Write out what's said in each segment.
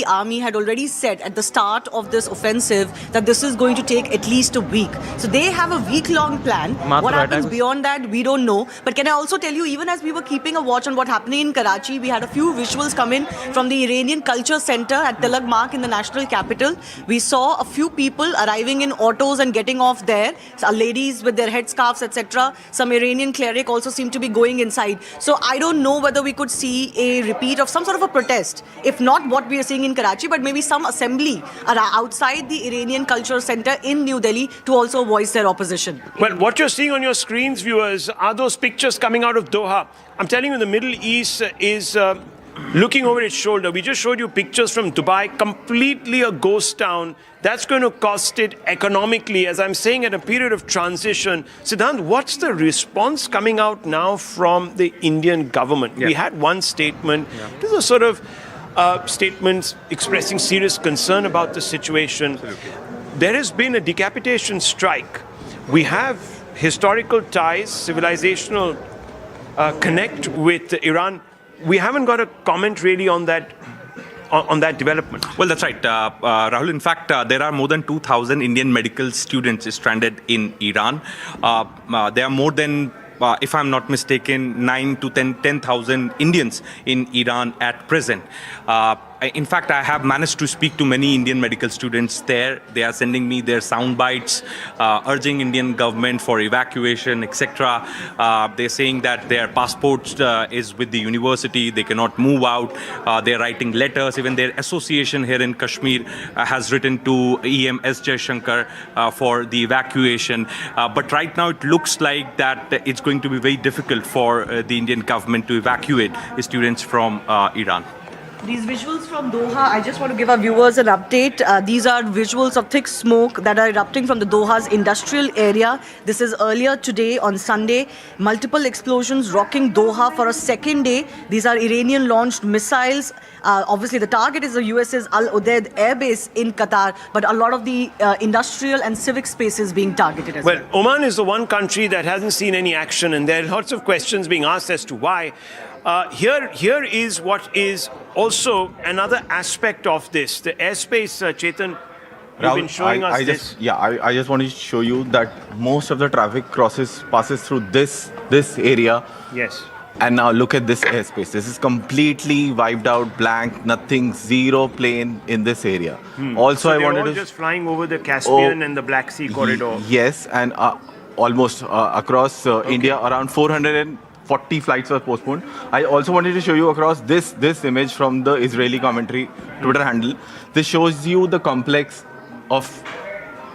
Army had already said at the start of this offensive that this is going to take at least a week. So they have a week-long plan. What happens beyond that, we don't know. But can I also tell you, even as we were keeping a watch on what happening in Karachi, we had a few visuals come in from the Iranian Culture Center at Tilak Mark in the national capital. We saw a few people arriving in autos and getting off there. Ladies with their headscarves, etc. Some Iranian cleric also seemed to be going inside. So I don't know whether we could see a repeat of some sort of a protest. If not what we are seeing in Karachi, but maybe some assembly outside the Iranian Culture Center in New Delhi to also voice their opposition. Well, what you're seeing on your screens, viewers, are those pictures coming out of Doha. I'm telling you, the Middle East is looking over its shoulder. We just showed you pictures from Dubai, completely a ghost town. That's going to cost it economically, as I'm saying, at a period of transition. Siddhant, what's the response coming out now from the Indian government? We had one statement. This is a sort of statements expressing serious concern about the situation. Absolutely. There has been a decapitation strike. We have historical ties, civilizational connect with Iran. We haven't got a comment really on that development. Well, that's right, Rahul. In fact, there are more than 2,000 Indian medical students stranded in Iran. There are more than if I'm not mistaken, 9 to 10,000 Indians in Iran at present. In fact, I have managed to speak to many Indian medical students there. They are sending me their sound bites, urging Indian government for evacuation, etc. They're saying that their passports is with the university. They cannot move out. They're writing letters. Even their association here in Kashmir has written to EM S. Jaishankar for the evacuation. But right now, it looks like that it's going to be very difficult for the Indian government to evacuate students from Iran. These visuals from Doha, I just want to give our viewers an update. These are visuals of thick smoke that are erupting from the Doha's industrial area. This is earlier today on Sunday. Multiple explosions rocking Doha for a second day. These are Iranian-launched missiles. Obviously, the target is the US's Al Udeid air base in Qatar, but a lot of the industrial and civic spaces being targeted as well. Well, Oman is the one country that hasn't seen any action, and there are lots of questions being asked as to why. Here is what is also another aspect of this. The airspace, Chetan, you've been showing us this. I just wanted to show you that most of the traffic passes through this area. Yes. And now look at this airspace. This is completely wiped out, blank, nothing, zero plane in this area. Also, so I wanted all to just flying over the Caspian and the Black Sea corridor. Yes, and almost across India, around 440 flights were postponed. I also wanted to show you across this image from the Israeli commentary Twitter handle. This shows you the complex of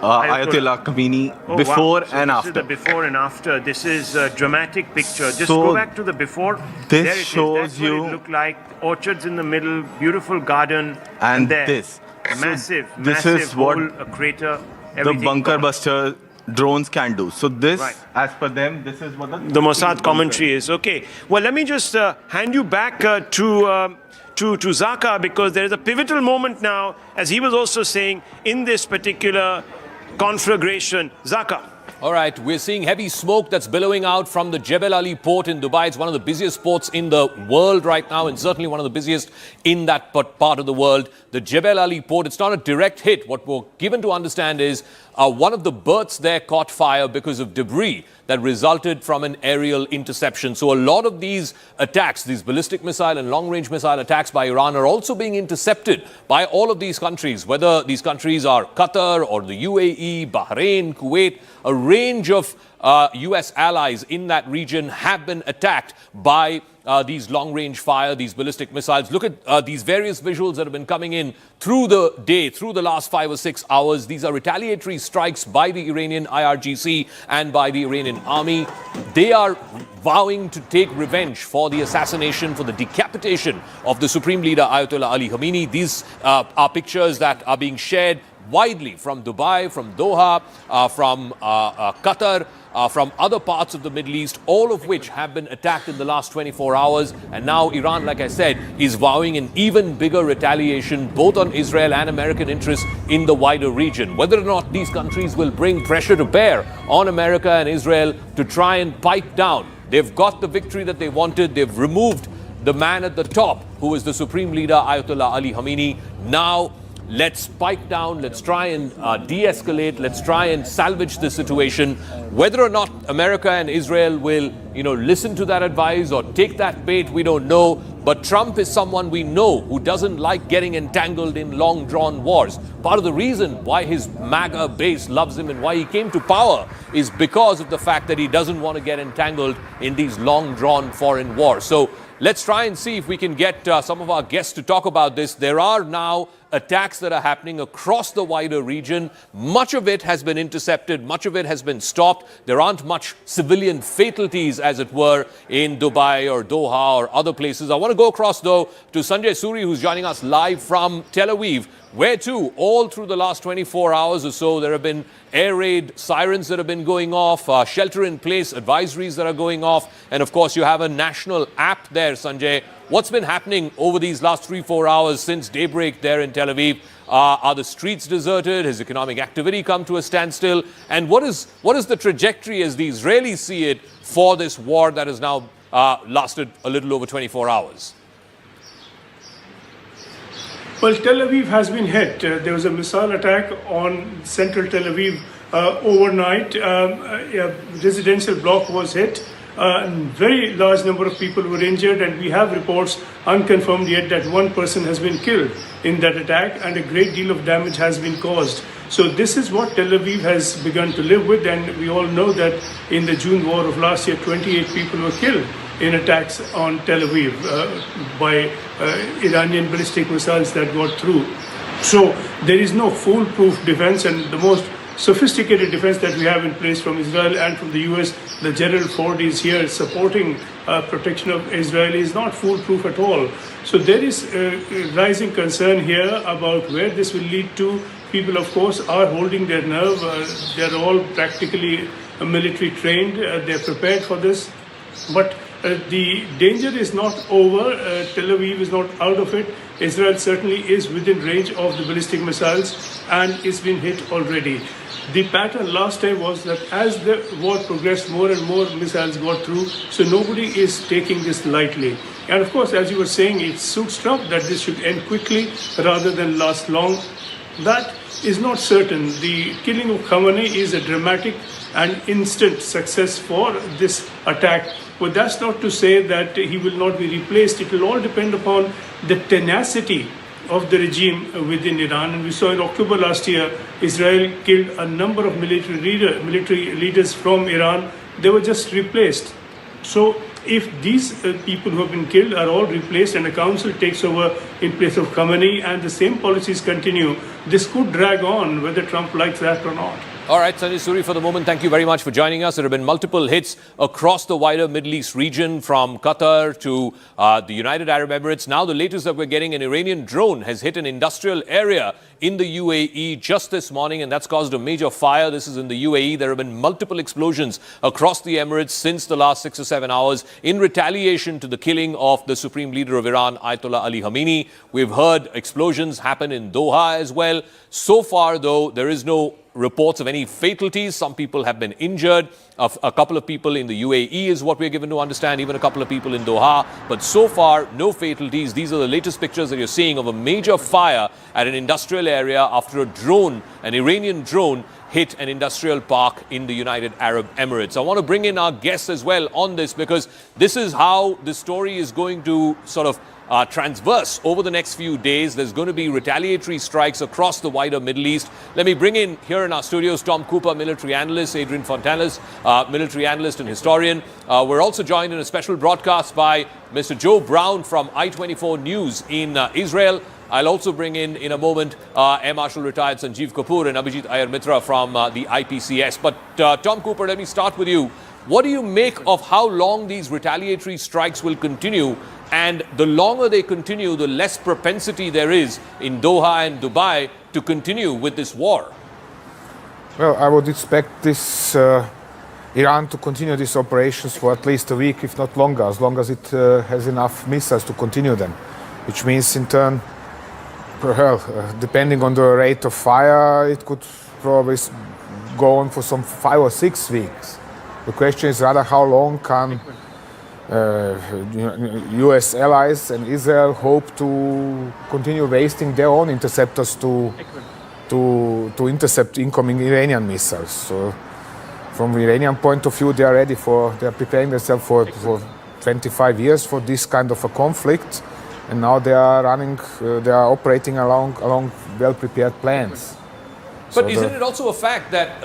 Ayatollah Khamenei before and after. This is the before and after. This is a dramatic picture. Just go back to the before. This there it shows is. That's you what it looked like. Orchards in the middle, beautiful garden, and there, this. Massive, This massive is what hole, a crater. The bunker buster drones can do. So this, right, as per them, this is what the Mossad commentary is. Okay. Well, let me just hand you back to Zaka, because there is a pivotal moment now, as he was also saying, in this particular conflagration. Zaka. All right, we're seeing heavy smoke that's billowing out from the Jebel Ali port in Dubai. It's one of the busiest ports in the world right now, and certainly one of the busiest in that part of the world. The Jebel Ali port, it's not a direct hit. What we're given to understand is one of the berths there caught fire because of debris that resulted from an aerial interception. So a lot of these attacks, these ballistic missile and long-range missile attacks by Iran, are also being intercepted by all of these countries, whether these countries are Qatar or the UAE, Bahrain, Kuwait. A range of US allies in that region have been attacked by these long-range fire, these ballistic missiles. Look at these various visuals that have been coming in through the day, through the last 5 or 6 hours. These are retaliatory strikes by the Iranian IRGC and by the Iranian army. They are vowing to take revenge for the assassination, for the decapitation of the Supreme Leader Ayatollah Ali Khamenei. These are pictures that are being shared widely from Dubai, from Doha, from Qatar, from other parts of the Middle East, all of which have been attacked in the last 24 hours. And now Iran, like I said, is vowing an even bigger retaliation, both on Israel and American interests in the wider region. Whether or not these countries will bring pressure to bear on America and Israel to try and pipe down. They've got the victory that they wanted. They've removed the man at the top, who is the Supreme Leader, Ayatollah Ali Khamenei. Now, let's spike down, let's try and de-escalate, let's try and salvage the situation. Whether or not America and Israel will, listen to that advice or take that bait, we don't know. But Trump is someone we know who doesn't like getting entangled in long-drawn wars. Part of the reason why his MAGA base loves him and why he came to power is because of the fact that he doesn't want to get entangled in these long-drawn foreign wars. So let's try and see if we can get some of our guests to talk about this. There are now attacks that are happening across the wider region. Much of it has been intercepted. Much of it has been stopped. There aren't much civilian fatalities, as it were, in Dubai or Doha or other places. I want to go across, though, to Sanjay Suri, who's joining us live from Tel Aviv, where, too, all through the last 24 hours or so, there have been air raid sirens that have been going off, shelter-in-place advisories that are going off, and, of course, you have a national app there, Sanjay. What's been happening over these last 3-4 hours since daybreak there in Tel Aviv? Are the streets deserted? Has economic activity come to a standstill? And what is the trajectory as the Israelis see it for this war that has now lasted a little over 24 hours? Well, Tel Aviv has been hit. There was a missile attack on central Tel Aviv overnight. A residential block was hit. A very large number of people were injured, and we have reports, unconfirmed yet, that one person has been killed in that attack and a great deal of damage has been caused. So this is what Tel Aviv has begun to live with, and we all know that in the June war of last year, 28 people were killed in attacks on Tel Aviv by Iranian ballistic missiles that got through. So there is no foolproof defense, and the most sophisticated defense that we have in place from Israel and from the US, the General Ford is here supporting protection of Israel, is not foolproof at all. So there is rising concern here about where this will lead to. People, of course, are holding their nerve. They're all practically military trained. They're prepared for this. But the danger is not over. Tel Aviv is not out of it. Israel certainly is within range of the ballistic missiles and it's been hit already. The pattern last time was that as the war progressed, more and more missiles got through, so nobody is taking this lightly. And of course, as you were saying, it suits Trump that this should end quickly rather than last long. That is not certain. The killing of Khamenei is a dramatic and instant success for this attack. But that's not to say that he will not be replaced. It will all depend upon the tenacity of the regime within Iran. And we saw in October last year, Israel killed a number of military leaders from Iran. They were just replaced. So if these people who have been killed are all replaced and a council takes over in place of Khamenei and the same policies continue, this could drag on, whether Trump likes that or not. All right, Sanjay Suri, for the moment, thank you very much for joining us. There have been multiple hits across the wider Middle East region, from Qatar to the United Arab Emirates. Now the latest that we're getting, an Iranian drone has hit an industrial area in the UAE just this morning, and that's caused a major fire. This is in the UAE. There have been multiple explosions across the Emirates since the last 6 or 7 hours in retaliation to the killing of the Supreme Leader of Iran, Ayatollah Ali Khamenei. We've heard explosions happen in Doha as well. So far, though, there is no reports of any fatalities. Some people have been injured. A couple of people in the UAE is what we're given to understand, even a couple of people in Doha. But so far, no fatalities. These are the latest pictures that you're seeing of a major fire at an industrial area after a drone, an Iranian drone, hit an industrial park in the United Arab Emirates. I want to bring in our guests as well on this, because this is how the story is going to sort of transverse over the next few days. There's going to be retaliatory strikes across the wider Middle East. Let me bring in here in our studios Tom Cooper, military analyst, Adrian Fontanes, military analyst and historian. We're also joined in a special broadcast by Mr. Joe Brown from I-24 News in Israel. I'll also bring in a moment Air Marshal retired Sanjeev Kapoor and Abhijit Iyer Mitra from the IPCS. But Tom Cooper, let me start with you. What do you make of how long these retaliatory strikes will continue? And the longer they continue, the less propensity there is in Doha and Dubai to continue with this war. Well, I would expect this Iran to continue these operations for at least a week, if not longer, as long as it has enough missiles to continue them. Which means, in turn, depending on the rate of fire, it could probably go on for some 5 or 6 weeks. The question is rather how long can US allies and Israel hope to continue wasting their own interceptors to intercept incoming Iranian missiles. So from the Iranian point of view, they are preparing themselves for 25 years for this kind of a conflict, and now they are operating along well-prepared plans. But isn't it also a fact that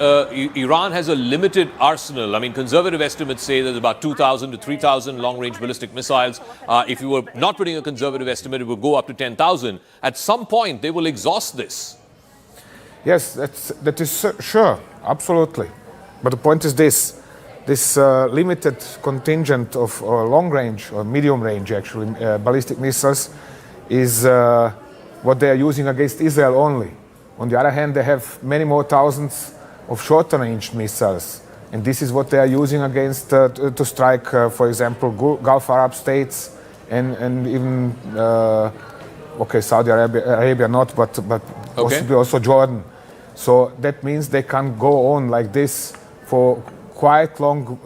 Iran has a limited arsenal? I mean, conservative estimates say there's about 2,000 to 3,000 long-range ballistic missiles. If you were not putting a conservative estimate, it would go up to 10,000. At some point, they will exhaust this. Yes, that is sure, absolutely. But the point is this limited contingent of long-range or medium-range, actually, ballistic missiles is what they are using against Israel only. On the other hand, they have many more thousands of short-range missiles. And this is what they are using against to strike, for example, Gulf Arab states and even, Saudi Arabia not, but possibly also Jordan. So that means they can go on like this for quite long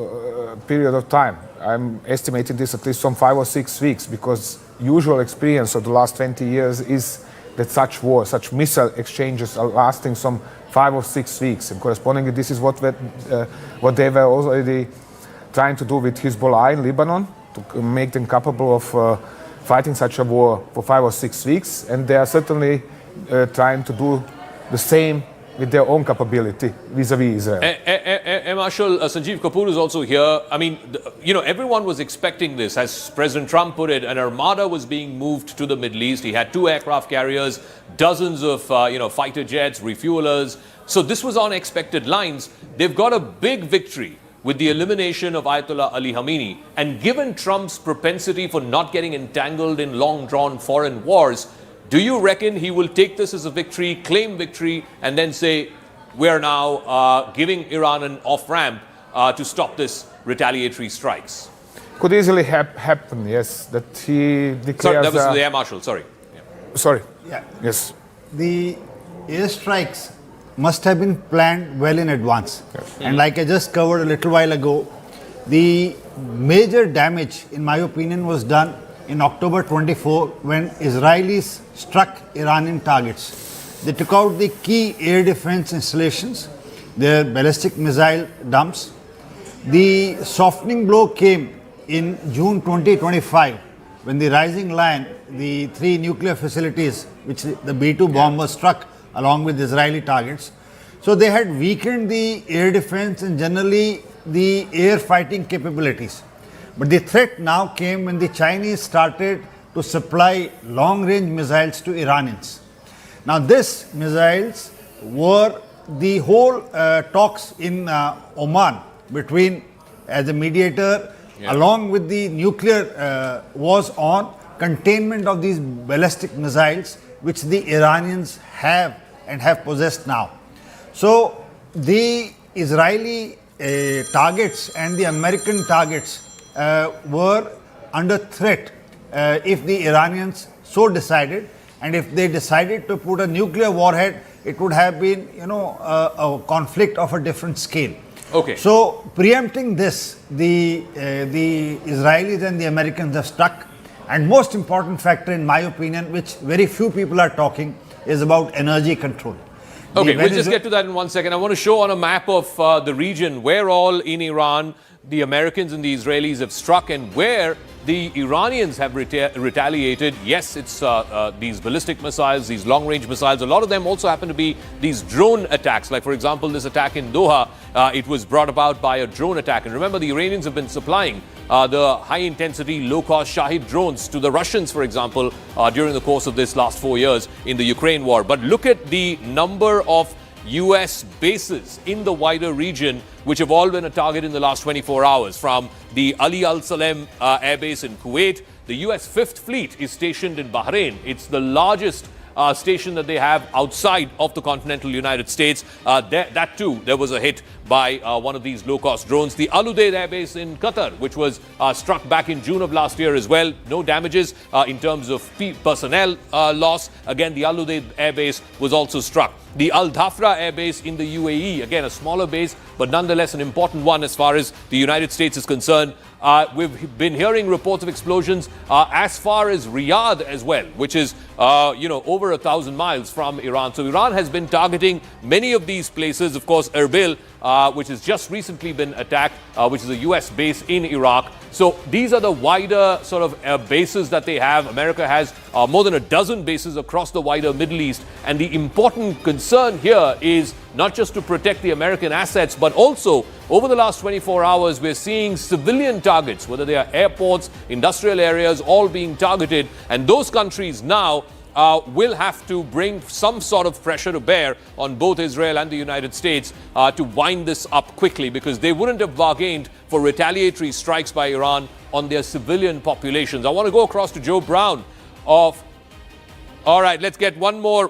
period of time. I'm estimating this at least some 5 or 6 weeks, because usual experience of the last 20 years is that such missile exchanges are lasting some 5 or 6 weeks. And correspondingly, this is what they were already trying to do with Hezbollah in Lebanon, to make them capable of fighting such a war for 5 or 6 weeks. And they are certainly trying to do the same with their own capability vis-a-vis Israel. Air Marshal Sanjeev Kapoor is also here. I mean, everyone was expecting this. As President Trump put it, an armada was being moved to the Middle East. He had 2 aircraft carriers, dozens of fighter jets, refuelers. So this was on expected lines. They've got a big victory with the elimination of Ayatollah Ali Khamenei. And given Trump's propensity for not getting entangled in long-drawn foreign wars, do you reckon he will take this as a victory, claim victory, and then say, we're now giving Iran an off-ramp to stop this retaliatory strikes? Could easily happen, yes. That he declares... Sorry, that was the Air Marshal, sorry. Yeah. Sorry. Yeah. Yes. The airstrikes must have been planned well in advance. Yes. And like I just covered a little while ago, the major damage, in my opinion, was done in October 24, when Israelis struck Iranian targets. They took out the key air defense installations, their ballistic missile dumps. The softening blow came in June 2025, when the Rising Lion, the 3 nuclear facilities which the B-2 bomber struck along with Israeli targets. So they had weakened the air defense and generally the air fighting capabilities. But the threat now came when the Chinese started to supply long-range missiles to Iranians. Now, these missiles were the whole talks in Oman between, as a mediator, along with the nuclear, was on containment of these ballistic missiles, which the Iranians have and have possessed now. So, the Israeli targets and the American targets were under threat if the Iranians so decided, and if they decided to put a nuclear warhead, it would have been, a conflict of a different scale. Okay. So, preempting this, the Israelis and the Americans have stuck. And most important factor, in my opinion, which very few people are talking, is about energy control. Okay, we'll just get to that in 1 second. I want to show on a map of the region where all in Iran the Americans and the Israelis have struck and where the Iranians have retaliated. Yes, it's these ballistic missiles, these long-range missiles. A lot of them also happen to be these drone attacks. Like, for example, this attack in Doha, it was brought about by a drone attack. And remember, the Iranians have been supplying the high-intensity, low-cost Shahid drones to the Russians, for example, during the course of this last 4 years in the Ukraine war. But look at the number of US bases in the wider region, which have all been a target in the last 24 hours. From the Ali Al Salem Air Base in Kuwait, the US 5th Fleet is stationed in Bahrain. It's the largest station that they have outside of the continental United States. That too, there was a hit by one of these low-cost drones. The Al Udeid Air Base in Qatar, which was struck back in June of last year as well. No damages in terms of personnel loss. Again, the Al Udeid Air Base was also struck. The Al Dhafra Air Base in the UAE, again a smaller base, but nonetheless an important one as far as the United States is concerned. We've been hearing reports of explosions as far as Riyadh as well, which is, over 1,000 miles from Iran. So Iran has been targeting many of these places. Of course, Erbil, which has just recently been attacked, which is a US base in Iraq. So these are the wider sort of bases that they have. America has more than a dozen bases across the wider Middle East. And the important concern here is not just to protect the American assets, but also over the last 24 hours, we're seeing civilian targets, whether they are airports, industrial areas, all being targeted. And those countries now will have to bring some sort of pressure to bear on both Israel and the United States to wind this up quickly, because they wouldn't have bargained for retaliatory strikes by Iran on their civilian populations. I want to go across to Joe Brown of... All right, let's get one more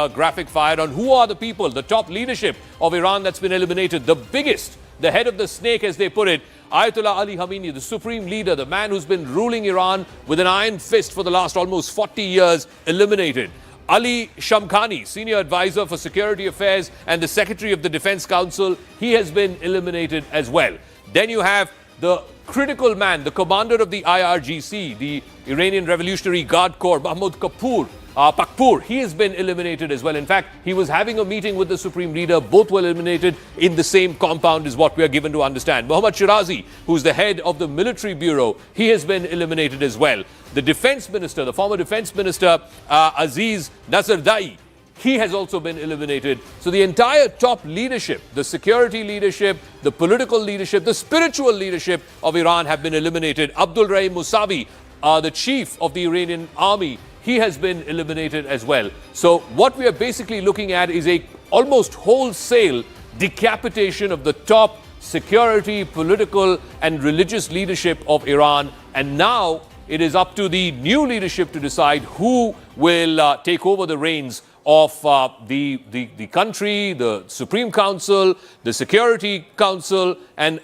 graphic fired on who are the people, the top leadership of Iran that's been eliminated. The biggest, the head of the snake, as they put it, Ayatollah Ali Khamenei, the supreme leader, the man who's been ruling Iran with an iron fist for the last almost 40 years, eliminated. Ali Shamkhani, senior advisor for security affairs and the secretary of the Defense Council, he has been eliminated as well. Then you have the critical man, the commander of the IRGC, the Iranian Revolutionary Guard Corps, Mahmoud Pakpur, he has been eliminated as well. In fact, he was having a meeting with the supreme leader. Both were eliminated in the same compound is what we are given to understand. Mohammad Shirazi, who's the head of the military bureau, he has been eliminated as well. The defense minister, the former defense minister, Aziz Nazardai, he has also been eliminated. So the entire top leadership, the security leadership, the political leadership, the spiritual leadership of Iran have been eliminated. Abdul Rahim Musavi, the chief of the Iranian army, he has been eliminated as well. So what we are basically looking at is a almost wholesale decapitation of the top security, political and religious leadership of Iran. And now it is up to the new leadership to decide who will take over the reins of the country, the Supreme Council, the Security Council, and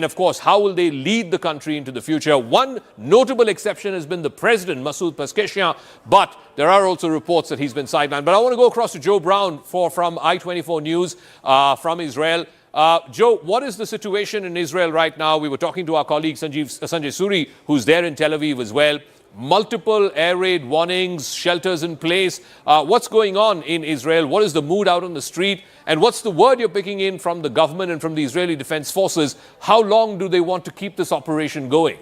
of course, how will they lead the country into the future? One notable exception has been the president, Masoud Pezeshkian, but there are also reports that he's been sidelined. But I want to go across to Joe Brown from I-24 News from Israel. Joe, what is the situation in Israel right now? We were talking to our colleague Sanjay Suri, who's there in Tel Aviv as well. Multiple air raid warnings, shelters in place. What's going on in Israel? What is the mood out on the street? And what's the word you're picking in from the government and from the Israeli Defense Forces? How long do they want to keep this operation going?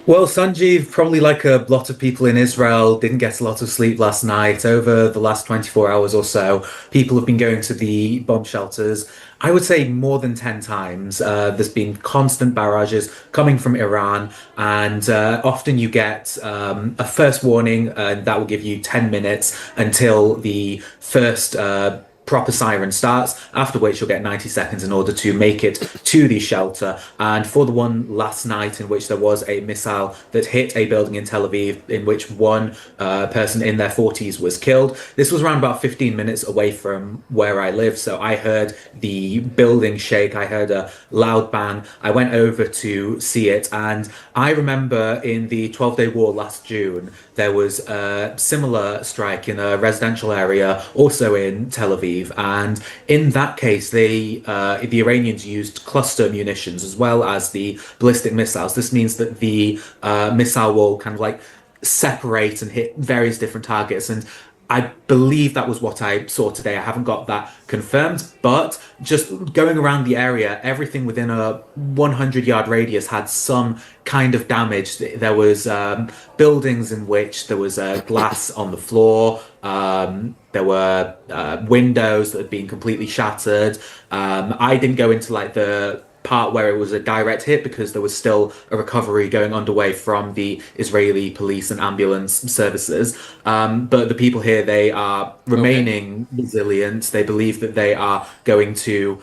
Well, Sanjeev, probably like a lot of people in Israel, didn't get a lot of sleep last night. Over the last 24 hours or so, people have been going to the bomb shelters, I would say more than 10 times. There's been constant barrages coming from Iran, and often you get a first warning that will give you 10 minutes until the first proper siren starts, after which you'll get 90 seconds in order to make it to the shelter. And for the one last night in which there was a missile that hit a building in Tel Aviv in which one person in their 40s was killed, this was around about 15 minutes away from where I live. So I heard the building shake, I heard a loud bang. I went over to see it, and I remember in the 12-day war last June, there was a similar strike in a residential area also in Tel Aviv. And in that case, the Iranians used cluster munitions as well as the ballistic missiles. This means that the missile will kind of like separate and hit various different targets. And I believe that was what I saw today. I haven't got that confirmed, but just going around the area, everything within a 100-yard radius had some kind of damage. There was buildings in which there was glass on the floor. There were windows that had been completely shattered. I didn't go into like the part where it was a direct hit because there was still a recovery going underway from the Israeli police and ambulance services. But the people here, they are remaining resilient. They believe that they are going to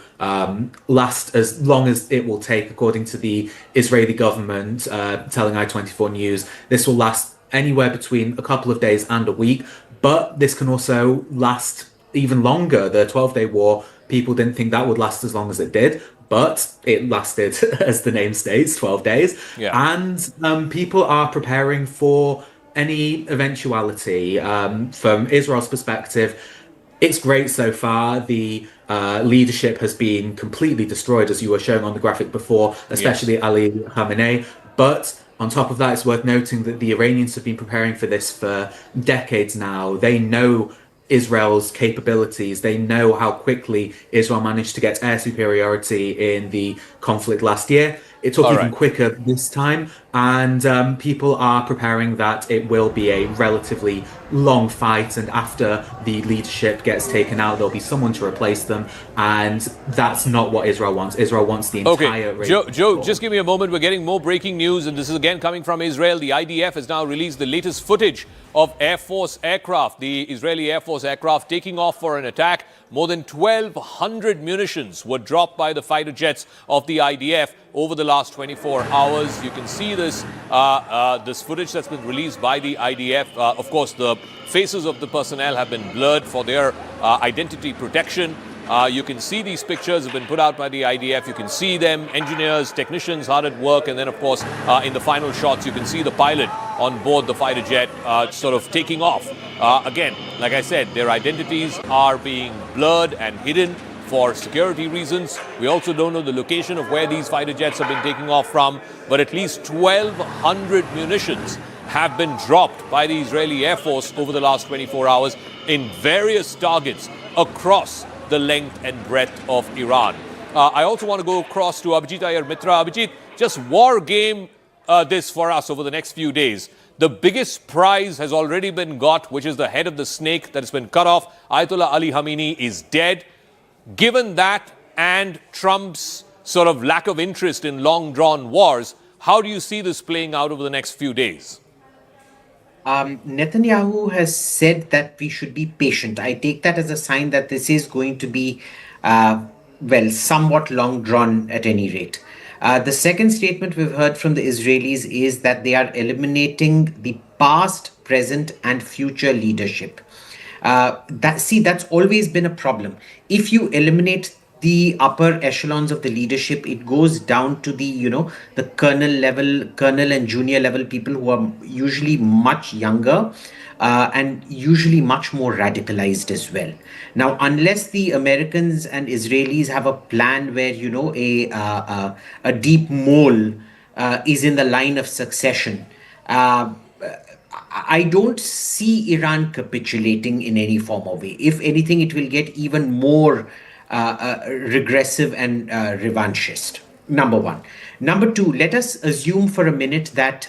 last as long as it will take, according to the Israeli government, telling I-24 News. This will last anywhere between a couple of days and a week, but this can also last even longer. The 12-day war People didn't think that would last as long as it did, but it lasted, as the name states, 12 days. Yeah. And people are preparing for any eventuality. From Israel's perspective, it's great so far. The leadership has been completely destroyed, as you were showing on the graphic before, especially Ali Khamenei. But on top of that, it's worth noting that the Iranians have been preparing for this for decades now. They know Israel's capabilities. They know how quickly Israel managed to get air superiority in the conflict last year. It took even quicker this time, and people are preparing that it will be a relatively long fight, and after the leadership gets taken out, there'll be someone to replace them, and that's not what Israel wants. Israel wants the entire... Okay, Joe, just give me a moment. We're getting more breaking news, and this is again coming from Israel. The IDF has now released the latest footage of Air Force aircraft, the Israeli Air Force aircraft taking off for an attack. More than 1,200 munitions were dropped by the fighter jets of the IDF over the last 24 hours. You can see this this footage that's been released by the IDF. Of course, the faces of the personnel have been blurred for their identity protection. You can see these pictures have been put out by the IDF. You can see them, engineers, technicians hard at work. And then, of course, in the final shots, you can see the pilot on board the fighter jet sort of taking off. Again, like I said, their identities are being blurred and hidden for security reasons. We also don't know the location of where these fighter jets have been taking off from, but at least 1,200 munitions have been dropped by the Israeli Air Force over the last 24 hours in various targets across the length and breadth of Iran. I also want to go across to Abhijit Iyer Mitra. Abhijit, just war game this for us over the next few days. The biggest prize has already been got, which is the head of the snake that has been cut off. Ayatollah Ali Khamenei is dead. Given that and Trump's sort of lack of interest in long-drawn wars, how do you see this playing out over the next few days? Netanyahu has said that we should be patient. I take that as a sign that this is going to be, somewhat long drawn at any rate. The second statement we've heard from the Israelis is that they are eliminating the past, present, and future leadership. That's always been a problem. If you eliminate the upper echelons of the leadership, it goes down to the, the colonel and junior level people who are usually much younger and usually much more radicalized as well. Now, unless the Americans and Israelis have a plan where, a deep mole is in the line of succession, I don't see Iran capitulating in any form or way. If anything, it will get even more regressive and revanchist. Number one. Number two, let us assume for a minute that,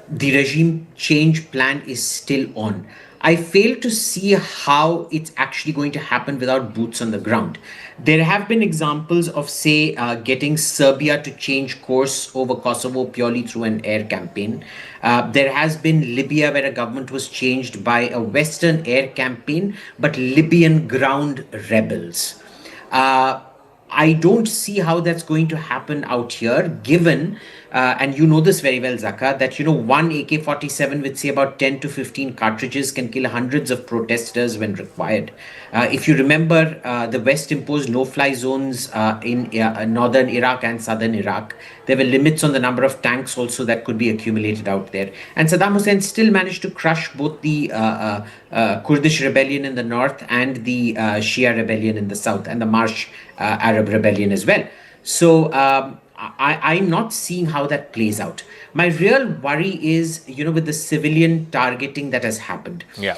the regime change plan is still on. I fail to see how it's actually going to happen without boots on the ground. There have been examples of, say, getting Serbia to change course over Kosovo purely through an air campaign. There has been Libya, where a government was changed by a Western air campaign, but Libyan ground rebels. I don't see how that's going to happen out here, given, and you know this very well, Zaka, that, one AK-47 with, say, about 10 to 15 cartridges can kill hundreds of protesters when required. If you remember, the West imposed no-fly zones in northern Iraq and southern Iraq. There were limits on the number of tanks also that could be accumulated out there. And Saddam Hussein still managed to crush both the Kurdish rebellion in the north and the Shia rebellion in the south, and the Marsh Arab rebellion as well. So I'm not seeing how that plays out. My real worry is, with the civilian targeting that has happened. Yeah.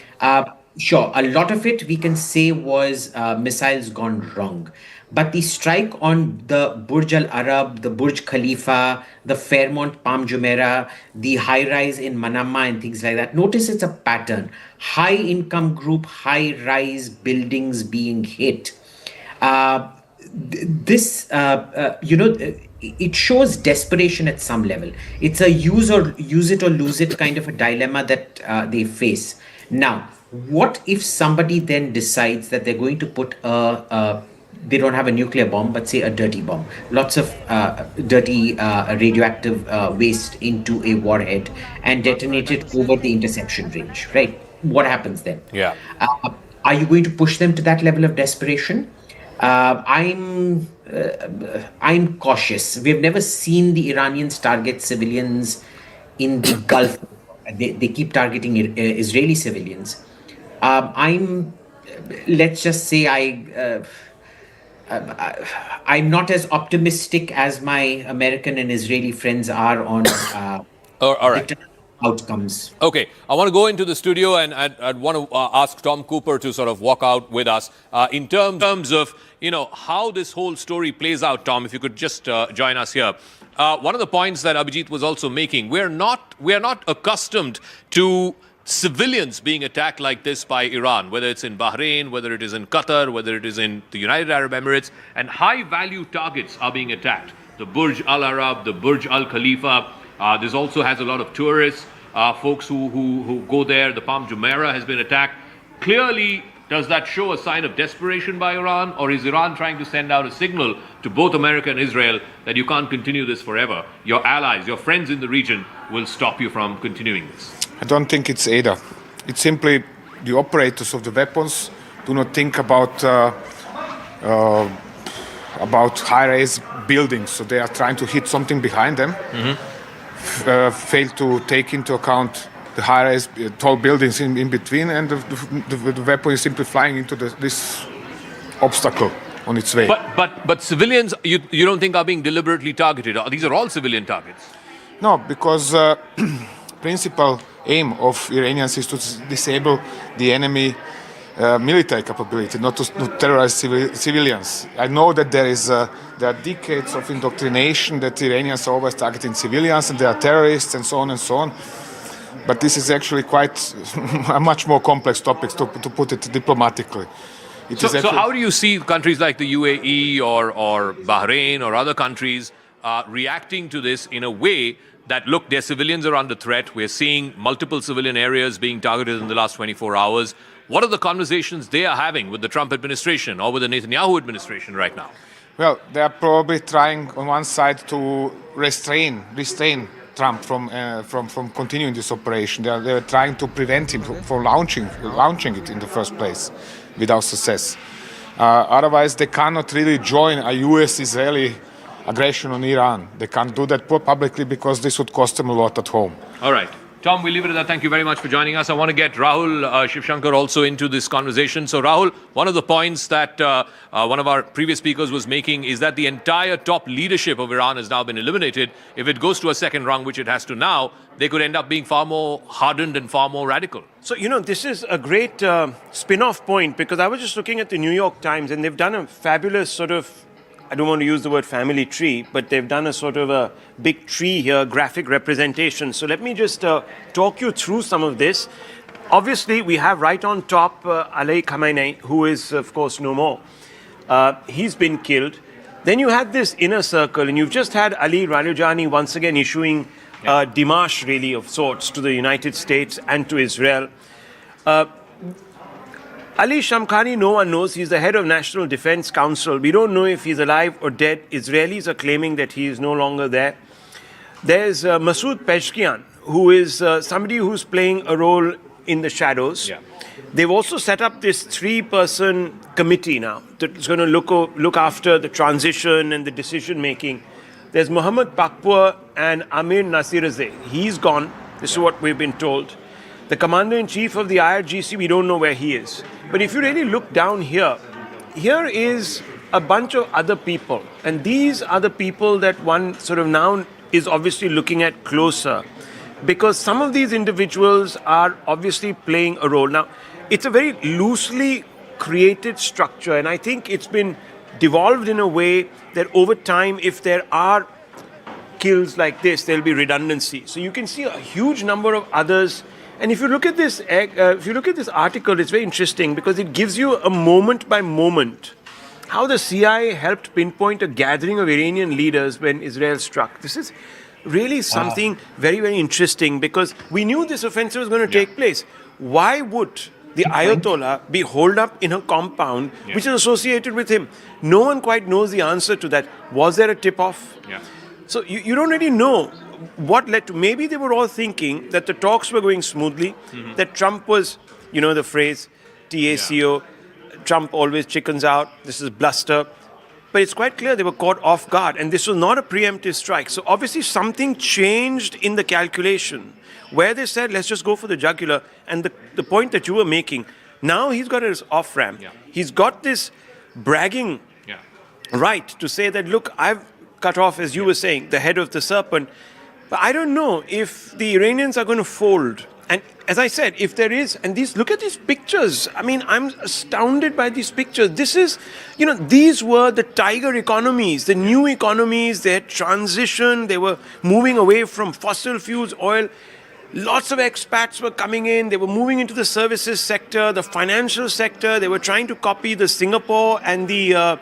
Sure, a lot of it we can say was missiles gone wrong. But the strike on the Burj Al Arab, the Burj Khalifa, the Fairmont Palm Jumeirah, the high rise in Manama and things like that, notice it's a pattern. High income group, high rise buildings being hit. It shows desperation at some level. It's a use it or lose it kind of a dilemma that they face. Now, what if somebody then decides that they're going to put they don't have a nuclear bomb, but say a dirty bomb, lots of dirty radioactive waste into a warhead and detonate it over the interception range, right? What happens then? Yeah. Are you going to push them to that level of desperation? I'm cautious. We've never seen the Iranians target civilians in the Gulf. They keep targeting Israeli civilians. Let's just say I'm not as optimistic as my American and Israeli friends are on All right. outcomes. Okay, I want to go into the studio and I'd want to ask Tom Cooper to sort of walk out with us in terms of, how this whole story plays out. Tom, if you could just join us here. One of the points that Abhijit was also making, we are not accustomed to civilians being attacked like this by Iran, whether it's in Bahrain, whether it is in Qatar, whether it is in the United Arab Emirates, and high-value targets are being attacked. The Burj Al Arab, the Burj Al Khalifa. This also has a lot of tourists, folks who go there. The Palm Jumeirah has been attacked. Clearly, does that show a sign of desperation by Iran, or is Iran trying to send out a signal to both America and Israel that you can't continue this forever? Your allies, your friends in the region will stop you from continuing this. I don't think it's either. It's simply the operators of the weapons do not think about high-rise buildings, so they are trying to hit something behind them. Fail to take into account the high-rise tall buildings in between, and the weapon is simply flying into this obstacle on its way. But civilians, you don't think are being deliberately targeted? These are all civilian targets. No, because principal aim of Iranians is to disable the enemy military capability, not to terrorize civilians. I know that there are decades of indoctrination that Iranians are always targeting civilians and they are terrorists and so on and so on. But this is actually quite a much more complex topic, to put it diplomatically. So how do you see countries like the UAE or Bahrain or other countries reacting to this in a way that, look, their civilians are under threat. We're seeing multiple civilian areas being targeted in the last 24 hours. What are the conversations they are having with the Trump administration or with the Netanyahu administration right now? Well, they are probably trying on one side to restrain Trump from continuing this operation. They are trying to prevent him from launching it in the first place without success. Otherwise, they cannot really join a US-Israeli aggression on Iran. They can't do that publicly because this would cost them a lot at home. All right. Tom, we'll leave it at that. Thank you very much for joining us. I want to get Rahul Shivshankar also into this conversation. So, Rahul, one of the points that one of our previous speakers was making is that the entire top leadership of Iran has now been eliminated. If it goes to a second rung, which it has to now, they could end up being far more hardened and far more radical. So, this is a great spin-off point, because I was just looking at the New York Times, and they've done a fabulous sort of, I don't want to use the word family tree, but they've done a sort of a big tree here, graphic representation. So let me just talk you through some of this. Obviously, we have right on top Ali Khamenei, who is, of course, no more. He's been killed. Then you had this inner circle, and you've just had Ali Ralujani once again issuing démarche, really, of sorts to the United States and to Israel. Ali Shamkhani, no one knows. He's the head of National Defense Council. We don't know if he's alive or dead. Israelis are claiming that he is no longer there. There's Masoud Pezeshkian, who is somebody who's playing a role in the shadows. Yeah. They've also set up this 3-person committee now that's going to look after the transition and the decision-making. There's Mohammad Pakpur and Amir Nasirazeh. He's gone. This is what we've been told. The commander-in-chief of the IRGC, we don't know where he is. But if you really look down here is a bunch of other people. And these are the people that one sort of now is obviously looking at closer. Because some of these individuals are obviously playing a role. Now, it's a very loosely created structure. And I think it's been devolved in a way that over time, if there are kills like this, there'll be redundancy. So you can see a huge number of others. And if you look at this, article, it's very interesting because it gives you a moment by moment how the CIA helped pinpoint a gathering of Iranian leaders when Israel struck. This is really something very, very interesting because we knew this offensive was going to take place. Why would the Ayatollah be holed up in a compound which is associated with him? No one quite knows the answer to that. Was there a tip-off? Yeah. So you don't really know what led to. Maybe they were all thinking that the talks were going smoothly, that Trump was, the phrase, TACO. Trump always chickens out. This is bluster. But it's quite clear they were caught off guard, and this was not a preemptive strike. So obviously something changed in the calculation where they said, let's just go for the jugular. And the point that you were making, now he's got his off-ramp. Yeah. He's got this bragging right to say that, look, I've cut off, as you were saying, the head of the serpent. But I don't know if the Iranians are going to fold. And as I said, if there is, and look at these pictures. I mean, I'm astounded by these pictures. This is, these were the tiger economies, the new economies. They had transitioned. They were moving away from fossil fuels, oil. Lots of expats were coming in. They were moving into the services sector, the financial sector. They were trying to copy the Singapore and the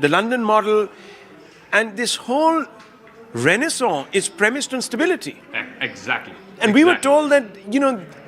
London model. And this whole renaissance is premised on stability. Exactly. And we were told that,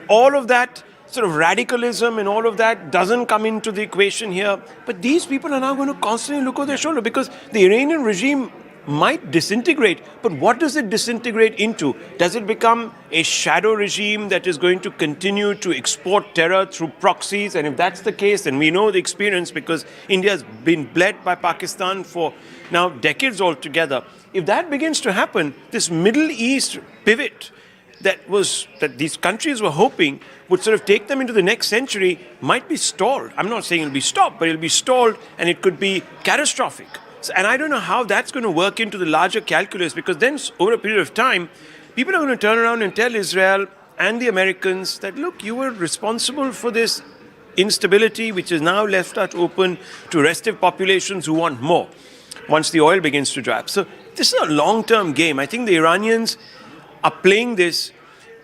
all of that sort of radicalism and all of that doesn't come into the equation here. But these people are now going to constantly look over their shoulder because the Iranian regime might disintegrate. But what does it disintegrate into? Does it become a shadow regime that is going to continue to export terror through proxies? And if that's the case, then we know the experience because India has been bled by Pakistan for now decades altogether. If that begins to happen, this Middle East pivot that these countries were hoping would sort of take them into the next century might be stalled. I'm not saying it'll be stopped, but it'll be stalled and it could be catastrophic. And I don't know how that's going to work into the larger calculus because then over a period of time, people are going to turn around and tell Israel and the Americans that, look, you were responsible for this instability which is now left out open to restive populations who want more once the oil begins to dry up. So this is a long-term game. I think the Iranians are playing this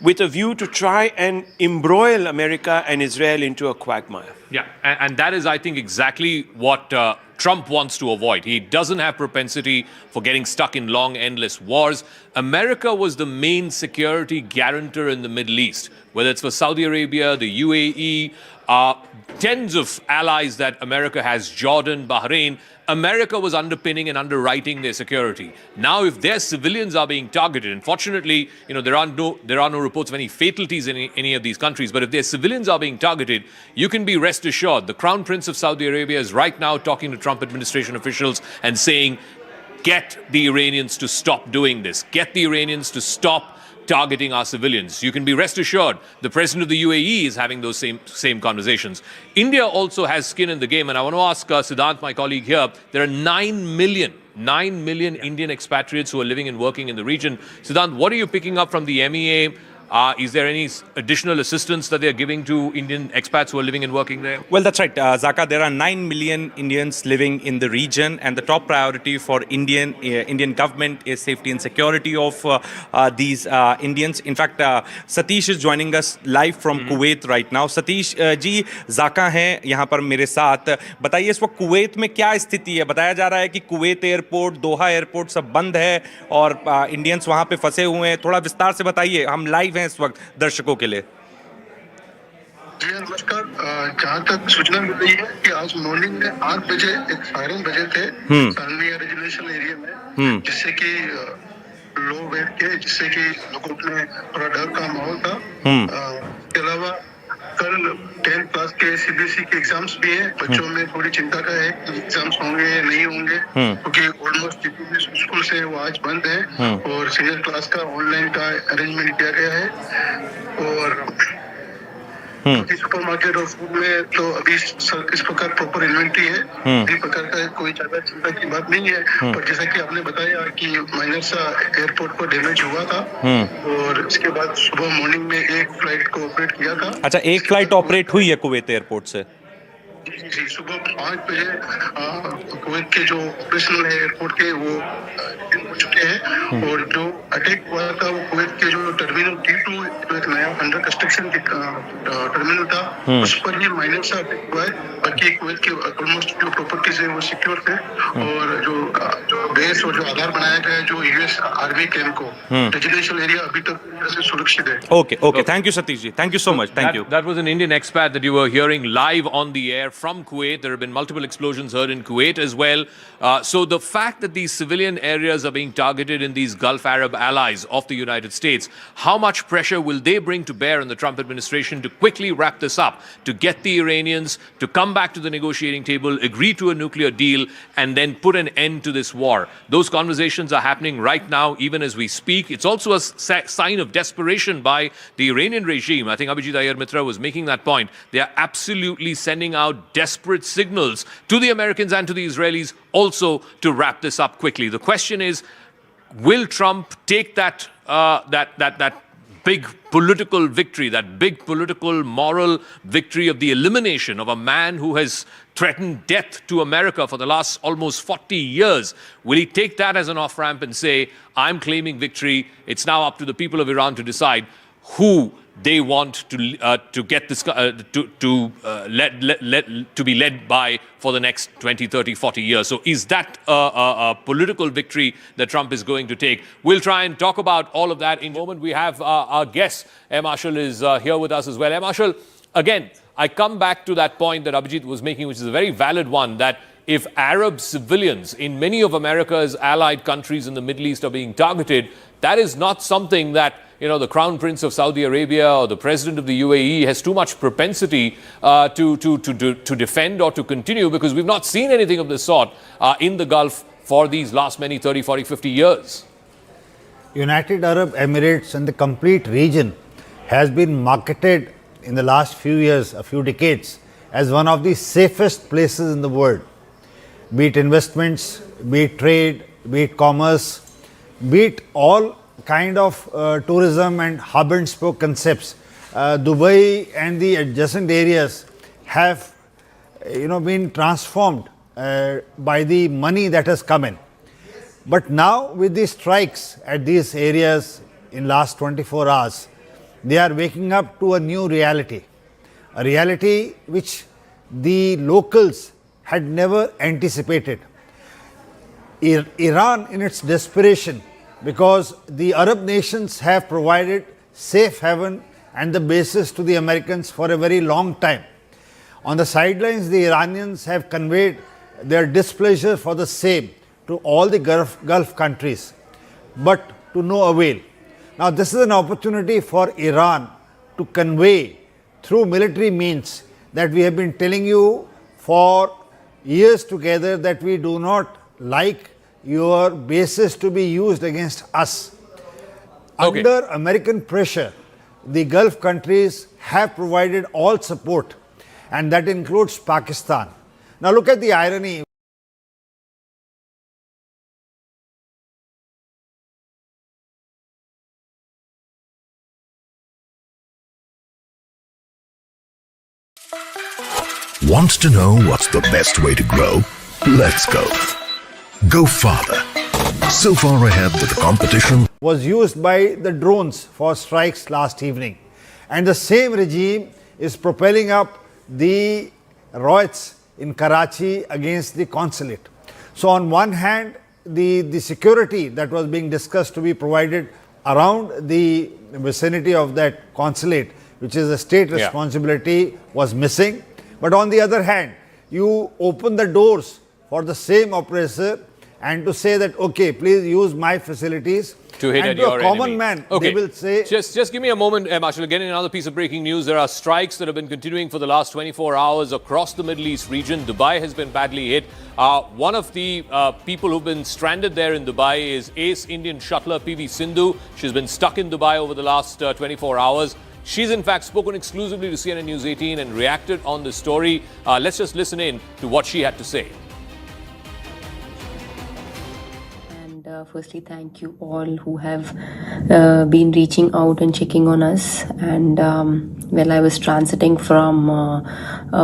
with a view to try and embroil America and Israel into a quagmire. Yeah, and that is, I think, exactly what Trump wants to avoid. He doesn't have propensity for getting stuck in long, endless wars. America was the main security guarantor in the Middle East, whether it's for Saudi Arabia, the UAE, tens of allies that America has, Jordan, Bahrain. America was underpinning and underwriting their security. Now, if their civilians are being targeted, unfortunately, there are no reports of any fatalities in any of these countries, but if their civilians are being targeted, you can be rest assured the Crown Prince of Saudi Arabia is right now talking to Trump administration officials and saying, get the Iranians to stop doing this. Get the Iranians to stop targeting our civilians. You can be rest assured the president of the UAE is having those same conversations. India also has skin in the game, and I want to ask Siddhant, my colleague here, there are 9 million Indian expatriates who are living and working in the region. Siddhant, what are you picking up from the MEA? Is there any additional assistance that they're giving to Indian expats who are living and working there? Well, that's right, Zaka. There are 9 million Indians living in the region, and the top priority for Indian government is safety and security of these Indians. In fact, Satish is joining us live from Kuwait right now. Satish ji, Zaka हैं यहाँ पर मेरे साथ. बताइए इस वक्त Kuwait में क्या स्थिति है? बताया जा रहा है कि कुवैत एयरपोर्ट, दोहा एयरपोर्ट सब बंद है और इंडियंस वहाँ पे फंसे हुए हैं. थोड़ा विस्तार से बताइए, हम लाइव हैं इस वक्त दर्शकों के लिए. जी नमस्कार. जहाँ तक सूचना मिल रही है कि आज मॉर्निंग में 8 बजे एक फायरिंग बजे थे रेजिडेंशियल एरिया में, जिससे कि लोग बैठ के, जिससे कि लोगों में थोड़ा डर का माहौल था. इसके अलावा कल 10th क्लास के CBSE के एग्जाम्स भी हैं. बच्चों में थोड़ी चिंता का है कि एग्जाम्स होंगे या नहीं होंगे, क्योंकि ऑलमोस्ट जितने भी स्कूल से वो आज बंद है और सीनियर क्लास का ऑनलाइन का अरेंजमेंट किया गया है. और सुपरमार्केट और फूड में तो अभी इस प्रकार प्रॉपर इन्वेंट्री है. इस प्रकार का कोई ज्यादा चिंता की बात नहीं है. पर जैसा कि आपने बताया कि माइनर सा एयरपोर्ट को डैमेज हुआ था और इसके बाद सुबह मॉर्निंग में एक फ्लाइट को ऑपरेट किया था. अच्छा, एक फ्लाइट ऑपरेट हुई है कुवैत एयरपोर्ट से? जी, सुबह 5 बजे कुवैत के जो ऑपरेशनल है एयरपोर्ट के वो हो चुके हैं. और जो अटैक हुआ था वो कुवैत के जो टर्मिनल T2 जो एक नया अंडर कंस्ट्रक्शन टर्मिनल था उस पर ये माइनर सा अटैक हुआ है. बाकी कुवैत के ऑलमोस्ट जो प्रॉपर्टीज है वो सिक्योर थे. और जो बेस और जो आधार बनाया गया है जो US आर्मी कैंप को, रेजिडेंशियल एरिया अभी तक सुरक्षित है. Okay. Thank you, Satish ji. Thank you so much. Thank you. That was an Indian expat that you were hearing live on the air from Kuwait. There have been multiple explosions heard in Kuwait as well. So the fact that these civilian areas are being targeted in these Gulf Arab allies of the United States, how much pressure will they bring bring to bear on the Trump administration to quickly wrap this up, to get the Iranians to come back to the negotiating table, agree to a nuclear deal, and then put an end to this war. Those conversations are happening right now, even as we speak. It's also a sign of desperation by the Iranian regime. I think Abhijit Iyer Mitra was making that point. They are absolutely sending out desperate signals to the Americans and to the Israelis also to wrap this up quickly. The question is, will Trump take that big political victory, that big political moral victory of the elimination of a man who has threatened death to America for the last almost 40 years? Will he take that as an off-ramp and say, I'm claiming victory, it's now up to the people of Iran to decide who they want to get this to be led by for the next 20, 30, 40 years. So is that a political victory that Trump is going to take? We'll try and talk about all of that in a moment. We have our guest, Air Marshal, is here with us as well. Air Marshal, again, I come back to that point that Abhijit was making, which is a very valid one, that if Arab civilians in many of America's allied countries in the Middle East are being targeted, that is not something that the Crown Prince of Saudi Arabia or the President of the UAE has too much propensity to defend or to continue, because we've not seen anything of this sort in the Gulf for these last many 30, 40, 50 years. United Arab Emirates and the complete region has been marketed in the last few years, a few decades, as one of the safest places in the world. Be it investments, be it trade, be it commerce, be it all kind of tourism and hub and spoke concepts. Dubai and the adjacent areas have been transformed by the money that has come in. But now with the strikes at these areas in last 24 hours, they are waking up to a new reality, a reality which the locals had never anticipated. Iran, in its desperation, because the Arab nations have provided safe haven and the basis to the Americans for a very long time. On the sidelines, the Iranians have conveyed their displeasure for the same to all the Gulf countries, but to no avail. Now, this is an opportunity for Iran to convey through military means that we have been telling you for years together that we do not like your bases to be used against us. Okay. Under American pressure, the Gulf countries have provided all support, and that includes Pakistan. Now look at the irony. Want to know what's the best way to grow? Let's go. Go farther. So far ahead that the competition was used by the drones for strikes last evening. And the same regime is propelling up the riots in Karachi against the consulate. So on one hand, the security that was being discussed to be provided around the vicinity of that consulate, which is a state responsibility, was missing. But on the other hand, you open the doors for the same oppressor and to say that, okay, please use my facilities. To hit and at to your a common enemy. man, Okay. they will say... Just give me a moment, Marshall. Getting another piece of breaking news. There are strikes that have been continuing for the last 24 hours across the Middle East region. Dubai has been badly hit. One of the people who've been stranded there in Dubai is ace Indian shuttler PV Sindhu. She's been stuck in Dubai over the last 24 hours. She's in fact spoken exclusively to CNN News 18 and reacted on the story. Let's just listen in to what she had to say. Firstly, thank you all who have been reaching out and checking on us. And I was transiting from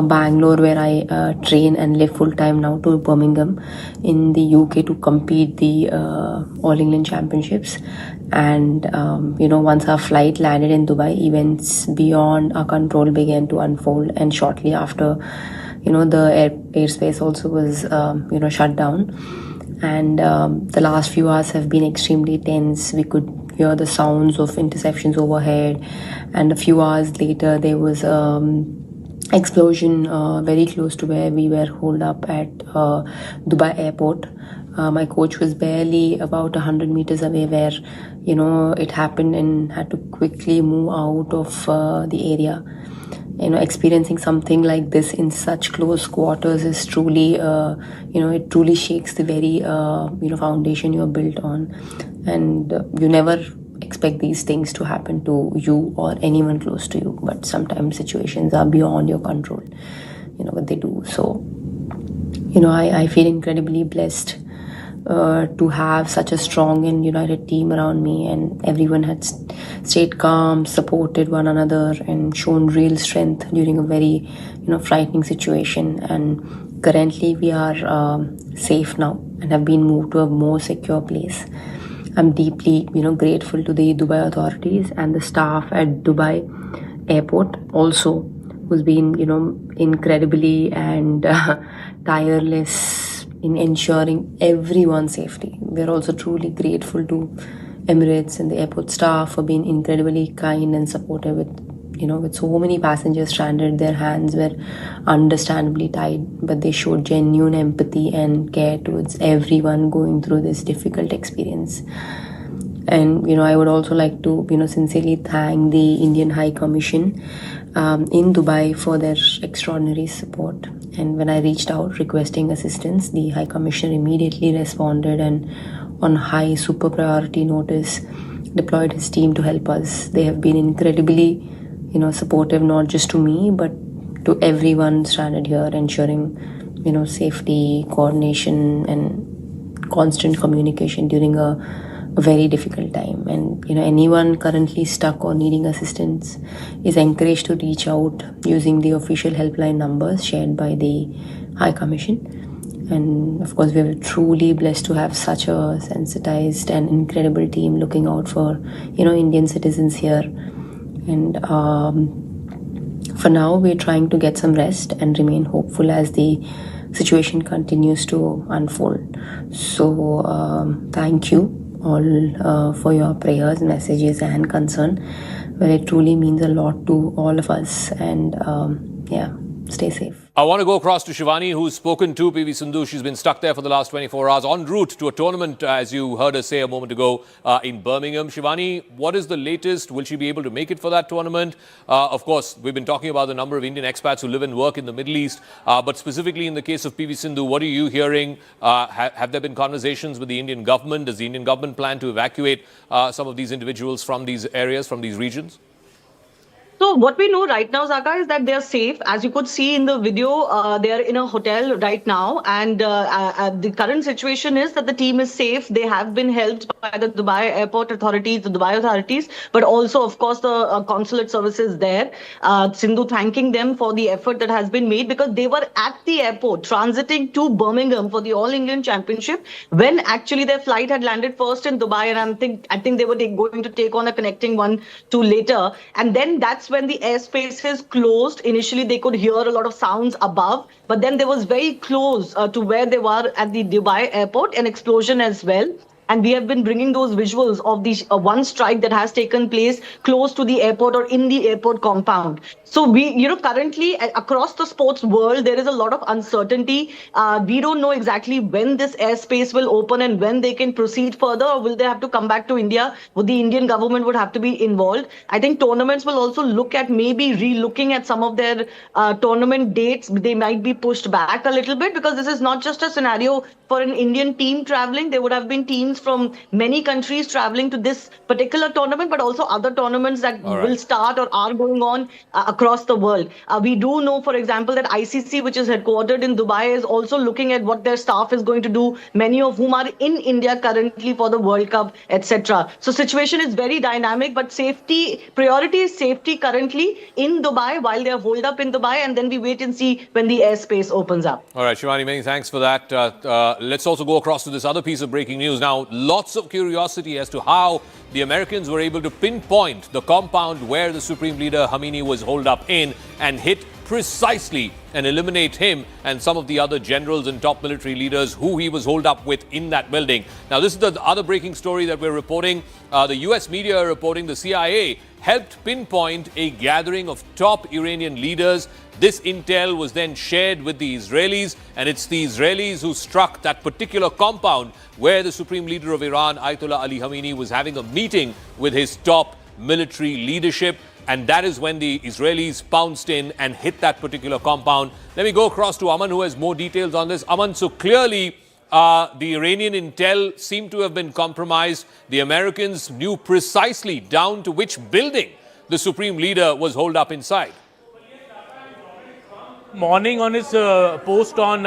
Bangalore, where I train and live full time now, to Birmingham in the UK to compete the All England Championships. And once our flight landed in Dubai, events beyond our control began to unfold. And shortly after, the airspace also was shut down. And the last few hours have been extremely tense. We could hear the sounds of interceptions overhead, and a few hours later there was explosion very close to where we were holed up at Dubai airport. My coach was barely about 100 meters away, where it happened and had to quickly move out of the area. Experiencing something like this in such close quarters is truly, it truly shakes the very, foundation you're built on. And you never expect these things to happen to you or anyone close to you. But sometimes situations are beyond your control, but they do. So, I feel incredibly blessed to have such a strong and united team around me, and everyone had stayed calm, supported one another, and shown real strength during a very frightening situation. And currently we are safe now and have been moved to a more secure place. I'm deeply grateful to the Dubai authorities and the staff at Dubai airport also, who's been incredibly and tireless in ensuring everyone's safety. We're also truly grateful to Emirates and the airport staff for being incredibly kind and supportive with so many passengers stranded. Their hands were understandably tied, but they showed genuine empathy and care towards everyone going through this difficult experience. And I would also like to sincerely thank the Indian High Commission in Dubai for their extraordinary support. And when I reached out requesting assistance, the High Commissioner immediately responded and on high super priority notice deployed his team to help us. They have been incredibly supportive, not just to me but to everyone stranded here, ensuring safety, coordination and constant communication during a very difficult time. And anyone currently stuck or needing assistance is encouraged to reach out using the official helpline numbers shared by the High Commission. And of course we are truly blessed to have such a sensitized and incredible team looking out for Indian citizens here. And for now we're trying to get some rest and remain hopeful as the situation continues to unfold. So thank you all for your prayers, messages and concern. Well, it truly means a lot to all of us. And stay safe. I want to go across to Shivani, who's spoken to PV Sindhu. She's been stuck there for the last 24 hours en route to a tournament, as you heard her say a moment ago, in Birmingham. Shivani, what is the latest? Will she be able to make it for that tournament? Of course, we've been talking about the number of Indian expats who live and work in the Middle East. But specifically in the case of PV Sindhu, what are you hearing? Have there been conversations with the Indian government? Does the Indian government plan to evacuate some of these individuals from these areas, from these regions? So what we know right now, Zaka, is that they're safe. As you could see in the video, they're in a hotel right now. And the current situation is that the team is safe. They have been helped by the Dubai airport authorities, the Dubai authorities, but also, of course, the consulate services there. Sindhu thanking them for the effort that has been made, because they were at the airport transiting to Birmingham for the All England Championship when actually their flight had landed first in Dubai. And I think they were going to take on a connecting one to later. And then that's when the airspace is closed. Initially, they could hear a lot of sounds above, but then there was very close to where they were at the Dubai airport, an explosion as well. And we have been bringing those visuals of the one strike that has taken place close to the airport or in the airport compound. So we, currently across the sports world, there is a lot of uncertainty. We don't know exactly when this airspace will open and when they can proceed further, or will they have to come back to India? Would the Indian government would have to be involved? I think tournaments will also look at maybe re-looking at some of their tournament dates. They might be pushed back a little bit, because this is not just a scenario for an Indian team traveling. There would have been teams from many countries traveling to this particular tournament, but also other tournaments that will start or are going on across the world. We do know, for example, that ICC, which is headquartered in Dubai, is also looking at what their staff is going to do, many of whom are in India currently for the World Cup, etc. So situation is very dynamic, but safety, priority is safety currently in Dubai while they are holed up in Dubai, and then we wait and see when the airspace opens up. All right, Shivani, many thanks for that. Let's also go across to this other piece of breaking news. Now, lots of curiosity as to how the Americans were able to pinpoint the compound where the Supreme Leader Khamenei was holed up in and hit precisely and eliminate him and some of the other generals and top military leaders who he was holed up with in that building. Now, this is the other breaking story that we're reporting. The US media are reporting the CIA helped pinpoint a gathering of top Iranian leaders. This intel was then shared with the Israelis, and it's the Israelis who struck that particular compound where the Supreme Leader of Iran, Ayatollah Ali Khamenei, was having a meeting with his top military leadership. And that is when the Israelis pounced in and hit that particular compound. Let me go across to Aman, who has more details on this. Aman, so clearly the Iranian intel seemed to have been compromised. The Americans knew precisely down to which building the Supreme Leader was holed up inside. Morning on his post on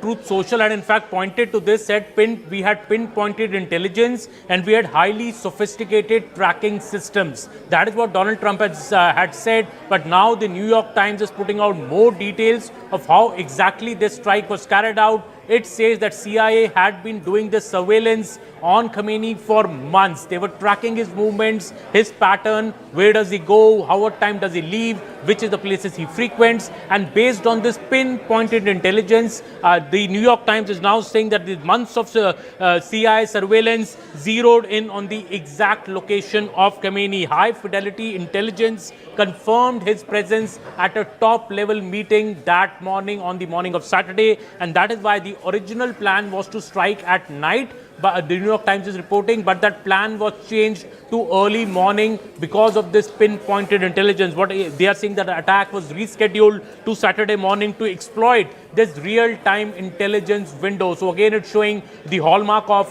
Truth Social had in fact pointed to this, said we had pinpointed intelligence and we had highly sophisticated tracking systems. That is what Donald Trump had said, but now the New York Times is putting out more details of how exactly this strike was carried out. It says that CIA had been doing this surveillance on Khamenei for months. They were tracking his movements, his pattern, where does he go, what time does he leave, which is the places he frequents. And based on this pinpointed intelligence, the New York Times is now saying that the months of CIA surveillance zeroed in on the exact location of Khamenei. High fidelity intelligence confirmed his presence at a top level meeting that morning, on the morning of Saturday. And that is why the original plan was to strike at night. But the New York Times is reporting, but that plan was changed to early morning because of this pinpointed intelligence. What they are saying, that the attack was rescheduled to Saturday morning to exploit this real-time intelligence window. So again, it's showing the hallmark of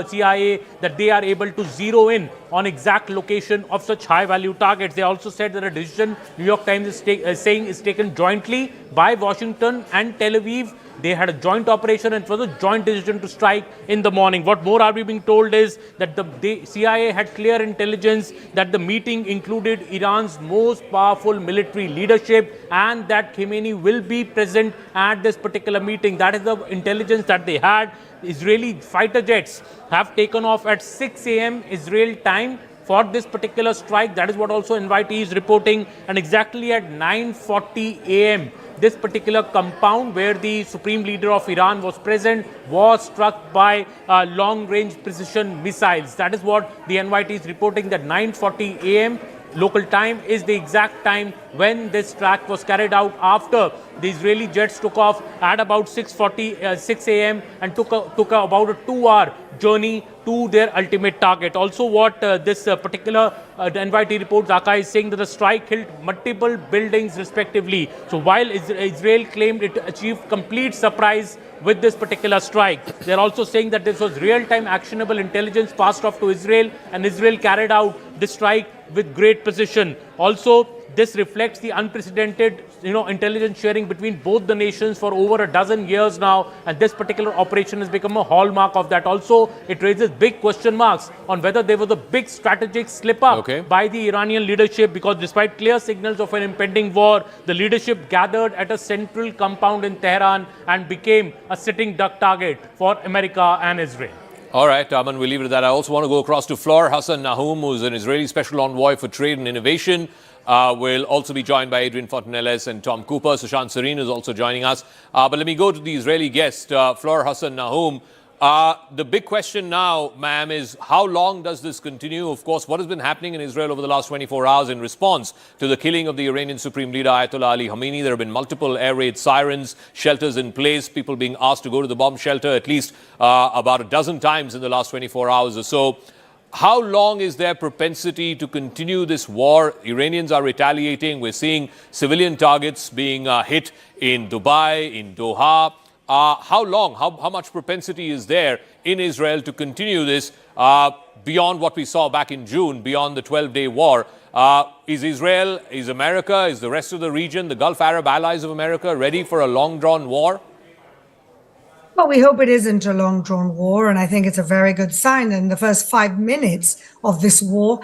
CIA, that they are able to zero in on exact location of such high-value targets. They also said that a decision, New York Times is saying, is taken jointly by Washington and Tel Aviv. They had a joint operation and it was a joint decision to strike in the morning. What more are we being told is that the CIA had clear intelligence that the meeting included Iran's most powerful military leadership and that Khamenei will be present at this particular meeting. That is the intelligence that they had. Israeli fighter jets have taken off at 6 a.m. Israel time for this particular strike. That is what also NYT is reporting. And exactly at 9:40 a.m., this particular compound where the Supreme Leader of Iran was present was struck by long-range precision missiles. That is what the NYT is reporting, that 9:40 a.m. local time is the exact time when this strike was carried out, after the Israeli jets took off at about 6 a.m. and took about a 2-hour journey to their ultimate target. Also, what this particular NYT report, Zaka, is saying that the strike hit multiple buildings respectively. So while Israel claimed it achieved complete surprise with this particular strike, they're also saying that this was real-time actionable intelligence passed off to Israel, and Israel carried out the strike with great precision. Also, this reflects the unprecedented, intelligence sharing between both the nations for over a dozen years now, and this particular operation has become a hallmark of that. Also, it raises big question marks on whether there was a big strategic slip-up by the Iranian leadership, because despite clear signals of an impending war, the leadership gathered at a central compound in Tehran and became a sitting duck target for America and Israel. All right, Aman, we'll leave it at that. I also want to go across to Fleur Hassan Nahum, who's an Israeli special envoy for trade and innovation. We'll also be joined by Adrian Fontanelles and Tom Cooper. Sushant Sareen is also joining us. But let me go to the Israeli guest, Fleur Hassan Nahum. The big question now, ma'am, is how long does this continue? Of course, what has been happening in Israel over the last 24 hours in response to the killing of the Iranian Supreme Leader, Ayatollah Ali Khamenei? There have been multiple air raid sirens, shelters in place, people being asked to go to the bomb shelter at least about a dozen times in the last 24 hours or so. How long is their propensity to continue this war? Iranians are retaliating. We're seeing civilian targets being hit in Dubai, in Doha. How long, how much propensity is there in Israel to continue this beyond what we saw back in June, beyond the 12-day war? Is Israel, is America, is the rest of the region, the Gulf Arab allies of America ready for a long-drawn war? Well, we hope it isn't a long-drawn war, and I think it's a very good sign. In the first 5 minutes of this war,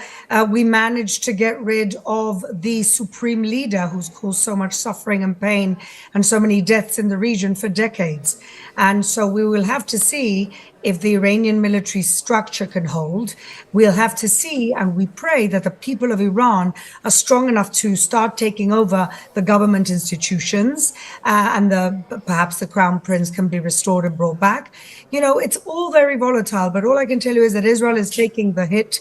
we managed to get rid of the supreme leader who's caused so much suffering and pain and so many deaths in the region for decades. And so we will have to see if the Iranian military structure can hold. We'll have to see, and we pray that the people of Iran are strong enough to start taking over the government institutions, and perhaps the crown prince can be restored and brought back. You know, it's all very volatile, but all I can tell you is that Israel is taking the hit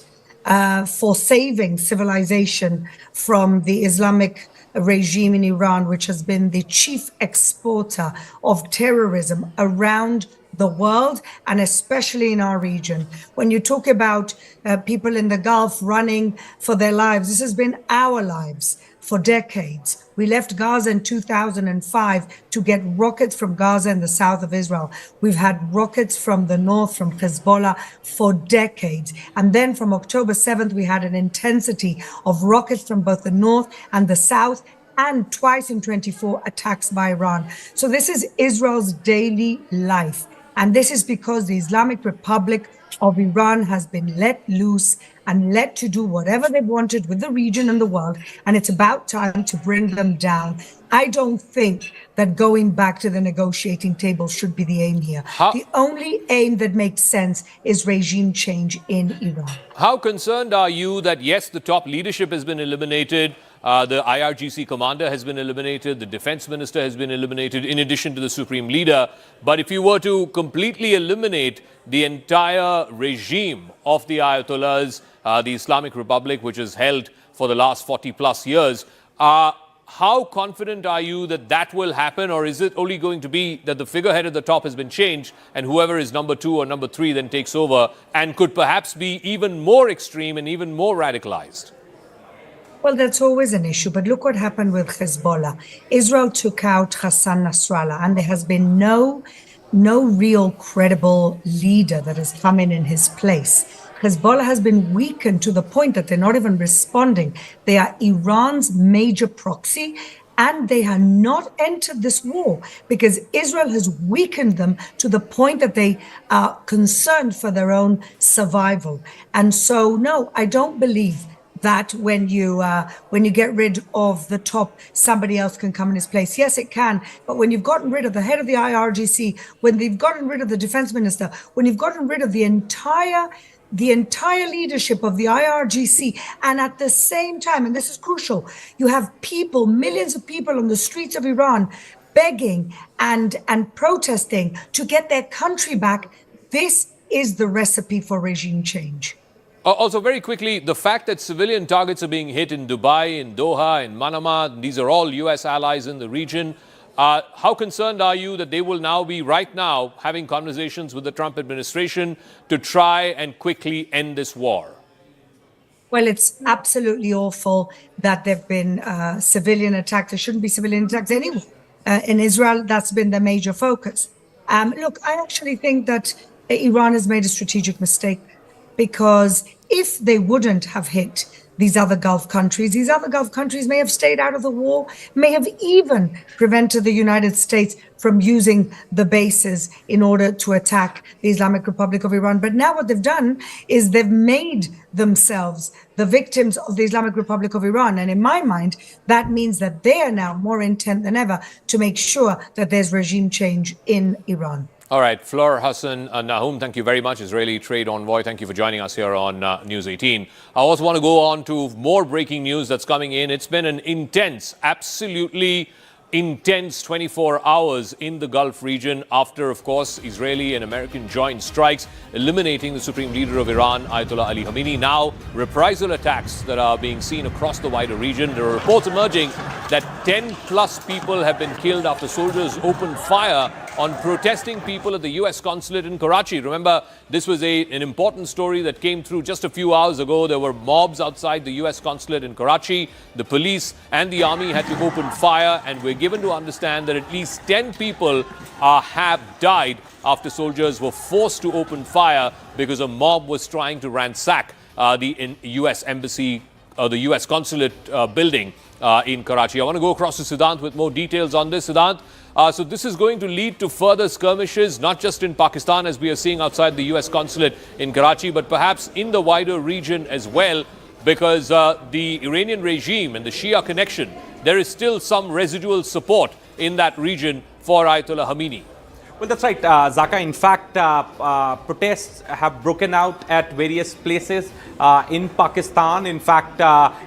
for saving civilization from the Islamic regime in Iran, which has been the chief exporter of terrorism around the world, and especially in our region. When you talk about people in the Gulf running for their lives, this has been our lives for decades. We left Gaza in 2005 to get rockets from Gaza in the south of Israel. We've had rockets from the north, from Hezbollah, for decades. And then from October 7th, we had an intensity of rockets from both the north and the south, and twice in 24 attacks by Iran. So this is Israel's daily life. And this is because the Islamic Republic of Iran has been let loose and let to do whatever they wanted with the region and the world. And it's about time to bring them down. I don't think that going back to the negotiating table should be the aim here. The only aim that makes sense is regime change in Iran. How concerned are you that, yes, the top leadership has been eliminated, the IRGC commander has been eliminated, the defense minister has been eliminated, in addition to the supreme leader. But if you were to completely eliminate the entire regime of the Ayatollahs, the Islamic Republic, which has held for the last 40 plus years, how confident are you that that will happen? Or is it only going to be that the figurehead at the top has been changed and whoever is number 2 or number 3 then takes over and could perhaps be even more extreme and even more radicalized? Well, that's always an issue. But look what happened with Hezbollah. Israel took out Hassan Nasrallah, and there has been no real credible leader that has come in his place. Hezbollah has been weakened to the point that they're not even responding. They are Iran's major proxy, and they have not entered this war because Israel has weakened them to the point that they are concerned for their own survival. And so, no, I don't believe that when you get rid of the top, somebody else can come in his place. Yes, it can. But when you've gotten rid of the head of the IRGC, when they've gotten rid of the defense minister, when you've gotten rid of the entire leadership of the IRGC, and at the same time, and this is crucial, you have people, millions of people on the streets of Iran begging and protesting to get their country back. This is the recipe for regime change. Also, very quickly, the fact that civilian targets are being hit in Dubai, in Doha, in Manama, these are all U.S. allies in the region. How concerned are you that they will now be, right now, having conversations with the Trump administration to try and quickly end this war? Well, it's absolutely awful that there have been civilian attacks. There shouldn't be civilian attacks anywhere. In Israel, that's been the major focus. Look, I actually think that Iran has made a strategic mistake, because if they wouldn't have hit these other Gulf countries may have stayed out of the war, may have even prevented the United States from using the bases in order to attack the Islamic Republic of Iran. But now what they've done is they've made themselves the victims of the Islamic Republic of Iran. And in my mind, that means that they are now more intent than ever to make sure that there's regime change in Iran. All right, Fleur Hassan Nahum, thank you very much, Israeli trade envoy. Thank you for joining us here on News 18. I also want to go on to more breaking news that's coming in. It's been an intense, absolutely intense 24 hours in the Gulf region after, of course, Israeli and American joint strikes eliminating the supreme leader of Iran, Ayatollah Ali Khamenei. Now, reprisal attacks that are being seen across the wider region. There are reports emerging that 10 plus people have been killed after soldiers opened fire on protesting people at the U.S. consulate in Karachi. Remember, this was an important story that came through just a few hours ago. There were mobs outside the U.S. consulate in Karachi. The police and the army had to open fire, and we're given to understand that at least 10 people have died after soldiers were forced to open fire because a mob was trying to ransack the U.S. embassy, the U.S. consulate building in Karachi. I want to go across to Siddhant with more details on this. Siddhant, so this is going to lead to further skirmishes, not just in Pakistan, as we are seeing outside the U.S. consulate in Karachi, but perhaps in the wider region as well, because the Iranian regime and the Shia connection, there is still some residual support in that region for Ayatollah Khamenei. Well, that's right, Zaka. In fact, protests have broken out at various places in Pakistan. In fact,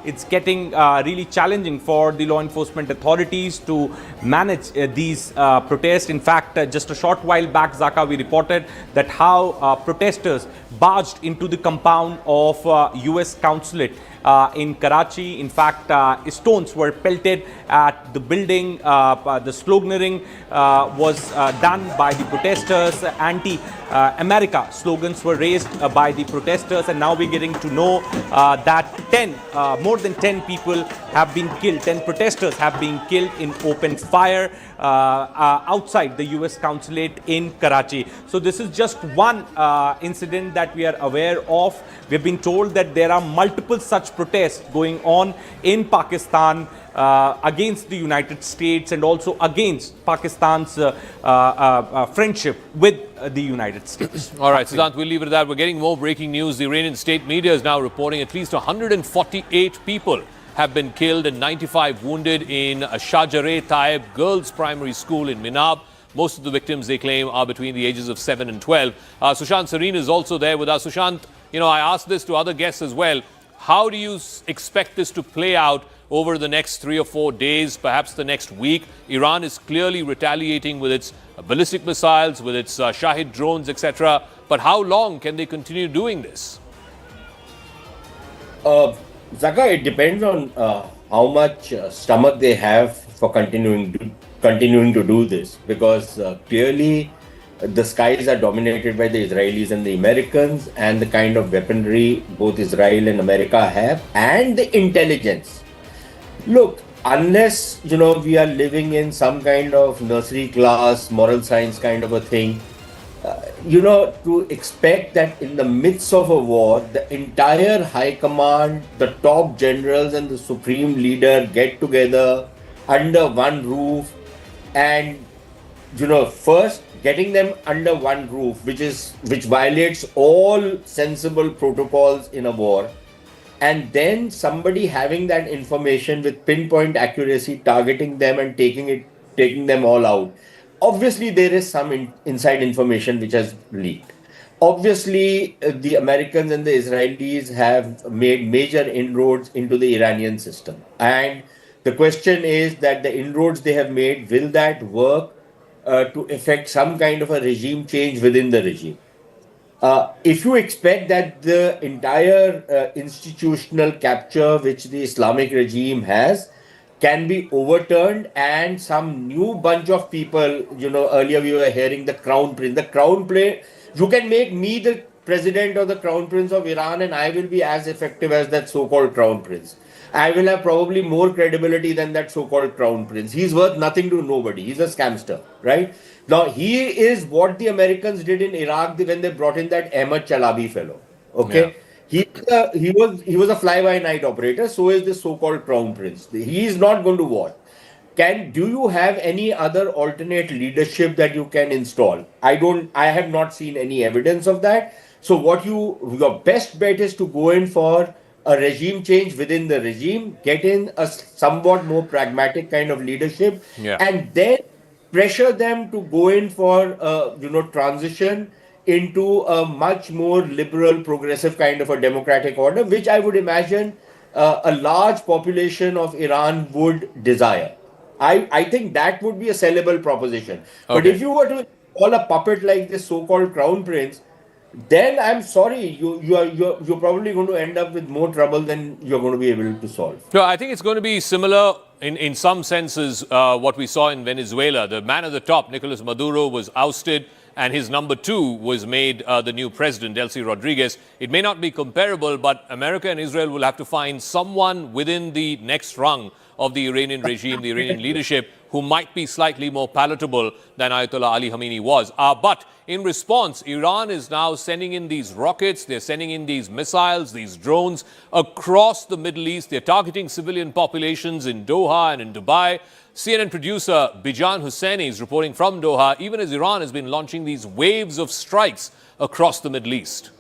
it's getting really challenging for the law enforcement authorities to manage these protests. In fact, just a short while back, Zaka, we reported that how protesters barged into the compound of US consulate in Karachi. In fact, stones were pelted at the building. The sloganeering was done by the protesters. Anti-America slogans were raised by the protesters, and now we're getting to know that more than 10 people have been killed. 10 protesters have been killed in open fire outside the US consulate in Karachi. So this is just one incident that we are aware of. We've been told that there are multiple such protests going on in Pakistan against the United States and also against Pakistan's friendship with the United States. All right, Siddhant, we'll leave it at that. We're getting more breaking news. The Iranian state media is now reporting at least 148 people have been killed and 95 wounded in Shajar-e-Taib girls' primary school in Minab. Most of the victims, they claim, are between the ages of 7 and 12. Sushant Sareen is also there with us. Sushant, I asked this to other guests as well. How do you expect this to play out over the next 3 or 4 days, perhaps the next week? Iran is clearly retaliating with its ballistic missiles, with its Shahid drones, etc. But how long can they continue doing this? Zaka, it depends on how much stomach they have for continuing to do this, because clearly the skies are dominated by the Israelis and the Americans, and the kind of weaponry both Israel and America have, and the intelligence. Look, unless we are living in some kind of nursery class moral science kind of a thing, to expect that in the midst of a war, the entire high command, the top generals and the supreme leader get together under one roof, and first getting them under one roof, which violates all sensible protocols in a war, and then somebody having that information with pinpoint accuracy, targeting them and taking them all out. Obviously, there is some inside information which has leaked. Obviously, the Americans and the Israelis have made major inroads into the Iranian system. And the question is that the inroads they have made, will that work to effect some kind of a regime change within the regime? If you expect that the entire institutional capture which the Islamic regime has can be overturned and some new bunch of people, earlier we were hearing the crown prince. You can make me the president or the crown prince of Iran and I will be as effective as that so-called crown prince. I will have probably more credibility than that so-called crown prince. He's worth nothing to nobody. He's a scamster, right? Now, he is what the Americans did in Iraq when they brought in that Ahmad Chalabi fellow, okay? Yeah. He was a fly-by-night operator. So is the so-called crown prince. He is not going to war. Do you have any other alternate leadership that you can install? I have not seen any evidence of that. So your best bet is to go in for a regime change within the regime, get in a somewhat more pragmatic kind of leadership, and then pressure them to go in for transition into a much more liberal, progressive kind of a democratic order, which I would imagine a large population of Iran would desire. I think that would be a sellable proposition. Okay. But if you were to call a puppet like this so-called crown prince, then I'm sorry, you're probably going to end up with more trouble than you're going to be able to solve. No, I think it's going to be similar in some senses what we saw in Venezuela. The man at the top, Nicolas Maduro, was ousted and his number 2 was made the new president, Delcy Rodriguez. It may not be comparable, but America and Israel will have to find someone within the next rung of the Iranian regime, the Iranian leadership, who might be slightly more palatable than Ayatollah Ali Khamenei was. But in response, Iran is now sending in these rockets, they're sending in these missiles, these drones across the Middle East. They're targeting civilian populations in Doha and in Dubai. CNN producer Bijan Husseini is reporting from Doha, even as Iran has been launching these waves of strikes across the Middle East.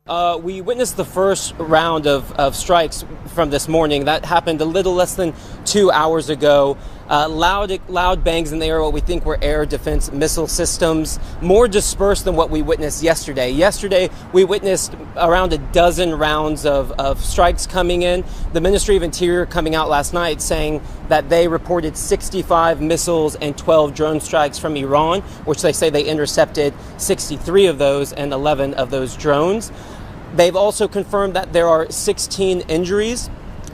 We witnessed the first round of strikes from this morning. That happened a little less than 2 hours ago. Loud bangs in the air, what we think were air defense missile systems, more dispersed than what we witnessed yesterday. Yesterday, we witnessed around a dozen rounds of strikes coming in. The Ministry of Interior coming out last night saying that they reported 65 missiles and 12 drone strikes from Iran, which they say they intercepted 63 of those and 11 of those drones. They've also confirmed that there are 16 injuries,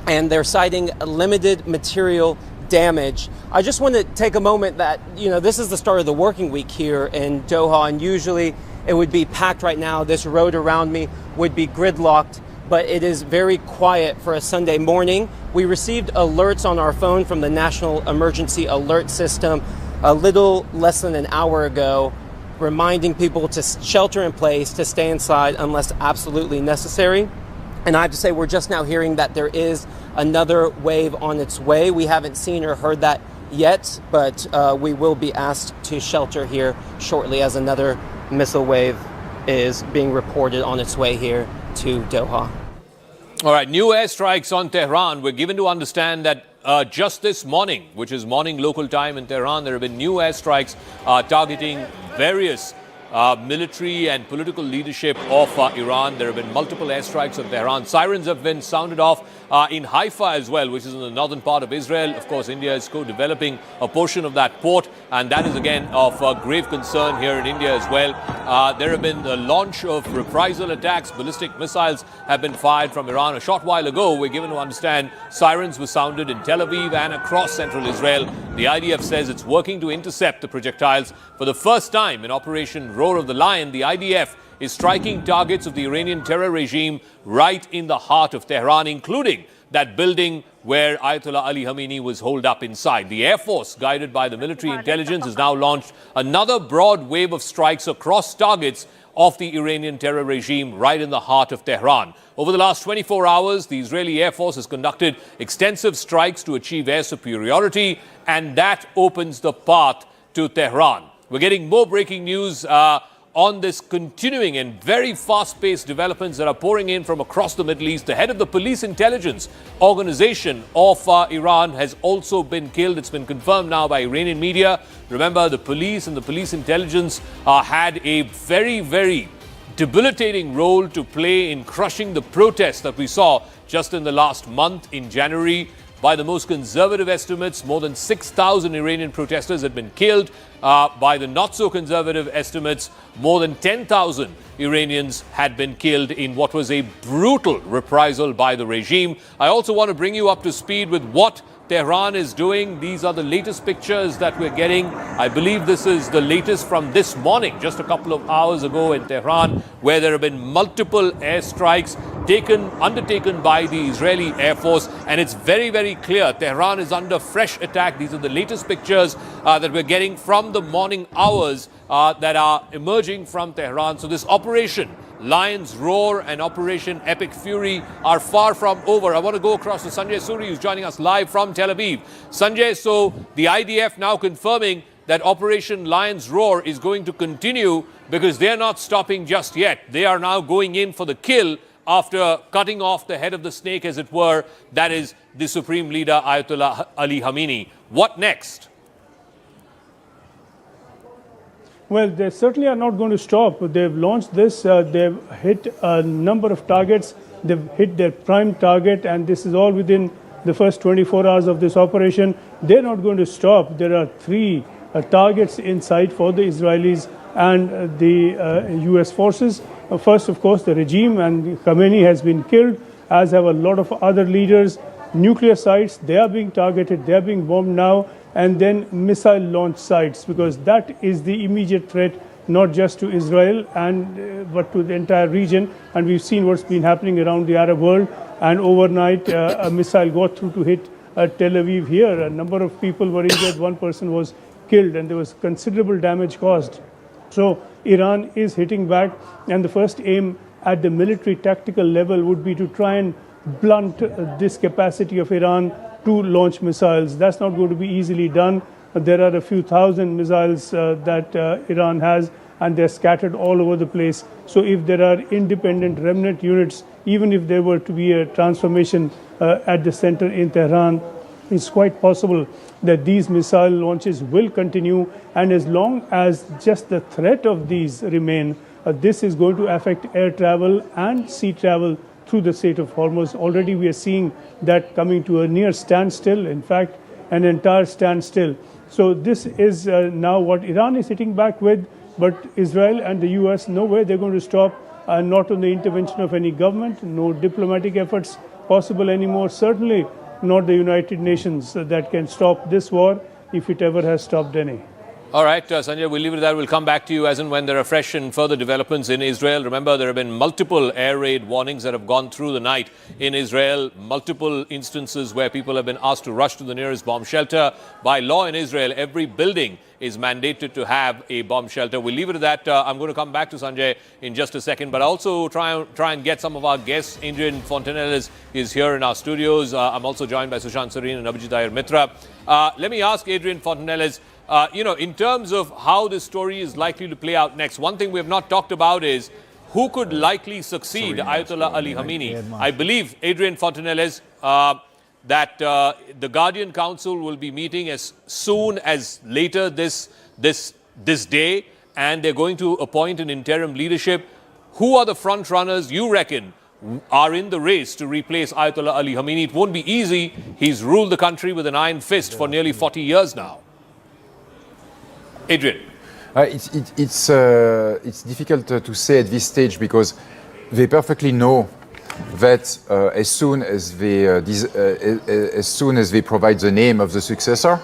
and they're citing limited material damage. I just want to take a moment that, this is the start of the working week here in Doha, and usually it would be packed right now. This road around me would be gridlocked, but it is very quiet for a Sunday morning. We received alerts on our phone from the National Emergency Alert System a little less than an hour ago, reminding people to shelter in place, to stay inside unless absolutely necessary. And I have to say, we're just now hearing that there is another wave on its way. We haven't seen or heard that yet, but we will be asked to shelter here shortly as another missile wave is being reported on its way here to Doha. All right, new airstrikes on Tehran. We're given to understand that just this morning, which is morning local time in Tehran, there have been new airstrikes targeting various military and political leadership of Iran. There have been multiple airstrikes on Tehran. Sirens have been sounded off in Haifa as well, which is in the northern part of Israel. Of course, India is co-developing a portion of that port, and that is again of grave concern here in India as well. There have been the launch of reprisal attacks. Ballistic missiles have been fired from Iran. A short while ago, we're given to understand sirens were sounded in Tel Aviv and across central Israel. The IDF says it's working to intercept the projectiles. For the first time in Operation Roar of the Lion, the IDF is striking targets of the Iranian terror regime right in the heart of Tehran, including that building where Ayatollah Ali Khamenei was holed up inside. The Air Force, guided by the military intelligence, has now launched another broad wave of strikes across targets of the Iranian terror regime right in the heart of Tehran. Over the last 24 hours, the Israeli Air Force has conducted extensive strikes to achieve air superiority, and that opens the path to Tehran. We're getting more breaking news on this continuing and very fast-paced developments that are pouring in from across the Middle East. The head of the police intelligence organization of Iran has also been killed. It's been confirmed now by Iranian media. Remember, the police and the police intelligence had a very, very debilitating role to play in crushing the protests that we saw just in the last month in January. By the most conservative estimates, more than 6,000 Iranian protesters had been killed. By the not-so-conservative estimates, more than 10,000 Iranians had been killed in what was a brutal reprisal by the regime. I also want to bring you up to speed with what Tehran is doing. These are the latest pictures that we're getting. I believe this is the latest from this morning, just a couple of hours ago in Tehran, where there have been multiple airstrikes undertaken by the Israeli Air Force. And it's very, very clear Tehran is under fresh attack. These are the latest pictures that we're getting from the morning hours that are emerging from Tehran. So this operation, Lion's Roar and Operation Epic Fury, are far from over. I want to go across to Sanjay Suri, who's joining us live from Tel Aviv. Sanjay, so the IDF now confirming that Operation Lion's Roar is going to continue because they're not stopping just yet. They are now going in for the kill after cutting off the head of the snake, as it were. That is the Supreme Leader, Ayatollah Ali Khamenei. What next? Well, they certainly are not going to stop. They've launched this, they've hit a number of targets, they've hit their prime target, and this is all within the first 24 hours of this operation. They're not going to stop. There are 3 targets in sight for the Israelis and the US forces. First, of course, the regime, and Khamenei has been killed, as have a lot of other leaders. Nuclear sites, they are being targeted, they are being bombed now. And then missile launch sites, because that is the immediate threat, not just to Israel but to the entire region. And we've seen what's been happening around the Arab world. And overnight, a missile got through to hit Tel Aviv here. A number of people were injured. 1 person was killed, and there was considerable damage caused. So Iran is hitting back, and the first aim at the military tactical level would be to try and blunt this capacity of Iran to launch missiles. That's not going to be easily done. There are a few thousand missiles that Iran has, and they're scattered all over the place. So if there are independent remnant units, even if there were to be a transformation at the center in Tehran, it's quite possible that these missile launches will continue, and as long as just the threat of these remain, this is going to affect air travel and sea travel through the Strait of Hormuz. Already we are seeing that coming to a near standstill, in fact, an entire standstill. So this is now what Iran is sitting back with, but Israel and the US, no way they're going to stop, not on the intervention of any government, no diplomatic efforts possible anymore, certainly not the United Nations that can stop this war if it ever has stopped any. All right, Sanjay, we'll leave it at that. We'll come back to you as and when there are fresh and further developments in Israel. Remember, there have been multiple air raid warnings that have gone through the night in Israel, multiple instances where people have been asked to rush to the nearest bomb shelter. By law in Israel, every building is mandated to have a bomb shelter. We'll leave it at that. I'm going to come back to Sanjay in just a second, but also try and get some of our guests. Adrian Fontanelles is here in our studios. I'm also joined by Sushant Sareen and Abhijit Iyer Mitra. Let me ask Adrian Fontanelles, in terms of how this story is likely to play out next, one thing we have not talked about is who could likely succeed Ayatollah Ali Khamenei. I believe, Adrian Fontanelles, that the Guardian Council will be meeting as soon as later this day, and they're going to appoint an interim leadership. Who are the front runners you reckon are in the race to replace Ayatollah Ali Khamenei? It won't be easy. He's ruled the country with an iron fist for nearly 40 years now. Adrian. It's difficult to say at this stage because they perfectly know that as soon as they provide the name of the successor,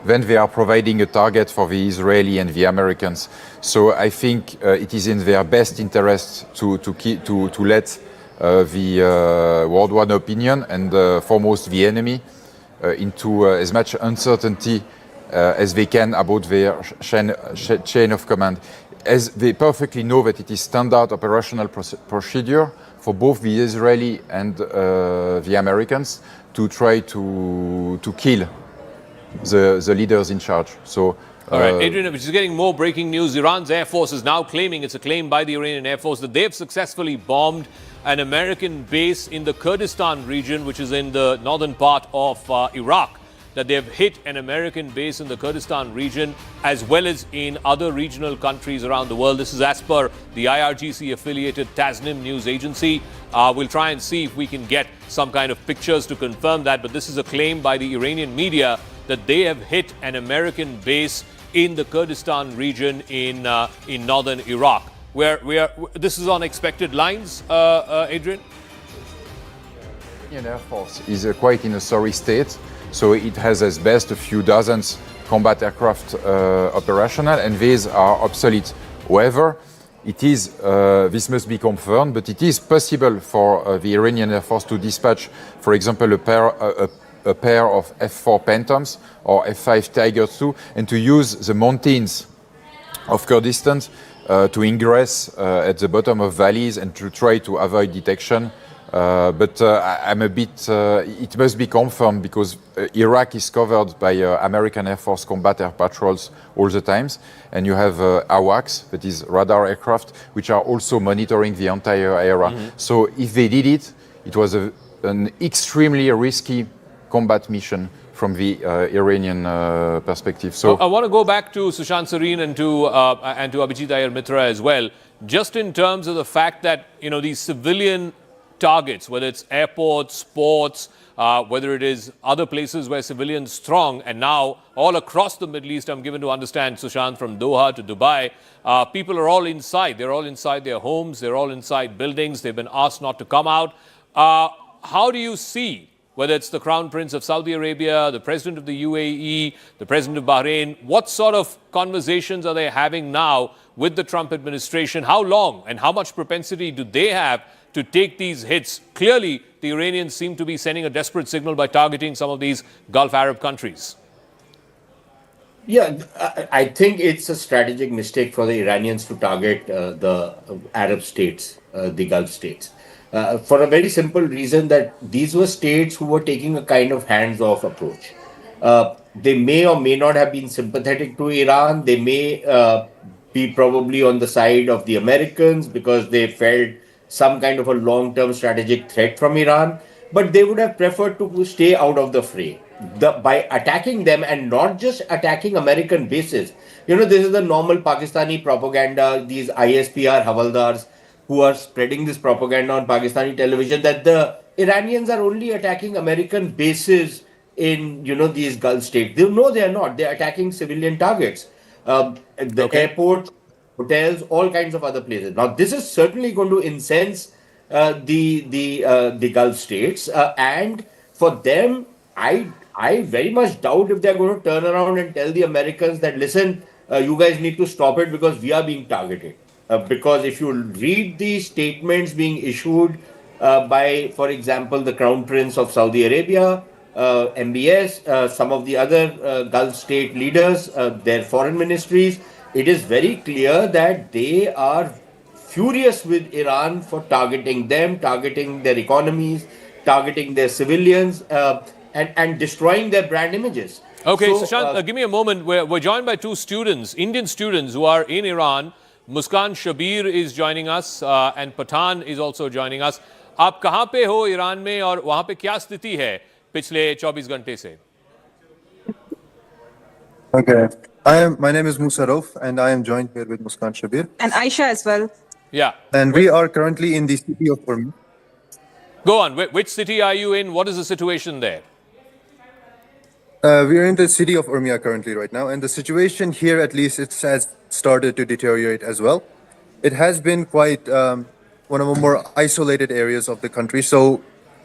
then they are providing a target for the Israeli and the Americans. So I think it is in their best interest to let the worldwide opinion and foremost the enemy into as much uncertainty as they can about their chain of command. As they perfectly know that it is standard operational procedure for both the Israeli and the Americans to try to kill the leaders in charge. So, all right, Adrian, which is getting more breaking news. Iran's Air Force is now claiming, it's a claim by the Iranian Air Force, that they have successfully bombed an American base in the Kurdistan region, which is in the northern part of Iraq. That they have hit an American base in the Kurdistan region as well as in other regional countries around the world. This is as per the IRGC-affiliated Tasnim news agency. We'll try and see if we can get some kind of pictures to confirm that, but this is a claim by the Iranian media that they have hit an American base in the Kurdistan region in northern Iraq. This is on expected lines, Adrian? The Iranian Air Force is quite in a sorry state. So it has as best a few dozens combat aircraft operational, and these are obsolete. However, it is, this must be confirmed, but it is possible for the Iranian Air Force to dispatch, for example, a pair of F-4 Phantoms or F-5 Tigers II, and to use the mountains of Kurdistan to ingress at the bottom of valleys and to try to avoid detection. But I'm a bit, it must be confirmed because Iraq is covered by American Air Force combat air patrols all the times. And you have AWACS, that is radar aircraft, which are also monitoring the entire area. Mm-hmm. So if they did it, it was an extremely risky combat mission from the Iranian perspective. So I want to go back to Sushant Sareen and to Abhijit Iyer Mitra as well, just in terms of the fact that, these civilian targets, whether it's airports, ports, whether it is other places where civilians throng, and now all across the Middle East, I'm given to understand, Sushant, from Doha to Dubai, people are all inside. They're all inside their homes. They're all inside buildings. They've been asked not to come out. How do you see, whether it's the Crown Prince of Saudi Arabia, the President of the UAE, the President of Bahrain, what sort of conversations are they having now with the Trump administration? How long and how much propensity do they have to take these hits? Clearly, the Iranians seem to be sending a desperate signal by targeting some of these Gulf Arab countries. Yeah, I think it's a strategic mistake for the Iranians to target the Arab states, the Gulf states, for a very simple reason that these were states who were taking a kind of hands-off approach. They may or may not have been sympathetic to Iran. They may be probably on the side of the Americans because they felt some kind of a long-term strategic threat from Iran, but they would have preferred to stay out of the fray. by attacking them and not just attacking American bases. This is the normal Pakistani propaganda, these ISPR Havaldars who are spreading this propaganda on Pakistani television that the Iranians are only attacking American bases in, these Gulf states. No, they are not. They're attacking civilian targets. The airport, hotels, all kinds of other places. Now, this is certainly going to incense the Gulf states, and for them, I very much doubt if they're going to turn around and tell the Americans that, listen, you guys need to stop it because we are being targeted. Because if you read the statements being issued by, for example, the Crown Prince of Saudi Arabia, MBS, some of the other Gulf state leaders, their foreign ministries, it is very clear that they are furious with Iran for targeting them, targeting their economies, targeting their civilians, and destroying their brand images. Okay, Sushant, give me a moment. We're joined by two students, Indian students who are in Iran. Muskan Shabir is joining us and Pathan is also joining us. आप कहाँ पे हो Iran में और वहाँ पे क्या स्थिति है पिछले 24 घंटे से? Okay. My name is Musarraf and I am joined here with Muskan Shabir. And Aisha as well. Yeah. And we are currently in the city of Hormuz. Go on. Which city are you in? What is the situation there? We are in the city of Urmia currently right now, and the situation here, at least, it has started to deteriorate as well. It has been quite one of the more isolated areas of the country, so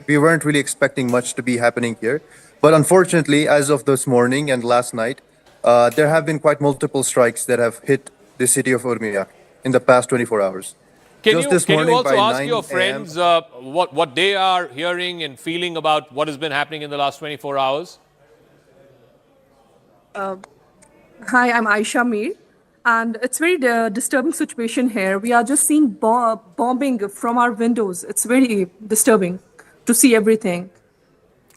we weren't really expecting much to be happening here. But unfortunately, as of this morning and last night, there have been quite multiple strikes that have hit the city of Urmia in the past 24 hours. Can you also ask your friends what they are hearing and feeling about what has been happening in the last 24 hours? Hi, I'm Aisha Mehr, and it's very disturbing situation here. We are just seeing bombing from our windows. It's very disturbing to see everything.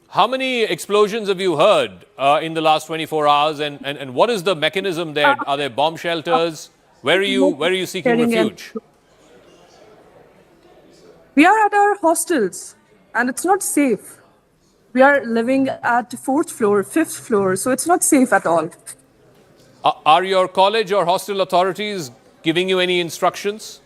How many explosions have you heard in the last 24 hours, and what is the mechanism there? Are there bomb shelters? Where are you seeking refuge? We are at our hostels, and it's not safe. We are living at 4th floor, 5th floor, so it's not safe at all. Are your college or hostel authorities giving you any instructions?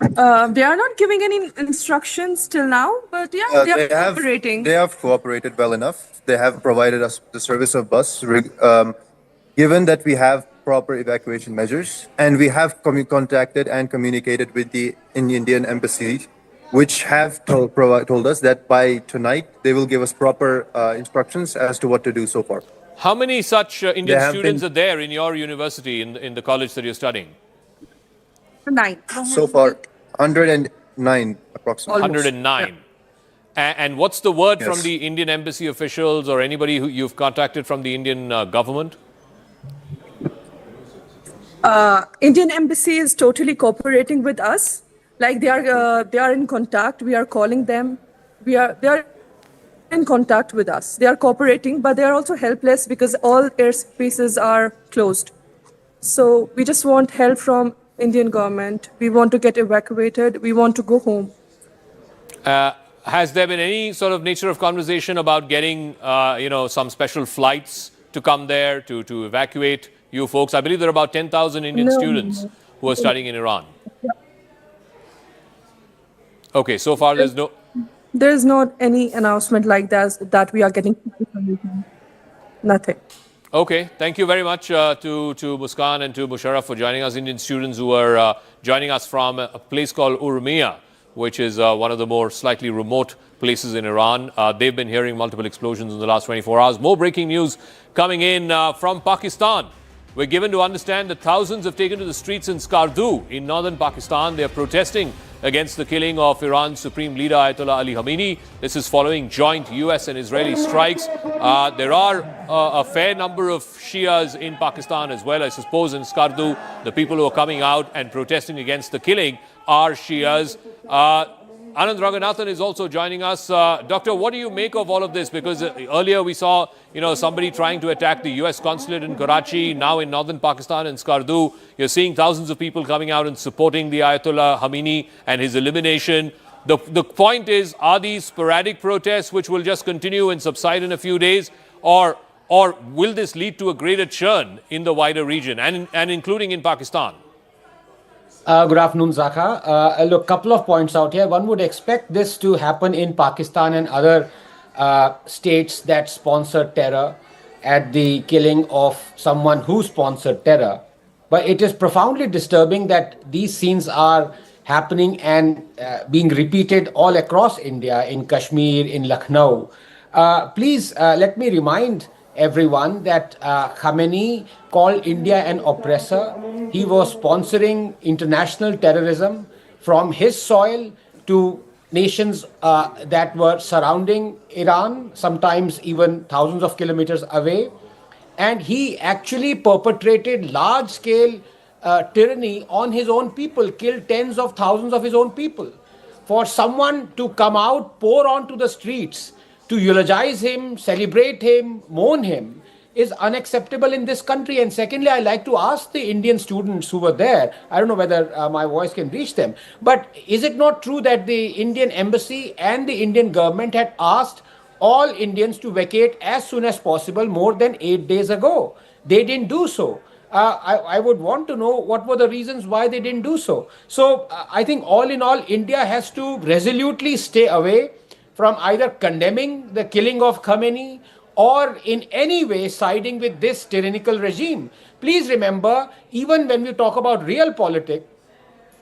They are not giving any instructions till now, but yeah, they are cooperating. They have cooperated well enough. They have provided us the service of bus, given that we have proper evacuation measures, and we have contacted and communicated with the Indian Embassy, which have told us that by tonight they will give us proper instructions as to what to do so far. How many such Indian students are there in your university, in the college that you're studying? 9. So far, 109 approximately. 109. Yeah. And what's the word from the Indian embassy officials or anybody who you've contacted from the Indian government? Indian embassy is totally cooperating with us. Like they are in contact. We are calling them. They are in contact with us. They are cooperating, but they are also helpless because all airspaces are closed. So we just want help from Indian government. We want to get evacuated. We want to go home. Has there been any sort of nature of conversation about getting, some special flights to come there to evacuate you folks? I believe there are about 10,000 Indian students who are studying in Iran. Okay, so far there's not any announcement like that we are getting nothing. Okay, thank you very much to Muskan and to Musharraf for joining us, Indian students who are joining us from a place called Urmia, which is one of the more slightly remote places in Iran. They've been hearing multiple explosions in the last 24 hours. More breaking news coming in from Pakistan. We're given to understand that thousands have taken to the streets in Skardu in northern Pakistan. They are protesting against the killing of Iran's Supreme Leader Ayatollah Ali Khamenei. This is following joint US and Israeli strikes. There are a fair number of Shias in Pakistan as well. I suppose in Skardu, the people who are coming out and protesting against the killing are Shias. Anand Ranganathan is also joining us. Doctor, what do you make of all of this? Because earlier we saw, somebody trying to attack the US consulate in Karachi. Now in northern Pakistan in Skardu, you're seeing thousands of people coming out and supporting the Ayatollah Khamenei and his elimination. The point is, are these sporadic protests which will just continue and subside in a few days, or will this lead to a greater churn in the wider region and including in Pakistan? Good afternoon, Zaka. Look, couple of points out here. One would expect this to happen in Pakistan and other states that sponsor terror at the killing of someone who sponsored terror. But it is profoundly disturbing that these scenes are happening and being repeated all across India, in Kashmir, in Lucknow. Please let me remind everyone that Khamenei called India an oppressor. He was sponsoring international terrorism from his soil to nations that were surrounding Iran, sometimes even thousands of kilometers away. And he actually perpetrated large-scale tyranny on his own people, killed tens of thousands of his own people. For someone to come out, pour onto the streets, to eulogize him, celebrate him, mourn him, is unacceptable in this country. And secondly, I like to ask the Indian students who were there, I don't know whether my voice can reach them, but is it not true that the Indian embassy and the Indian government had asked all Indians to vacate as soon as possible more than 8 days ago? They didn't do so. I would want to know what were the reasons why they didn't do so. So I think all in all, India has to resolutely stay away from either condemning the killing of Khamenei or in any way siding with this tyrannical regime. Please remember, even when we talk about real politics,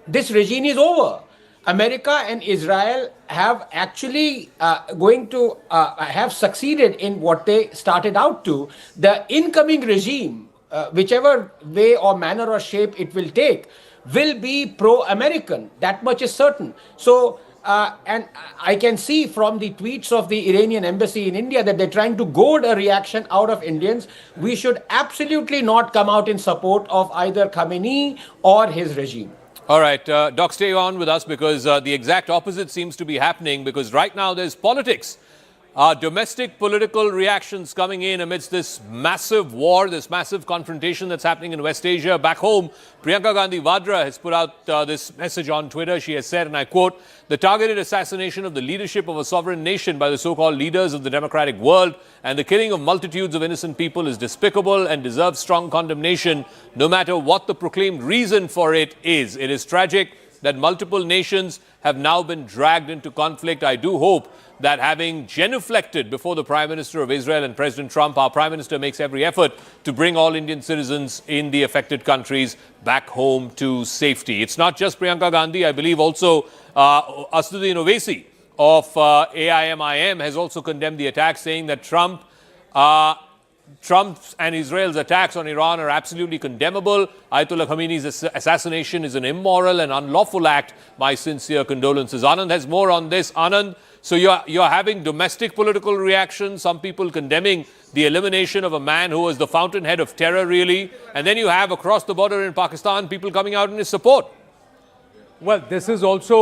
this regime is over. America and Israel have actually have succeeded in what they started out to. The incoming regime, whichever way or manner or shape it will take, will be pro-American. That much is certain. So, and I can see from the tweets of the Iranian embassy in India that they're trying to goad a reaction out of Indians. We should absolutely not come out in support of either Khamenei or his regime. All right, Doc, stay on with us because the exact opposite seems to be happening, because right now there's politics. Domestic political reactions coming in amidst this massive war, this massive confrontation that's happening in West Asia. Back home, Priyanka Gandhi Vadra has put out this message on Twitter. She has said, and I quote, "The targeted assassination of the leadership of a sovereign nation by the so-called leaders of the democratic world and the killing of multitudes of innocent people is despicable and deserves strong condemnation, no matter what the proclaimed reason for it is. It is tragic that multiple nations have now been dragged into conflict. I do hope that having genuflected before the Prime Minister of Israel and President Trump, our Prime Minister makes every effort to bring all Indian citizens in the affected countries back home to safety." It's not just Priyanka Gandhi. I believe also Asduddin Owaisi of AIMIM has also condemned the attack, saying that Trump's and Israel's attacks on Iran are absolutely condemnable. Ayatollah Khamenei's assassination is an immoral and unlawful act. My sincere condolences. Anand has more on this. Anand, so you're having domestic political reactions, some people condemning the elimination of a man who was the fountainhead of terror, really. And then you have across the border in Pakistan, people coming out in his support. Well, this is also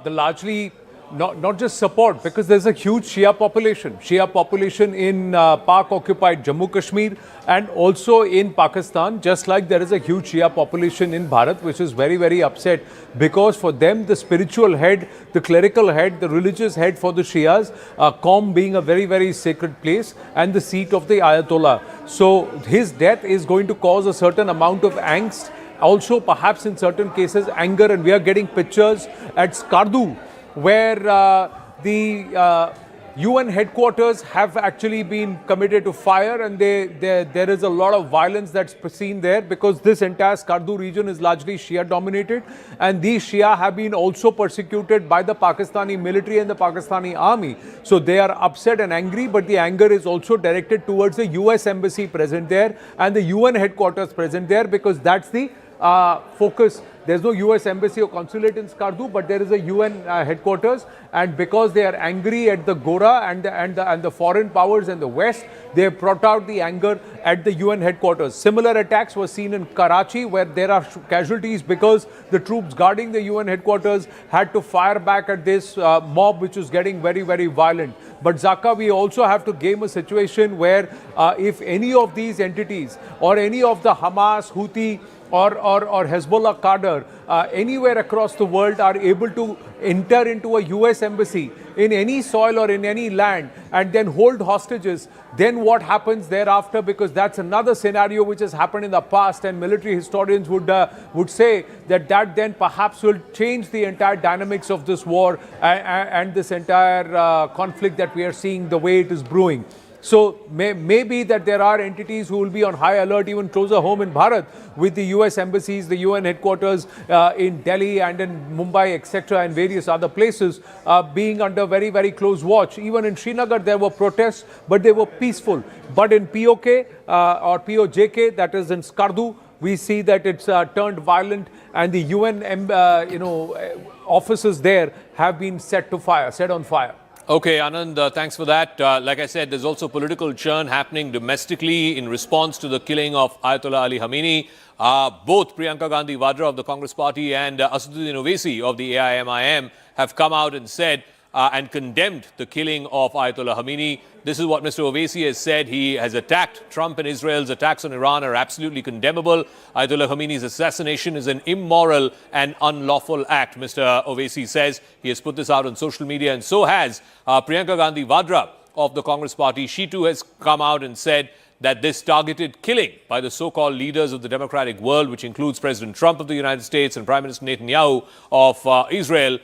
the largely not just support, because there's a huge Shia population in Pak-occupied Jammu Kashmir and also in Pakistan, just like there is a huge Shia population in Bharat, which is very, very upset, because for them, the spiritual head, the clerical head, the religious head for the Shias, Qom being a very, very sacred place and the seat of the Ayatollah. So his death is going to cause a certain amount of angst, also perhaps in certain cases anger, and we are getting pictures at Skardu, where the UN headquarters have actually been committed to fire, and there is a lot of violence that's seen there, because this entire Skardu region is largely Shia dominated, and these Shia have been also persecuted by the Pakistani military and the Pakistani army. So they are upset and angry, but the anger is also directed towards the US embassy present there and the UN headquarters present there, because that's the focus. There's no US embassy or consulate in Skardu, but there is a UN headquarters, and because they are angry at the Gora and the foreign powers in the West, they have brought out the anger at the UN headquarters. Similar attacks were seen in Karachi, where there are casualties because the troops guarding the UN headquarters had to fire back at this mob, which is getting very, very violent. But Zaka, we also have to game a situation where if any of these entities or any of the Hamas, Houthi or Hezbollah cadre anywhere across the world are able to enter into a US embassy in any soil or in any land and then hold hostages, then what happens thereafter? Because that's another scenario which has happened in the past, and military historians would say that then perhaps will change the entire dynamics of this war and this entire conflict that we are seeing the way it is brewing. So maybe that there are entities who will be on high alert even closer home in Bharat, with the US embassies, the UN headquarters in Delhi and in Mumbai, etc., and various other places being under very, very close watch. Even in Srinagar there were protests, but they were peaceful. But in POK or POJK, that is in Skardu, we see that it's turned violent, and the UN offices there have been set on fire. Okay, Anand, thanks for that. Like I said, there's also political churn happening domestically in response to the killing of Ayatollah Ali Khamenei. Both Priyanka Gandhi Vadra of the Congress Party and Asaduddin Owaisi of the AIMIM have come out and said and condemned the killing of Ayatollah Khamenei. This is what Mr. Owaisi has said. He has attacked Trump, and Israel's attacks on Iran are absolutely condemnable. Ayatollah Khamenei's assassination is an immoral and unlawful act, Mr. Owaisi says. He has put this out on social media, and so has Priyanka Gandhi Vadra of the Congress Party. She too has come out and said that this targeted killing by the so-called leaders of the democratic world, which includes President Trump of the United States and Prime Minister Netanyahu of Israel,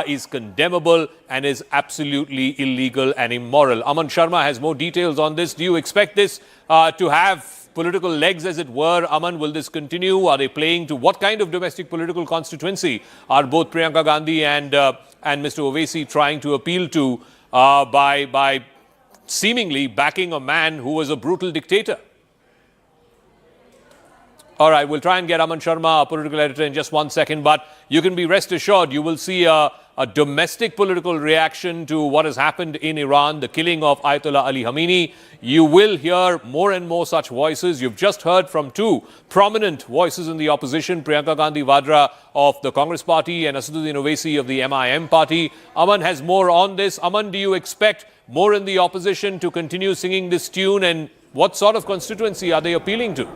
is condemnable and is absolutely illegal and immoral. Aman Sharma has more details on this. Do you expect this to have political legs, as it were? Aman, will this continue? Are they playing to what kind of domestic political constituency are both Priyanka Gandhi and Mr. Owaisi trying to appeal to by seemingly backing a man who was a brutal dictator? All right, we'll try and get Aman Sharma, our political editor, in just 1 second. But you can be rest assured you will see a domestic political reaction to what has happened in Iran, the killing of Ayatollah Ali Khamenei. You will hear more and more such voices. You've just heard from two prominent voices in the opposition, Priyanka Gandhi Vadra of the Congress Party and Asaduddin Owaisi of the MIM party. Aman has more on this. Aman, do you expect more in the opposition to continue singing this tune, and what sort of constituency are they appealing to?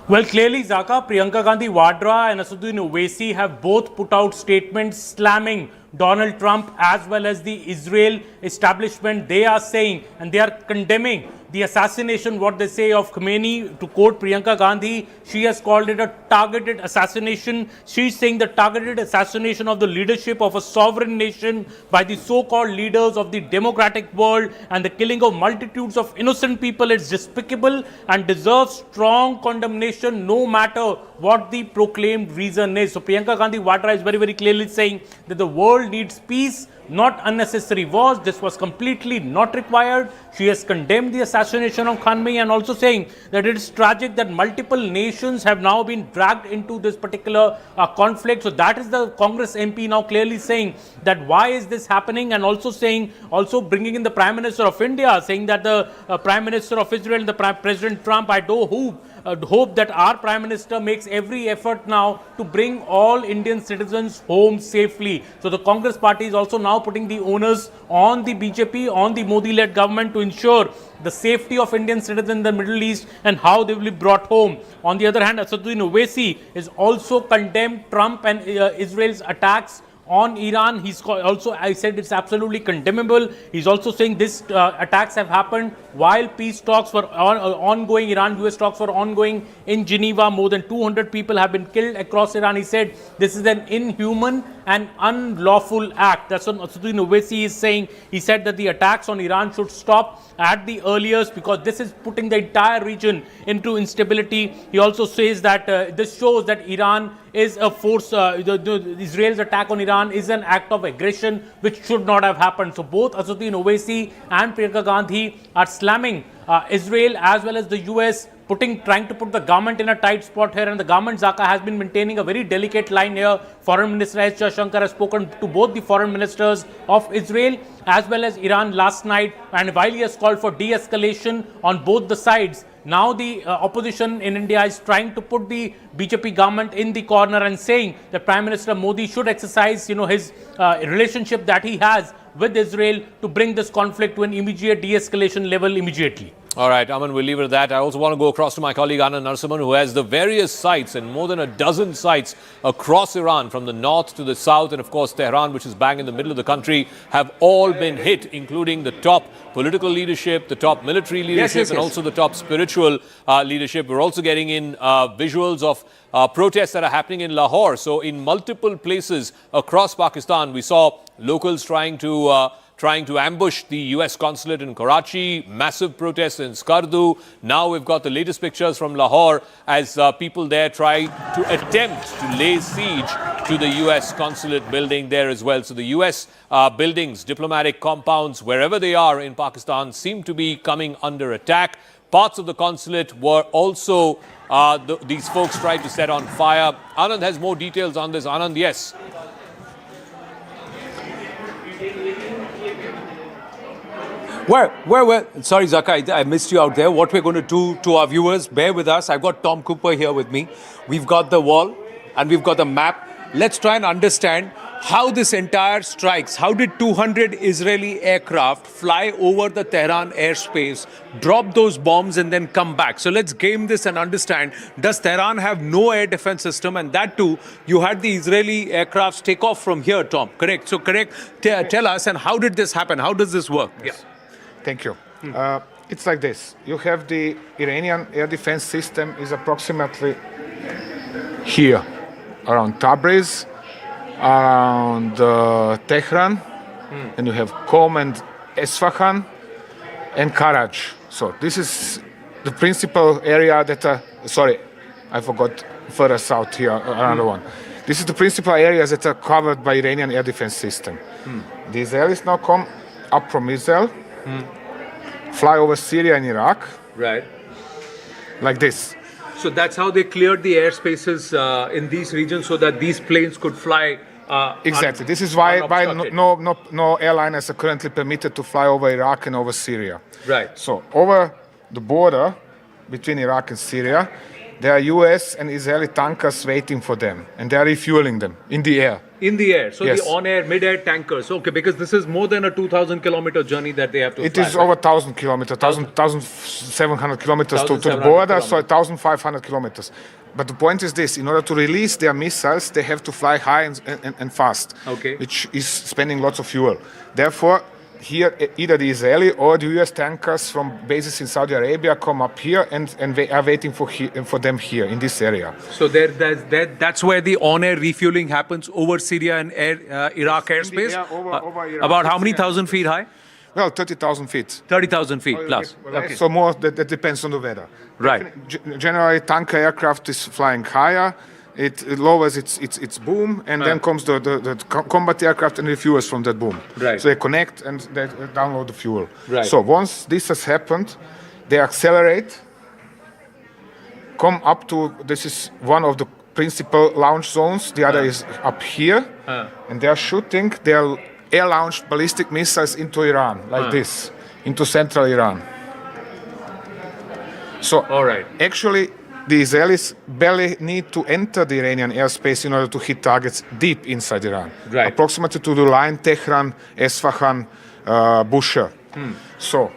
Well, clearly, Zaka, Priyanka Gandhi Vadra and Asaduddin Owaisi have both put out statements slamming Donald Trump as well as the Israel establishment. They are saying and they are condemning the assassination, what they say, of Khamenei. To quote Priyanka Gandhi, she has called it a targeted assassination. She's saying the targeted assassination of the leadership of a sovereign nation by the so-called leaders of the democratic world, and the killing of multitudes of innocent people is despicable and deserves strong condemnation, no matter what the proclaimed reason is. So Priyanka Gandhi Vadra is very, very clearly saying that the world needs peace, not unnecessary wars. This was completely not required. She has condemned the assassination of Khamenei and also saying that it is tragic that multiple nations have now been dragged into this particular conflict. So that is the Congress MP now clearly saying that why is this happening, and also saying, also bringing in the Prime Minister of India, saying that the Prime Minister of Israel, the President Trump, I do hope that our Prime Minister makes every effort now to bring all Indian citizens home safely. So the Congress party is also now putting the onus on the BJP, on the Modi-led government to ensure the safety of Indian citizens in the Middle East and how they will be brought home. On the other hand, Asaduddin Owaisi is also condemned Trump and Israel's attacks on Iran. He's also, I said, it's absolutely condemnable. He's also saying these attacks have happened while peace talks were ongoing. Iran-US talks were ongoing in Geneva. More than 200 people have been killed across Iran. He said this is an inhuman and unlawful act. That's what Asaduddin Owaisi is saying. He said that the attacks on Iran should stop at the earliest because this is putting the entire region into instability. He also says that this shows that Iran is a force, Israel's attack on Iran is an act of aggression which should not have happened. So both Asaduddin Owaisi and Priyanka Gandhi are slamming Israel as well as the US, trying to put the government in a tight spot here, and the government, Zaka, has been maintaining a very delicate line here. Foreign Minister S. Jaishankar has spoken to both the foreign ministers of Israel as well as Iran last night, and while he has called for de-escalation on both the sides, now the opposition in India is trying to put the BJP government in the corner and saying that Prime Minister Modi should exercise, his relationship that he has with Israel to bring this conflict to an immediate de-escalation level immediately. All right, Aman, we'll leave it at that. I also want to go across to my colleague Anand Narasimhan, who has the various sites and more than a dozen sites across Iran, from the north to the south, and of course Tehran, which is bang in the middle of the country, have all been hit, including the top political leadership, the top military leadership, and also the top spiritual leadership. We're also getting in visuals of protests that are happening in Lahore. So in multiple places across Pakistan, we saw locals trying to ambush the US consulate in Karachi, massive protests in Skardu. Now we've got the latest pictures from Lahore as people there try to attempt to lay siege to the US consulate building there as well. So the US buildings, diplomatic compounds, wherever they are in Pakistan, seem to be coming under attack. Parts of the consulate were also, these folks tried to set on fire. Anand has more details on this. Anand, yes. Sorry, Zaka, I missed you out there. What we're going to do to our viewers, bear with us. I've got Tom Cooper here with me. We've got the wall and we've got the map. Let's try and understand how this entire strikes. How did 200 Israeli aircraft fly over the Tehran airspace, drop those bombs and then come back? So let's game this and understand, does Tehran have no air defense system? And that too, you had the Israeli aircrafts take off from here, Tom, correct? So tell us, and how did this happen? How does this work? Yes. Thank you. It's like this. You have the Iranian air defense system is approximately here, around Tabriz, around Tehran, and you have Qom and Esfahan and Karaj. So this is the principal area that, sorry, I forgot further south here, another one. This is the principal areas that are covered by Iranian air defense system. The Israelis now come up from Israel, fly over Syria and Iraq. Right. Like this. So that's how they cleared the airspaces in these regions so that these planes could fly. Exactly. This is why no airliners are currently permitted to fly over Iraq and over Syria. Right. So over the border between Iraq and Syria, there are US and Israeli tankers waiting for them, and they are refueling them in the air. In the air. So yes. The on-air, mid-air tankers. Okay, because this is more than a 2,000-kilometer journey that they have to fly. It is over 1,000 kilometers, 1,700 kilometers to the border, so 1,500 kilometers. But the point is this, in order to release their missiles, they have to fly high and fast, which is spending lots of fuel. Therefore, here, either the Israeli or the US tankers from bases in Saudi Arabia come up here and they are waiting for them here in this area. So that's where the on-air refueling happens over Syria and Iraq airspace? Over Iraq. About how many thousand feet high? Well, 30,000 feet. 30,000 feet plus. Okay. So more, that depends on the weather. Right. Generally, tanker aircraft is flying higher. It lowers its boom, and then comes the combat aircraft and refuels from that boom. Right. So they connect and they download the fuel. Right. So once this has happened, they accelerate, come up to, this is one of the principal launch zones, the other is up here, and they are shooting their air-launched ballistic missiles into Iran, like this, into central Iran. So actually, the Israelis barely need to enter the Iranian airspace in order to hit targets deep inside Iran, approximately to the line Tehran, Esfahan, Bushehr. So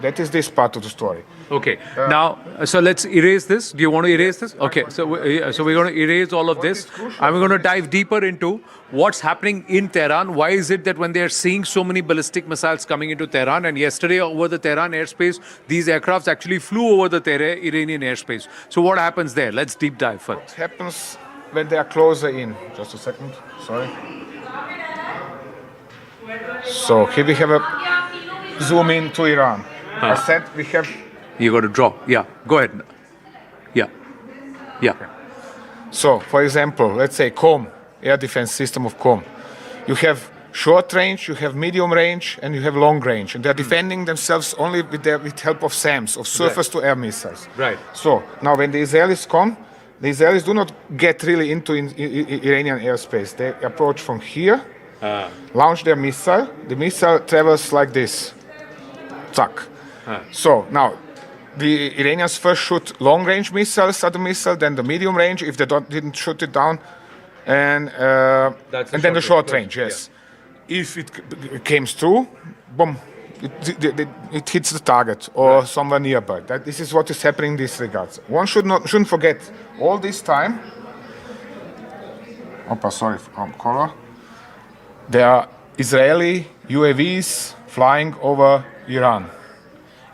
that is this part of the story. Okay. Now, so let's erase this. Do you want to erase this? Okay. So we're going to erase all of this. And we're going to dive deeper into what's happening in Tehran. Why is it that when they're seeing so many ballistic missiles coming into Tehran, and yesterday over the Tehran airspace, these aircrafts actually flew over the Iranian airspace. So what happens there? Let's deep dive first. What happens when they are closer in? Just a second. Sorry. So here we have a zoom in to Iran. I said we have... You got to draw. Yeah. Go ahead. Yeah. Yeah. Okay. So, for example, let's say Qom, air defense system of Qom. You have short range, you have medium range, and you have long range. And they're defending themselves only with help of SAMs, of surface-to-air missiles. Right. So, now when the Israelis come, the Israelis do not get really into Iranian airspace. They approach from here, launch their missile. The missile travels like this. Tuck. So, now, the Iranians first shoot long-range missiles at the missile, then the medium range, if they didn't shoot it down, and then the short range, yes. Yeah. If it came through, boom, it hits the target or somewhere nearby. This is what is happening in this regards. One shouldn't forget all this time. Sorry, color. There are Israeli UAVs flying over Iran.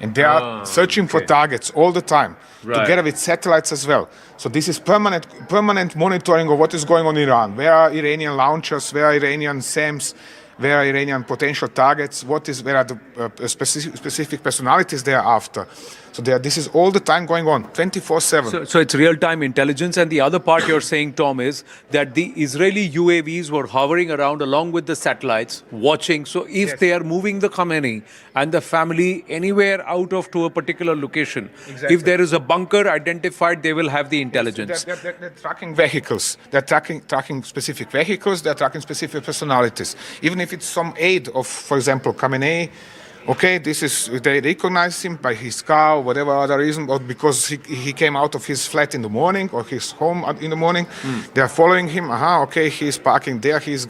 And they are searching for targets all the time, together with satellites as well. So this is permanent monitoring of what is going on in Iran. Where are Iranian launchers? Where are Iranian SAMs? Where are Iranian potential targets? Where are the specific personalities they are after? So this is all the time going on, 24/7. So it's real-time intelligence. And the other part you're saying, Tom, is that the Israeli UAVs were hovering around along with the satellites, watching. So if they are moving the Khamenei and the family anywhere out of to a particular location, if there is a bunker identified, they will have the intelligence. Yes, they're tracking vehicles. They're tracking specific vehicles. They're tracking specific personalities. Even if it's some aid of, for example, Khamenei. Okay, they recognize him by his car or whatever other reason, or because he came out of his flat in the morning or his home in the morning. They are following him. Okay, he's parking there. He's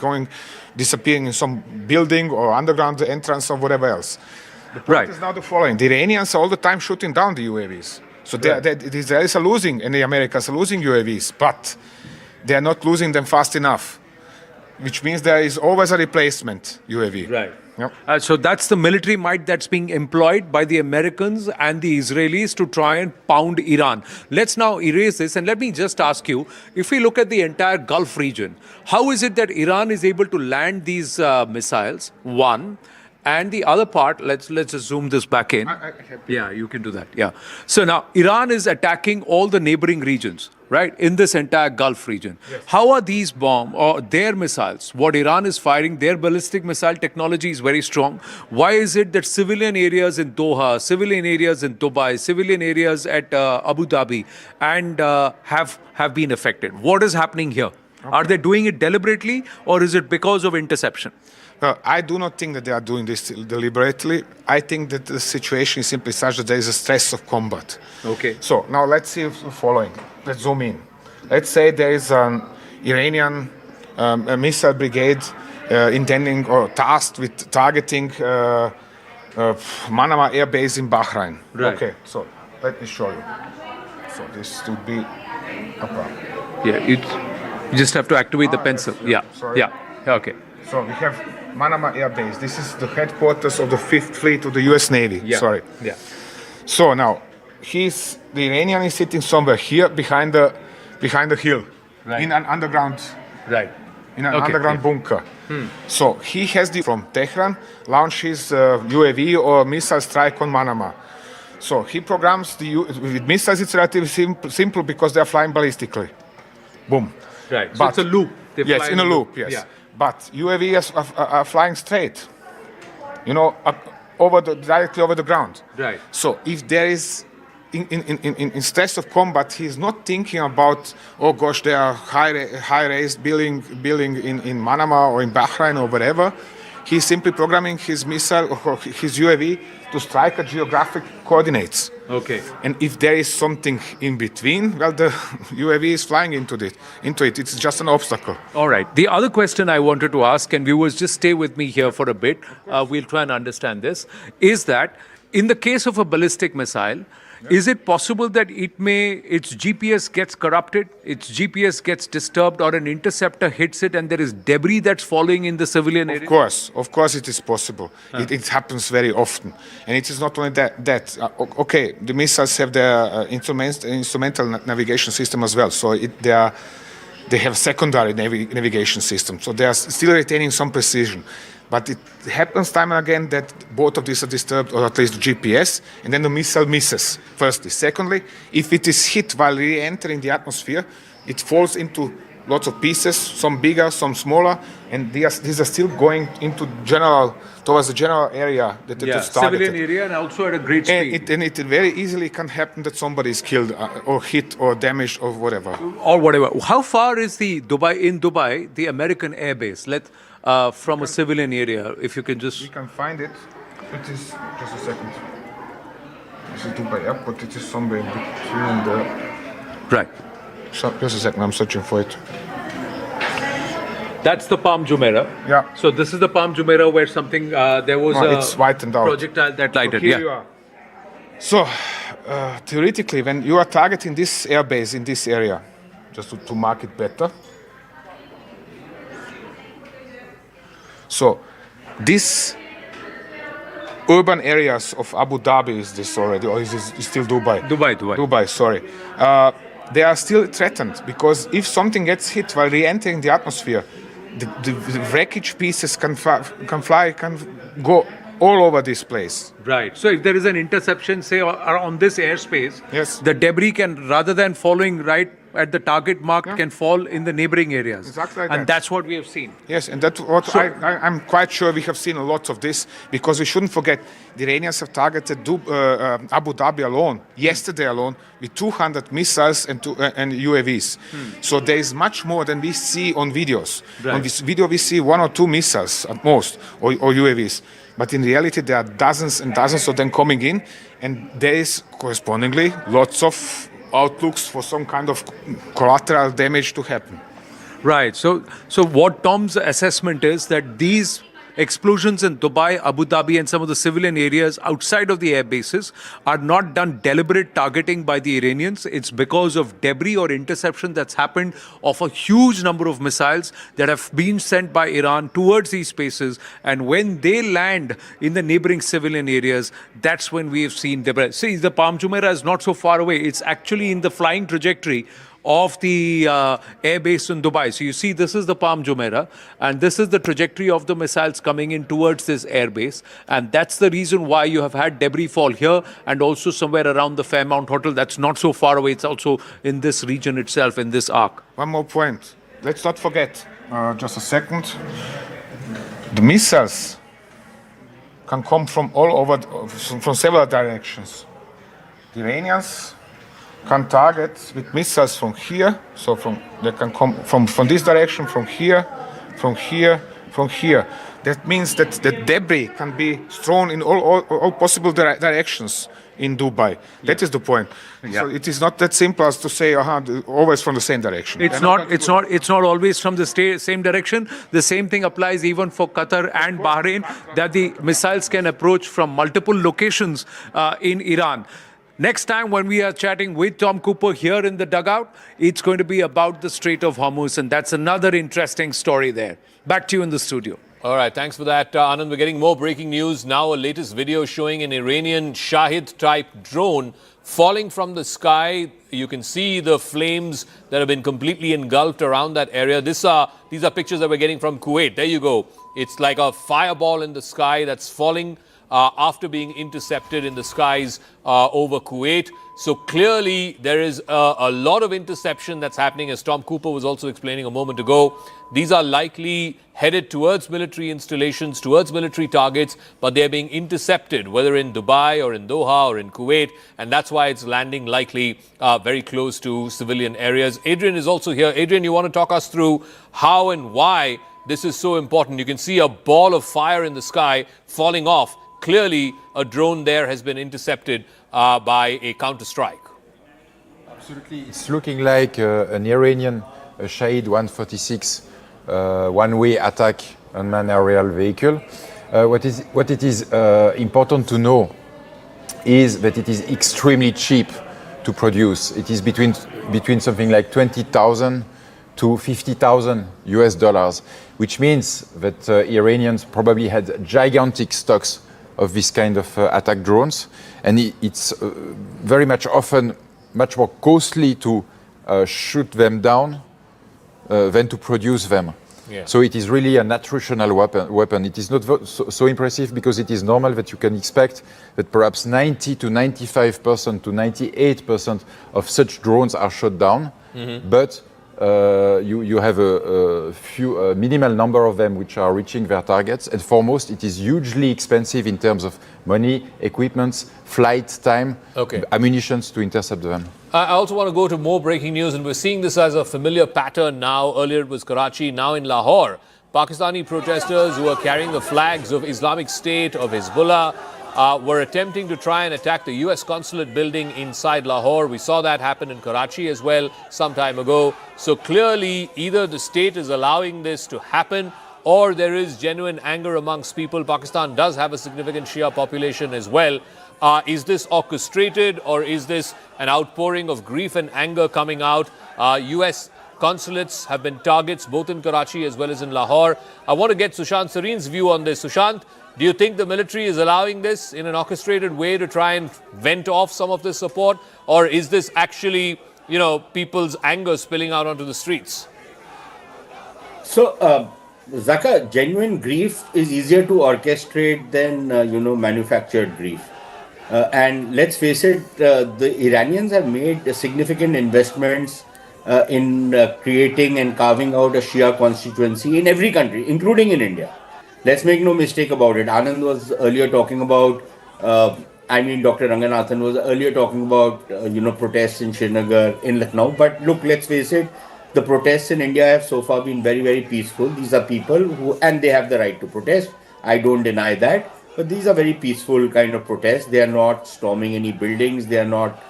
disappearing in some building or underground entrance or whatever else. The point is now the following. The Iranians are all the time shooting down the UAVs. So the Israelis are losing and the Americans are losing UAVs, but they are not losing them fast enough, which means there is always a replacement UAV. Right. Yep. So that's the military might that's being employed by the Americans and the Israelis to try and pound Iran. Let's now erase this, and let me just ask you, if we look at the entire Gulf region, how is it that Iran is able to land these missiles? One. And the other part, let's just zoom this back in. Yeah, you can do that. Yeah. So now Iran is attacking all the neighboring regions, right, in this entire Gulf region. Yes. How are these bombs or their missiles, what Iran is firing, their ballistic missile technology is very strong. Why is it that civilian areas in Doha, civilian areas in Dubai, civilian areas at Abu Dhabi and have been affected? What is happening here? Okay. Are they doing it deliberately or is it because of interception? Well, I do not think that they are doing this deliberately. I think that the situation is simply such that there is a stress of combat. Okay. So now let's see the following. Let's zoom in. Let's say there is an Iranian missile brigade intending or tasked with targeting Manama Air Base in Bahrain. Right. Okay, so let me show you. So this would be Yeah, you just have to activate the pencil. Sure. Yeah. Sorry. Yeah. Okay. So we have Manama Air Base. This is the headquarters of the 5th Fleet of the US Navy. Yeah. Sorry. Yeah. So now, the Iranian is sitting somewhere here behind the hill, in an underground, in an underground bunker. So he has from Tehran launch his UAV or missile strike on Manama. So he programs with missiles. It's relatively simple because they are flying ballistically. Boom. Right. So it's a loop. Yes, in a loop. Yes. Yeah. But UAVs are flying straight, directly over the ground. Right. So if there is, in stress of combat, he's not thinking about, oh gosh, there are high-raised building in Manama or in Bahrain or whatever. He's simply programming his missile or his UAV to strike at geographic coordinates. Okay. And if there is something in between, well, the UAV is flying into it. It's just an obstacle. All right. The other question I wanted to ask, and viewers, just stay with me here for a bit. We'll try and understand this. Is that in the case of a ballistic missile, is it possible that its GPS gets corrupted, its GPS gets disturbed, or an interceptor hits it and there is debris that's falling in the civilian area? Of course it is possible. It happens very often. And it is not only that. Okay, the missiles have their instrumental navigation system as well. So they have secondary navigation system. So they are still retaining some precision. But it happens time and again that both of these are disturbed, or at least the GPS, and then the missile misses, firstly. Secondly, if it is hit while re-entering the atmosphere, it falls into lots of pieces, some bigger, some smaller, and these are still going towards the general area that it is targeted. Civilian area and also at a great speed. And it very easily can happen that somebody is killed or hit or damaged or whatever. Or whatever. How far is the American air base? From a civilian area, if you can just... We can find it. It is, just a second. This is Dubai Airport. It is somewhere in between the... Right. So, just a second, I'm searching for it. That's the Palm Jumeirah. Yeah. So this is the Palm Jumeirah where something, there was it's whitened out. projectile that lighted. So here you are. So, theoretically, when you are targeting this airbase in this area, just to mark it better. So, these urban areas of Abu Dhabi, is this already, or is it still Dubai? Dubai, sorry. They are still threatened because if something gets hit while re-entering the atmosphere, the wreckage pieces can go all over this place. Right. So if there is an interception, say, on this airspace, yes, the debris can, rather than following right at the target mark, can fall in the neighboring areas. Exactly like and that. That's what we have seen. Yes, and that's what I'm quite sure we have seen a lot of this, because we shouldn't forget the Iranians have targeted Abu Dhabi alone, yesterday alone, with 200 missiles and UAVs. So there is much more than we see on videos. Right. On this video we see 1 or 2 missiles at most, or UAVs. But in reality there are dozens and dozens of them coming in, and there is correspondingly lots of outlooks for some kind of collateral damage to happen. Right. So what Tom's assessment is that these explosions in Dubai, Abu Dhabi, and some of the civilian areas outside of the air bases are not done deliberate targeting by the Iranians. It's because of debris or interception that's happened of a huge number of missiles that have been sent by Iran towards these spaces. And when they land in the neighboring civilian areas, that's when we have seen debris. See, the Palm Jumeirah is not so far away. It's actually in the flying trajectory of the air base in Dubai. So you see, this is the Palm Jumeirah, and this is the trajectory of the missiles coming in towards this air base. And that's the reason why you have had debris fall here and also somewhere around the Fairmount Hotel. That's not so far away. It's also in this region itself, in this arc. One more point. Let's not forget, just a second, the missiles can come from all over, from several directions. The Iranians can target with missiles from here, so they can come from this direction, from here, from here, from here. That means that the debris can be thrown in all possible directions in Dubai. That is the point. So it is not that simple as to say, always from the same direction. It's not always from the same direction. The same thing applies even for Qatar and Bahrain, that the missiles can approach from multiple locations in Iran. Next time when we are chatting with Tom Cooper here in the dugout, it's going to be about the Strait of Hormuz, and that's another interesting story there. Back to you in the studio. All right, thanks for that, Anand. We're getting more breaking news now. A latest video showing an Iranian Shahid-type drone falling from the sky. You can see the flames that have been completely engulfed around that area. These are pictures that we're getting from Kuwait. There you go. It's like a fireball in the sky that's falling after being intercepted in the skies over Kuwait. So clearly there is a lot of interception that's happening, as Tom Cooper was also explaining a moment ago. These are likely headed towards military installations, towards military targets, but they're being intercepted, whether in Dubai or in Doha or in Kuwait, and that's why it's landing likely very close to civilian areas. Adrian is also here. Adrian, you want to talk us through how and why this is so important? You can see a ball of fire in the sky falling off. Clearly, a drone there has been intercepted by a counter-strike. Absolutely. It's looking like an Iranian Shahid 146 one-way attack unmanned aerial vehicle. What it is important to know is that it is extremely cheap to produce. It is between something like 20,000 to 50,000 US dollars, which means that Iranians probably had gigantic stocks of this kind of attack drones, and it's very much often much more costly to shoot them down than to produce them. Yeah. So it is really an attritional weapon. It is not so impressive because it is normal that you can expect that perhaps 90 to 95% to 98% of such drones are shot down, but you have a few minimal number of them which are reaching their targets, and for most it is hugely expensive in terms of money, equipments, flight time, ammunitions to intercept them. I also want to go to more breaking news, and we're seeing this as a familiar pattern now. Earlier it was Karachi, now in Lahore. Pakistani protesters who are carrying the flags of Islamic State, of Hezbollah, were attempting to try and attack the US consulate building inside Lahore. We saw that happen in Karachi as well some time ago. So clearly, either the state is allowing this to happen or there is genuine anger amongst people. Pakistan does have a significant Shia population as well. Is this orchestrated, or is this an outpouring of grief and anger coming out? US consulates have been targets both in Karachi as well as in Lahore. I want to get Sushant Sareen's view on this. Sushant, do you think the military is allowing this in an orchestrated way to try and vent off some of this support? Or is this actually, people's anger spilling out onto the streets? So, Zaka, genuine grief is easier to orchestrate than, manufactured grief. And let's face it, the Iranians have made significant investments in creating and carving out a Shia constituency in every country, including in India. Let's make no mistake about it. Anand was earlier talking about, Dr. Ranganathan was earlier talking about, protests in Srinagar, in Lucknow. But look, let's face it, the protests in India have so far been very, very peaceful. These are people who, and they have the right to protest. I don't deny that. But these are very peaceful kind of protests. They are not storming any buildings. They are not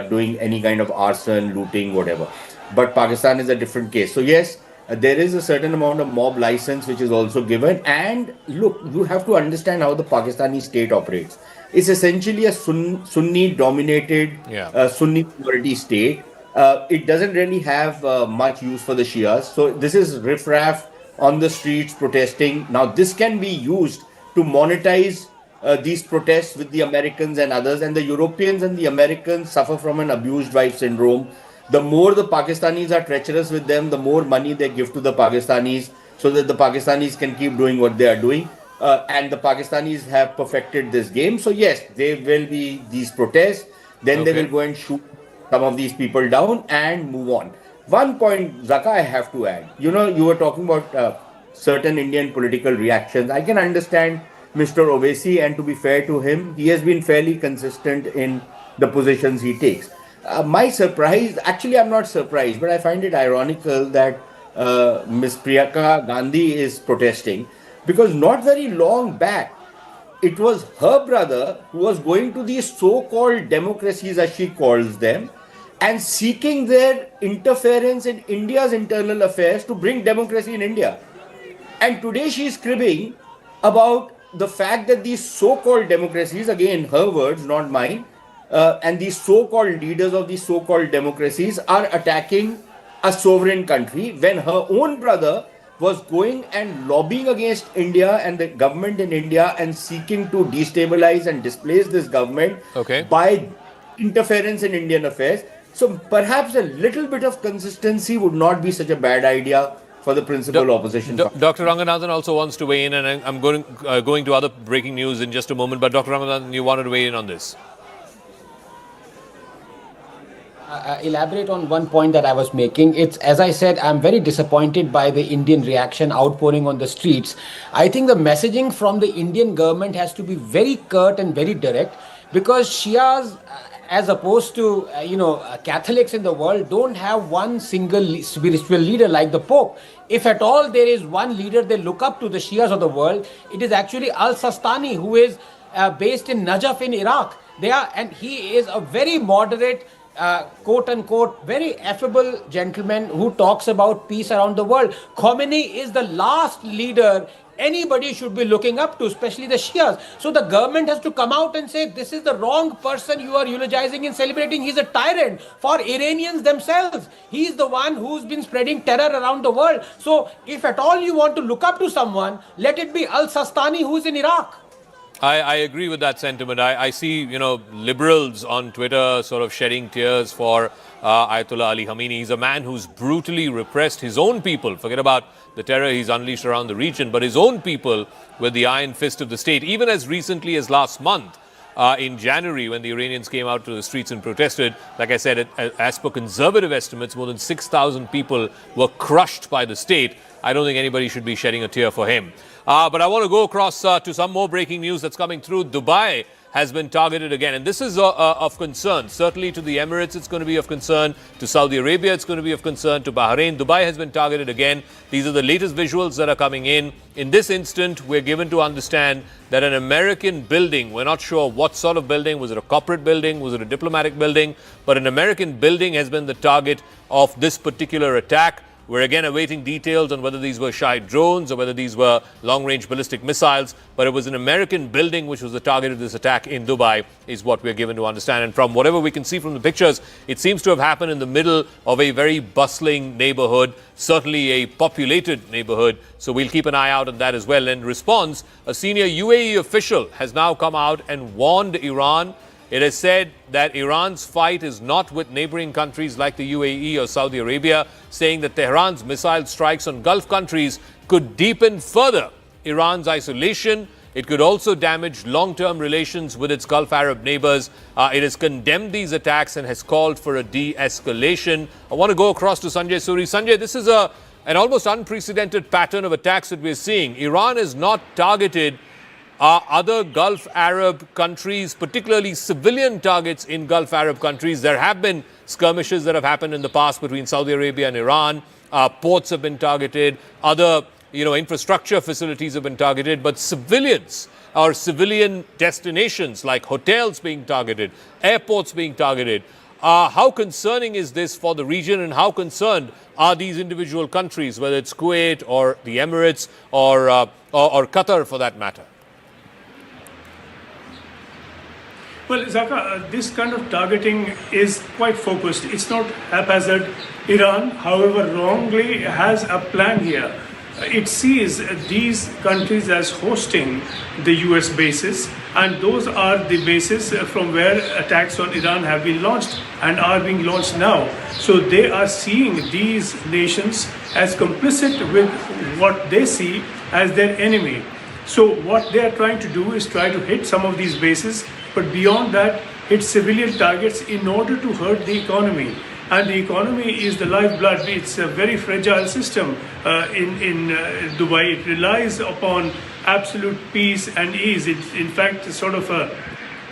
doing any kind of arson, looting, whatever. But Pakistan is a different case. So yes, there is a certain amount of mob license which is also given. And look, you have to understand how the Pakistani state operates. It's essentially a Sunni-dominated, Sunni majority state. It doesn't really have much use for the Shias. So this is riffraff on the streets protesting. Now this can be used to monetize these protests with the Americans and others. And the Europeans and the Americans suffer from an abused wife syndrome. The more the Pakistanis are treacherous with them, the more money they give to the Pakistanis so that the Pakistanis can keep doing what they are doing. And the Pakistanis have perfected this game. So yes, there will be these protests. Then they will go and shoot some of these people down and move on. One point, Zaka, I have to add. You were talking about certain Indian political reactions. I can understand Mr. Owaisi, and to be fair to him, he has been fairly consistent in the positions he takes. My surprise, actually I'm not surprised, but I find it ironical that Ms. Priyanka Gandhi is protesting, because not very long back, it was her brother who was going to these so-called democracies, as she calls them, and seeking their interference in India's internal affairs to bring democracy in India. And today she is cribbing about the fact that these so-called democracies, again her words, not mine, and these so-called leaders of these so-called democracies are attacking a sovereign country, when her own brother was going and lobbying against India and the government in India and seeking to destabilize and displace this government by interference in Indian affairs. So perhaps a little bit of consistency would not be such a bad idea for the principal opposition. Dr. Ranganathan also wants to weigh in, and I'm going to other breaking news in just a moment. But Dr. Ranganathan, you wanted to weigh in on this. Elaborate on one point that I was making. It's, as I said, I'm very disappointed by the Indian reaction outpouring on the streets. I think the messaging from the Indian government has to be very curt and very direct, because Shias, as opposed to Catholics in the world, don't have one single spiritual leader like the Pope. If at all there is one leader they look up to, the Shias of the world, it is actually Al-Sistani, who is based in Najaf in Iraq. And he is a very moderate, quote unquote, very affable gentleman who talks about peace around the world. Khamenei is the last leader anybody should be looking up to, especially the Shias. So the government has to come out and say, this is the wrong person you are eulogizing and celebrating. He's a tyrant for Iranians themselves. He's the one who's been spreading terror around the world. So if at all you want to look up to someone, let it be Al-Sistani, who's in Iraq. I agree with that sentiment. I see, liberals on Twitter sort of shedding tears for Ayatollah Ali Khamenei. He's a man who's brutally repressed his own people. Forget about the terror he's unleashed around the region, but his own people with the iron fist of the state. Even as recently as last month, in January, when the Iranians came out to the streets and protested, like I said, as per conservative estimates, more than 6,000 people were crushed by the state. I don't think anybody should be shedding a tear for him. But I want to go across to some more breaking news that's coming through. Dubai has been targeted again. And this is of concern. Certainly to the Emirates, it's going to be of concern. To Saudi Arabia, it's going to be of concern. To Bahrain, Dubai has been targeted again. These are the latest visuals that are coming in. In this instant, we're given to understand that an American building, we're not sure what sort of building, was it a corporate building, was it a diplomatic building, but an American building has been the target of this particular attack. We're again awaiting details on whether these were Shahid drones or whether these were long-range ballistic missiles, but it was an American building which was the target of this attack in Dubai, is what we're given to understand. And from whatever we can see from the pictures, it seems to have happened in the middle of a very bustling neighborhood, certainly a populated neighborhood, so we'll keep an eye out on that as well. In response, a senior UAE official has now come out and warned Iran. It has said that Iran's fight is not with neighboring countries like the UAE or Saudi Arabia, saying that Tehran's missile strikes on Gulf countries could deepen further Iran's isolation. It could also damage long-term relations with its Gulf Arab neighbors. It has condemned these attacks and has called for a de-escalation. I want to go across to Sanjay Suri. Sanjay, this is an almost unprecedented pattern of attacks that we're seeing. Iran is not targeted other Gulf Arab countries, particularly civilian targets in Gulf Arab countries. There have been skirmishes that have happened in the past between Saudi Arabia and Iran. Ports have been targeted. Other, infrastructure facilities have been targeted. But civilians or civilian destinations like hotels being targeted, airports being targeted. How concerning is this for the region, and how concerned are these individual countries, whether it's Kuwait or the Emirates or Qatar for that matter? Well, Zaka, this kind of targeting is quite focused. It's not haphazard. Iran, however wrongly, has a plan here. It sees these countries as hosting the US bases, and those are the bases from where attacks on Iran have been launched and are being launched now. So they are seeing these nations as complicit with what they see as their enemy. So what they are trying to do is try to hit some of these bases, but beyond that, hit civilian targets in order to hurt the economy. And the economy is the lifeblood. It's a very fragile system in Dubai. It relies upon absolute peace and ease. It's in fact sort of a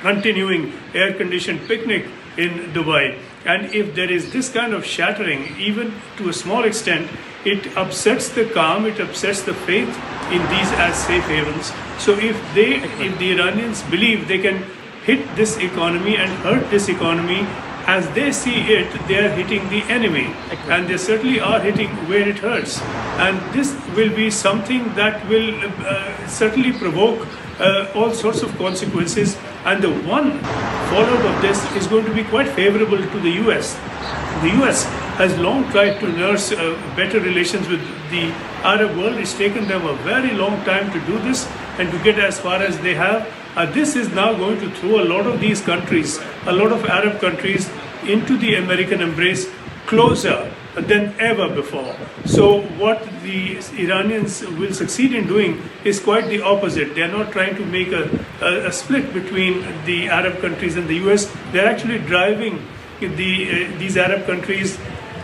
continuing air-conditioned picnic in Dubai. And if there is this kind of shattering, even to a small extent, it upsets the calm, it upsets the faith in these as safe havens. So if the Iranians believe they can hit this economy and hurt this economy, as they see it, they are hitting the enemy. And they certainly are hitting where it hurts. And this will be something that will certainly provoke all sorts of consequences. And the one fallout of this is going to be quite favorable to the US. The US has long tried to nurse better relations with the Arab world. It's taken them a very long time to do this and to get as far as they have. This is now going to throw a lot of these countries, a lot of Arab countries, into the American embrace closer than ever before. So what the Iranians will succeed in doing is quite the opposite. They are not trying to make a split between the Arab countries and the US. They're actually driving these Arab countries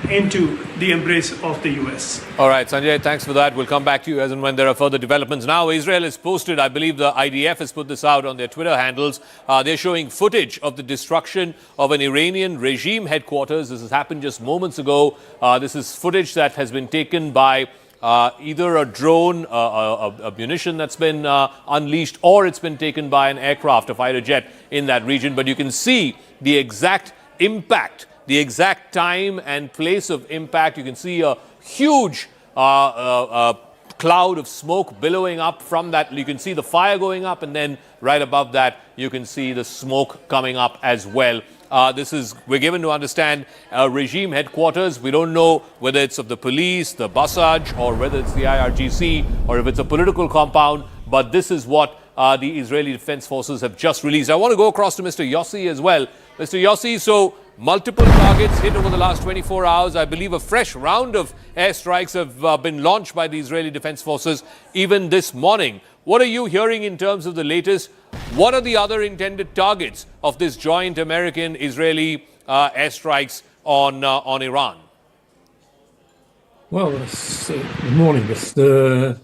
into the embrace of the US. All right, Sanjay, thanks for that. We'll come back to you as and when there are further developments. Now, Israel has posted, I believe the IDF has put this out on their Twitter handles. They're showing footage of the destruction of an Iranian regime headquarters. This has happened just moments ago. This is footage that has been taken by either a drone, a munition that's been unleashed, or it's been taken by an aircraft, a fighter jet in that region. But you can see the exact impact, the exact time and place of impact. You can see a huge cloud of smoke billowing up from that. You can see the fire going up, and then right above that, you can see the smoke coming up as well. We're given to understand regime headquarters. We don't know whether it's of the police, the Basaj, or whether it's the IRGC, or if it's a political compound, but this is what the Israeli Defense Forces have just released. I want to go across to Mr. Yossi as well. Mr. Yossi, so multiple targets hit over the last 24 hours. I believe a fresh round of airstrikes have been launched by the Israeli Defense Forces even this morning. What are you hearing in terms of the latest? What are the other intended targets of this joint American-Israeli airstrikes on Iran? Well, good morning. The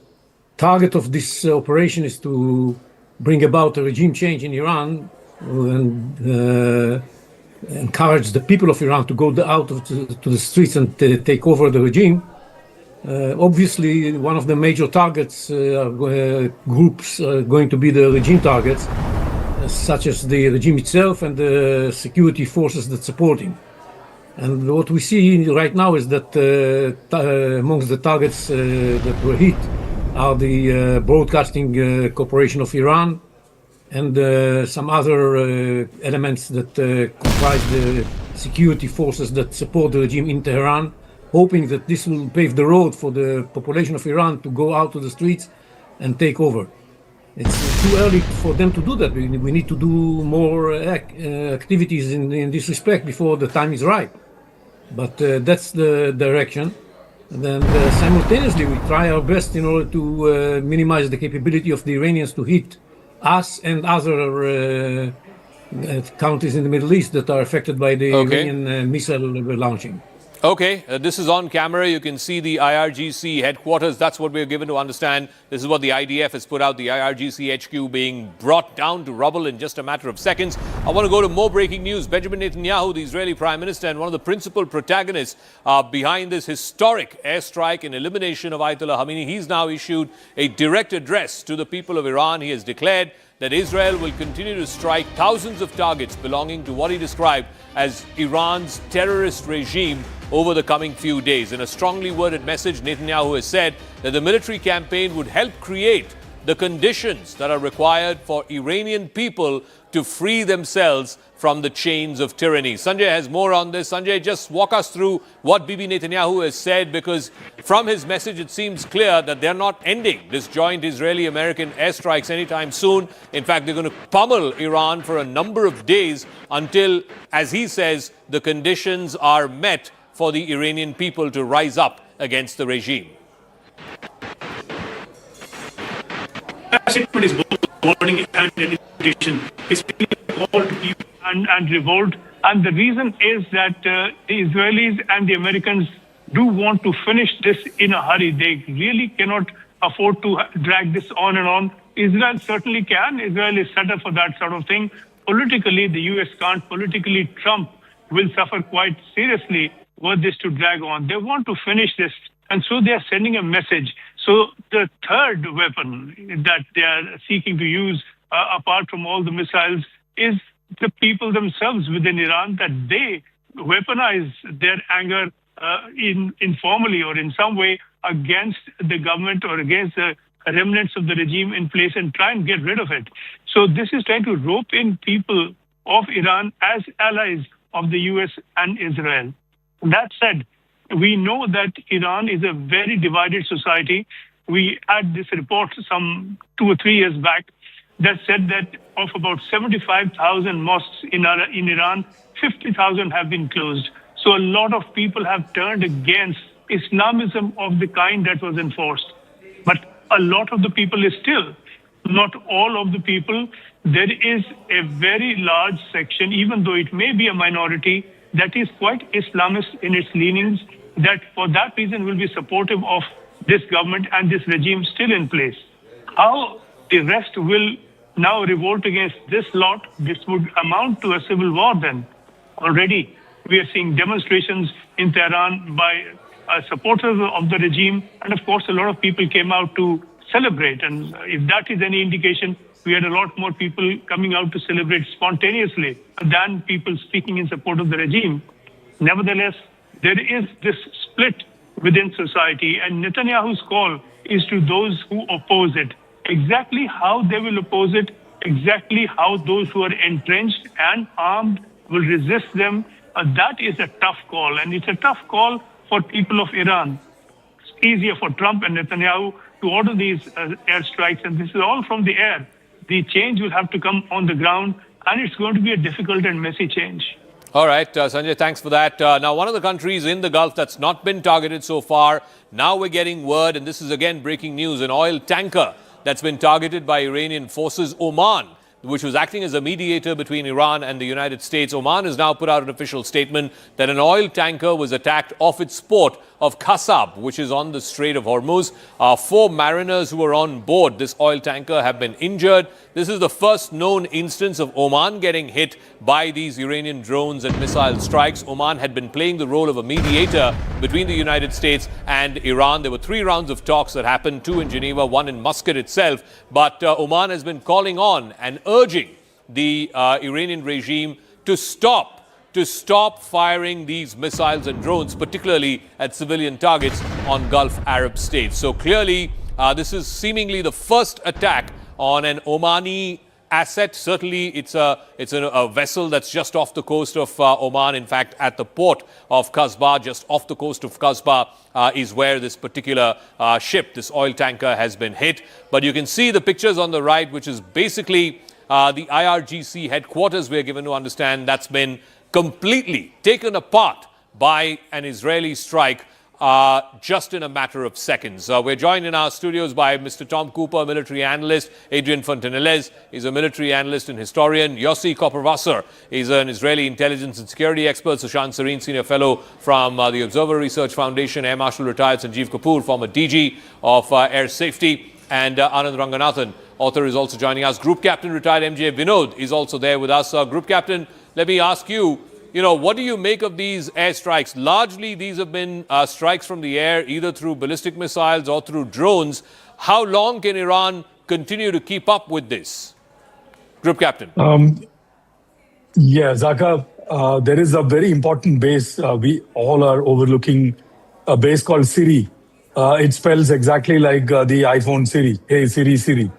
target of this operation is to bring about a regime change in Iran and encourage the people of Iran to go out to the streets and take over the regime. Obviously, one of the major targets groups are going to be the regime targets, such as the regime itself and the security forces that support him. And what we see right now is that amongst the targets that were hit are the Broadcasting Corporation of Iran and some other elements that comprise the security forces that support the regime in Tehran, hoping that this will pave the road for the population of Iran to go out to the streets and take over. It's too early for them to do that. We need to do more activities in this respect before the time is right. But that's the direction. And then simultaneously, we try our best in order to minimize the capability of the Iranians to hit us and other countries in the Middle East that are affected by the Iranian missile launching. Okay, this is on camera. You can see the IRGC headquarters. That's what we're given to understand. This is what the IDF has put out, the IRGC HQ being brought down to rubble in just a matter of seconds. I want to go to more breaking news. Benjamin Netanyahu, the Israeli Prime Minister and one of the principal protagonists behind this historic airstrike and elimination of Ayatollah Khamenei, he's now issued a direct address to the people of Iran. He has declared that Israel will continue to strike thousands of targets belonging to what he described as Iran's terrorist regime over the coming few days. In a strongly worded message, Netanyahu has said that the military campaign would help create the conditions that are required for Iranian people to free themselves from the chains of tyranny. Sanjay has more on this. Sanjay, just walk us through what Bibi Netanyahu has said, because from his message it seems clear that they're not ending this joint Israeli-American airstrikes anytime soon. In fact, they're going to pummel Iran for a number of days until, as he says, the conditions are met for the Iranian people to rise up against the regime. Statement is both warning and an invitation. It's really a call to people and revolt. And the reason is that the Israelis and the Americans do want to finish this in a hurry. They really cannot afford to drag this on and on. Israel certainly can. Israel is set up for that sort of thing. Politically, the US can't. Politically, Trump will suffer quite seriously were this to drag on. They want to finish this. And so they are sending a message. So the third weapon that they are seeking to use, apart from all the missiles, is the people themselves within Iran, that they weaponize their anger informally or in some way against the government or against the remnants of the regime in place and try and get rid of it. So this is trying to rope in people of Iran as allies of the US and Israel. That said, we know that Iran is a very divided society. We had this report some 2 or 3 years back that said that of about 75,000 mosques in Iran, 50,000 have been closed. So a lot of people have turned against Islamism of the kind that was enforced. But a lot of the people is still, not all of the people. There is a very large section, even though it may be a minority, that is quite Islamist in its leanings, that for that reason will be supportive of this government and this regime still in place. How the rest will now revolt against this lot, this would amount to a civil war then. Already we are seeing demonstrations in Tehran by supporters of the regime, and of course a lot of people came out to celebrate, and if that is any indication, we had a lot more people coming out to celebrate spontaneously than people speaking in support of the regime. Nevertheless, there is this split within society, and Netanyahu's call is to those who oppose it. Exactly how they will oppose it, exactly how those who are entrenched and armed will resist them, that is a tough call, and it's a tough call for people of Iran. It's easier for Trump and Netanyahu to order these airstrikes, and this is all from the air. The change will have to come on the ground, and it's going to be a difficult and messy change. All right, Sanjay, thanks for that. Now, one of the countries in the Gulf that's not been targeted so far, now we're getting word, and this is again breaking news, an oil tanker that's been targeted by Iranian forces, Oman. which was acting as a mediator between Iran and the United States. Oman has now put out an official statement that an oil tanker was attacked off its port of Qasab, which is on the Strait of Hormuz. 4 mariners who were on board this oil tanker have been injured. This is the first known instance of Oman getting hit by these Iranian drones and missile strikes. Oman had been playing the role of a mediator between the United States and Iran. There were 3 rounds of talks that happened, 2 in Geneva, 1 in Muscat itself. But Oman has been calling on and urging the Iranian regime to stop firing these missiles and drones, particularly at civilian targets on Gulf Arab states. So clearly, this is seemingly the first attack on an Omani asset. Certainly, it's a vessel that's just off the coast of Oman. In fact, at the port of Qasba, just off the coast of Qasba, is where this particular ship, this oil tanker, has been hit. But you can see the pictures on the right, which is basically the IRGC headquarters. We're given to understand that's been completely taken apart by an Israeli strike just in a matter of seconds. We're joined in our studios by Mr. Tom Cooper, military analyst, Adrian Fontanelles is a military analyst and historian, Yossi Koperwasser is an Israeli intelligence and security expert, Sushant Sareen, senior fellow from the Observer Research Foundation, Air Marshal retired Sanjeev Kapoor, former DG of Air Safety, and Anand Ranganathan, author, is also joining us. Group Captain retired MJ Vinod is also there with us. Group Captain, let me ask you, what do you make of these airstrikes? Largely, these have been strikes from the air, either through ballistic missiles or through drones. How long can Iran continue to keep up with this? Group Captain. Zaka, there is a very important base. We all are overlooking a base called Siri. It spells exactly like the iPhone Siri. Hey, Siri, Siri.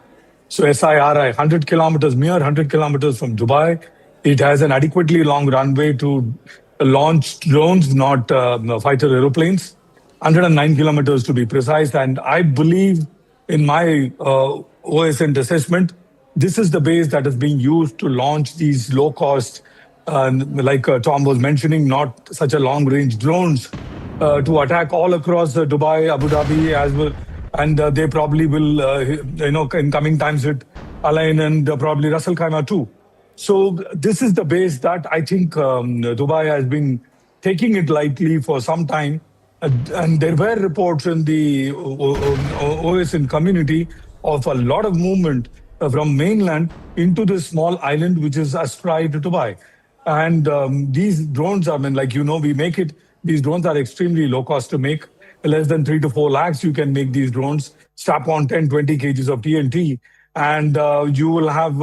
So SIRI, 100 kilometers, mere 100 kilometers from Dubai. It has an adequately long runway to launch drones, not fighter aeroplanes. 109 kilometers to be precise. And I believe, in my OSN assessment, this is the base that is being used to launch these low-cost, like Tom was mentioning, not such a long-range drones to attack all across Dubai, Abu Dhabi as well. And they probably will, in coming times hit Al-Ain and probably Ras Al Khaimah too. So this is the base that I think Dubai has been taking it lightly for some time. And there were reports in the OSN community of a lot of movement from mainland into this small island, which is astride to Dubai. And these drones, we make it. These drones are extremely low cost to make. Less than 3 to 4 lakhs, you can make these drones, strap on 10, 20 kgs of TNT. And you will have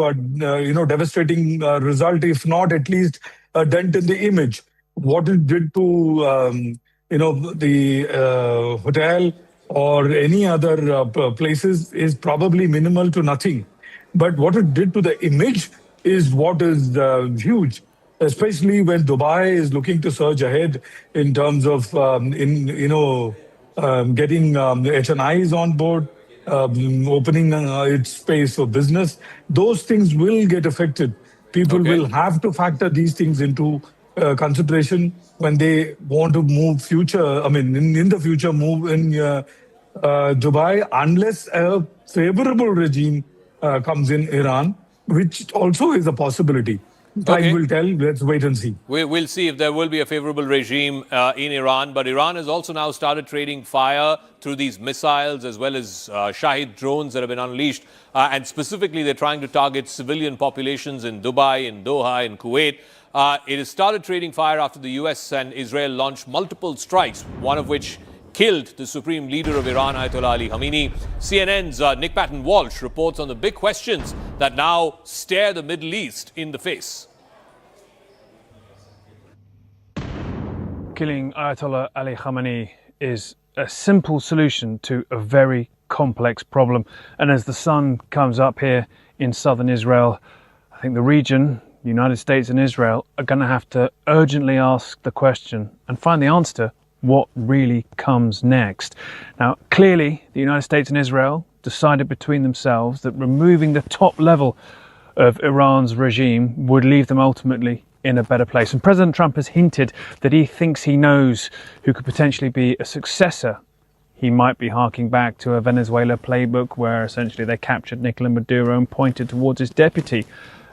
devastating result, if not at least a dent in the image. What it did to the hotel or any other places is probably minimal to nothing. But what it did to the image is what is huge, especially when Dubai is looking to surge ahead in terms of getting HNIs on board, opening its space for business. Those things will get affected. People will have to factor these things into consideration when they want to move in the future, move in Dubai, unless a favorable regime comes in Iran, which also is a possibility. Time will tell. Let's wait and see. We'll see if there will be a favorable regime in Iran. But Iran has also now started trading fire through these missiles as well as Shahid drones that have been unleashed. And specifically, they're trying to target civilian populations in Dubai, in Doha, in Kuwait. It has started trading fire after the US and Israel launched multiple strikes, one of which killed the supreme leader of Iran, Ayatollah Ali Khamenei. CNN's Nick Patton-Walsh reports on the big questions that now stare the Middle East in the face. Killing Ayatollah Ali Khamenei is a simple solution to a very complex problem. And as the sun comes up here in southern Israel, I think the region, the United States and Israel, are going to have to urgently ask the question and find the answer: what really comes next? Now, clearly, the United States and Israel decided between themselves that removing the top level of Iran's regime would leave them ultimately in a better place. And President Trump has hinted that he thinks he knows who could potentially be a successor he might be harking back to a Venezuela playbook where essentially they captured Nicolas Maduro and pointed towards his deputy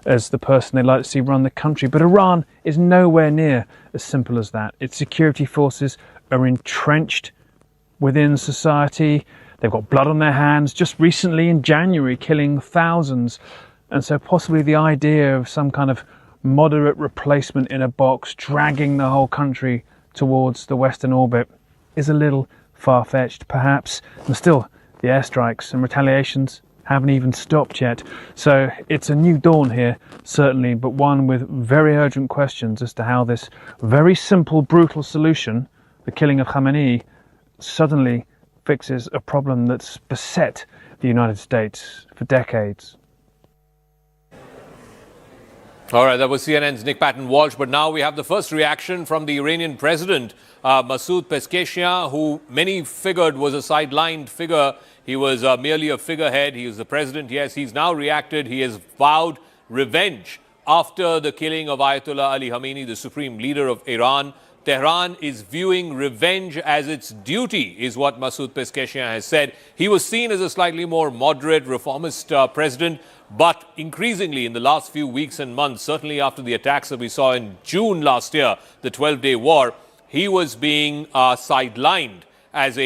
as the person they'd like to see run the country. But Iran is nowhere near as simple as that. Its security forces are entrenched within society. They've got blood on their hands, just recently in January killing thousands. And so possibly the idea of some kind of moderate replacement in a box dragging the whole country towards the Western orbit is a little far-fetched, perhaps. And still, the airstrikes and retaliations haven't even stopped yet. So it's a new dawn here, certainly, but one with very urgent questions as to how this very simple, brutal solution, the killing of Khamenei, suddenly fixes a problem that's beset the United States for decades. All right, that was CNN's Nick Patton-Walsh, but now we have the first reaction from the Iranian president, Masoud Pezeshkian, who many figured was a sidelined figure. He was merely a figurehead. He was the president. Yes, he's now reacted. He has vowed revenge after the killing of Ayatollah Ali Khamenei, the supreme leader of Iran. Tehran is viewing revenge as its duty, is what Masoud Pezeshkian has said. He was seen as a slightly more moderate, reformist president, but increasingly in the last few weeks and months, certainly after the attacks that we saw in June last year, the 12-day war, he was being sidelined as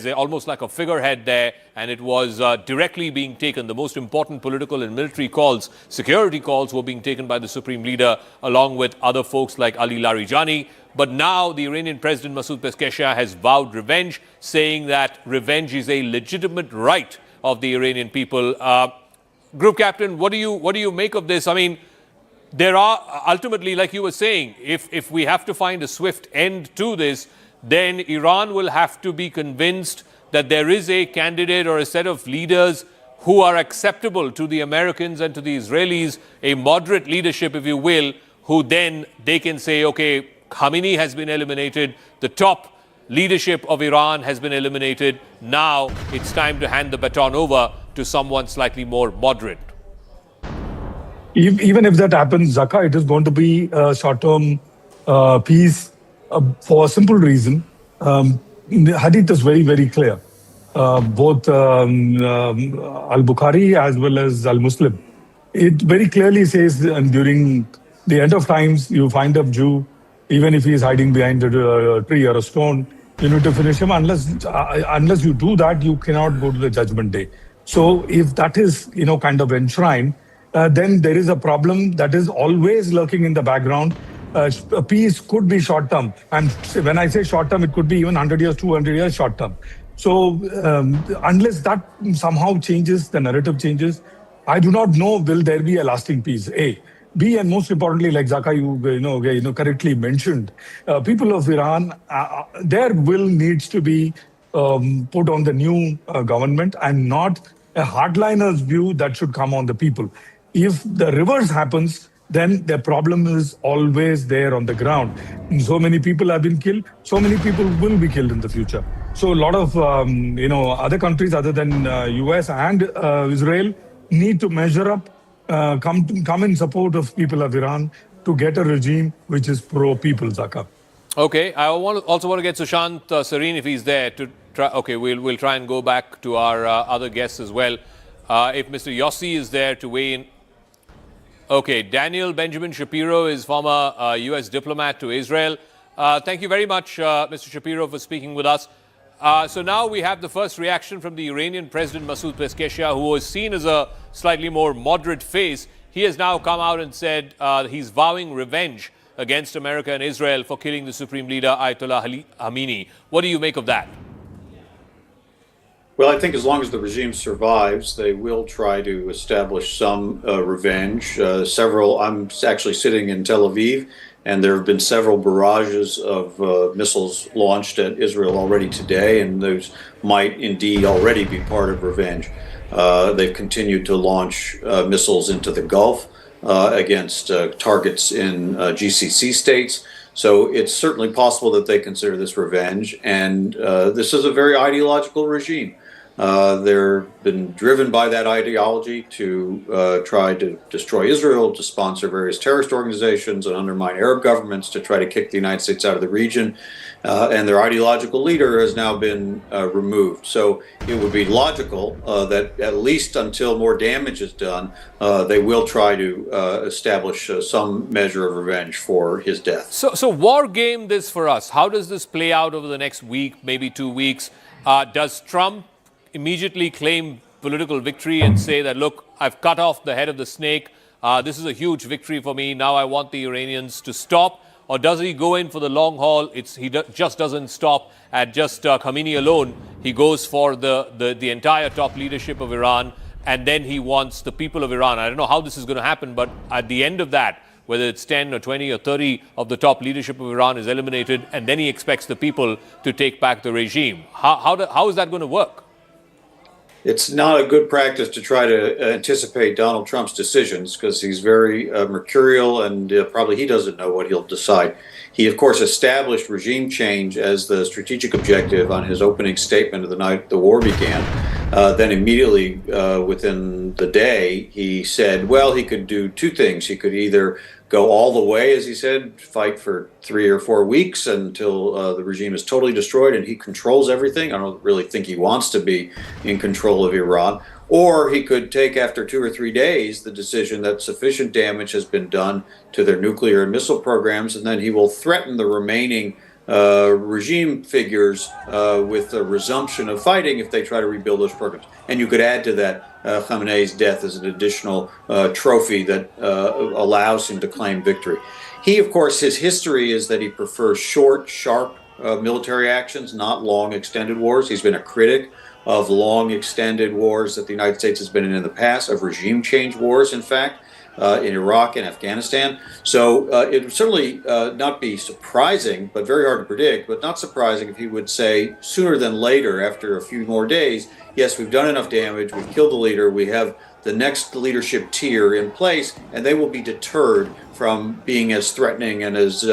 almost like a figurehead there, and it was directly being taken. The most important political and military calls, security calls, were being taken by the supreme leader along with other folks like Ali Larijani. But now the Iranian president Masoud Pezeshkian has vowed revenge, saying that revenge is a legitimate right of the Iranian people. Group Captain, what do you make of this? I mean, there are ultimately, like you were saying, if we have to find a swift end to this, then Iran will have to be convinced that there is a candidate or a set of leaders who are acceptable to the Americans and to the Israelis, a moderate leadership, if you will, who then they can say, okay, Khamenei has been eliminated, the top leadership of Iran has been eliminated, now it's time to hand the baton over to someone slightly more moderate. Even if that happens, Zaka, it is going to be a short-term peace for a simple reason. The hadith is very, very clear. Both Al-Bukhari as well as Al-Muslim. It very clearly says during the end of times, you find a Jew, even if he is hiding behind a tree or a stone, you need to finish him. Unless you do that, you cannot go to the judgment day. So if that is, kind of enshrined, then there is a problem that is always lurking in the background. A peace could be short-term. And when I say short-term, it could be even 100 years, 200 years short-term. So unless that somehow changes, the narrative changes, I do not know will there be a lasting peace. A. B, and most importantly, like Zaka, you correctly mentioned, people of Iran, their will needs to be put on the new government and not a hardliner's view that should come on the people. If the reverse happens, then the problem is always there on the ground. So many people have been killed, so many people will be killed in the future. So a lot of other countries other than US and Israel need to measure up, come in support of people of Iran to get a regime which is pro-people, Zaka. Okay, I also want to get Sushant Sareen if he's there to try. Okay, we'll try and go back to our other guests as well. If Mr. Yossi is there to weigh in. Okay, Daniel Benjamin Shapiro is former US diplomat to Israel. Thank you very much, Mr. Shapiro, for speaking with us. So now we have the first reaction from the Iranian President Masoud Pezeshkian, who was seen as a slightly more moderate face. He has now come out and said he's vowing revenge against America and Israel for killing the supreme leader Ayatollah Ali Khamenei. What do you make of that? Well, I think as long as the regime survives, they will try to establish some revenge. I'm actually sitting in Tel Aviv, and there have been several barrages of missiles launched at Israel already today, and those might indeed already be part of revenge. They've continued to launch missiles into the Gulf against targets in GCC states. So it's certainly possible that they consider this revenge, and this is a very ideological regime. They've been driven by that ideology to try to destroy Israel, to sponsor various terrorist organizations and undermine Arab governments, to try to kick the United States out of the region. And their ideological leader has now been removed. So it would be logical that at least until more damage is done, they will try to establish some measure of revenge for his death. So war game this for us. How does this play out over the next week, maybe 2 weeks? Does Trump immediately claim political victory and say that, look, I've cut off the head of the snake. This is a huge victory for me. Now I want the Iranians to stop. Or does he go in for the long haul? He just doesn't stop at just Khamenei alone. He goes for the entire top leadership of Iran, and then he wants the people of Iran. I don't know how this is going to happen, but at the end of that, whether it's 10 or 20 or 30 of the top leadership of Iran is eliminated, and then he expects the people to take back the regime. How is that going to work? It's not a good practice to try to anticipate Donald Trump's decisions because he's very mercurial and probably he doesn't know what he'll decide. He, of course, established regime change as the strategic objective on his opening statement of the night the war began. Then immediately within the day, he said, well, he could do two things. He could either go all the way, as he said, fight for 3 or 4 weeks until the regime is totally destroyed and he controls everything. I don't really think he wants to be in control of Iran. Or he could take, after 2 or 3 days, the decision that sufficient damage has been done to their nuclear and missile programs, and then he will threaten the remaining regime figures with a resumption of fighting if they try to rebuild those programs. And you could add to that Khamenei's death as an additional trophy that allows him to claim victory. He, of course, his history is that he prefers short, sharp military actions, not long, extended wars. He's been a critic of long, extended wars that the United States has been in the past, of regime change wars, in fact, in Iraq and Afghanistan. So it would certainly not be surprising, but very hard to predict, but not surprising if he would say sooner than later, after a few more days, yes, we've done enough damage, we've killed the leader, we have the next leadership tier in place, and they will be deterred from being as threatening and as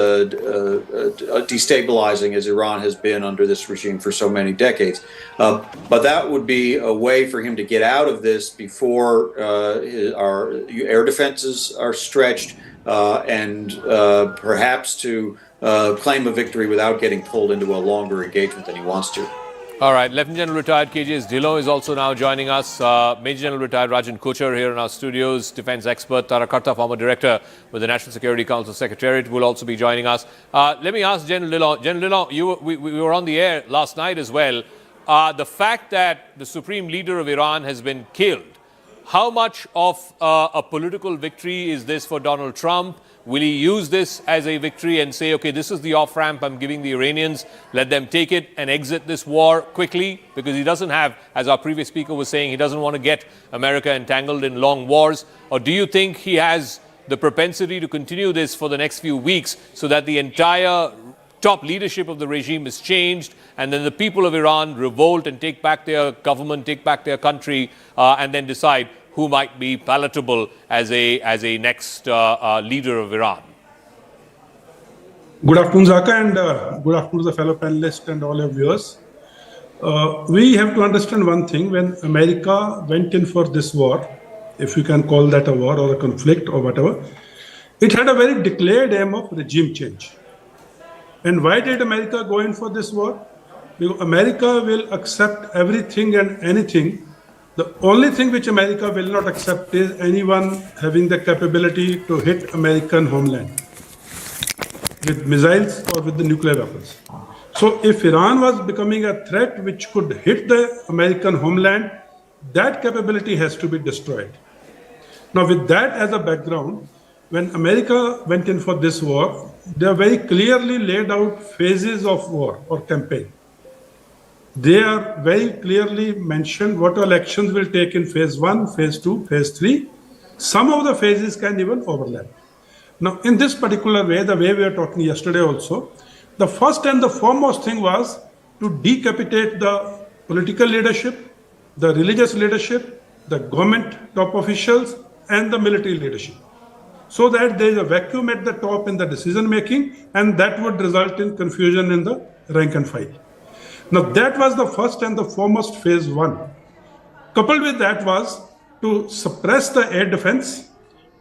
destabilizing as Iran has been under this regime for so many decades. But that would be a way for him to get out of this before our air defenses are stretched and perhaps to claim a victory without getting pulled into a longer engagement than he wants to. All right, Lieutenant General retired KJS Dhillon is also now joining us. Major General retired Rajan Kochar here in our studios. Defense expert Tara Karta, former director with the National Security Council Secretariat, will also be joining us. Let me ask General Dhillon. General Dhillon, we were on the air last night as well. The fact that the supreme leader of Iran has been killed, how much of a political victory is this for Donald Trump? Will he use this as a victory and say, okay, this is the off-ramp I'm giving the Iranians, let them take it and exit this war quickly? Because he doesn't have, as our previous speaker was saying, he doesn't want to get America entangled in long wars. Or do you think he has the propensity to continue this for the next few weeks so that the entire top leadership of the regime is changed and then the people of Iran revolt and take back their government, take back their country, and then decide who might be palatable as a next leader of Iran? Good afternoon, Zaka, and good afternoon to the fellow panelists and all your viewers. We have to understand one thing. When America went in for this war, if you can call that a war or a conflict or whatever, it had a very declared aim of regime change. And why did America go in for this war? Because America will accept everything and anything. The only thing which America will not accept is anyone having the capability to hit American homeland with missiles or with the nuclear weapons. So if Iran was becoming a threat which could hit the American homeland, that capability has to be destroyed. Now with that as a background, when America went in for this war, they are very clearly laid out phases of war or campaign. They are very clearly mentioned what all actions will take in phase 1, phase 2, phase 3. Some of the phases can even overlap. Now, in this particular way, the way we were talking yesterday also, the first and the foremost thing was to decapitate the political leadership, the religious leadership, the government top officials, and the military leadership, so that there is a vacuum at the top in the decision making, and that would result in confusion in the rank and file. Now, that was the first and the foremost phase one. Coupled with that was to suppress the air defense,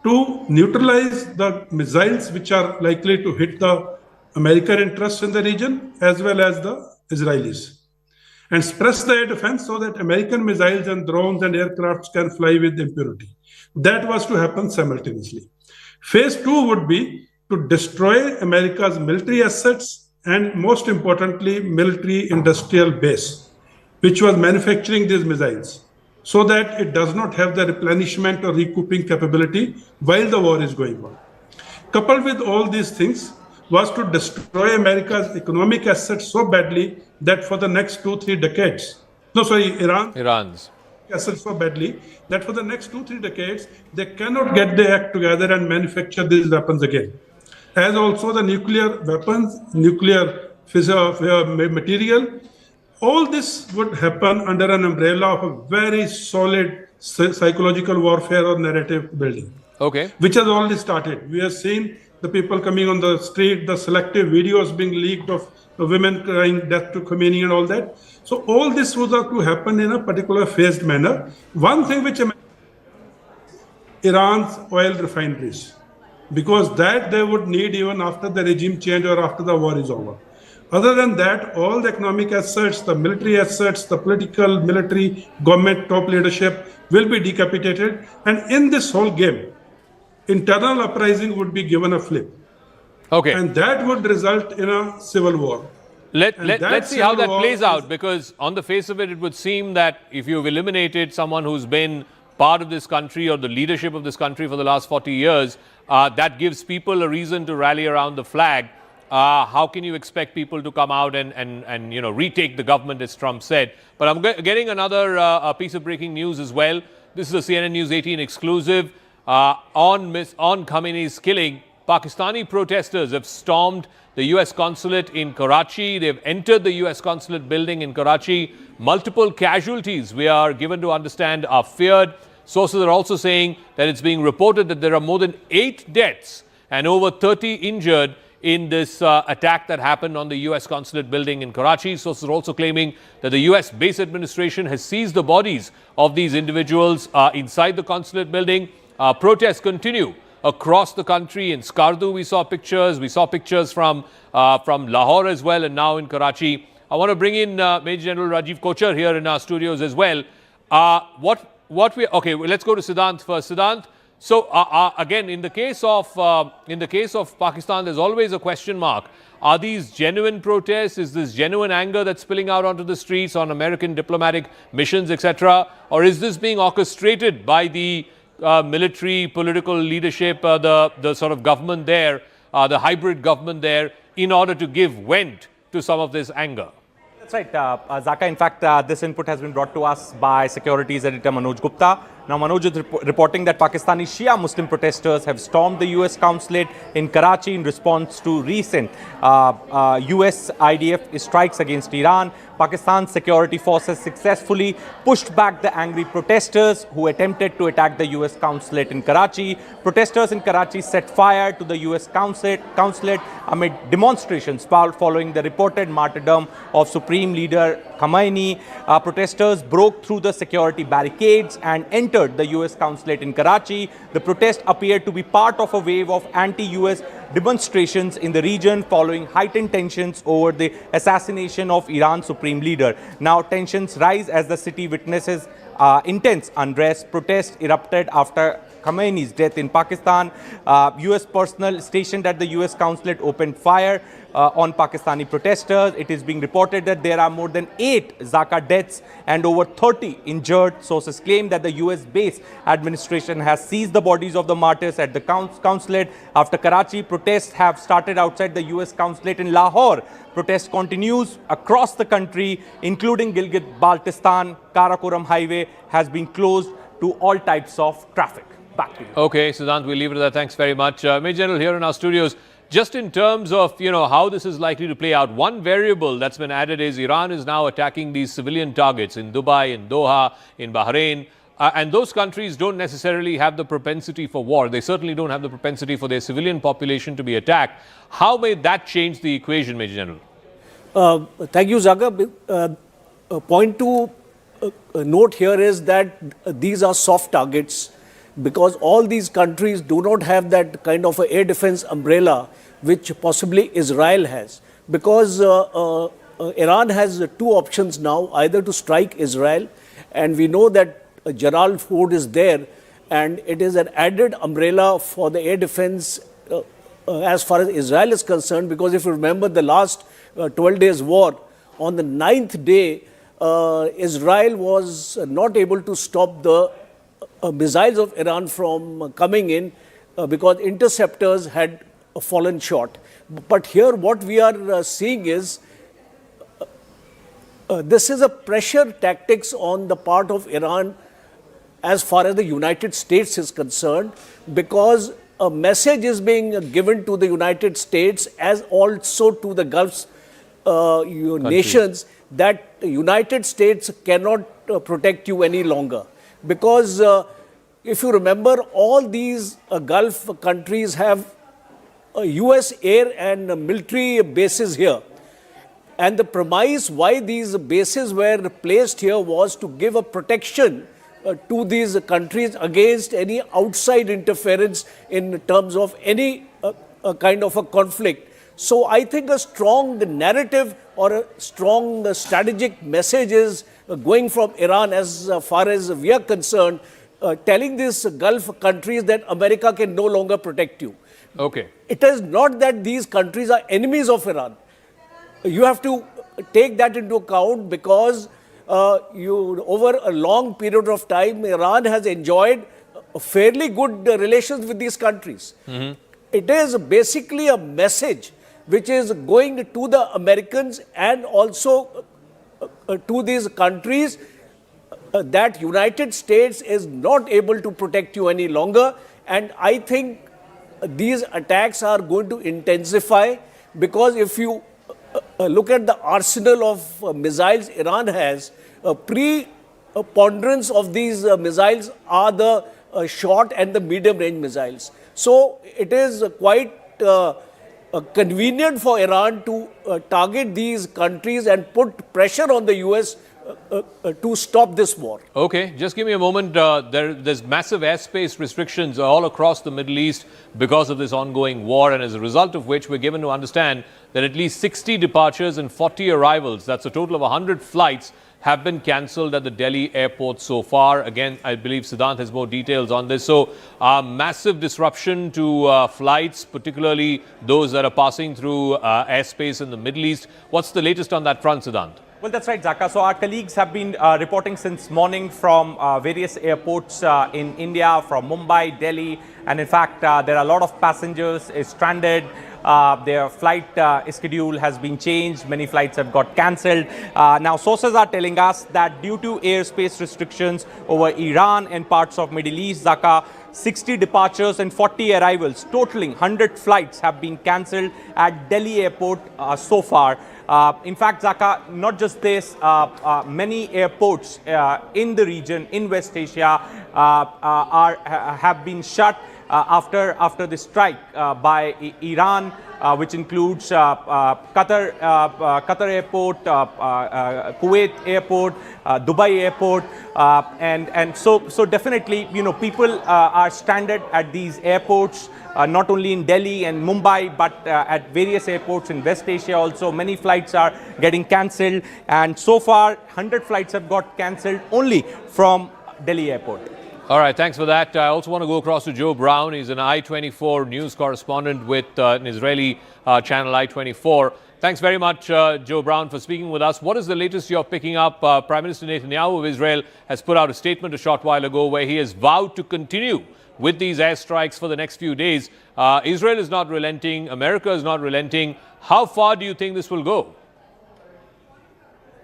to neutralize the missiles which are likely to hit the American interests in the region as well as the Israelis, and suppress the air defense so that American missiles and drones and aircrafts can fly with impunity. That was to happen simultaneously. Phase two would be to destroy America's military assets and, most importantly, military industrial base, which was manufacturing these missiles, so that it does not have the replenishment or recouping capability while the war is going on. Coupled with all these things was to destroy America's economic assets so badly that for the next 2-3 decades, Iran's assets so badly that for the next 2-3 decades, they cannot get their act together and manufacture these weapons again. As also the nuclear weapons, nuclear material, all this would happen under an umbrella of a very solid psychological warfare or narrative building. Okay. Which has already started. We have seen the people coming on the street, the selective videos being leaked of women crying death to Khamenei and all that. So all this was to happen in a particular phased manner. One thing which Iran's oil refineries, because that they would need even after the regime change or after the war is over. Other than that, all the economic assets, the military assets, the political, military, government, top leadership will be decapitated. And in this whole game, internal uprising would be given a flip. Okay. And that would result in a civil war. Let's see how that plays out, because on the face of it, it would seem that if you've eliminated someone who's been part of this country or the leadership of this country for the last 40 years, that gives people a reason to rally around the flag. How can you expect people to come out and retake the government, as Trump said? But I'm getting another piece of breaking news as well. This is a CNN News 18 exclusive. On Khamenei's killing, Pakistani protesters have stormed the U.S. consulate in Karachi. They've entered the U.S. consulate building in Karachi. Multiple casualties, we are given to understand, are feared. Sources are also saying that it's being reported that there are more than 8 deaths and over 30 injured in this attack that happened on the U.S. consulate building in Karachi. Sources are also claiming that the U.S. base administration has seized the bodies of these individuals inside the consulate building. Protests continue across the country. In Skardu, we saw pictures from Lahore as well, and now in Karachi. I want to bring in Major General Rajiv Kochar here in our studios as well. Okay, well, let's go to Siddhant first. Siddhant, so again, in the case of Pakistan, there's always a question mark. Are these genuine protests? Is this genuine anger that's spilling out onto the streets on American diplomatic missions, etc., or is this being orchestrated by the military, political leadership, the sort of government there, the hybrid government there, in order to give vent to some of this anger? That's right, Zaka. In fact, this input has been brought to us by Securities Editor Manoj Gupta. Now, Manoj is reporting that Pakistani Shia Muslim protesters have stormed the U.S. consulate in Karachi in response to recent U.S. IDF strikes against Iran. Pakistan's security forces successfully pushed back the angry protesters who attempted to attack the U.S. consulate in Karachi. Protesters in Karachi set fire to the U.S. consulate amid demonstrations following the reported martyrdom of Supreme Leader Khamenei. Protesters broke through the security barricades and entered the U.S. consulate in Karachi. The protest appeared to be part of a wave of anti-U.S. demonstrations in the region following heightened tensions over the assassination of Iran's Supreme Leader. Now tensions rise as the city witnesses intense unrest. Protests erupted after Khamenei's death in Pakistan. U.S. personnel stationed at the U.S. consulate opened fire on Pakistani protesters. It is being reported that there are more than 8 Zaka deaths and over 30 injured. Sources claim that the U.S. base administration has seized the bodies of the martyrs at the consulate. After Karachi, protests have started outside the U.S. consulate in Lahore. Protest continues across the country, including Gilgit-Baltistan. Karakoram Highway has been closed to all types of traffic. Back to you. Okay, Siddhant, we'll leave it at that. Thanks very much. Major General, here in our studios, just in terms of, how this is likely to play out, one variable that's been added is Iran is now attacking these civilian targets in Dubai, in Doha, in Bahrain. And those countries don't necessarily have the propensity for war. They certainly don't have the propensity for their civilian population to be attacked. How may that change the equation, Major General? Thank you, Zaka. Point to note here is that these are soft targets because all these countries do not have that kind of a air defense umbrella which possibly Israel has. Because Iran has two options now, either to strike Israel, and we know that Jaral Ford is there, and it is an added umbrella for the air defense as far as Israel is concerned, because if you remember the last 12 days war, on the 9th day, Israel was not able to stop the missiles of Iran from coming in because interceptors had fallen short. But here what we are seeing is this is a pressure tactics on the part of Iran as far as the United States is concerned, because a message is being given to the United States as also to the Gulf nations that the United States cannot protect you any longer. Because if you remember, all these Gulf countries have US air and military bases here. And the premise why these bases were placed here was to give a protection to these countries against any outside interference in terms of any kind of a conflict. So I think a strong narrative or a strong strategic message is going from Iran as far as we are concerned, telling these Gulf countries that America can no longer protect you. Okay. It is not that these countries are enemies of Iran. You have to take that into account because over a long period of time, Iran has enjoyed fairly good relations with these countries. It is basically a message which is going to the Americans and also to these countries that United States is not able to protect you any longer. And I think these attacks are going to intensify because if you look at the arsenal of missiles Iran has, preponderance of these missiles are the short and the medium range missiles. So it is quite convenient for Iran to target these countries and put pressure on the US to stop this war. Okay, just give me a moment. There's massive airspace restrictions all across the Middle East because of this ongoing war, and as a result of which we're given to understand that at least 60 departures and 40 arrivals, that's a total of 100 flights, have been cancelled at the Delhi airport so far. Again, I believe Siddhant has more details on this. So, massive disruption to flights, particularly those that are passing through airspace in the Middle East. What's the latest on that front, Siddhant? Well, that's right, Zaka. So our colleagues have been reporting since morning from various airports in India, from Mumbai, Delhi, and in fact, there are a lot of passengers stranded. Their flight schedule has been changed. Many flights have got cancelled. Now, sources are telling us that due to airspace restrictions over Iran and parts of Middle East, Zaka, 60 departures and 40 arrivals, totaling 100 flights have been cancelled at Delhi airport so far. In fact, Zaka, not just this, many airports in the region, in West Asia, have been shut after the strike by Iran, which includes Qatar airport, Kuwait airport, Dubai airport, and so definitely, people are stranded at these airports. Not only in Delhi and Mumbai, but at various airports in West Asia also. Many flights are getting cancelled, and so far 100 flights have got cancelled only from Delhi airport. All right, thanks for that. I also want to go across to Joe Brown. He's an I-24 news correspondent with an Israeli channel, I-24. Thanks very much, Joe Brown, for speaking with us. What is the latest you're picking up? Prime Minister Netanyahu of Israel has put out a statement a short while ago where he has vowed to continue with these airstrikes for the next few days. Israel is not relenting. America is not relenting. How far do you think this will go?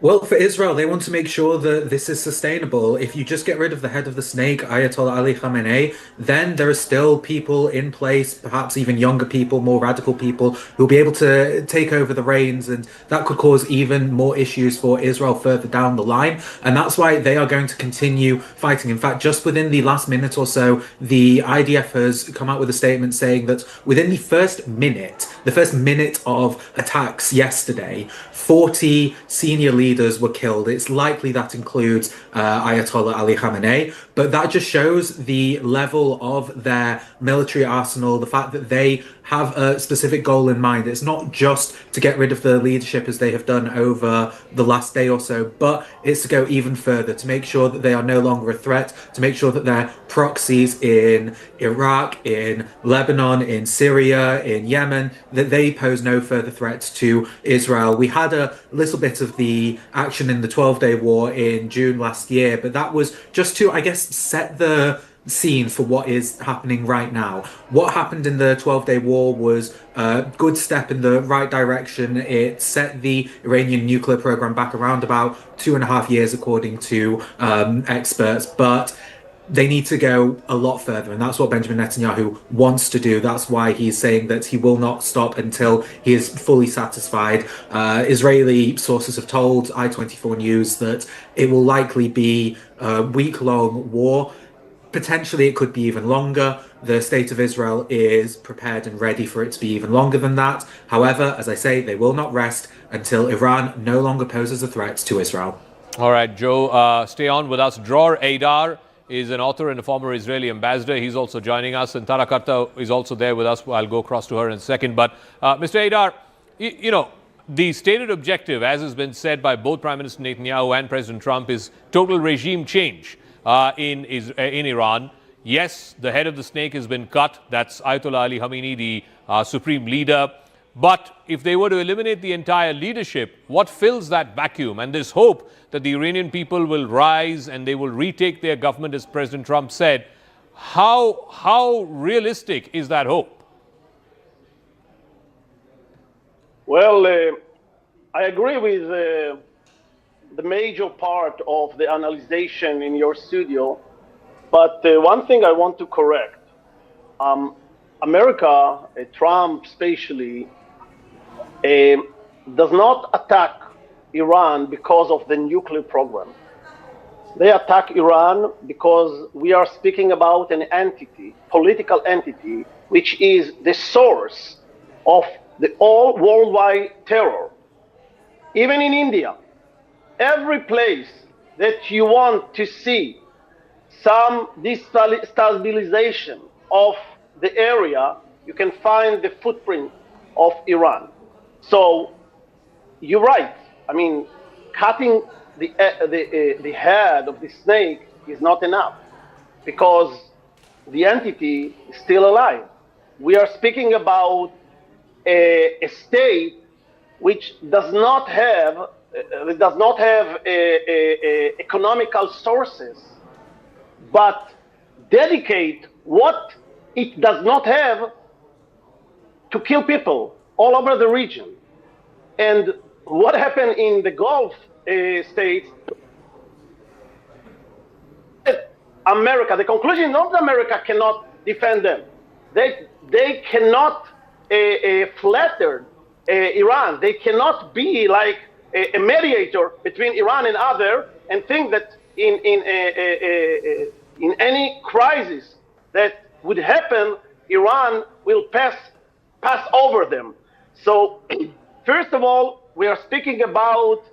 Well, for Israel, they want to make sure that this is sustainable. If you just get rid of the head of the snake, Ayatollah Ali Khamenei, then there are still people in place, perhaps even younger people, more radical people, who will be able to take over the reins, and that could cause even more issues for Israel further down the line. And that's why they are going to continue fighting. In fact, just within the last minute or so, the IDF has come out with a statement saying that within the first minute of attacks yesterday, 40 senior leaders were killed. It's likely that includes Ayatollah Ali Khamenei, but that just shows the level of their military arsenal, the fact that they have a specific goal in mind. It's not just to get rid of the leadership as they have done over the last day or so, but it's to go even further, to make sure that they are no longer a threat, to make sure that their proxies in Iraq, in Lebanon, in Syria, in Yemen, that they pose no further threats to Israel. We had a little bit of the action in the 12-day war in June last year, but that was just to, I guess, set the scene for what is happening right now. What happened in the 12-day war was a good step in the right direction. It set the Iranian nuclear program back around about 2.5 years, according to experts, but they need to go a lot further, and that's what Benjamin Netanyahu wants to do. That's why he's saying that he will not stop until he is fully satisfied. Israeli sources have told I24 News that it will likely be a week-long war. Potentially it could be even longer. The state of Israel is prepared and ready for it to be even longer than that. However, as I say, they will not rest until Iran no longer poses a threat to Israel. All right, Joe, stay on with us. Dror Eidar is an author and a former Israeli ambassador. He's also joining us, and Tara Karta is also there with us. I'll go across to her in a second. But Mr. Eidar, you know, the stated objective, as has been said by both Prime Minister Netanyahu and President Trump, is total regime change in Iran. Yes, the head of the snake has been cut. That's Ayatollah Ali Khamenei, the supreme leader. But if they were to eliminate the entire leadership, what fills that vacuum? And there's hope that the Iranian people will rise and they will retake their government, as President Trump said. How realistic is that hope? Well, I agree with the major part of the analysis in your studio, but one thing I want to correct. America, Trump especially, does not attack Iran because of the nuclear program. They attack Iran because we are speaking about an entity, political entity, which is the source of the all worldwide terror. Even in India, every place that you want to see some destabilization of the area, you can find the footprint of Iran. So you're right. I mean, cutting the head of the snake is not enough because the entity is still alive. We are speaking about a state which does not have economical sources, but dedicate what it does not have to kill people all over the region. And what happened in the Gulf states, America, the conclusion is not that America cannot defend them. They cannot flatter Iran. They cannot be like a mediator between Iran and other and think that in any crisis that would happen, Iran will pass over them. So first of all, we are speaking about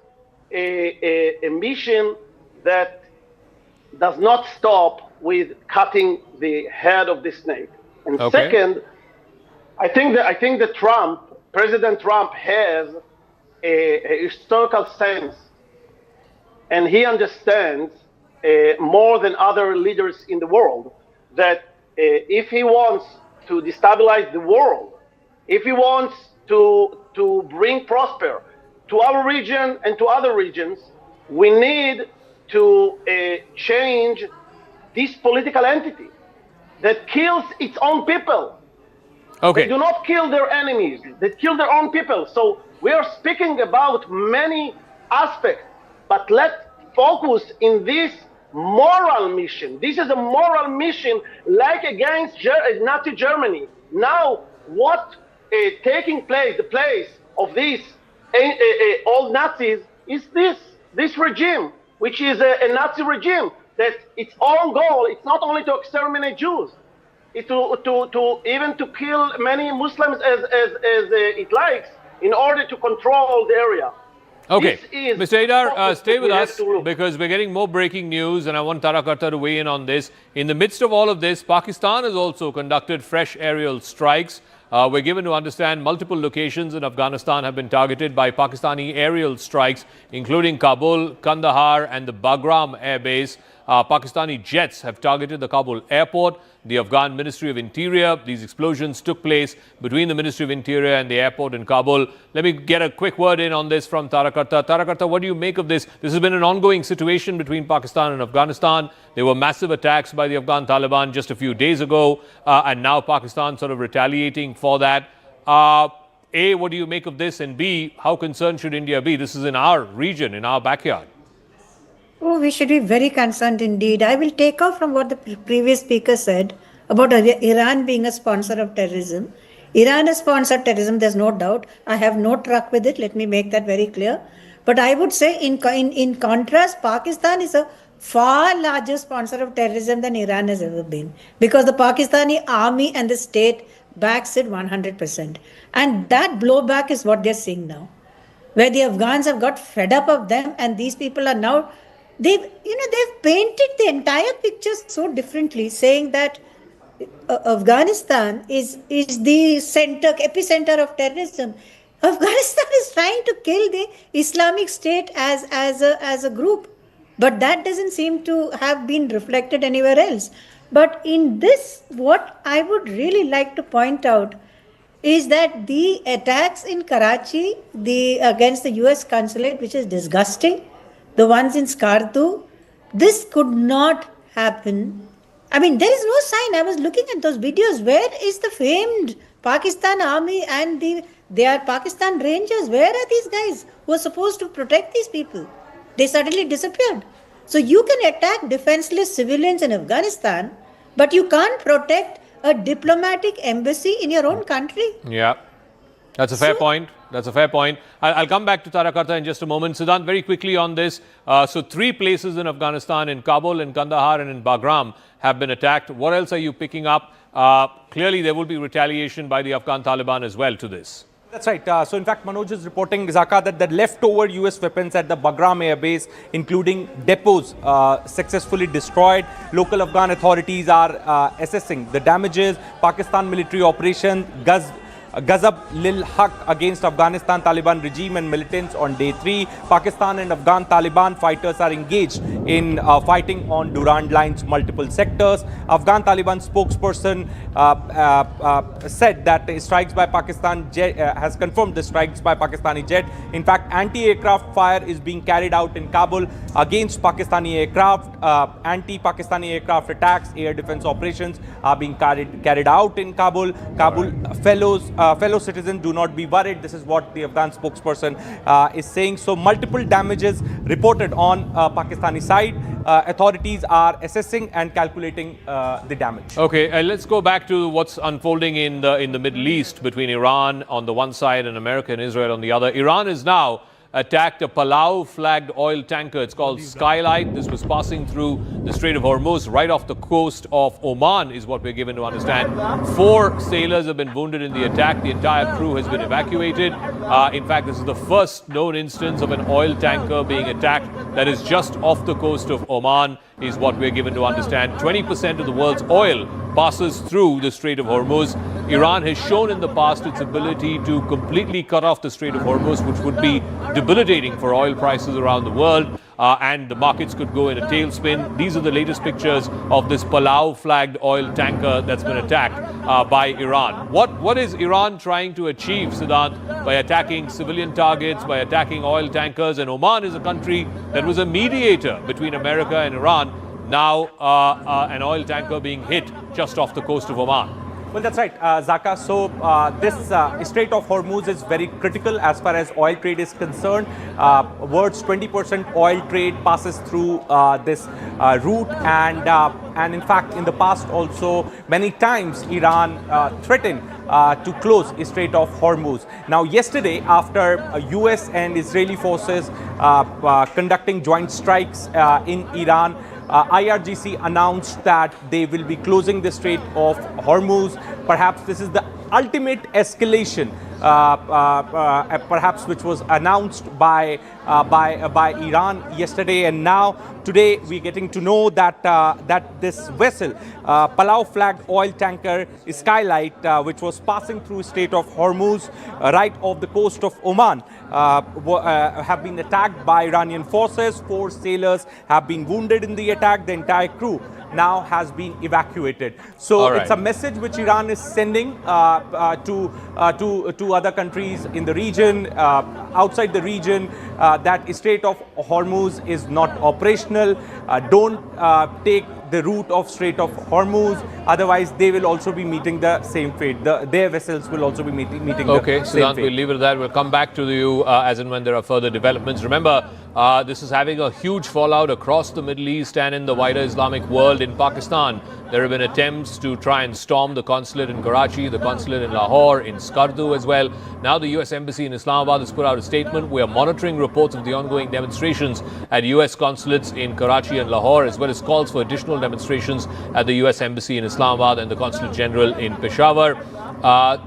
a mission that does not stop with cutting the head of the snake. And second, I think that President Trump has a historical sense, and he understands more than other leaders in the world that if he wants to destabilize the world, if he wants to bring prosper to our region and to other regions, we need to change this political entity that kills its own people. They do not kill their enemies, they kill their own people. So we are speaking about many aspects But let's focus in this moral mission. This is a moral mission, like against Nazi Germany. Now, what taking place, the place of these old Nazis, is this regime, which is a Nazi regime, that its own goal, it's not only to exterminate Jews, it's to even to kill many Muslims as it likes, in order to control the area. Okay, Mr. Adar, stay with us because we're getting more breaking news and I want Tarakarta to weigh in on this. In the midst of all of this, Pakistan has also conducted fresh aerial strikes. We're given to understand multiple locations in Afghanistan have been targeted by Pakistani aerial strikes, including Kabul, Kandahar and the Bagram air base. Pakistani jets have targeted the Kabul airport, the Afghan Ministry of Interior. These explosions took place between the Ministry of Interior and the airport in Kabul. Let me get a quick word in on this from Tarakarta. Tarakarta, what do you make of this? This has been an ongoing situation between Pakistan and Afghanistan. There were massive attacks by the Afghan Taliban just a few days ago, and now Pakistan sort of retaliating for that. A, what do you make of this? And B, how concerned should India be? This is in our region, in our backyard. Oh, we should be very concerned indeed. I will take off from what the previous speaker said about Iran being a sponsor of terrorism. Iran has sponsored terrorism, there's no doubt. I have no truck with it, let me make that very clear. But I would say in contrast, Pakistan is a far larger sponsor of terrorism than Iran has ever been. Because the Pakistani army and the state backs it 100%. And that blowback is what they're seeing now. Where the Afghans have got fed up of them and these people are now they've painted the entire picture so differently, saying that Afghanistan is the epicenter of terrorism. Afghanistan is trying to kill the Islamic State as a group, but that doesn't seem to have been reflected anywhere else. But in this, what I would really like to point out is that the attacks in Karachi against the US consulate, which is disgusting, the ones in Skardu, this could not happen. I mean, there is no sign. I was looking at those videos. Where is the famed Pakistan army and they are Pakistan Rangers? Where are these guys who are supposed to protect these people? They suddenly disappeared. So you can attack defenseless civilians in Afghanistan, but you can't protect a diplomatic embassy in your own country. Yeah, that's a fair point. That's a fair point. I'll come back to Tarakarta in just a moment. Siddhant, very quickly on this. So 3 places in Afghanistan, in Kabul, in Kandahar and in Bagram have been attacked. What else are you picking up? Clearly, there will be retaliation by the Afghan Taliban as well to this. That's right. So in fact, Manoj is reporting, Zaka, that the leftover US weapons at the Bagram Air Base, including depots, successfully destroyed. Local Afghan authorities are assessing the damages. Pakistan military operation Ghazab Lil Haq against Afghanistan Taliban regime and militants on day 3. Pakistan and Afghan Taliban fighters are engaged in fighting on Durand Line's multiple sectors. Afghan Taliban spokesperson said that strikes by Pakistan has confirmed the strikes by Pakistani jet. In fact, anti-aircraft fire is being carried out in Kabul against Pakistani aircraft. Anti-Pakistani aircraft attacks, air defense operations are being carried out in Kabul. Fellow citizens, do not be worried. This is what the Afghan spokesperson is saying. So multiple damages reported on Pakistani side. Authorities are assessing and calculating the damage. Okay, let's go back to what's unfolding in the Middle East between Iran on the one side and America and Israel on the other. Iran is now attacked a Palau flagged oil tanker. It's called Skylight. This was passing through the Strait of Hormuz right off the coast of Oman is what we're given to understand. 4 sailors have been wounded in the attack. The entire crew has been evacuated. In fact, this is the first known instance of an oil tanker being attacked that is just off the coast of Oman is what we're given to understand. 20% of the world's oil passes through the Strait of Hormuz. Iran has shown in the past its ability to completely cut off the Strait of Hormuz, which would be debilitating for oil prices around the world, and the markets could go in a tailspin. These are the latest pictures of this Palau flagged oil tanker that's been attacked by Iran. What is Iran trying to achieve, Siddhant, by attacking civilian targets, by attacking oil tankers? And Oman is a country that was a mediator between America and Iran. Now an oil tanker being hit just off the coast of Oman. Well, that's right, Zaka. So this Strait of Hormuz is very critical as far as oil trade is concerned. World's 20% oil trade passes through this route, and in fact, in the past also many times Iran threatened to close Strait of Hormuz. Now, yesterday, after U.S. and Israeli forces conducting joint strikes in Iran, IRGC announced that they will be closing the Strait of Hormuz. Perhaps this is the ultimate escalation, perhaps which was announced by Iran yesterday, and now today we're getting to know that that this vessel, Palau flagged oil tanker Skylight, which was passing through Strait of Hormuz right off the coast of Oman, have been attacked by Iranian forces. 4 sailors have been wounded in the attack. The entire crew now has been evacuated. So it's a message which Iran is sending to other countries in the region, outside the region, that Strait of Hormuz is not operational. Don't take the route of Strait of Hormuz, otherwise they will also be meeting the same fate. Their vessels will also be meeting the same Siddhant, fate. we'll leave it at that. We'll come back to you as and when there are further developments. Remember, this is having a huge fallout across the Middle East and in the wider Islamic world. In Pakistan, there have been attempts to try and storm the consulate in Karachi, the consulate in Lahore, in Skardu as well. Now the US Embassy in Islamabad has put out a statement. We are monitoring reports of the ongoing demonstrations at US consulates in Karachi and Lahore, as well as calls for additional demonstrations at the US Embassy in Islamabad and the Consulate General in Peshawar.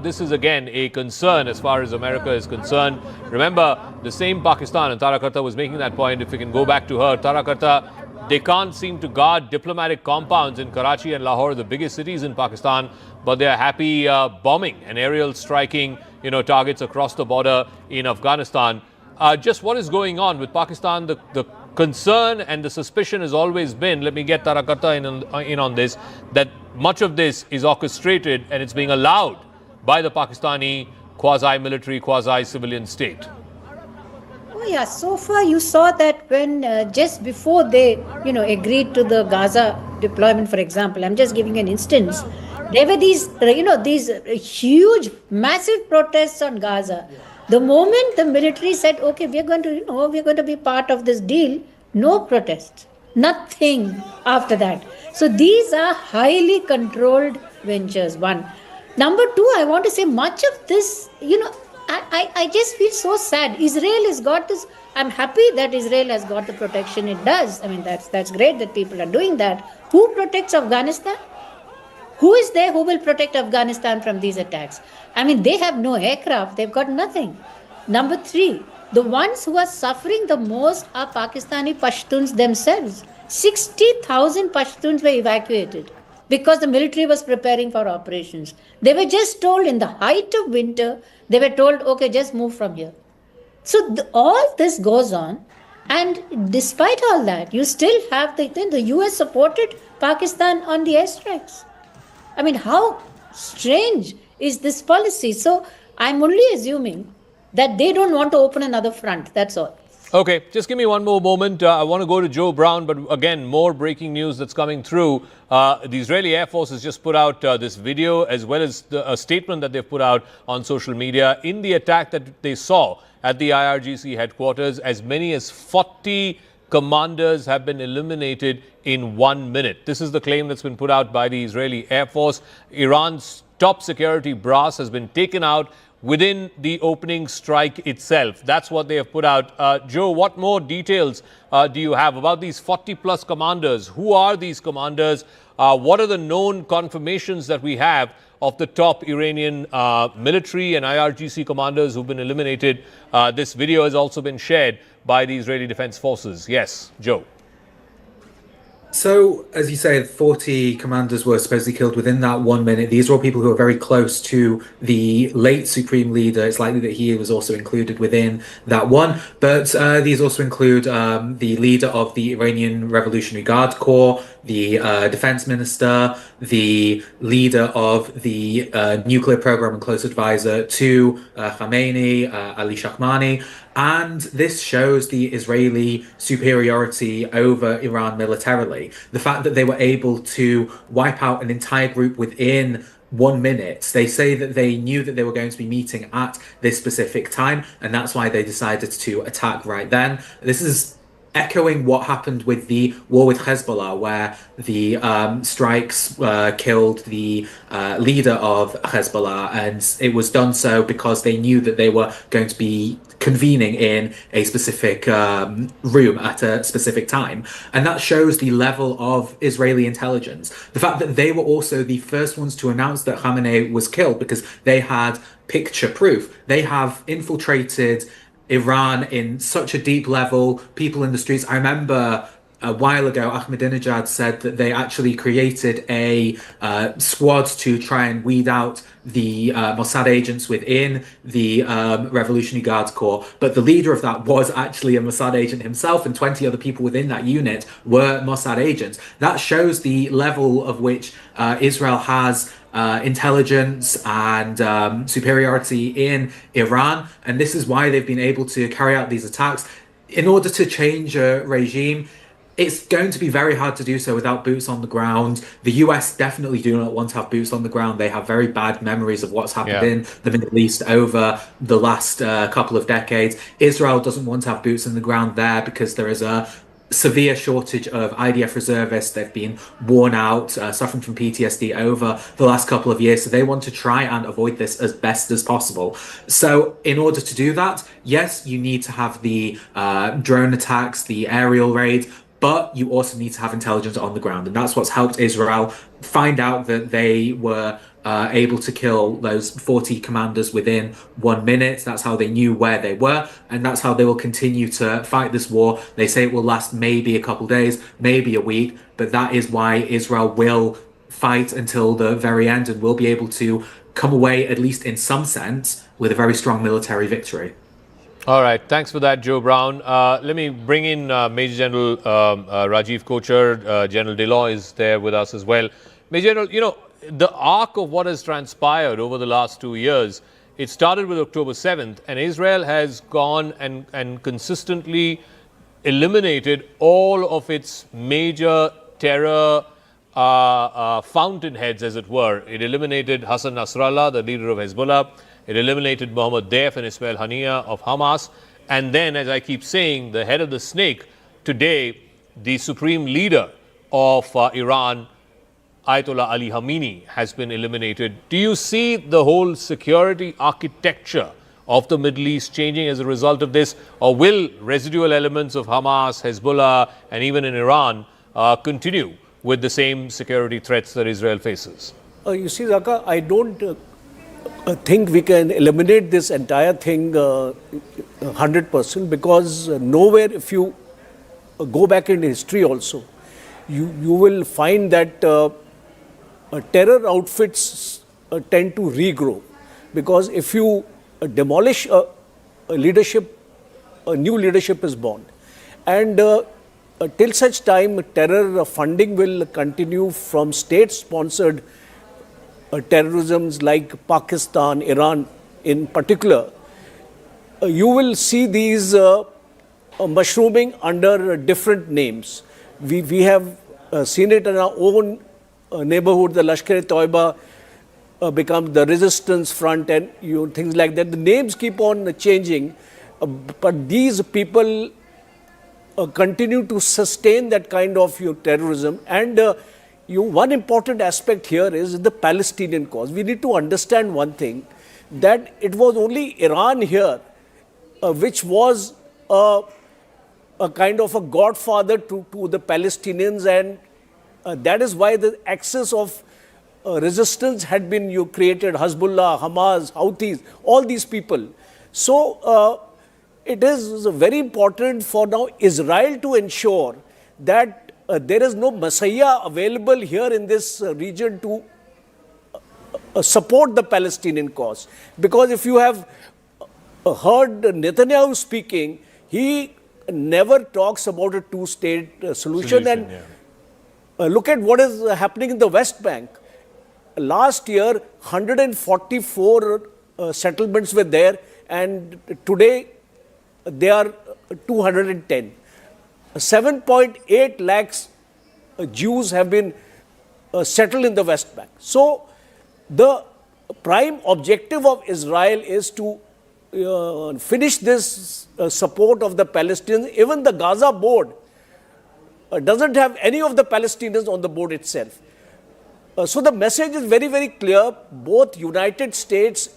This is again a concern as far as America is concerned. Remember, the same Pakistan, and Tara Karta was making that point, if we can go back to her, Tara Karta, they can't seem to guard diplomatic compounds in Karachi and Lahore, the biggest cities in Pakistan, but they're happy bombing and aerial striking, targets across the border in Afghanistan. Just what is going on with Pakistan? The concern and the suspicion has always been, let me get Tara Karta in on this, that much of this is orchestrated and it's being allowed by the Pakistani quasi-military, quasi-civilian state. Oh yeah, so far you saw that when just before they, agreed to the Gaza deployment, for example, I'm just giving an instance, there were these, these huge, massive protests on Gaza. The moment the military said, okay, we're going to be part of this deal, no protests, nothing after that. So these are highly controlled ventures, one. Number two, I want to say much of this, I just feel so sad. Israel has got this. I'm happy that Israel has got the protection it does. I mean, that's great that people are doing that. Who protects Afghanistan? Who is there who will protect Afghanistan from these attacks? I mean, they have no aircraft. They've got nothing. Number three, the ones who are suffering the most are Pakistani Pashtuns themselves. 60,000 Pashtuns were evacuated because the military was preparing for operations. They were just told in the height of winter, they were told, okay, just move from here. So all this goes on. And despite all that, you still have the US supported Pakistan on the airstrikes. I mean, how strange is this policy? So I'm only assuming that they don't want to open another front. That's all. Okay, just give me one more moment. I want to go to Joe Brown, but again, more breaking news that's coming through. The Israeli Air Force has just put out this video as well as a statement that they've put out on social media. In the attack that they saw at the IRGC headquarters, as many as 40 commanders have been eliminated in 1 minute. This is the claim that's been put out by the Israeli Air Force. Iran's top security brass has been taken out within the opening strike itself. That's what they have put out. Joe, what more details do you have about these 40 plus commanders? Who are these commanders? What are the known confirmations that we have of the top Iranian military and IRGC commanders who've been eliminated? This video has also been shared by the Israeli Defense Forces. Yes, Joe. So, as you say, 40 commanders were supposedly killed within that 1 minute. These were all people who are very close to the late Supreme Leader. It's likely that he was also included within that one. But these also include the leader of the Iranian Revolutionary Guard Corps, the defense minister, the leader of the nuclear program and close advisor to Khamenei, Ali Khamenei. And this shows the Israeli superiority over Iran militarily. The fact that they were able to wipe out an entire group within 1 minute. They say that they knew that they were going to be meeting at this specific time, and that's why they decided to attack right then. This is echoing what happened with the war with Hezbollah, where the strikes killed the leader of Hezbollah, and it was done so because they knew that they were going to be convening in a specific room at a specific time. And that shows the level of Israeli intelligence. The fact that they were also the first ones to announce that Khamenei was killed because they had picture proof. They have infiltrated Iran in such a deep level, people in the streets. I remember a while ago, Ahmadinejad said that they actually created a squad to try and weed out the Mossad agents within the Revolutionary Guards Corps. But the leader of that was actually a Mossad agent himself, and 20 other people within that unit were Mossad agents. That shows the level of which Israel has intelligence and superiority in Iran, and this is why they've been able to carry out these attacks. In order to change a regime, it's going to be very hard to do so without boots on the ground. The US definitely do not want to have boots on the ground. They have very bad memories of what's happened in the Middle East over the last couple of decades. Israel doesn't want to have boots on the ground there because there is a severe shortage of IDF reservists. They've been worn out, suffering from PTSD over the last couple of years. So they want to try and avoid this as best as possible. So in order to do that, yes, you need to have the drone attacks, the aerial raids, but you also need to have intelligence on the ground. And that's what's helped Israel find out that they were able to kill those 40 commanders within 1 minute. That's how they knew where they were, and that's how they will continue to fight this war. They say it will last maybe a couple days, maybe a week, but that is why Israel will fight until the very end and will be able to come away, at least in some sense, with a very strong military victory. All right, thanks for that, Joe Brown. Let me bring in Major General Rajiv Kochar. General Deloy is there with us as well. Major General, you know, the arc of what has transpired over the last 2 years, it started with October 7th, and Israel has gone and consistently eliminated all of its major terror fountainheads, as it were. It eliminated Hassan Nasrallah, the leader of Hezbollah. It eliminated Mohammad Deif and Ismail Haniyeh of Hamas. And then, as I keep saying, the head of the snake, today, the supreme leader of Iran, Ayatollah Ali Khamenei, has been eliminated. Do you see the whole security architecture of the Middle East changing as a result of this? Or will residual elements of Hamas, Hezbollah, and even in Iran continue with the same security threats that Israel faces? You see, Zaka, I don't think we can eliminate this entire thing 100%, because nowhere, if you go back in history also, you will find that terror outfits tend to regrow. Because if you demolish a leadership, a new leadership is born. And till such time, terror funding will continue from state-sponsored terrorisms like Pakistan, Iran in particular. You will see these mushrooming under different names. We have seen it in our own neighborhood. The Lashkar-e-Toiba becomes the Resistance Front and things like that. The names keep on changing, but these people continue to sustain that kind of terrorism. And one important aspect here is the Palestinian cause. We need to understand one thing, that it was only Iran here which was a kind of a godfather to the Palestinians, and that is why the axis of resistance had been created. Hezbollah, Hamas, Houthis, all these people. So it is very important for now Israel to ensure that there is no messiah available here in this region to support the Palestinian cause. Because if you have heard Netanyahu speaking, he never talks about a two-state solution. And look at what is happening in the West Bank. Last year, 144 settlements were there, and today they are 210. 7.8 lakhs Jews have been settled in the West Bank. So The prime objective of Israel is to finish this support of the Palestinians. Even the Gaza board doesn't have any of the Palestinians on the board itself. So the message is very, very clear. Both United States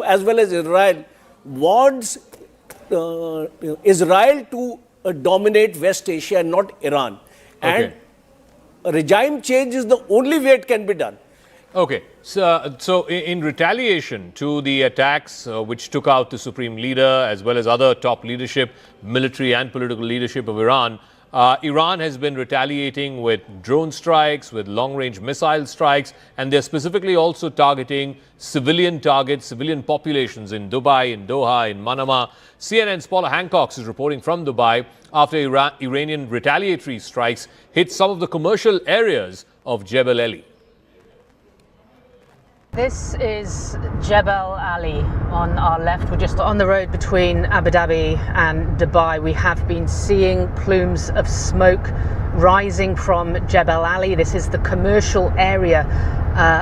as well as Israel wants Israel to dominate West Asia and not Iran. And regime change is the only way it can be done. Okay, so in retaliation to the attacks which took out the supreme leader as well as other top leadership, military and political leadership of Iran, Iran has been retaliating with drone strikes, with long-range missile strikes, and they're specifically also targeting civilian targets, civilian populations in Dubai, in Doha, in Manama. CNN's Paula Hancock is reporting from Dubai after Iranian retaliatory strikes hit some of the commercial areas of Jebel Ali. This is Jebel Ali on our left. We're just on the road between Abu Dhabi and Dubai. We have been seeing plumes of smoke rising from Jebel Ali. This is the commercial area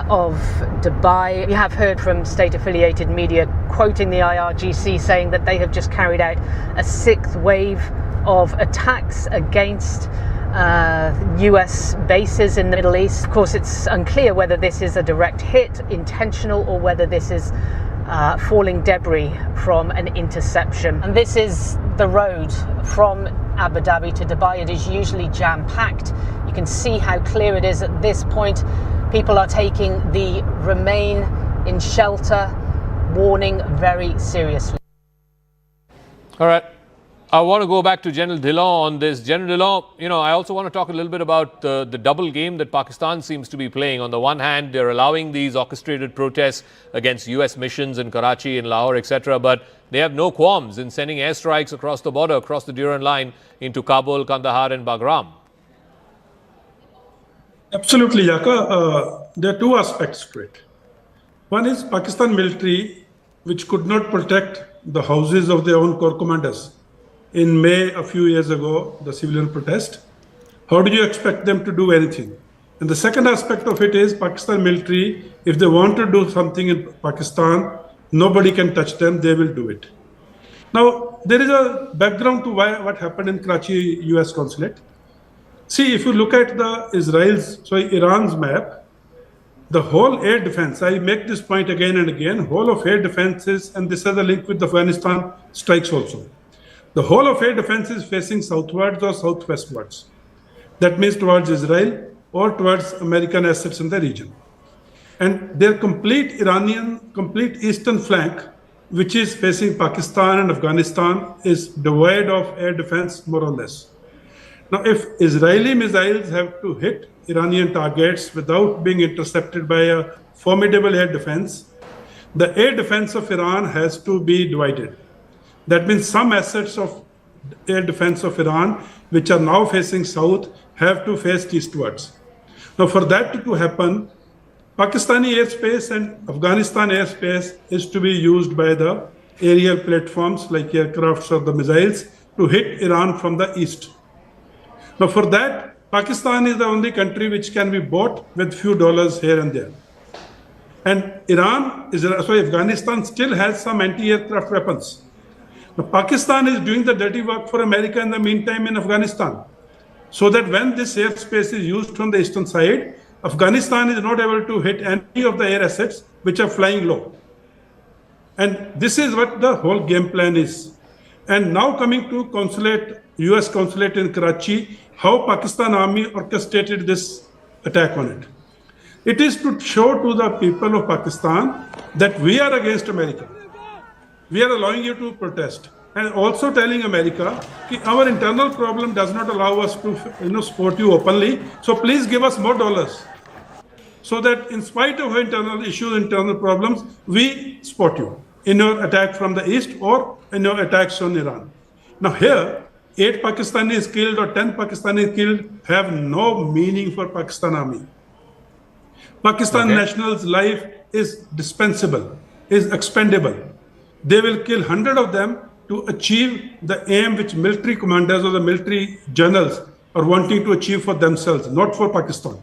of Dubai. We have heard from state-affiliated media quoting the IRGC saying that they have just carried out a sixth wave of attacks against US bases in the Middle East. Of course, it's unclear whether this is a direct hit, intentional, or whether this is falling debris from an interception. And this is the road from Abu Dhabi to Dubai. It is usually jam-packed. You can see how clear it is at this point. People are taking the remain in shelter warning very seriously. All right. I want to go back to General Dhillon on this. General Dhillon, I also want to talk a little bit about the double game that Pakistan seems to be playing. On the one hand, they're allowing these orchestrated protests against US missions in Karachi, in Lahore, etc. But they have no qualms in sending airstrikes across the border, across the Durand line into Kabul, Kandahar and Bagram. Absolutely, Yaka. There are two aspects to it. One is Pakistan military, which could not protect the houses of their own corps commanders. In May, a few years ago, the civilian protest. How do you expect them to do anything? And the second aspect of it is Pakistan military, if they want to do something in Pakistan, nobody can touch them, they will do it. Now, there is a background to what happened in Karachi US consulate. See, if you look at Iran's map, the whole air defense, I make this point again and again, whole of air defenses, and this has a link with the Afghanistan strikes also. The whole of air defense is facing southwards or southwestwards. That means towards Israel or towards American assets in the region. And their complete eastern flank, which is facing Pakistan and Afghanistan, is devoid of air defense, more or less. Now, if Israeli missiles have to hit Iranian targets without being intercepted by a formidable air defense, the air defense of Iran has to be divided. That means some assets of air defense of Iran, which are now facing south, have to face eastwards. Now, for that to happen, Pakistani airspace and Afghanistan airspace is to be used by the aerial platforms like aircrafts or the missiles to hit Iran from the east. Now, for that, Pakistan is the only country which can be bought with few dollars here and there. And Afghanistan still has some anti-aircraft weapons. Now, Pakistan is doing the dirty work for America in the meantime in Afghanistan. So that when this airspace is used from the eastern side, Afghanistan is not able to hit any of the air assets which are flying low. And this is what the whole game plan is. And now coming to US consulate in Karachi, how Pakistan Army orchestrated this attack on it. It is to show to the people of Pakistan that we are against America. We are allowing you to protest. And also telling America that our internal problem does not allow us to support you openly. So please give us more dollars. So that in spite of internal issues, internal problems, we support you in your attack from the east or in your attacks on Iran. Now here, 8 Pakistanis killed or 10 Pakistanis killed have no meaning for Pakistan Army. Pakistan nationals' life is dispensable, is expendable. They will kill 100 of them to achieve the aim which military commanders or the military generals are wanting to achieve for themselves, not for Pakistan.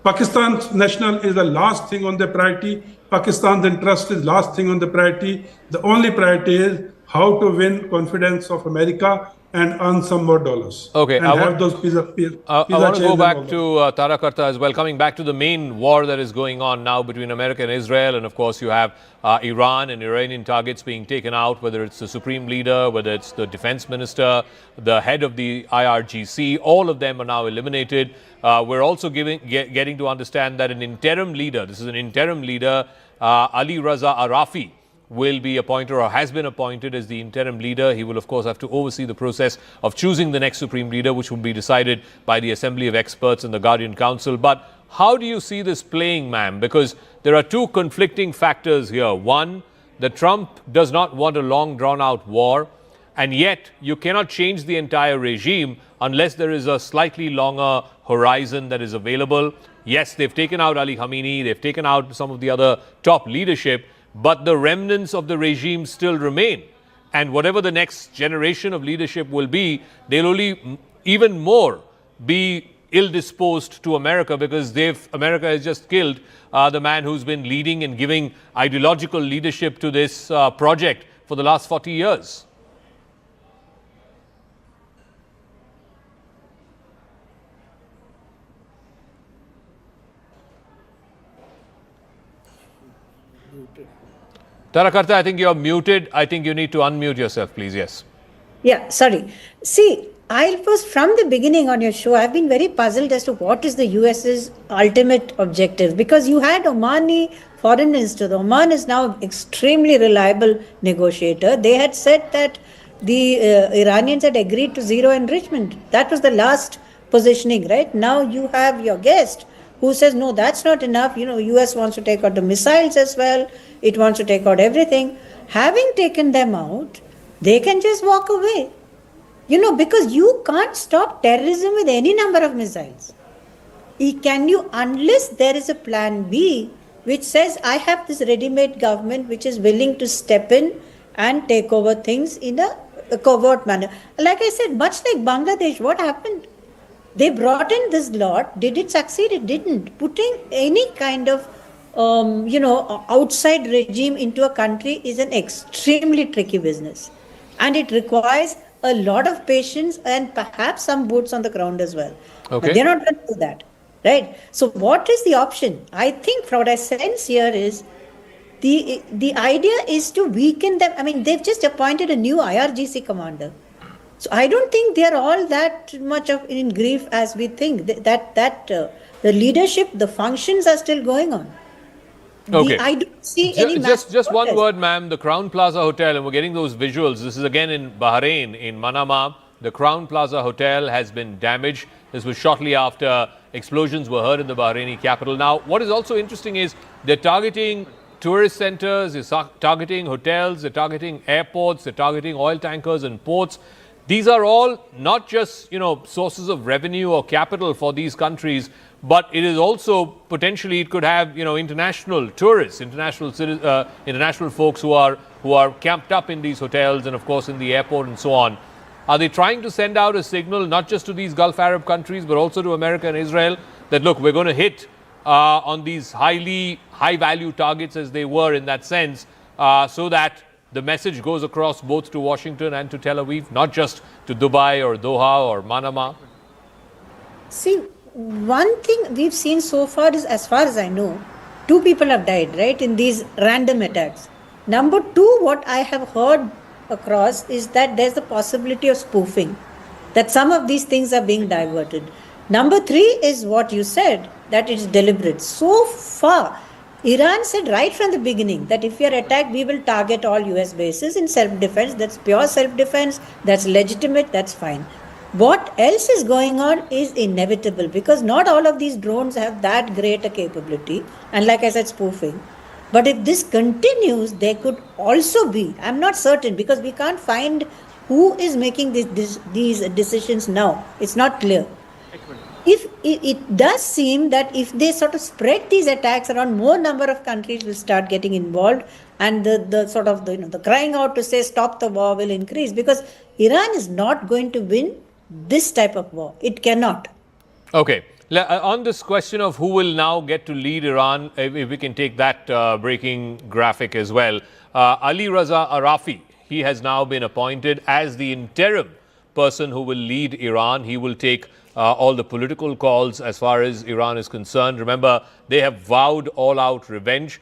Pakistan's national is the last thing on the priority. Pakistan's interest is last thing on the priority. The only priority is how to win confidence of America and earn some more dollars. Okay, and I have want- those pizza I want to chains go and back all to Tarakarta as well, coming back to the main war that is going on now between America and Israel. And of course, you have Iran and Iranian targets being taken out, whether it's the supreme leader, whether it's the defense minister, the head of the IRGC, all of them are now eliminated. We're also getting to understand that an interim leader, this is an interim leader, Ali Raza Arafi, will be appointed or has been appointed as the interim leader. He will, of course, have to oversee the process of choosing the next supreme leader, which will be decided by the Assembly of Experts and the Guardian Council. But how do you see this playing, ma'am? Because there are two conflicting factors here. One, that Trump does not want a long, drawn-out war, and yet you cannot change the entire regime unless there is a slightly longer horizon that is available. Yes, they've taken out Ali Khamenei, they've taken out some of the other top leadership, but the remnants of the regime still remain. And whatever the next generation of leadership will be, they'll only even more be ill-disposed to America, because America has just killed the man who's been leading and giving ideological leadership to this project for the last 40 years. Tarakarta, I think you're muted. I think you need to unmute yourself, please. Yes. Yeah, sorry. See, I was from the beginning on your show, I've been very puzzled as to what is the US's ultimate objective, because you had Omani foreign minister. The Oman is now extremely reliable negotiator. They had said that the Iranians had agreed to zero enrichment. That was the last positioning, right? Now you have your guest who says, no, that's not enough. You know, US wants to take out the missiles as well. It wants to take out everything. Having taken them out, they can just walk away. You know, because you can't stop terrorism with any number of missiles. Can you, unless there is a plan B, which says, I have this ready-made government which is willing to step in and take over things in a covert manner. Like I said, much like Bangladesh, what happened? They brought in this lot. Did it succeed? It didn't. Putting any kind of, outside regime into a country is an extremely tricky business. And it requires a lot of patience and perhaps some boots on the ground as well. Okay. But they're not going to do that, right? So what is the option? I think from what I sense here is the idea is to weaken them. I mean, they've just appointed a new IRGC commander. So I don't think they're all that much in grief as we think. The leadership, the functions are still going on. Okay. I don't see any just one word, ma'am. The Crown Plaza Hotel, and we're getting those visuals. This is again in Bahrain, in Manama. The Crown Plaza Hotel has been damaged. This was shortly after explosions were heard in the Bahraini capital. Now, what is also interesting is they're targeting tourist centers, they're targeting hotels, they're targeting airports, they're targeting oil tankers and ports. These are all not just, sources of revenue or capital for these countries, but it is also potentially it could have, international tourists, international folks who are camped up in these hotels and of course in the airport and so on. Are they trying to send out a signal not just to these Gulf Arab countries but also to America and Israel that, look, we're going to hit on these high value targets as they were in that sense, so that the message goes across both to Washington and to Tel Aviv, not just to Dubai or Doha or Manama? See, one thing we've seen so far is, as far as I know, 2 people have died, right, in these random attacks. Number 2, what I have heard across is that there's the possibility of spoofing, that some of these things are being diverted. Number 3 is what you said, that it's deliberate. So far, Iran said right from the beginning that if we are attacked, we will target all US bases in self-defense. That's pure self-defense. That's legitimate. That's fine. What else is going on is inevitable, because not all of these drones have that great a capability. And like I said, spoofing. But if this continues, there could also be, I'm not certain, because we can't find who is making these decisions now. It's not clear. If it does seem that if they sort of spread these attacks around, more number of countries will start getting involved, and the crying out to say stop the war will increase, because Iran is not going to win this type of war. It cannot. Okay. On this question of who will now get to lead Iran, if we can take that breaking graphic as well. Ali Raza Arafi, he has now been appointed as the interim person who will lead Iran. He will take all the political calls as far as Iran is concerned. Remember, they have vowed all-out revenge.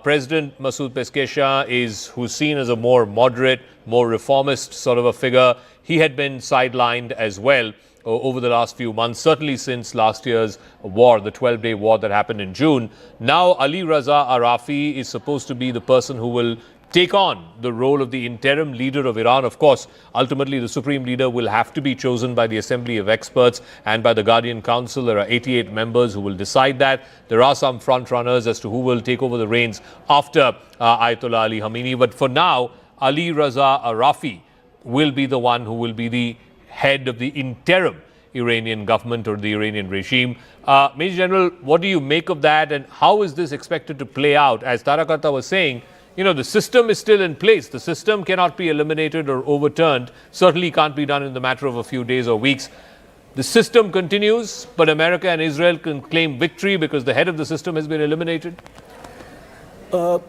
President Masoud Pezeshkian who's seen as a more moderate, more reformist sort of a figure. He had been sidelined as well over the last few months, certainly since last year's war, the 12-day war that happened in June. Now Ali Raza Arafi is supposed to be the person who will take on the role of the interim leader of Iran. Of course, ultimately the supreme leader will have to be chosen by the Assembly of Experts and by the Guardian Council. There are 88 members who will decide that. There are some front runners as to who will take over the reins after Ayatollah Ali Khamenei. But for now, Ali Raza Arafi will be the one who will be the head of the interim Iranian government or the Iranian regime. Major General, what do you make of that, and how is this expected to play out? As Tarakata was saying, you know, the system is still in place. The system cannot be eliminated or overturned. Certainly can't be done in the matter of a few days or weeks. The system continues, but America and Israel can claim victory because the head of the system has been eliminated. You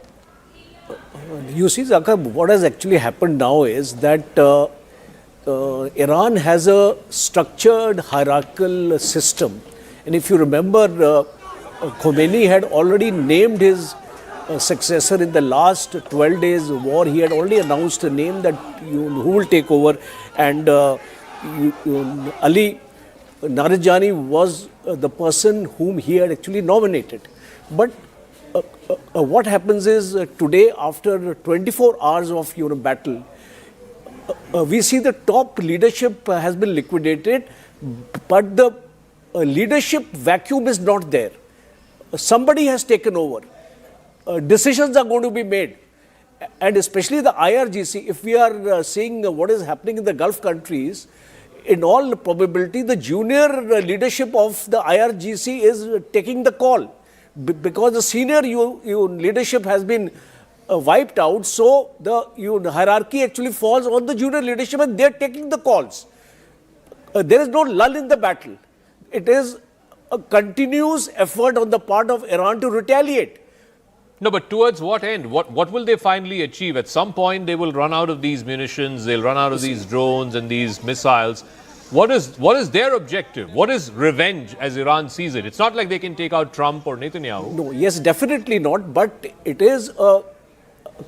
see, Zakar, what has actually happened now is that Iran has a structured hierarchical system. And if you remember, Khomeini had already named his successor in the last 12 days war. He had already announced a name that who will take over, and Ali Narijani was the person whom he had actually nominated. But what happens is today, after 24 hours of battle, we see the top leadership has been liquidated, but the leadership vacuum is not there. Somebody has taken over. Decisions are going to be made, and especially the IRGC. If we are seeing what is happening in the Gulf countries, in all probability the junior leadership of the IRGC is taking the call, because the senior leadership has been wiped out. So the hierarchy actually falls on the junior leadership, and they are taking the calls. There is no lull in the battle. It is a continuous effort on the part of Iran to retaliate. No, but towards what end? What will they finally achieve? At some point, they will run out of these munitions, they'll run out of these drones and these missiles. What is their objective? What is revenge as Iran sees it? It's not like they can take out Trump or Netanyahu. No, yes, definitely not. But it is a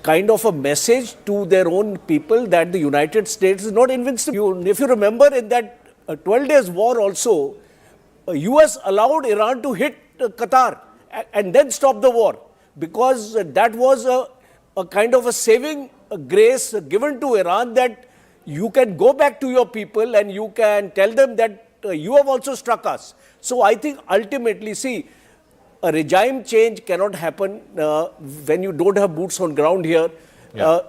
kind of a message to their own people that the United States is not invincible. If you remember, in that 12 days war also, US allowed Iran to hit Qatar and then stop the war, because that was a kind of a saving grace given to Iran, that you can go back to your people and you can tell them that you have also struck us. So I think ultimately, see, a regime change cannot happen when you don't have boots on ground here. Yeah.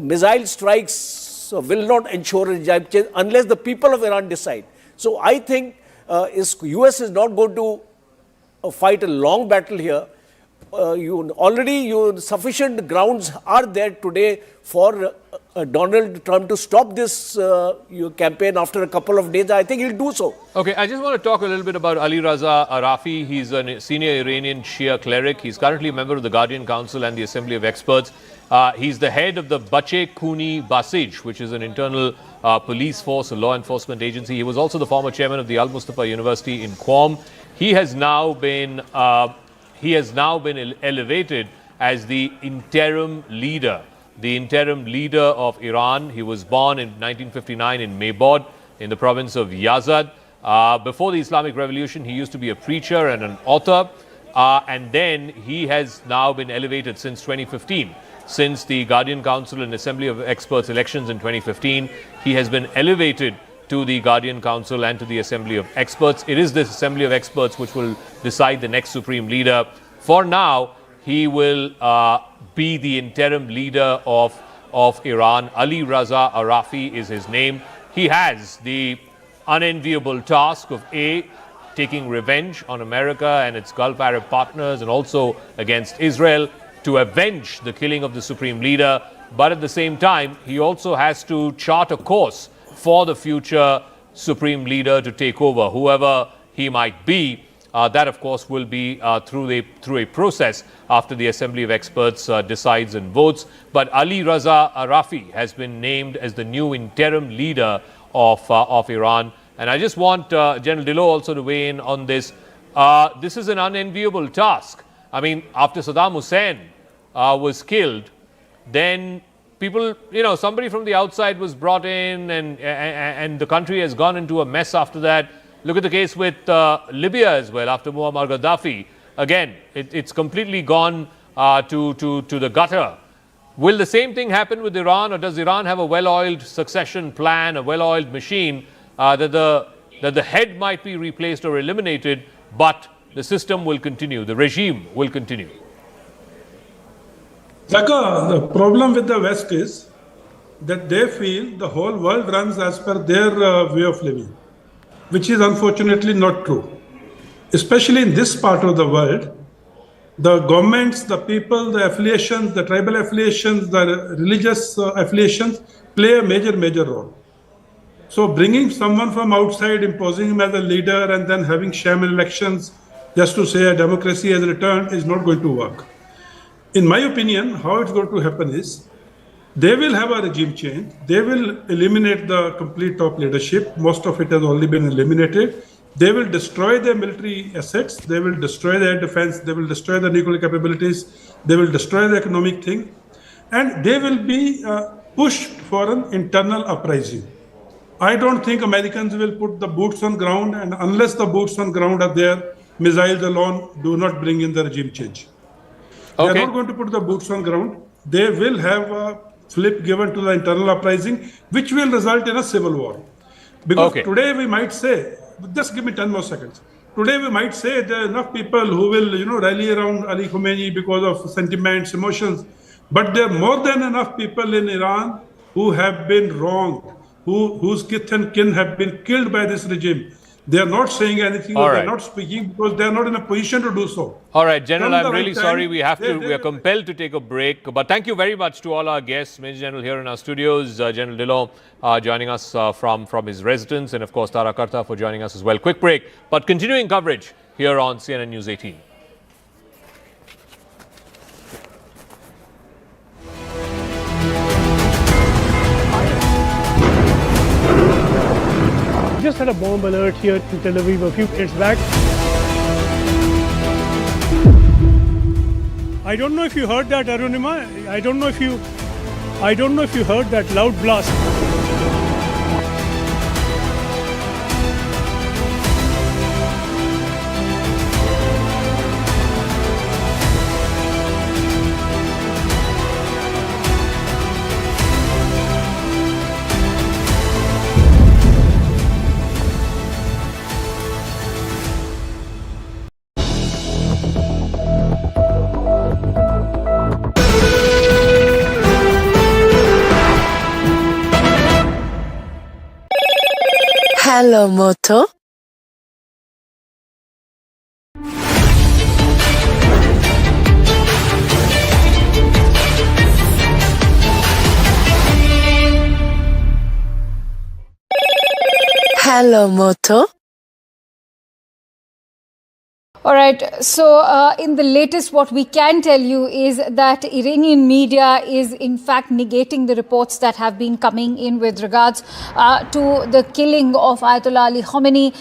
Missile strikes will not ensure a regime change unless the people of Iran decide. So I think US is not going to fight a long battle here. Sufficient grounds are there today for Donald Trump to stop this campaign after a couple of days. I think he'll do so. Okay, I just want to talk a little bit about Ali Raza Arafi. He's a senior Iranian Shia cleric. He's currently a member of the Guardian Council and the Assembly of Experts. He's the head of the Bache Kuni Basij, which is an internal police force, a law enforcement agency. He was also the former chairman of the Al Mustafa University in Qom. He has now been elevated as the interim leader of Iran. He was born in 1959 in Maybod in the province of Yazd. Before the Islamic Revolution, he used to be a preacher and an author. And then he has now been elevated since 2015. Since the Guardian Council and Assembly of Experts elections in 2015, he has been elevated to the Guardian Council and to the Assembly of Experts. It is this Assembly of Experts which will decide the next supreme leader. For now, he will be the interim leader of Iran. Ali Raza Arafi is his name. He has the unenviable task of taking revenge on America and its Gulf Arab partners, and also against Israel, to avenge the killing of the supreme leader. But at the same time, he also has to chart a course for the future supreme leader to take over, whoever he might be. That, of course, will be through a process after the Assembly of Experts decides and votes. But Ali Raza Arafi has been named as the new interim leader of Iran. And I just want General Dillo also to weigh in on this. This is an unenviable task. I mean, after Saddam Hussein was killed, then people, somebody from the outside was brought in, and the country has gone into a mess after that. Look at the case with Libya as well, after Muammar Gaddafi. Again, it's completely gone to the gutter. Will the same thing happen with Iran, or does Iran have a well-oiled succession plan, a well-oiled machine, that the head might be replaced or eliminated, but the system will continue, the regime will continue? Zaka, the problem with the West is that they feel the whole world runs as per their way of living, which is unfortunately not true. Especially in this part of the world, the governments, the people, the affiliations, the tribal affiliations, the religious affiliations play a major role. So bringing someone from outside, imposing him as a leader, and then having sham elections just to say a democracy has returned is not going to work. In my opinion, how it's going to happen is they will have a regime change. They will eliminate the complete top leadership. Most of it has already been eliminated. They will destroy their military assets. They will destroy their defense. They will destroy the nuclear capabilities. They will destroy the economic thing. And they will be pushed for an internal uprising. I don't think Americans will put the boots on ground, and unless the boots on ground are there, missiles alone do not bring in the regime change. Okay. They are not going to put the boots on ground. They will have a flip given to the internal uprising, which will result in a civil war. Because today we might say, just give me 10 more seconds. Today we might say there are enough people who will, rally around Ali Khamenei because of sentiments, emotions. But there are more than enough people in Iran who have been wronged, whose kith and kin have been killed by this regime. They are not saying anything, or they are not speaking because they are not in a position to do so. All right, General, I'm really sorry we are compelled to take a break. But thank you very much to all our guests, Major General here in our studios, General Dillo joining us from his residence, and of course Tara Karta for joining us as well. Quick break, but continuing coverage here on CNN News 18. Just had a bomb alert here in Tel Aviv a few minutes back. I don't know if you heard that, Arunima. I don't know if you heard that loud blast. Hello, Moto. Hello, Moto. All right. So in the latest, what we can tell you is that Iranian media is in fact negating the reports that have been coming in with regards to the killing of Ayatollah Ali Khamenei.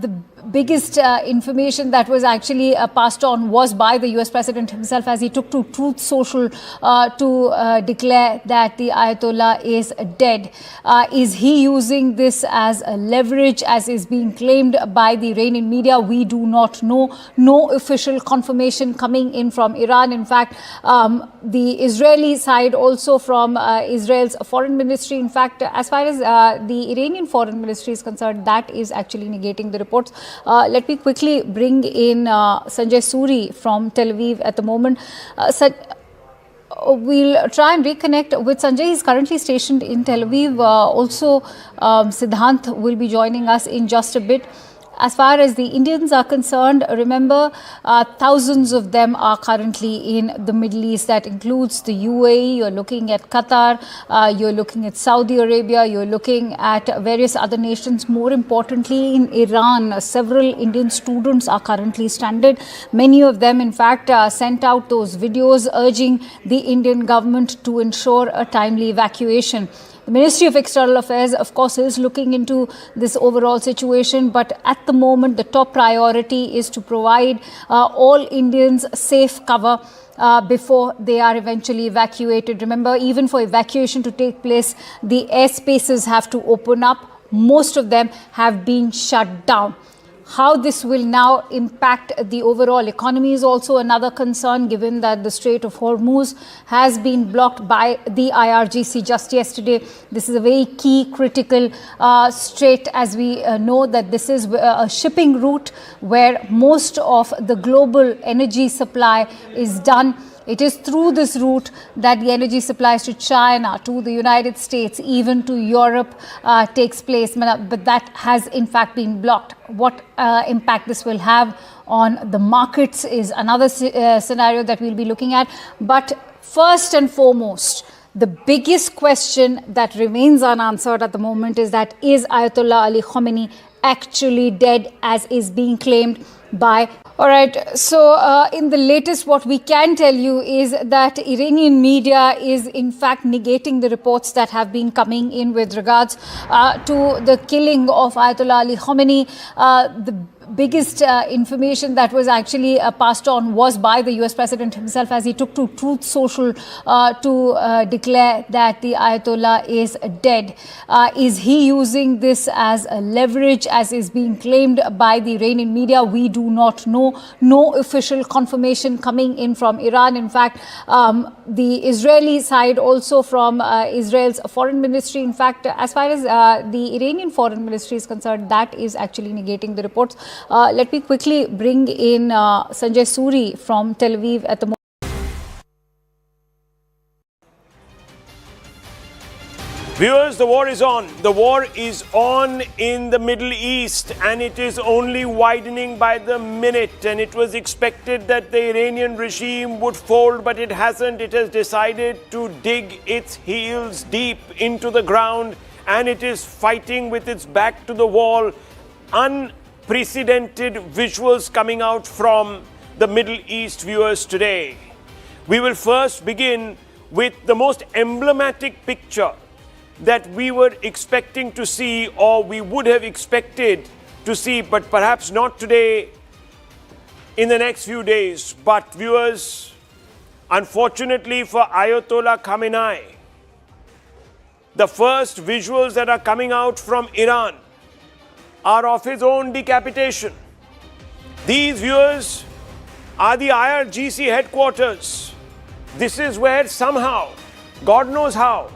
The biggest information that was actually passed on was by the US President himself as he took to Truth Social to declare that the Ayatollah is dead. Is he using this as a leverage, as is being claimed by the Iranian media? We do not know. No official confirmation coming in from Iran. In fact, the Israeli side also from Israel's foreign ministry, in fact, as far as the Iranian foreign ministry is concerned, that is actually negating the reports. Let me quickly bring in Sanjay Suri from Tel Aviv at the moment. We'll try and reconnect with Sanjay. He's currently stationed in Tel Aviv. Also, Siddhant will be joining us in just a bit. as far as the Indians are concerned, remember, thousands of them are currently in the Middle East. That includes the UAE, you're looking at Qatar, you're looking at Saudi Arabia, you're looking at various other nations. More importantly, in Iran, several Indian students are currently stranded. Many of them, in fact, sent out those videos urging the Indian government to ensure a timely evacuation. The Ministry of External Affairs, of course, is looking into this overall situation, but at the moment, the top priority is to provide all Indians safe cover before they are eventually evacuated. Remember, even for evacuation to take place, the airspaces have to open up. Most of them have been shut down. How this will now impact the overall economy is also another concern, given that the Strait of Hormuz has been blocked by the IRGC just yesterday. This is a very key critical strait, as we know that this is a shipping route where most of the global energy supply is done. It is through this route that the energy supplies to China, to the United States, even to Europe takes place. But that has in fact been blocked. What impact this will have on the markets is another scenario that we'll be looking at. But first and foremost, the biggest question that remains unanswered at the moment is that, is Ayatollah Ali Khamenei actually dead, as is being claimed by... All right, so in the latest, what we can tell you is that Iranian media is in fact negating the reports that have been coming in with regards to the killing of Ayatollah Ali Khamenei. The biggest information that was actually passed on was by the US President himself, as he took to Truth Social to declare that the Ayatollah is dead. Is he using this as a leverage, as is being claimed by the Iranian media? We do not know. No official confirmation coming in from Iran. In fact, the Israeli side, also from Israel's foreign ministry, in fact, as far as the Iranian foreign ministry is concerned, that is actually negating the reports. Let me quickly bring in Sanjay Suri from Tel Aviv at the moment. Viewers, the war is on. The war is on in the Middle East, and it is only widening by the minute. And it was expected that the Iranian regime would fold, but it hasn't. It has decided to dig its heels deep into the ground, and it is fighting with its back to the wall. Unprecedented visuals coming out from the Middle East, viewers, today. We will first begin with the most emblematic picture that we were expecting to see, or we would have expected to see, but perhaps not today, in the next few days. But viewers, unfortunately for Ayatollah Khamenei, the first visuals that are coming out from Iran are of his own decapitation. These, viewers, are the IRGC headquarters. This is where somehow, God knows how,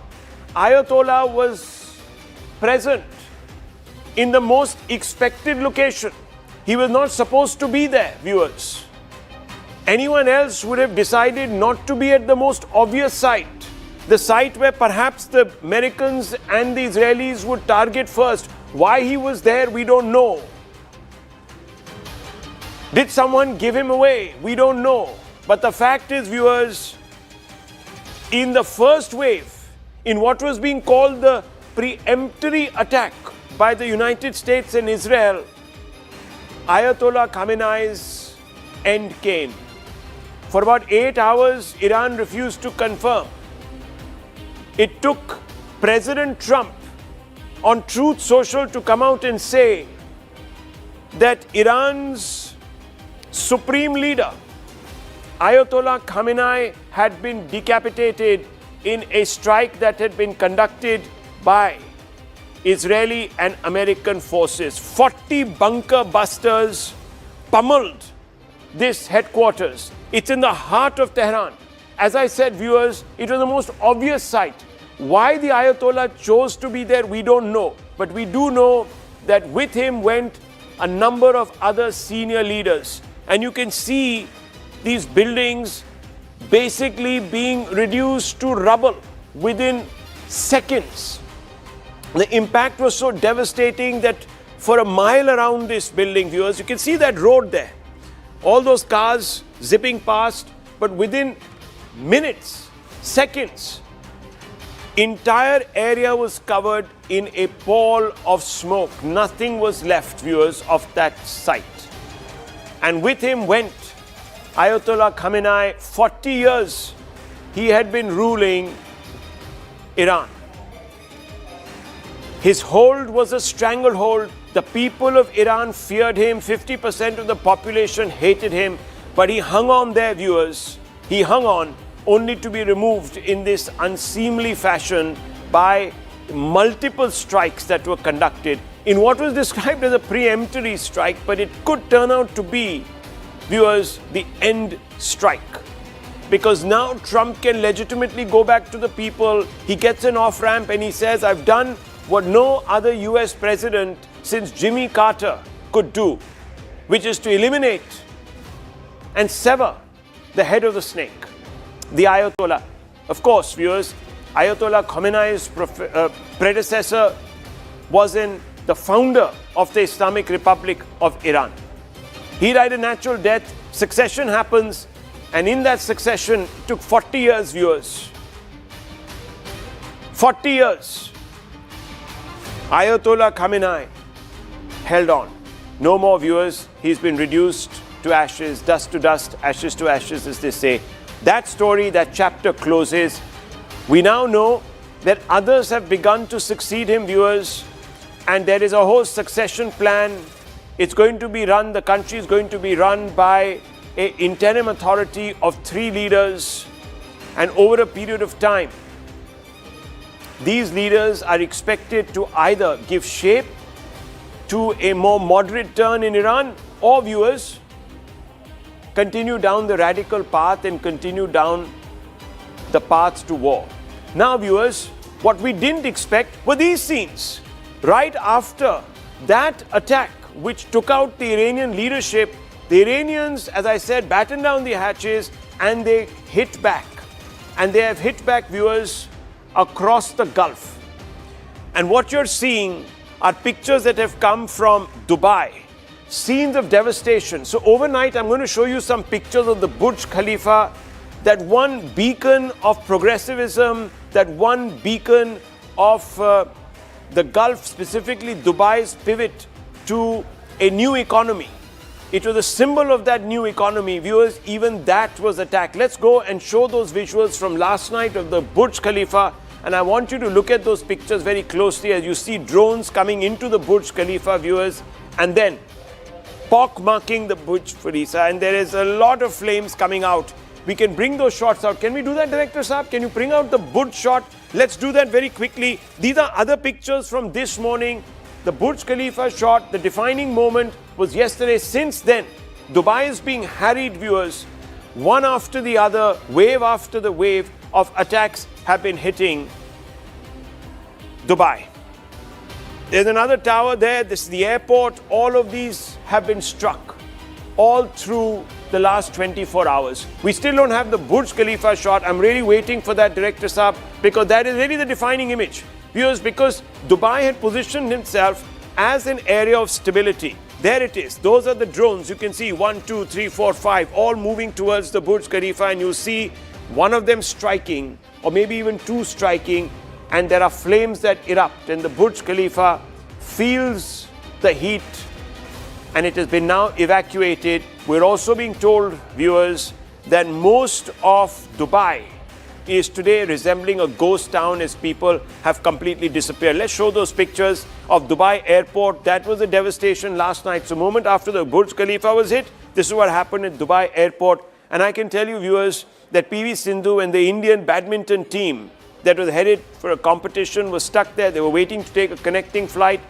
Ayatollah was present in the most expected location. He was not supposed to be there, viewers. Anyone else would have decided not to be at the most obvious site, the site where perhaps the Americans and the Israelis would target first. Why he was there, we don't know. Did someone give him away? We don't know. But the fact is, viewers, in the first wave, in what was being called the preemptory attack by the United States and Israel, Ayatollah Khamenei's end came. For about 8 hours, Iran refused to confirm. It took President Trump on Truth Social to come out and say that Iran's supreme leader, Ayatollah Khamenei, had been decapitated in a strike that had been conducted by Israeli and American forces. 40 bunker busters pummeled this headquarters. It's in the heart of Tehran. As I said, viewers, it was the most obvious site. Why the Ayatollah chose to be there, we don't know. But we do know that with him went a number of other senior leaders. And you can see these buildings basically being reduced to rubble within seconds. The impact was so devastating that for a mile around this building, viewers. You can see that road there. All those cars zipping past, but within minutes, seconds, entire area was covered in a pall of smoke. Nothing was left, viewers, of that site. And with him went Ayatollah Khamenei. 40 years he had been ruling Iran. His hold was a stranglehold. The people of Iran feared him. 50% of the population hated him. But he hung on there, viewers. He hung on only to be removed in this unseemly fashion by multiple strikes that were conducted in what was described as a preemptory strike, but it could turn out to be, viewers, the end strike. Because now Trump can legitimately go back to the people. He gets an off-ramp and he says, I've done what no other US president since Jimmy Carter could do, which is to eliminate and sever the head of the snake, the Ayatollah. Of course, viewers, Ayatollah Khamenei's predecessor was the founder of the Islamic Republic of Iran. He died a natural death, succession happens, and in that succession, it took 40 years, viewers. 40 years. Ayatollah Khamenei held on. No more, viewers. He's been reduced to ashes, dust to dust, ashes to ashes, as they say. That story, that chapter closes. We now know that others have begun to succeed him, viewers, and there is a whole succession plan. It's going to be run, the country is going to be run by an interim authority of 3 leaders, and over a period of time, these leaders are expected to either give shape to a more moderate turn in Iran, or, viewers, continue down the radical path and continue down the path to war. Now, viewers, what we didn't expect were these scenes. Right after that attack, which took out the Iranian leadership, the Iranians, as I said, battened down the hatches and they hit back. And they have hit back, viewers, across the Gulf. And what you're seeing are pictures that have come from Dubai. Scenes of devastation. So overnight, I'm going to show you some pictures of the Burj Khalifa, that one beacon of progressivism, that one beacon of the Gulf, specifically Dubai's pivot to a new economy. It was a symbol of that new economy. Viewers, even that was attacked. Let's go and show those visuals from last night of the Burj Khalifa. And I want you to look at those pictures very closely as you see drones coming into the Burj Khalifa, viewers, and then pock-marking the Burj Khalifa. And there is a lot of flames coming out. We can bring those shots out. Can we do that, Director Saab? Can you bring out the Burj shot? Let's do that very quickly. These are other pictures from this morning. The Burj Khalifa shot, the defining moment was yesterday. Since then, Dubai is being harried, viewers. One after the other, wave after the wave of attacks have been hitting Dubai. There's another tower there. This is the airport. All of these have been struck all through the last 24 hours. We still don't have the Burj Khalifa shot. I'm really waiting for that, Director Saab, because that is really the defining image. Viewers, because Dubai had positioned himself as an area of stability. There it is. Those are the drones. You can see 1, 2, 3, 4, 5, all moving towards the Burj Khalifa, and you see one of them striking, or maybe even 2 striking, and there are flames that erupt, and the Burj Khalifa feels the heat, and it has been now evacuated. We're also being told, viewers, that most of Dubai is today resembling a ghost town as people have completely disappeared. Let's show those pictures of Dubai airport. That was a devastation last night. So, a moment after the Burj Khalifa was hit, this is what happened at Dubai airport. And I can tell you, viewers, that PV Sindhu and the Indian badminton team that was headed for a competition was stuck there. They were waiting to take a connecting flight.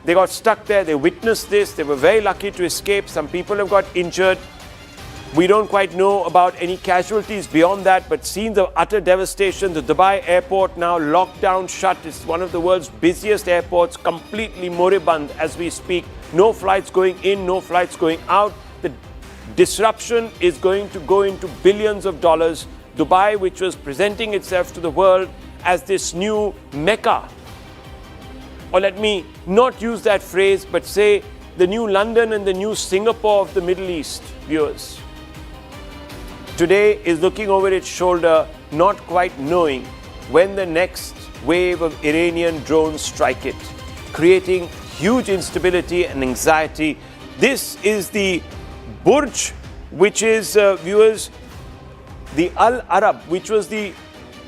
They got stuck there. They witnessed this. They were very lucky to escape. Some people have got injured. We don't quite know about any casualties beyond that, but scenes of utter devastation. The Dubai airport now locked down, shut. It's one of the world's busiest airports, completely moribund as we speak. No flights going in, no flights going out. The disruption is going to go into billions of dollars. Dubai, which was presenting itself to the world as this new Mecca or let me not use that phrase, but say the new London and the new Singapore of the Middle East, viewers, today is looking over its shoulder, not quite knowing when the next wave of Iranian drones strike it, creating huge instability and anxiety. This is the Burj, which is, viewers, the Al Arab, which was the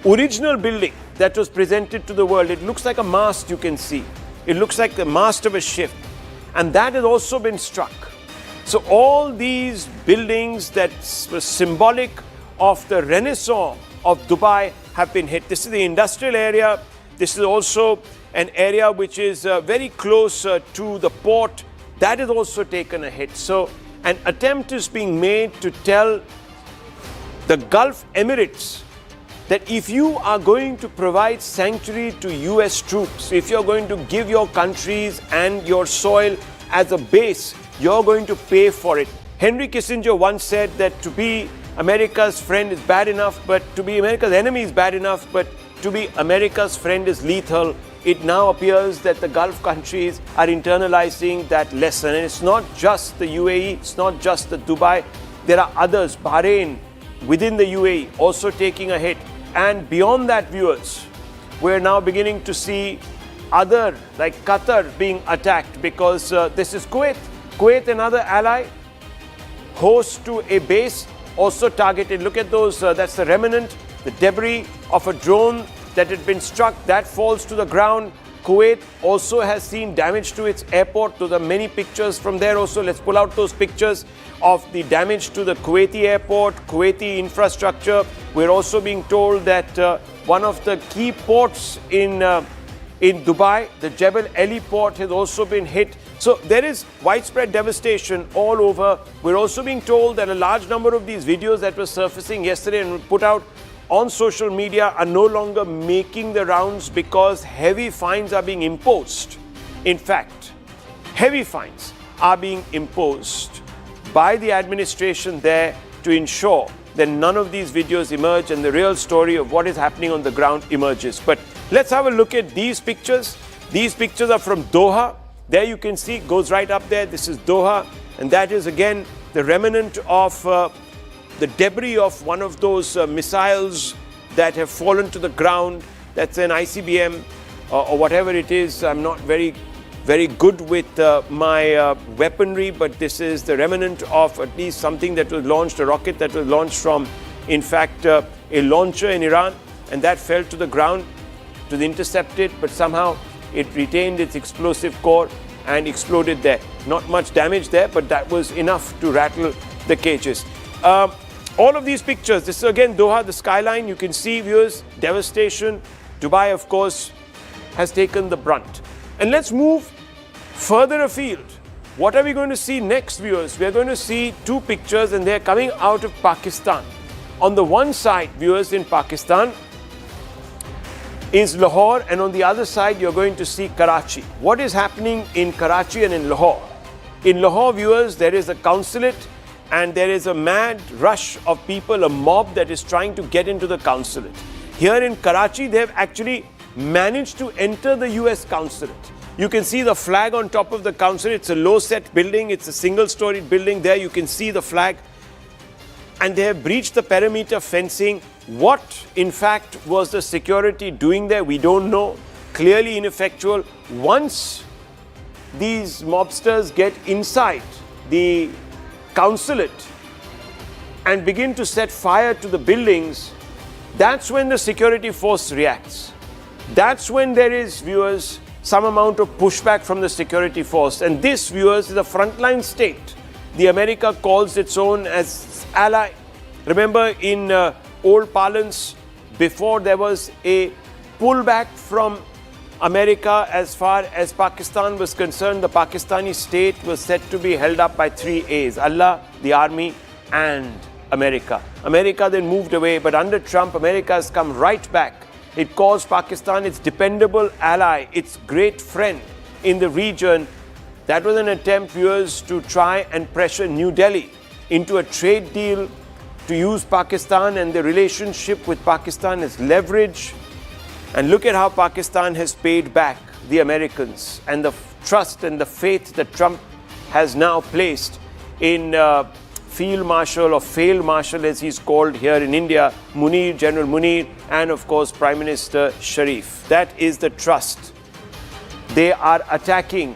original building that was presented to the world. It looks like a mast, you can see. It looks like the mast of a ship. And that has also been struck. So all these buildings that were symbolic of the Renaissance of Dubai have been hit. This is the industrial area. This is also an area which is very close to the port. That has also taken a hit. So an attempt is being made to tell the Gulf Emirates that if you are going to provide sanctuary to US troops, if you're going to give your countries and your soil as a base, you're going to pay for it. Henry Kissinger once said that to be America's friend is bad enough, but to be America's enemy is bad enough, but to be America's friend is lethal. It now appears that the Gulf countries are internalizing that lesson. And it's not just the UAE, it's not just the Dubai. There are others, Bahrain, within the UAE, also taking a hit. And beyond that, viewers, we're now beginning to see other, like Qatar, being attacked because this is Kuwait. Kuwait, another ally, host to a base, also targeted. Look at those, that's the remnant, the debris of a drone that had been struck, that falls to the ground. Kuwait also has seen damage to its airport. There are many pictures from there also. Let's pull out those pictures of the damage to the Kuwaiti airport, Kuwaiti infrastructure. We're also being told that one of the key ports in Dubai, the Jebel Ali port, has also been hit. So there is widespread devastation all over. We're also being told that a large number of these videos that were surfacing yesterday and were put out on social media are no longer making the rounds because heavy fines are being imposed. In fact, heavy fines are being imposed by the administration there to ensure that none of these videos emerge and the real story of what is happening on the ground emerges. But let's have a look at these pictures. These pictures are from Doha. There you can see, it goes right up there. This is Doha, and that is again the remnant of the debris of one of those missiles that have fallen to the ground. That's an ICBM or whatever it is. I'm not very good with my weaponry, but this is the remnant of at least something that was launched, a rocket that was launched from, in fact, a launcher in Iran, and that fell to the ground to intercept it, but somehow it retained its explosive core and exploded there. Not much damage there, but that was enough to rattle the cages. All of these pictures, this is again Doha, the skyline, you can see, viewers, devastation. Dubai, of course, has taken the brunt. And let's move further afield. What are we going to see next, viewers? We are going to see two pictures, and they're coming out of Pakistan. On the one side, viewers, in Pakistan is Lahore, and on the other side, you're going to see Karachi. What is happening in Karachi and in Lahore? In Lahore, viewers, there is a consulate, and there is a mad rush of people, a mob that is trying to get into the consulate. Here in Karachi, they have actually managed to enter the US consulate. You can see the flag on top of the consulate. It's a low-set building. It's a single-storied building. There you can see the flag. And they have breached the perimeter fencing. What, in fact, was the security doing there? We don't know. Clearly ineffectual. Once these mobsters get inside the consulate and begin to set fire to the buildings, that's when the security force reacts. That's when there is, viewers, some amount of pushback from the security force. And this, viewers, is a frontline state the America calls its own as ally. Remember, in old parlance, before there was a pullback from America as far as Pakistan was concerned, the Pakistani state was said to be held up by three A's: Allah, the army, and America. America then moved away, but under Trump, America has come right back. It calls Pakistan its dependable ally, its great friend in the region. That was an attempt, viewers, to try and pressure New Delhi into a trade deal to use Pakistan and the relationship with Pakistan as leverage. And look at how Pakistan has paid back the Americans and the trust and the faith that Trump has now placed in Field Marshal or Failed Marshal as he's called here in India, Munir, General Munir, and of course Prime Minister Sharif. That is the trust. They are attacking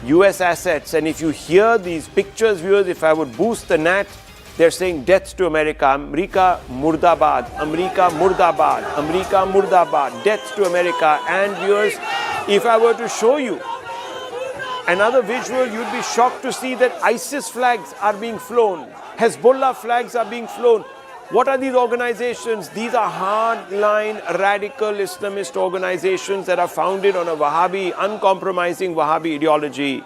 US assets, and if you hear these pictures, viewers, if I would boost the NAT, they're saying death to America, America Murdabad, America Murdabad, America Murdabad, death to America. And viewers, if I were to show you another visual, you'd be shocked to see that ISIS flags are being flown, Hezbollah flags are being flown. What are these organizations? These are hardline radical Islamist organizations that are founded on a Wahhabi, uncompromising Wahhabi ideology,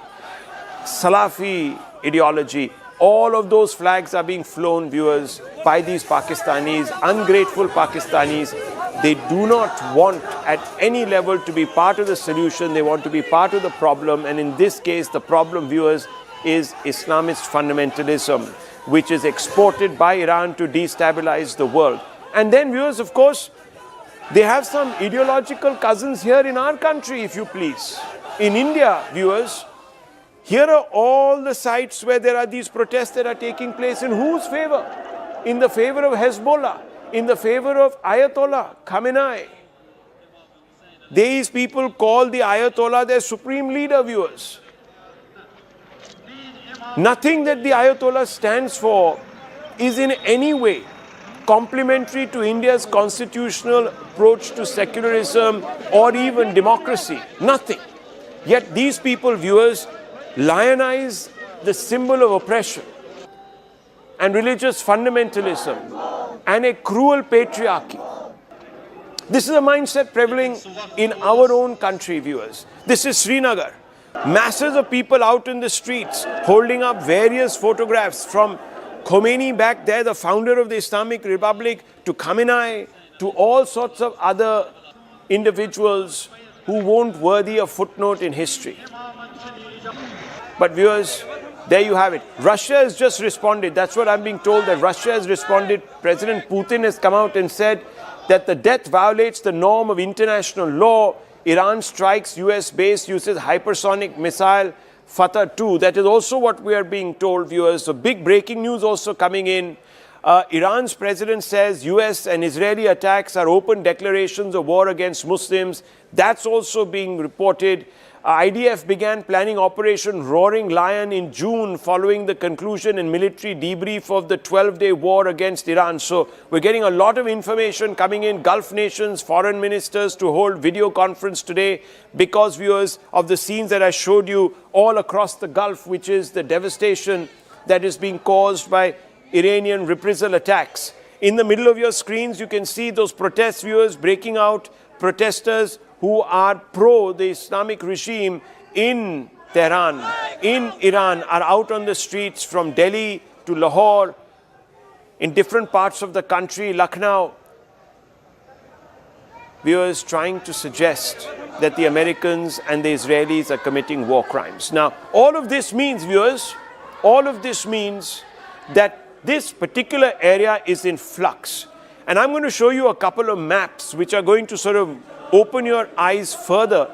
Salafi ideology. All of those flags are being flown, viewers, by these Pakistanis, ungrateful Pakistanis. They do not want at any level to be part of the solution. They want to be part of the problem. And in this case, the problem, viewers, is Islamist fundamentalism, which is exported by Iran to destabilize the world. And then, viewers, of course, they have some ideological cousins here in our country, if you please. In India, viewers, here are all the sites where there are these protests that are taking place. In whose favor? In the favor of Hezbollah, in the favor of Ayatollah Khamenei. These people call the Ayatollah their supreme leader, viewers. Nothing that the Ayatollah stands for is in any way complementary to India's constitutional approach to secularism or even democracy. Nothing. Yet these people, viewers, lionize the symbol of oppression and religious fundamentalism and a cruel patriarchy. This is a mindset prevailing in our own country, viewers. This is Srinagar. Masses of people out in the streets holding up various photographs from Khomeini back there, the founder of the Islamic Republic, to Khamenei, to all sorts of other individuals who weren't worthy a footnote in history. But viewers, there you have it. Russia has just responded. That's what I'm being told, that Russia has responded. President Putin has come out and said that the death violates the norm of international law. Iran strikes US base, uses hypersonic missile Fatah 2. That is also what we are being told, viewers. So big breaking news also coming in. Iran's president says US and Israeli attacks are open declarations of war against Muslims. That's also being reported. IDF began planning Operation Roaring Lion in June following the conclusion and military debrief of the 12-day war against Iran. So we're getting a lot of information coming in. Gulf nations, foreign ministers to hold video conference today because, viewers, of the scenes that I showed you all across the Gulf, which is the devastation that is being caused by Iranian reprisal attacks. In the middle of your screens, you can see those protest, viewers, breaking out. Protesters who are pro the Islamic regime in Tehran, in Iran, are out on the streets from Delhi to Lahore, in different parts of the country, Lucknow. Viewers, trying to suggest that the Americans and the Israelis are committing war crimes. Now, all of this means, viewers, all of this means that this particular area is in flux. And I'm going to show you a couple of maps which are going to sort of open your eyes further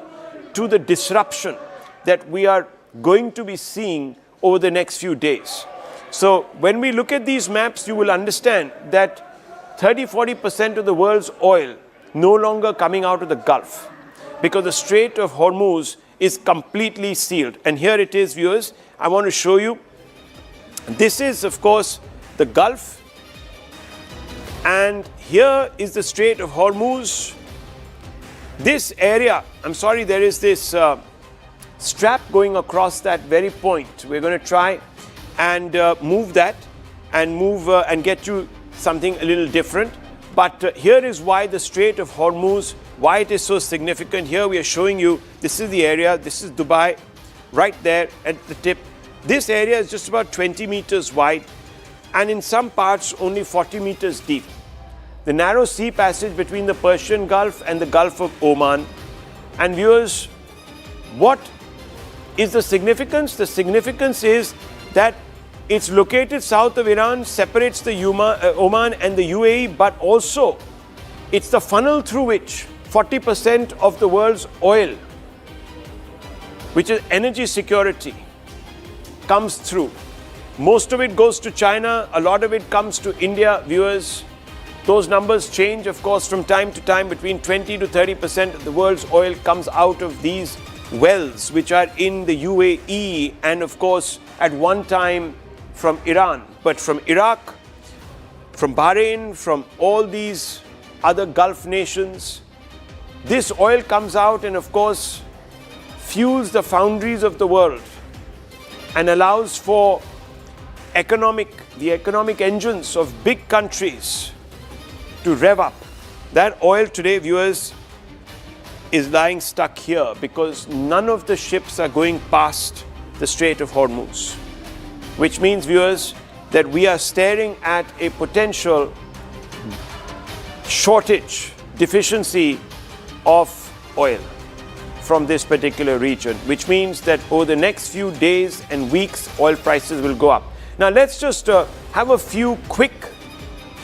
to the disruption that we are going to be seeing over the next few days. So when we look at these maps, you will understand that 30-40% of the world's oil no longer coming out of the Gulf because the Strait of Hormuz is completely sealed. And here it is, viewers. I want to show you. This is, of course, the Gulf. And here is the Strait of Hormuz. This area, I'm sorry, there is this strap going across that very point. We're going to try and move that and and get you something a little different. But here is why the Strait of Hormuz, why it is so significant. Here we are showing you, this is the area, this is Dubai, right there at the tip. This area is just about 20 meters wide and in some parts only 40 meters deep. The narrow sea passage between the Persian Gulf and the Gulf of Oman. And viewers, what is the significance? The significance is that it's located south of Iran, separates the Oman and the UAE, but also it's the funnel through which 40% of the world's oil which is energy security, comes through. Most of it goes to China, a lot of it comes to India, viewers. Those numbers change, of course, from time to time. Between 20 to 30% of the world's oil comes out of these wells, which are in the UAE and, of course, at one time from Iran. But from Iraq, from Bahrain, from all these other Gulf nations, this oil comes out and, of course, fuels the foundries of the world and allows for the economic engines of big countries to rev up. That oil today, viewers, is lying stuck here because none of the ships are going past the Strait of Hormuz, which means, viewers, that we are staring at a potential shortage, deficiency of oil from this particular region, which means that over the next few days and weeks, oil prices will go up. Now, let's just have a few quick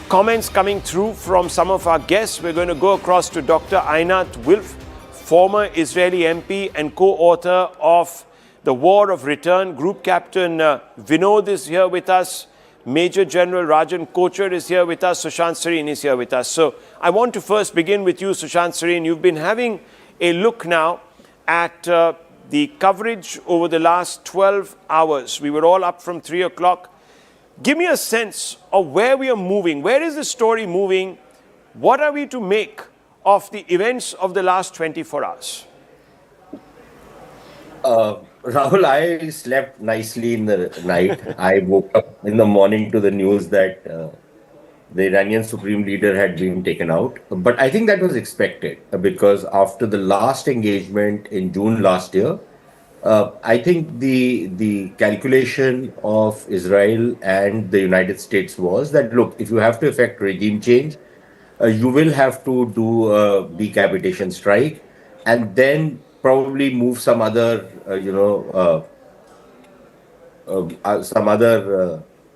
comments coming through from some of our guests. We're going to go across to Dr. Einat Wilf, former Israeli MP and co-author of The War of Return. Group Captain Vinod is here with us. Major General Rajan Kochar is here with us. Sushant Sareen is here with us. So I want to first begin with you, Sushant Sareen. You've been having a look now at the coverage over the last 12 hours. We were all up from 3 o'clock. Give me a sense of where we are moving. Where is the story moving? What are we to make of the events of the last 24 hours? Rahul, I slept nicely in the night. I woke up in the morning to the news that the Iranian supreme leader had been taken out. But I think that was expected because after the last engagement in June last year, I think the calculation of Israel and the United States was that, look, if you have to effect regime change, you will have to do a decapitation strike and then probably move some other,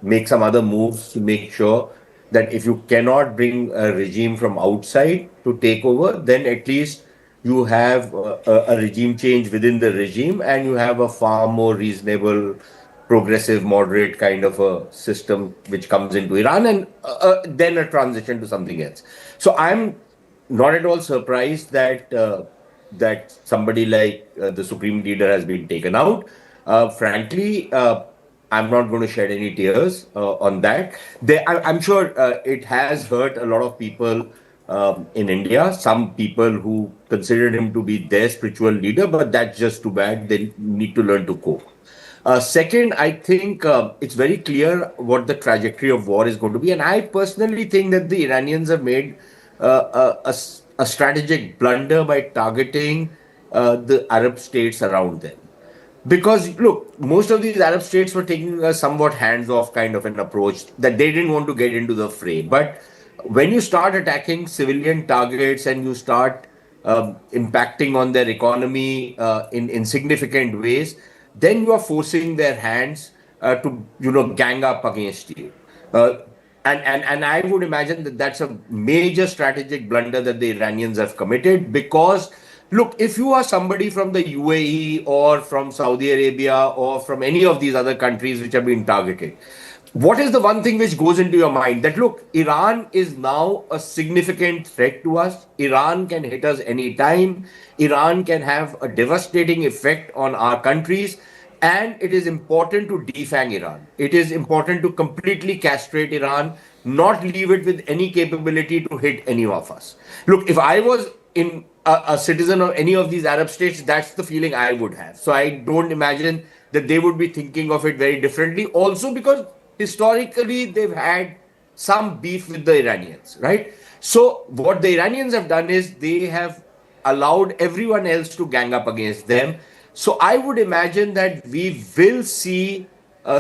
make some other moves to make sure that if you cannot bring a regime from outside to take over, then at least you have a regime change within the regime and you have a far more reasonable, progressive, moderate kind of a system which comes into Iran and then a transition to something else. So I'm not at all surprised that that somebody like the supreme leader has been taken out. Frankly, I'm not going to shed any tears on that. I'm sure it has hurt a lot of people in India, some people who considered him to be their spiritual leader, but that's just too bad. They need to learn to cope. Second, I think it's very clear what the trajectory of war is going to be. And I personally think that the Iranians have made a strategic blunder by targeting the Arab states around them. Because, look, most of these Arab states were taking a somewhat hands-off kind of an approach that they didn't want to get into the fray. But when you start attacking civilian targets and you start impacting on their economy in significant ways, then you are forcing their hands to, gang up against you. And I would imagine that that's a major strategic blunder that the Iranians have committed because, look, if you are somebody from the UAE or from Saudi Arabia or from any of these other countries which have been targeted, what is the one thing which goes into your mind? That, look, Iran is now a significant threat to us. Iran can hit us anytime. Iran can have a devastating effect on our countries. And it is important to defang Iran. It is important to completely castrate Iran, not leave it with any capability to hit any of us. Look, if I was in a citizen of any of these Arab states, that's the feeling I would have. So I don't imagine that they would be thinking of it very differently. Also because historically, they've had some beef with the Iranians, right? So what the Iranians have done is they have allowed everyone else to gang up against them. So I would imagine that we will see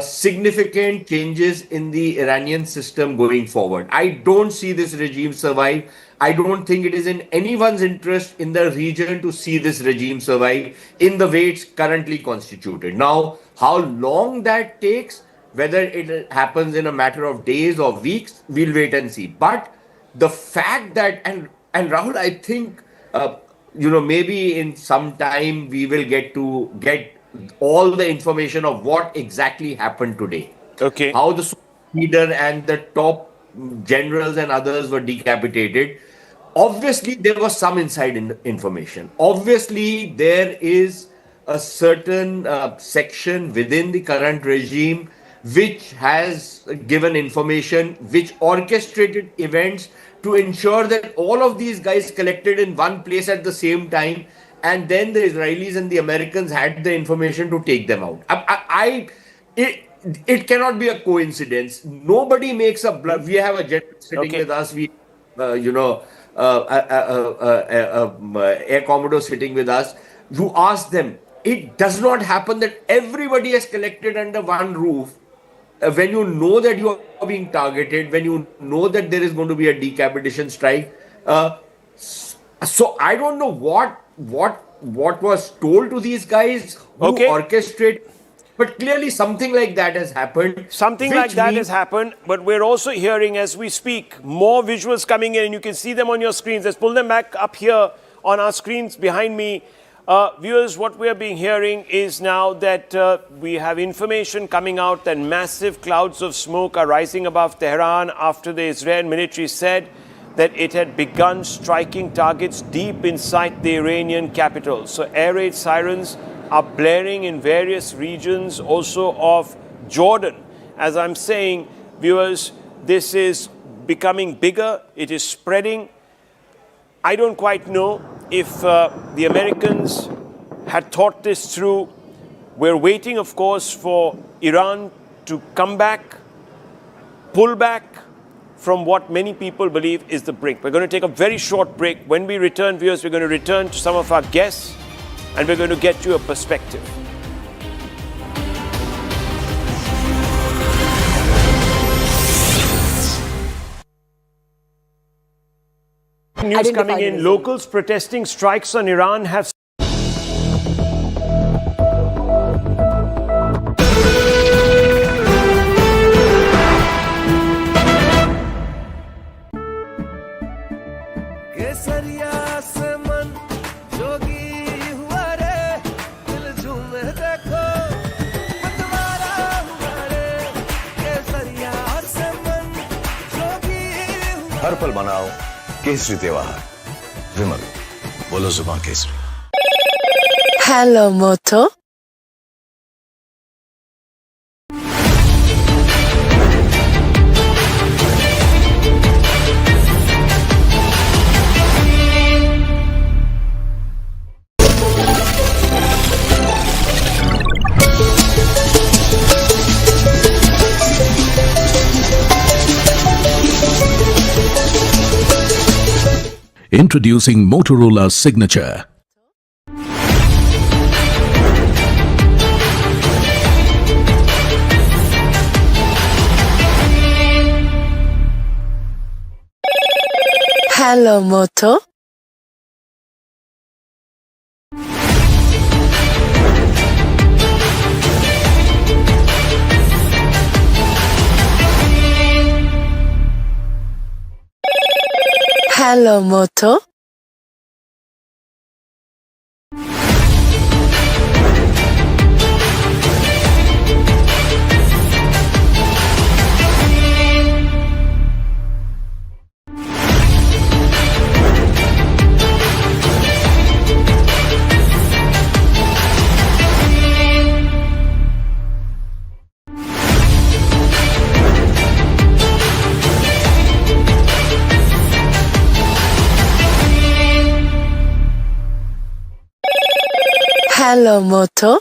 significant changes in the Iranian system going forward. I don't see this regime survive. I don't think it is in anyone's interest in the region to see this regime survive in the way it's currently constituted. Now, how long that takes, whether it happens in a matter of days or weeks, we'll wait and see. But the fact that, and Rahul, I think maybe in some time we will get all the information of what exactly happened today. Okay. How the leader and the top generals and others were decapitated. Obviously, there was some inside information. Obviously, there is a certain section within the current regime which has given information, which orchestrated events to ensure that all of these guys collected in one place at the same time, and then the Israelis and the Americans had the information to take them out. It cannot be a coincidence. Nobody makes a blood. We have a jet sitting with us. We, Air Commodore sitting with us. You ask them. It does not happen that everybody is collected under one roof. When you know that you are being targeted, when you know that there is going to be a decapitation strike. So I don't know what was told to these guys who orchestrate, but clearly something like that has happened. Something like that has happened, but we're also hearing as we speak more visuals coming in, and you can see them on your screens. Let's pull them back up here on our screens behind me. Viewers, what we are being hearing is now that we have information coming out that massive clouds of smoke are rising above Tehran after the Israeli military said that it had begun striking targets deep inside the Iranian capital. So air raid sirens are blaring in various regions also of Jordan. As I'm saying, viewers, this is becoming bigger, it is spreading. I don't quite know if the Americans had thought this through. We're waiting, of course, for Iran to come back, pull back from what many people believe is the brink. We're going to take a very short break. When we return, viewers, we're going to return to some of our guests and we're going to get you a perspective. News coming in. Locals protesting strikes on Iran have हर पल मनाओ केसरी त्योहार विमल बोलो जुबान Kesari Hello, Moto. Introducing Motorola's signature. Hello, Moto. Hello, Moto. Hello, Moto.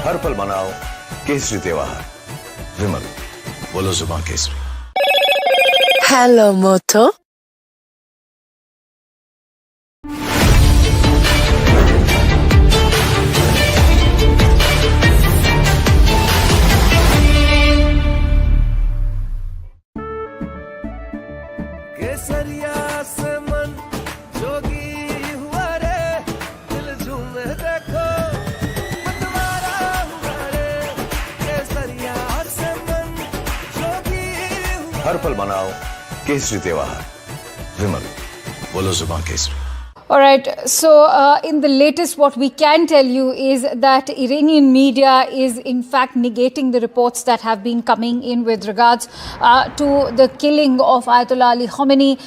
हर पल मनाओ केसरी त्योहार विमल बोलो जुबान केसरी Hello, Moto. हर पल मनाओ केसरी त्योहार। विमल, बोलो जुबान Kesari. All right. So, in the latest, what we can tell you is that Iranian media is in fact negating the reports that have been coming in with regards to the killing of Ayatollah Ali Khamenei.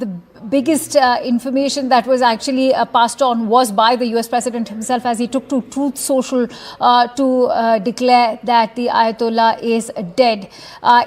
The biggest information that was actually passed on was by the US President himself as he took to Truth Social to declare that the Ayatollah is dead.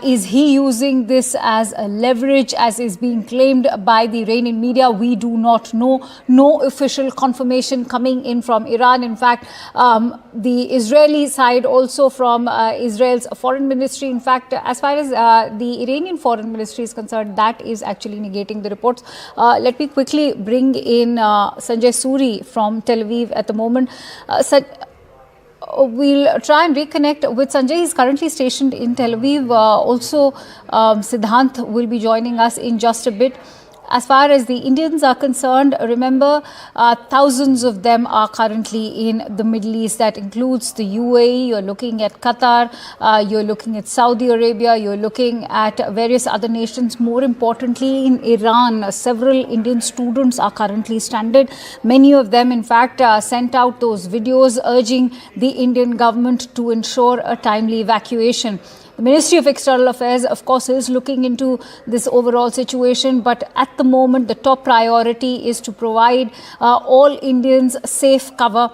Is he using this as a leverage, as is being claimed by the Iranian media? We do not know. No official confirmation coming in from Iran. In fact, the Israeli side also from Israel's foreign ministry, in fact, as far as the Iranian foreign ministry is concerned, that is actually negating the reports. Let me quickly bring in Sanjay Suri from Tel Aviv at the moment. We'll try and reconnect with Sanjay. He's currently stationed in Tel Aviv. Also, Siddhant will be joining us in just a bit. As far as the Indians are concerned, remember, thousands of them are currently in the Middle East. That includes the UAE, you're looking at Qatar, you're looking at Saudi Arabia, you're looking at various other nations. More importantly, in Iran, several Indian students are currently stranded. Many of them, in fact, sent out those videos urging the Indian government to ensure a timely evacuation. The Ministry of External Affairs, of course, is looking into this overall situation, but at the moment, the top priority is to provide all Indians safe cover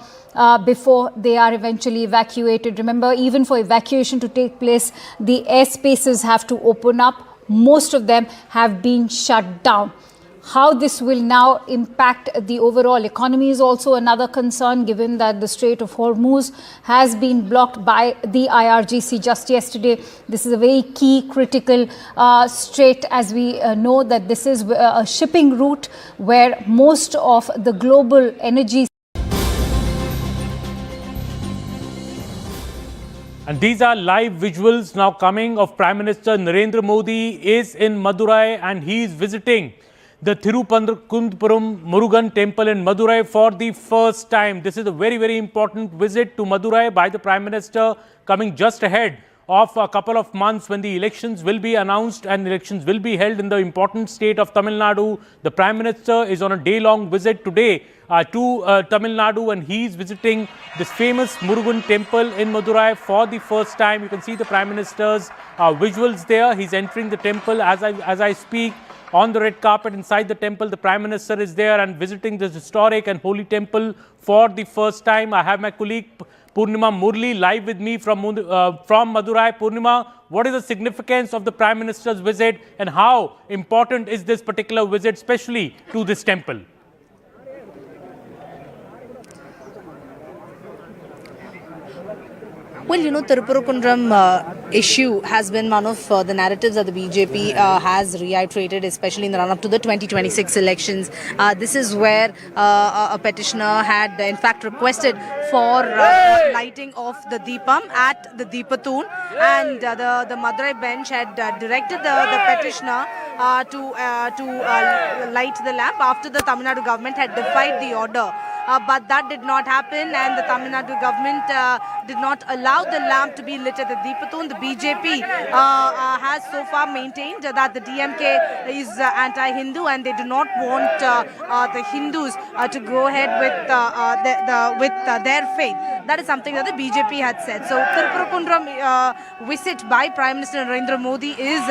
before they are eventually evacuated. Remember, even for evacuation to take place, the airspaces have to open up. Most of them have been shut down. How this will now impact the overall economy is also another concern, given that the Strait of Hormuz has been blocked by the IRGC just yesterday. This is a very key critical strait, as we know that this is a shipping route where most of the global energy. And these are live visuals now coming of Prime Minister Narendra Modi is in Madurai and he is visiting the Thiruvananthapuram Murugan temple in Madurai for the first time. This is a very, very important visit to Madurai by the Prime Minister, coming just ahead of a couple of months when the elections will be announced and elections will be held in the important state of Tamil Nadu. The Prime Minister is on a day-long visit today to Tamil Nadu, and he is visiting this famous Murugan temple in Madurai for the first time. You can see the Prime Minister's visuals there. He's entering the temple as I speak. On the red carpet inside the temple, the Prime Minister is there and visiting this historic and holy temple for the first time. I have my colleague Purnima Murli live with me from Madurai. Purnima, what is the significance of the Prime Minister's visit and how important is this particular visit, especially to this temple? Well, you know, Thiruvananthapuram issue has been one of the narratives that the BJP has reiterated, especially in the run-up to the 2026 elections. This is where a petitioner had, in fact, requested for lighting of the Deepam at the Deepathoon, and the Madurai bench had directed the petitioner to light the lamp after the Tamil Nadu government had defied the order. But that did not happen, and the Tamil Nadu government did not allow the lamp to be lit at the Deepathoon. The BJP has so far maintained that the DMK is anti-Hindu and they do not want the Hindus to go ahead with their faith. That is something that the BJP had said. So Thiruvananthapuram visit by Prime Minister Narendra Modi is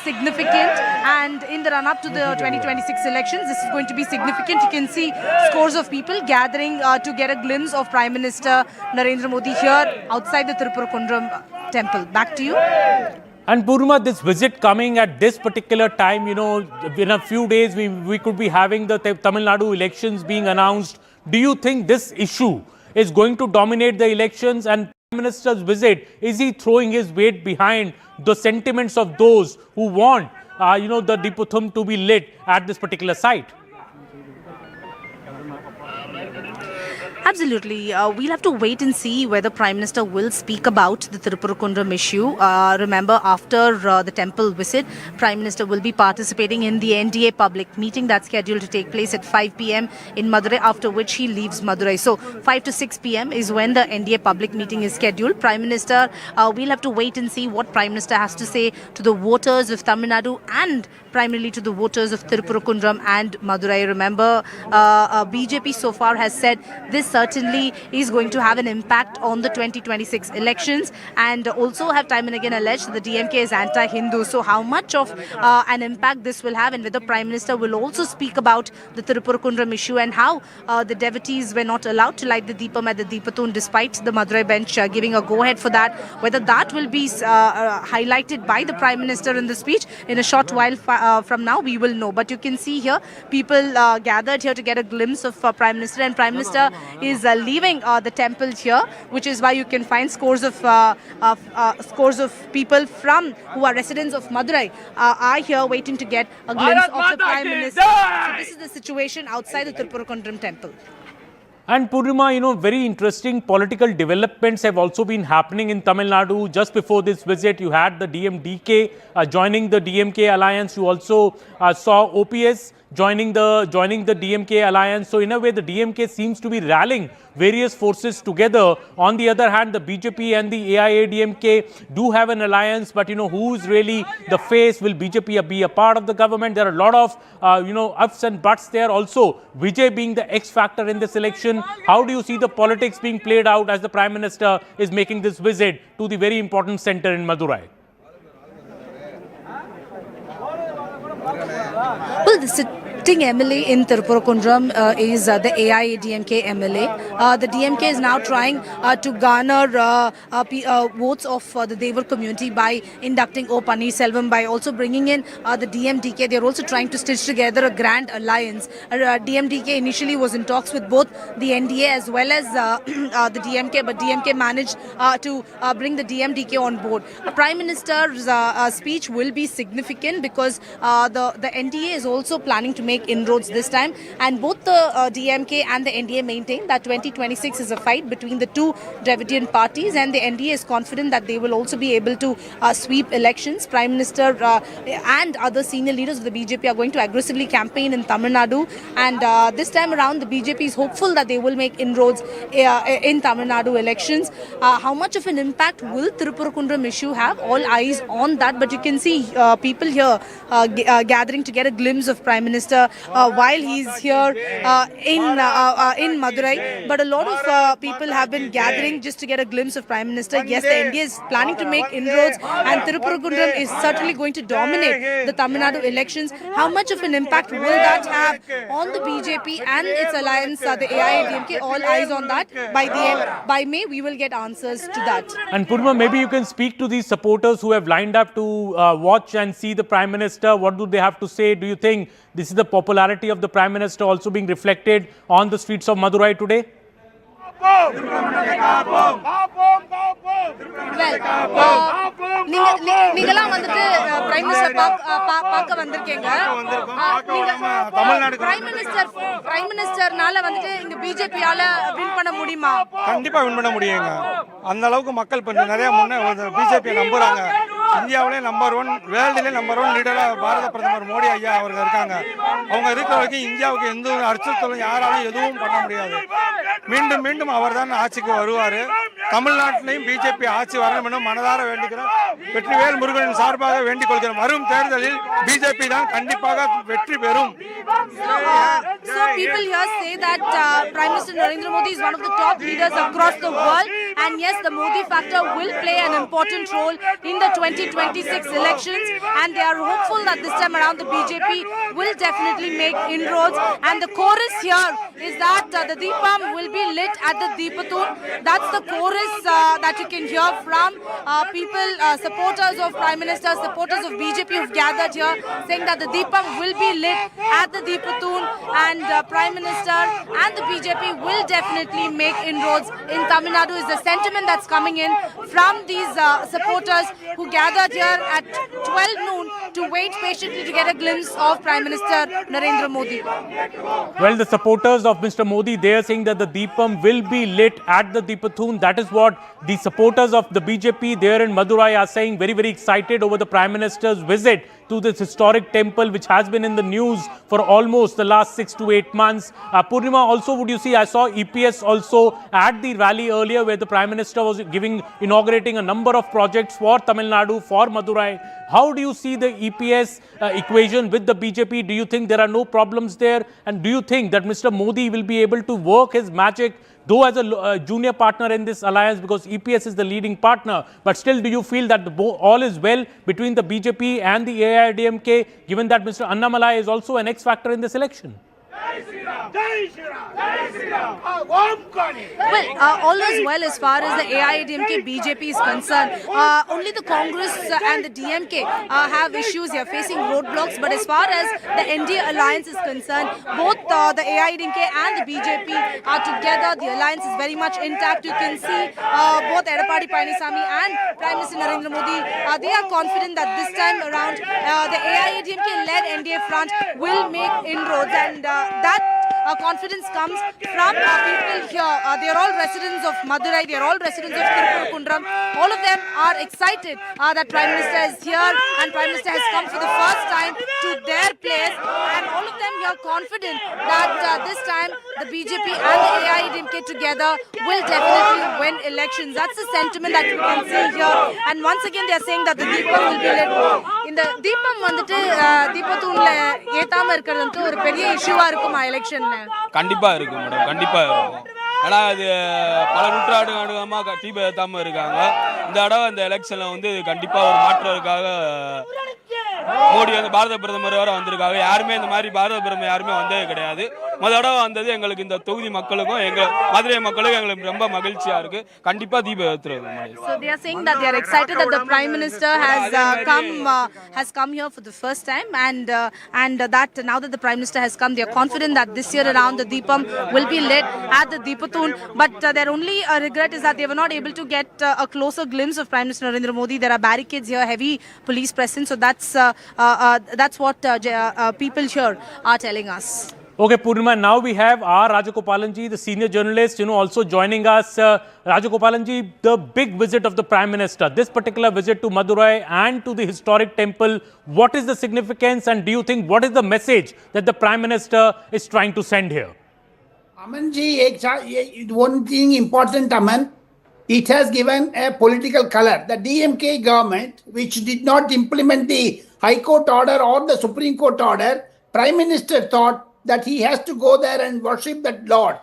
significant, and in the run-up to the 2026 elections, this is going to be significant. You can see scores of people gathering to get a glimpse of Prime Minister Narendra Modi here outside the Thiruvananthapuram temple. Back to you. And Purnima, this visit coming at this particular time, you know, in a few days we could be having the Tamil Nadu elections being announced. Do you think this issue is going to dominate the elections? And Prime Minister's visit, is he throwing his weight behind the sentiments of those who want, the Deepathoon to be lit at this particular site? Absolutely. We'll have to wait and see whether Prime Minister will speak about the Tirupurukundram issue. Remember, after the temple visit, Prime Minister will be participating in the NDA public meeting that's scheduled to take place at 5 p.m. in Madurai, after which he leaves Madurai. So 5 to 6 p.m. is when the NDA public meeting is scheduled. Prime Minister, we'll have to wait and see what Prime Minister has to say to the voters of Tamil Nadu and primarily to the voters of Tirupurukundram and Madurai. Remember, BJP so far has said this certainly is going to have an impact on the 2026 elections, and also have time and again alleged that the DMK is anti-Hindu. So how much of an impact this will have, and whether Prime Minister will also speak about the Tirupurukundram issue and how the devotees were not allowed to light the Deepam at the Deepathoon despite the Madurai bench giving a go-ahead for that, whether that will be highlighted by the Prime Minister in the speech in a short while from now, we will know. But you can see here, people gathered here to get a glimpse of Prime Minister, and Prime Minister is leaving the temple here, which is why you can find scores of people who are residents of Madurai are here waiting to get a glimpse of the Prime Minister. So this is the situation outside the Tirupurukundram temple. And Purnima, very interesting political developments have also been happening in Tamil Nadu. Just before this visit, you had the DMDK joining the DMK alliance. You also saw OPS joining the DMK alliance. So in a way, the DMK seems to be rallying various forces together. On the other hand, the BJP and the AIADMK do have an alliance, but who's really the face? Will BJP be a part of the government? There are a lot of ups and buts there. Also, Vijay being the X factor in this election. How do you see the politics being played out as the Prime Minister is making this visit to the very important center in Madurai? Well, the sitting MLA in Tirupurukundram is the AIADMK MLA. The DMK is now trying to garner votes of the Devar community by inducting O. Pannirselvam, by also bringing in the DMDK. They're also trying to stitch together a grand alliance. DMDK initially was in talks with both the NDA as well as the DMK, but DMK managed to bring the DMDK on board. Prime Minister's speech will be significant because the NDA is also planning to make inroads this time, and both the DMK and the NDA maintain that 2026 is a fight between the two Dravidian parties, and the NDA is confident that they will also be able to sweep elections. Prime Minister and other senior leaders of the BJP are going to aggressively campaign in Tamil Nadu, and this time around the BJP is hopeful that they will make inroads in Tamil Nadu elections. How much of an impact will Tirupurukundram issue have? All eyes on that, but you can see people here gathering to get a glimpse of Prime Minister while he's here in Madurai. But a lot of people have been gathering just to get a glimpse of Prime Minister. Yes, the NDA is planning to make inroads, and Tirupurukundram is certainly going to dominate the Tamil Nadu elections. How much of an impact will that have on the BJP and its alliance, the AIADMK? All eyes on that. By May, we will get answers to that. And Purma, maybe you can speak to these supporters who have lined up to watch and see the Prime Minister. What do they have to say? Do you think this is the popularity of the Prime Minister also being reflected on the streets of Madurai today? நீங்கலாம் வந்துட்டு prime minister பார்க்க வந்திருக்கீங்க. Prime மினிஸ்டர்னால வந்துட்டு இங்க பிஜேபியால win பண்ண முடியுமா? கண்டிப்பா win பண்ண முடியுங்க. அந்த அளவுக்கு மக்கள் இப்ப நிறைய பிஜேபி நம்புறாங்க. இந்தியாவிலே நம்பர் 1, வேர்ல்டிலே நம்பர் 1 லீடரா பாரத பிரதமர் மோடி ஐயா அவர்கள் இருக்காங்க. அவங்க இருக்கிற வரைக்கும் இந்தியாவுக்கு எந்த ஒரு அச்சுறுத்தலும் யாராலும் எதுவும் பண்ண முடியாது. மீண்டும் மீண்டும் அவர் தான் ஆட்சிக்கு வருவாரு. தமிழ்நாட்டிலையும் பிஜேபி ஆட்சி வரணும் என மனதார வேண்டுகிறோம். வெற்றிவேல் முருகனின் சார்பாக வேண்டிக் கொள்கிறோம். வரும் தேர்தலில் பிஜேபி தான் கண்டிப்பாக வெற்றி பெறும். So people here say that Prime Minister Narendra Modi is one of the top leaders across the world, and yes, the Modi factor will play an important role in the 2026 elections, and they are hopeful that this time around the BJP will definitely make inroads. And the chorus here is that the Deepam will be lit at the Deepathoon. That's the chorus that you can hear from people, supporters of Prime Minister, supporters of BJP who've gathered here, saying that the Deepam will be lit at the Deepathoon, and Prime Minister and the BJP will definitely make inroads in Tamil Nadu. Is the sentiment that's coming in from these supporters who gathered here at 12 noon to wait patiently to get a glimpse of Prime Minister Narendra Modi. Well, the supporters of Mr. Modi, they are saying that the Deepam will be lit at the Deepathun. That is what the supporters of the BJP there in Madurai are saying. Very, very excited over the Prime Minister's visit to this historic temple, which has been in the news for almost the last 6 to 8 months. Purnima, also, would you see, I saw EPS also at the rally earlier where the Prime Minister was inaugurating a number of projects for Tamil Nadu, for Madurai. How do you see the EPS equation with the BJP? Do you think there are no problems there? And do you think that Mr. Modi will be able to work his magic, though as a junior partner in this alliance, because EPS is the leading partner, but still do you feel that all is well between the BJP and the AIADMK, given that Mr. Annamalai is also an X-factor in this election? Well, all is well as far as the AIADMK BJP is concerned. Only the Congress and the DMK have issues here, facing roadblocks. But as far as the NDA alliance is concerned, both the AIADMK and the BJP are together. The alliance is very much intact. You can see both Edappadi Palaniswamy and Prime Minister Narendra Modi. They are confident that this time around the AIADMK-led NDA front will make inroads, and that confidence comes from people here. They are all residents of Madurai. They are all residents of Tirupurkundram. All of them are excited that Prime Minister is here and Prime Minister has come for the first time to their place. And all of them are confident that this time the BJP and the AIADMK together will definitely win elections. That's the sentiment that we can see here. And once again, they are saying that the Deepam will be lit. In the Deepam வந்துட்டு தீபத்தூன்ல ஏத்தாம இருக்கிறது ஒரு பெரிய இஷ்யூவா இருக்குமா எலெக்ஷன்ல? கண்டிப்பா இருக்கு madam, கண்டிப்பா இருக்கும். ஆனா அது பல நூற்றாண்டுகளாக தீபம் ஏத்தாம இருக்காங்க. இந்த தடவை இந்த எலெக்ஷன்ல வந்து கண்டிப்பா ஒரு மாற்றத்துக்காக மோடி வந்து பாரத பிரதமர் வர வந்திருக்காங்க. யாருமே இந்த மாதிரி பாரத பிரதமர் யாருமே வந்ததே கிடையாது. முதல் தடவை வந்தது எங்களுக்கு இந்த தொகுதி மக்களுக்கும் எங்க மதுரை மக்களுக்கும் எங்களுக்கு ரொம்ப மகிழ்ச்சியா இருக்கு. கண்டிப்பா தீபம் ஏத்துறது. So they are saying that they are excited that the Prime Minister has come here for the first time, and that now that the Prime Minister has come, they are confident that this year around the Deepam will be lit at the Deepathun. But their only regret is that they were not able to get a closer glimpse of Prime Minister Narendra Modi. There are barricades here, heavy police presence. So that's what people here are telling us. Okay, Purnima, now we have R. Rajagopalanji, the senior journalist, also joining us. Rajagopalanji, the big visit of the Prime Minister, this particular visit to Madurai and to the historic temple, what is the significance, and do you think what is the message that the Prime Minister is trying to send here? Amanji, one thing important, Aman, it has given a political color. The DMK government, which did not implement the High Court order or the Supreme Court order, Prime Minister thought that he has to go there and worship that Lord,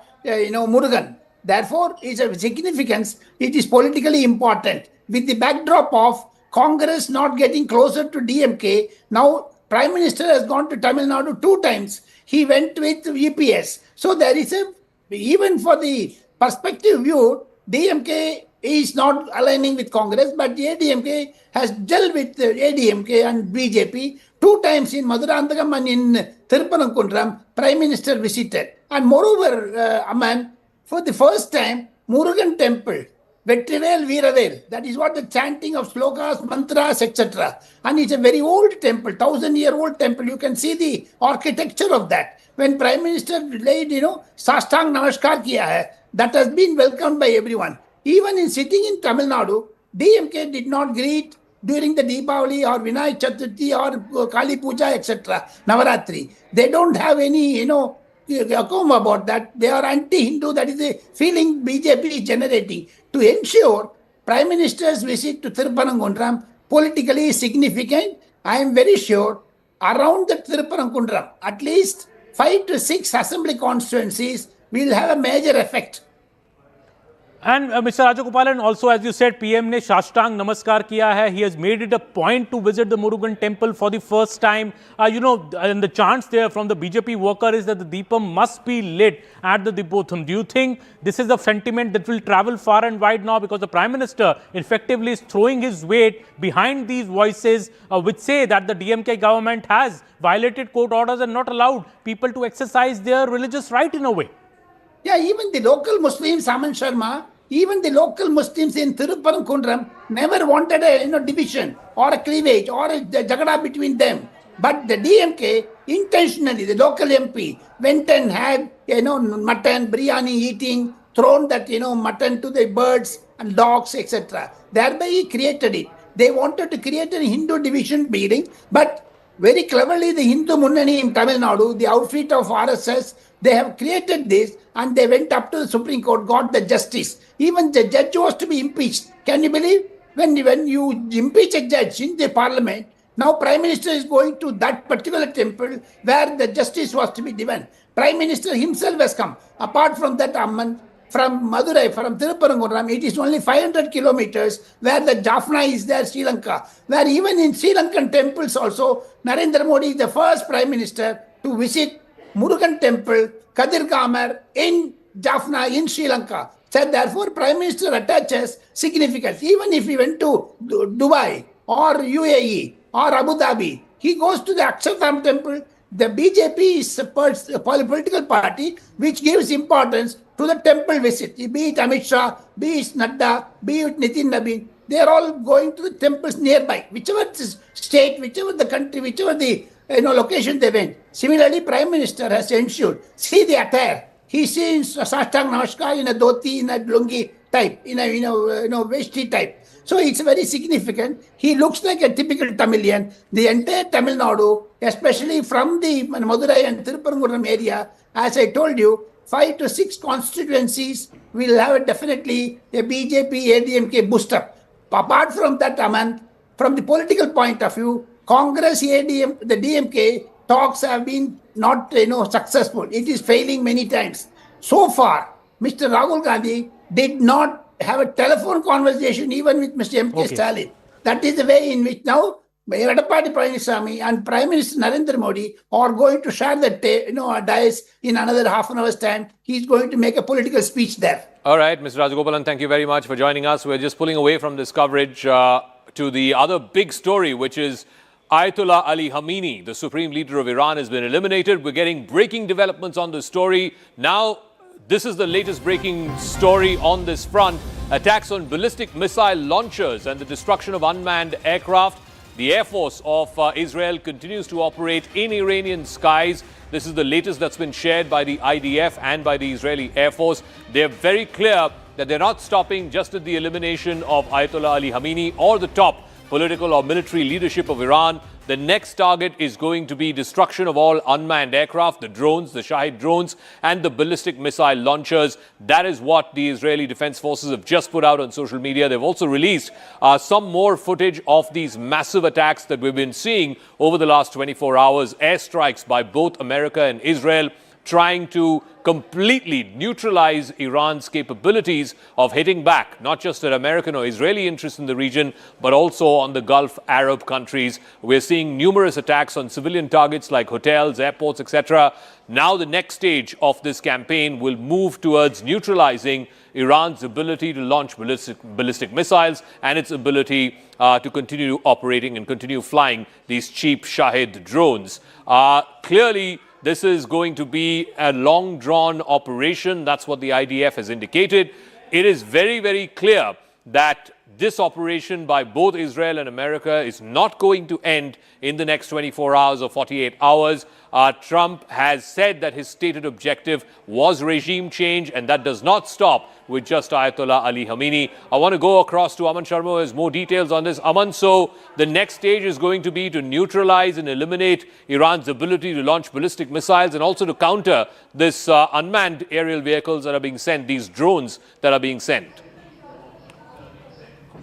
Murugan. Therefore, it's a significance. It is politically important. With the backdrop of Congress not getting closer to DMK, now Prime Minister has gone to Tamil Nadu 2 times. He went with EPS. So there is even for the perspective view, DMK is not aligning with Congress, but the ADMK has dealt with the ADMK and BJP 2 times in Maduranthagam and in Tirupurkundram. Prime Minister visited. And moreover, Aman, for the first time, Murugan Temple, Vetrivel Veeravel, that is what the chanting of slokas, mantras, etc. And it's a very old temple, 1000-year-old temple. You can see the architecture of that. When Prime Minister laid, Sastang Namaskar kiya hai, that has been welcomed by everyone. Even in sitting in Tamil Nadu, DMK did not greet during the Deepavali or Vinayak Chaturthi or Kali Puja, etc. Navaratri. They don't have any, account about that. They are anti-Hindu. That is the feeling BJP is generating. To ensure Prime Minister's visit to Tirupurkundram politically significant, I am very sure around the Tirupurkundram, at least 5 to 6 assembly constituencies will have a major effect. And Mr. Rajagopalan, also as you said, PM ne Shashtang Namaskar kiya hai. He has made it a point to visit the Murugan temple for the first time. And the chance there from the BJP worker is that the Deepam must be lit at the Deepathun. Do you think this is a sentiment that will travel far and wide now, because the Prime Minister effectively is throwing his weight behind these voices which say that the DMK government has violated court orders and not allowed people to exercise their religious right in a way? Yeah, even the local Muslims, Aman Sharma, Even the local Muslims in Thiruparamkundram never wanted a division or a cleavage or a jagada between them. But the DMK intentionally, the local MP went and had mutton, biryani eating, thrown that mutton to the birds and dogs, etc. Thereby he created it. They wanted to create a Hindu division beginning, but very cleverly the Hindu Munnani in Tamil Nadu, the outfit of RSS, they have created this and they went up to the Supreme Court, got the justice. Even the judge was to be impeached. Can you believe? When you impeach a judge in the parliament, now Prime Minister is going to that particular temple where the justice was to be given. Prime Minister himself has come. Apart from that, Amman, from Madurai, from Thiruparamkundram, it is only 500 kilometers where the Jaffna is there, Sri Lanka. Where even in Sri Lankan temples also, Narendra Modi is the first Prime Minister to visit Murugan Temple, Kadir Kamar in Jaffna in Sri Lanka. So therefore, Prime Minister attaches significance. Even if he went to Dubai or UAE or Abu Dhabi, he goes to the Akshardham Temple. The BJP is a political party which gives importance to the temple visit. Be it Amit Shah, be it Nadda, be it Nitin Nabin, they are all going to the temples nearby, whichever state, whichever the country, whichever the location they went. Similarly, Prime Minister has ensured. See the attire. He sees Sashtang Namaskar in a dhoti, in a lungi type, in a vesti type. So it's very significant. He looks like a typical Tamilian. The entire Tamil Nadu, especially from the Madurai and Thiruparamkundram area, as I told you, 5 to 6 constituencies will have definitely a BJP ADMK boost up. Apart from that, Aman, from the political point of view, Congress, ADM, the DMK talks have been not successful. It is failing many times. So far, Mr. Rahul Gandhi did not have a telephone conversation even with Mr. M.K. Stalin. That is the way in which now Edappadi Palaniswamy and Prime Minister Narendra Modi are going to share the dais in another half an hour's time. He's going to make a political speech there. All right, Mr. Rajagopalan, thank you very much for joining us. We're just pulling away from this coverage to the other big story, which is Ayatollah Ali Khamenei, the supreme leader of Iran, has been eliminated. We're getting breaking developments on this story. Now, this is the latest breaking story on this front. Attacks on ballistic missile launchers and the destruction of unmanned aircraft. The Air Force of Israel continues to operate in Iranian skies. This is the latest that's been shared by the IDF and by the Israeli Air Force. They're very clear that they're not stopping just at the elimination of Ayatollah Ali Khamenei or the top political or military leadership of Iran. The next target is going to be destruction of all unmanned aircraft, the drones, the Shahid drones, and the ballistic missile launchers. That is what the Israeli Defense Forces have just put out on social media. They've also released some more footage of these massive attacks that we've been seeing over the last 24 hours. Airstrikes by both America and Israel, trying to completely neutralize Iran's capabilities of hitting back, not just at American or Israeli interests in the region, but also on the Gulf Arab countries. We're seeing numerous attacks on civilian targets like hotels, airports, etc. Now the next stage of this campaign will move towards neutralizing Iran's ability to launch ballistic missiles and its ability to continue operating and continue flying these cheap Shahid drones. Clearly, this is going to be a long-drawn operation. That's what the IDF has indicated. It is very, very clear that this operation by both Israel and America is not going to end in the next 24 hours or 48 hours. Trump has said that his stated objective was regime change, and that does not stop with just Ayatollah Ali Khamenei. I want to go across to Aman Sharma, who has more details on this. Aman, so the next stage is going to be to neutralize and eliminate Iran's ability to launch ballistic missiles and also to counter this unmanned aerial vehicles that are being sent, these drones that are being sent.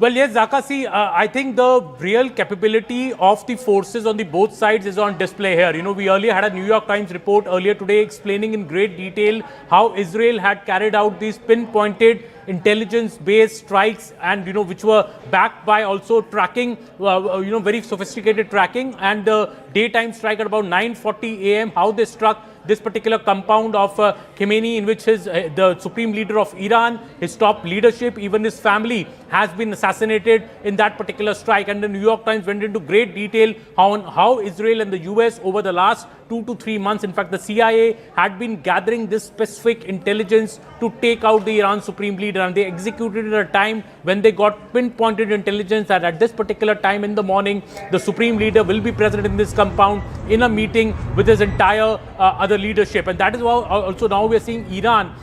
Well, yes, Zaka, see, I think the real capability of the forces on the both sides is on display here. You know, we earlier had a New York Times report earlier today explaining in great detail how Israel had carried out these pinpointed intelligence-based strikes and, which were backed by also tracking, very sophisticated tracking, and the daytime strike at about 9:40 a.m., how they struck this particular compound of Khamenei, in which the supreme leader of Iran, his top leadership, even his family has been assassinated in that particular strike. And the New York Times went into great detail on how Israel and the US over the last 2 to 3 months, in fact, the CIA had been gathering this specific intelligence to take out the Iran supreme leader, and they executed it at a time when they got pinpointed intelligence that at this particular time in the morning, the supreme leader will be present in this compound in a meeting with his entire other leadership. And that is why also now we are seeing Iran,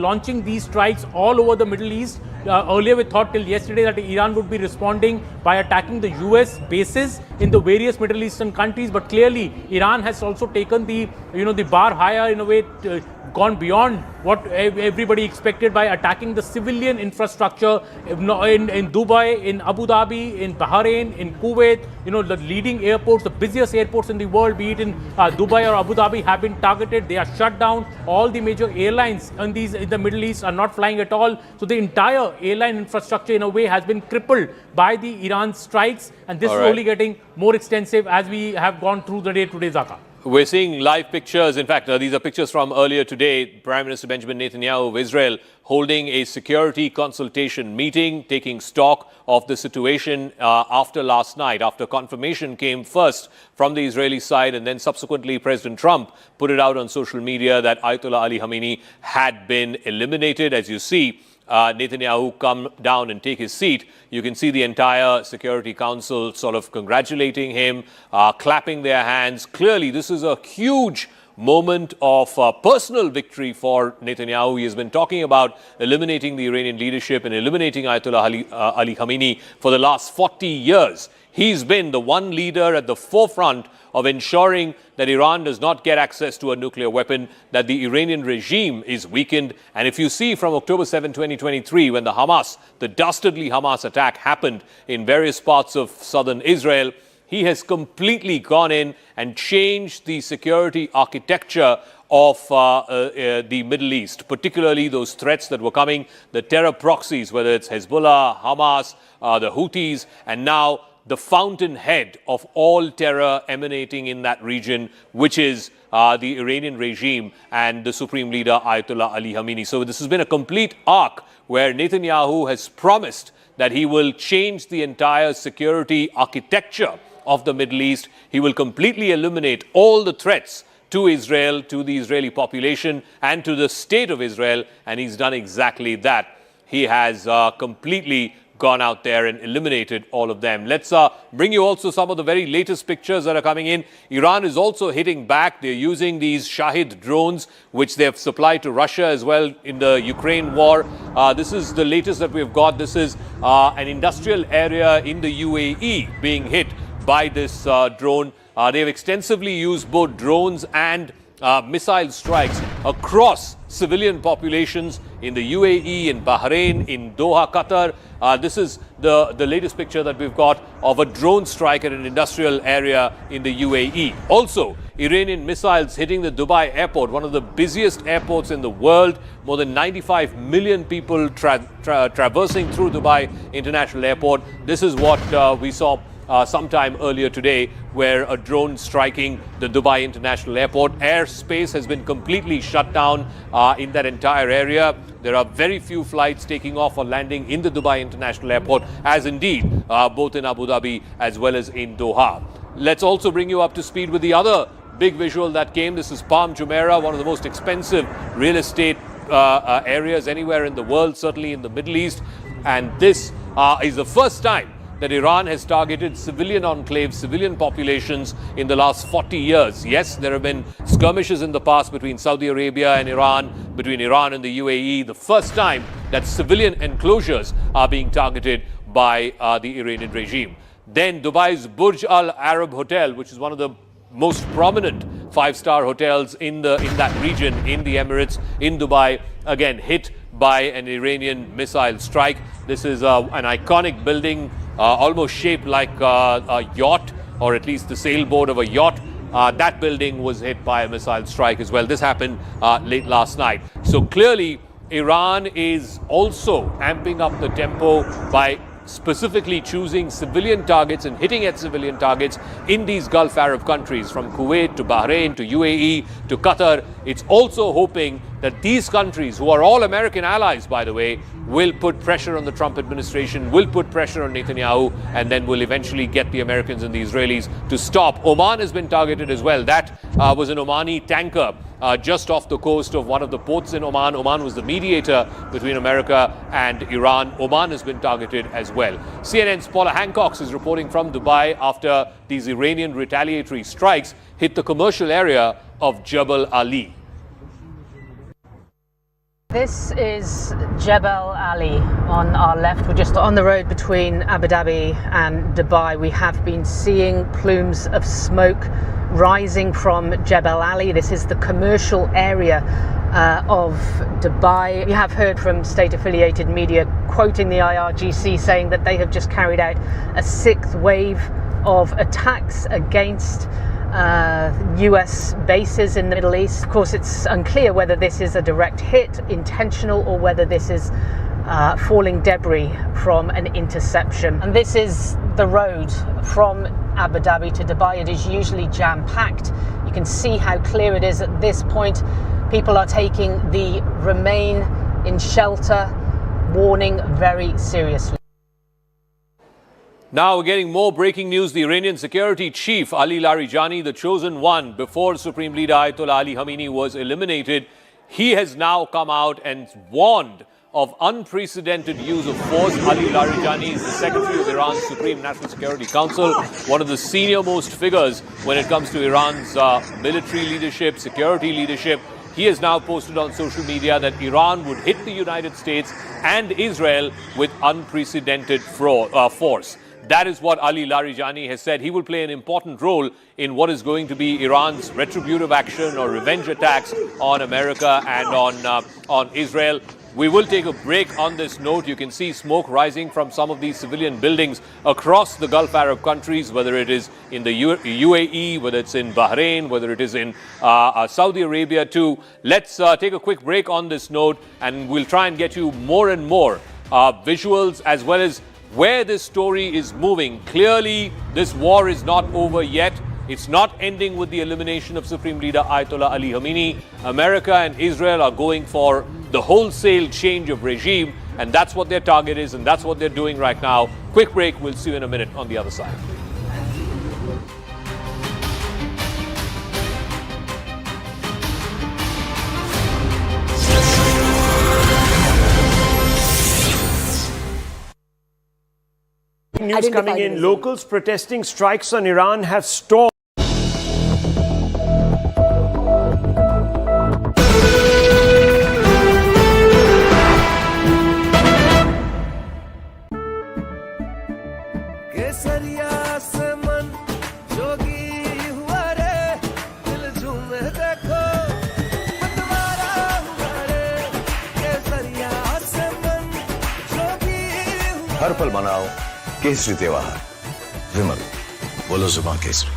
launching these strikes all over the Middle East. Earlier we thought till yesterday that Iran would be responding by attacking the US bases in the various Middle Eastern countries, but clearly Iran has also taken the the bar higher, in a way gone beyond what everybody expected by attacking the civilian infrastructure in Dubai, in Abu Dhabi, in Bahrain, in Kuwait. The leading airports, the busiest airports in the world, be it in Dubai or Abu Dhabi, have been targeted. They are shut down. All the major airlines in the Middle East are not flying at all. So the entire airline infrastructure in a way has been crippled by the Iran strikes, and this is only getting more extensive as we have gone through the day today, Zaka. We're seeing live pictures. In fact, these are pictures from earlier today. Prime Minister Benjamin Netanyahu of Israel holding a security consultation meeting, taking stock of the situation after last night, after confirmation came first from the Israeli side, and then subsequently President Trump put it out on social media that Ayatollah Ali Khamenei had been eliminated. As you see, Netanyahu come down and take his seat. You can see the entire Security Council sort of congratulating him, clapping their hands. Clearly, this is a huge moment of personal victory for Netanyahu. He has been talking about eliminating the Iranian leadership and eliminating Ayatollah Ali Khamenei for the last 40 years. He's been the one leader at the forefront of ensuring that Iran does not get access to a nuclear weapon, that the Iranian regime is weakened. And if you see from October 7, 2023, when the dastardly Hamas attack happened in various parts of southern Israel, he has completely gone in and changed the security architecture of the Middle East, particularly those threats that were coming, the terror proxies, whether it's Hezbollah, Hamas, the Houthis, and now the fountainhead of all terror emanating in that region, which is the Iranian regime and the Supreme Leader Ayatollah Ali Khamenei. So this has been a complete arc where Netanyahu has promised that he will change the entire security architecture of the Middle East. He will completely eliminate all the threats to Israel, to the Israeli population, and to the state of Israel. And he's done exactly that. He has completely gone out there and eliminated all of them. Let's bring you also some of the very latest pictures that are coming in. Iran is also hitting back. They're using these Shahid drones, which they have supplied to Russia as well in the Ukraine war. This is the latest that we've got. This is an industrial area in the UAE being hit by this drone. They've extensively used both drones and missile strikes across civilian populations in the UAE, in Bahrain, in Doha, Qatar. This is the latest picture that we've got of a drone strike at an industrial area in the UAE. Also, Iranian missiles hitting the Dubai airport, one of the busiest airports in the world. More than 95 million people traversing through Dubai International Airport. This is what we saw sometime earlier today, where a drone striking the Dubai International Airport. Airspace has been completely shut down in that entire area. There are very few flights taking off or landing in the Dubai International Airport, as indeed both in Abu Dhabi as well as in Doha. Let's also bring you up to speed with the other big visual that came. This is Palm Jumeirah, one of the most expensive real estate areas anywhere in the world, certainly in the Middle East. And this is the first time that Iran has targeted civilian enclaves, civilian populations in the last 40 years. Yes, there have been skirmishes in the past between Saudi Arabia and Iran, between Iran and the UAE. The first time that civilian enclosures are being targeted by the Iranian regime. Then Dubai's Burj Al Arab Hotel, which is one of the most prominent five-star hotels in that region, in the Emirates, in Dubai, again hit by an Iranian missile strike. This is an iconic building, almost shaped like a yacht, or at least the sailboat of a yacht. That building was hit by a missile strike as well. This happened late last night. So clearly, Iran is also amping up the tempo by specifically choosing civilian targets and hitting at civilian targets in these Gulf Arab countries, from Kuwait to Bahrain to UAE to Qatar. It's also hoping that these countries, who are all American allies, by the way, will put pressure on the Trump administration, will put pressure on Netanyahu, and then will eventually get the Americans and the Israelis to stop. Oman has been targeted as well. That was an Omani tanker just off the coast of one of the ports in Oman. Oman was the mediator between America and Iran. Oman has been targeted as well. CNN's Paula Hancock is reporting from Dubai after these Iranian retaliatory strikes hit the commercial area of Jebel Ali. This is Jebel Ali on our left. We're just on the road between Abu Dhabi and Dubai. We have been seeing plumes of smoke rising from Jebel Ali. This is the commercial area of Dubai. We have heard from state-affiliated media quoting the IRGC saying that they have just carried out a sixth wave of attacks against US bases in the Middle East. Of course, it's unclear whether this is a direct hit, intentional, or whether this is falling debris from an interception. And this is the road from Abu Dhabi to Dubai. It is usually jam-packed. You can see how clear it is at this point. People are taking the remain in shelter warning very seriously. Now we're getting more breaking news. The Iranian security chief, Ali Larijani, the chosen one before Supreme Leader Ayatollah Ali Khamenei was eliminated, he has now come out and warned of unprecedented use of force. Ali Larijani is the secretary of Iran's Supreme National Security Council, one of the senior-most figures when it comes to Iran's military leadership, security leadership. He has now posted on social media that Iran would hit the United States and Israel with unprecedented force. That is what Ali Larijani has said. He will play an important role in what is going to be Iran's retributive action or revenge attacks on America and on Israel. We will take a break on this note. You can see smoke rising from some of these civilian buildings across the Gulf Arab countries, whether it is in the UAE, whether it's in Bahrain, whether it is in Saudi Arabia too. Let's take a quick break on this note, and we'll try and get you more and more visuals as well as where this story is moving. Clearly, this war is not over yet. It's not ending with the elimination of Supreme Leader Ayatollah Ali Khamenei. America and Israel are going for the wholesale change of regime, and that's what their target is, and that's what they're doing right now. Quick break. We'll see you in a minute on the other side. News coming in. Locals protesting strikes on Iran have stormed. हर पल मनाओ केसरी त्योहार विमल बोलो जुबान Kesari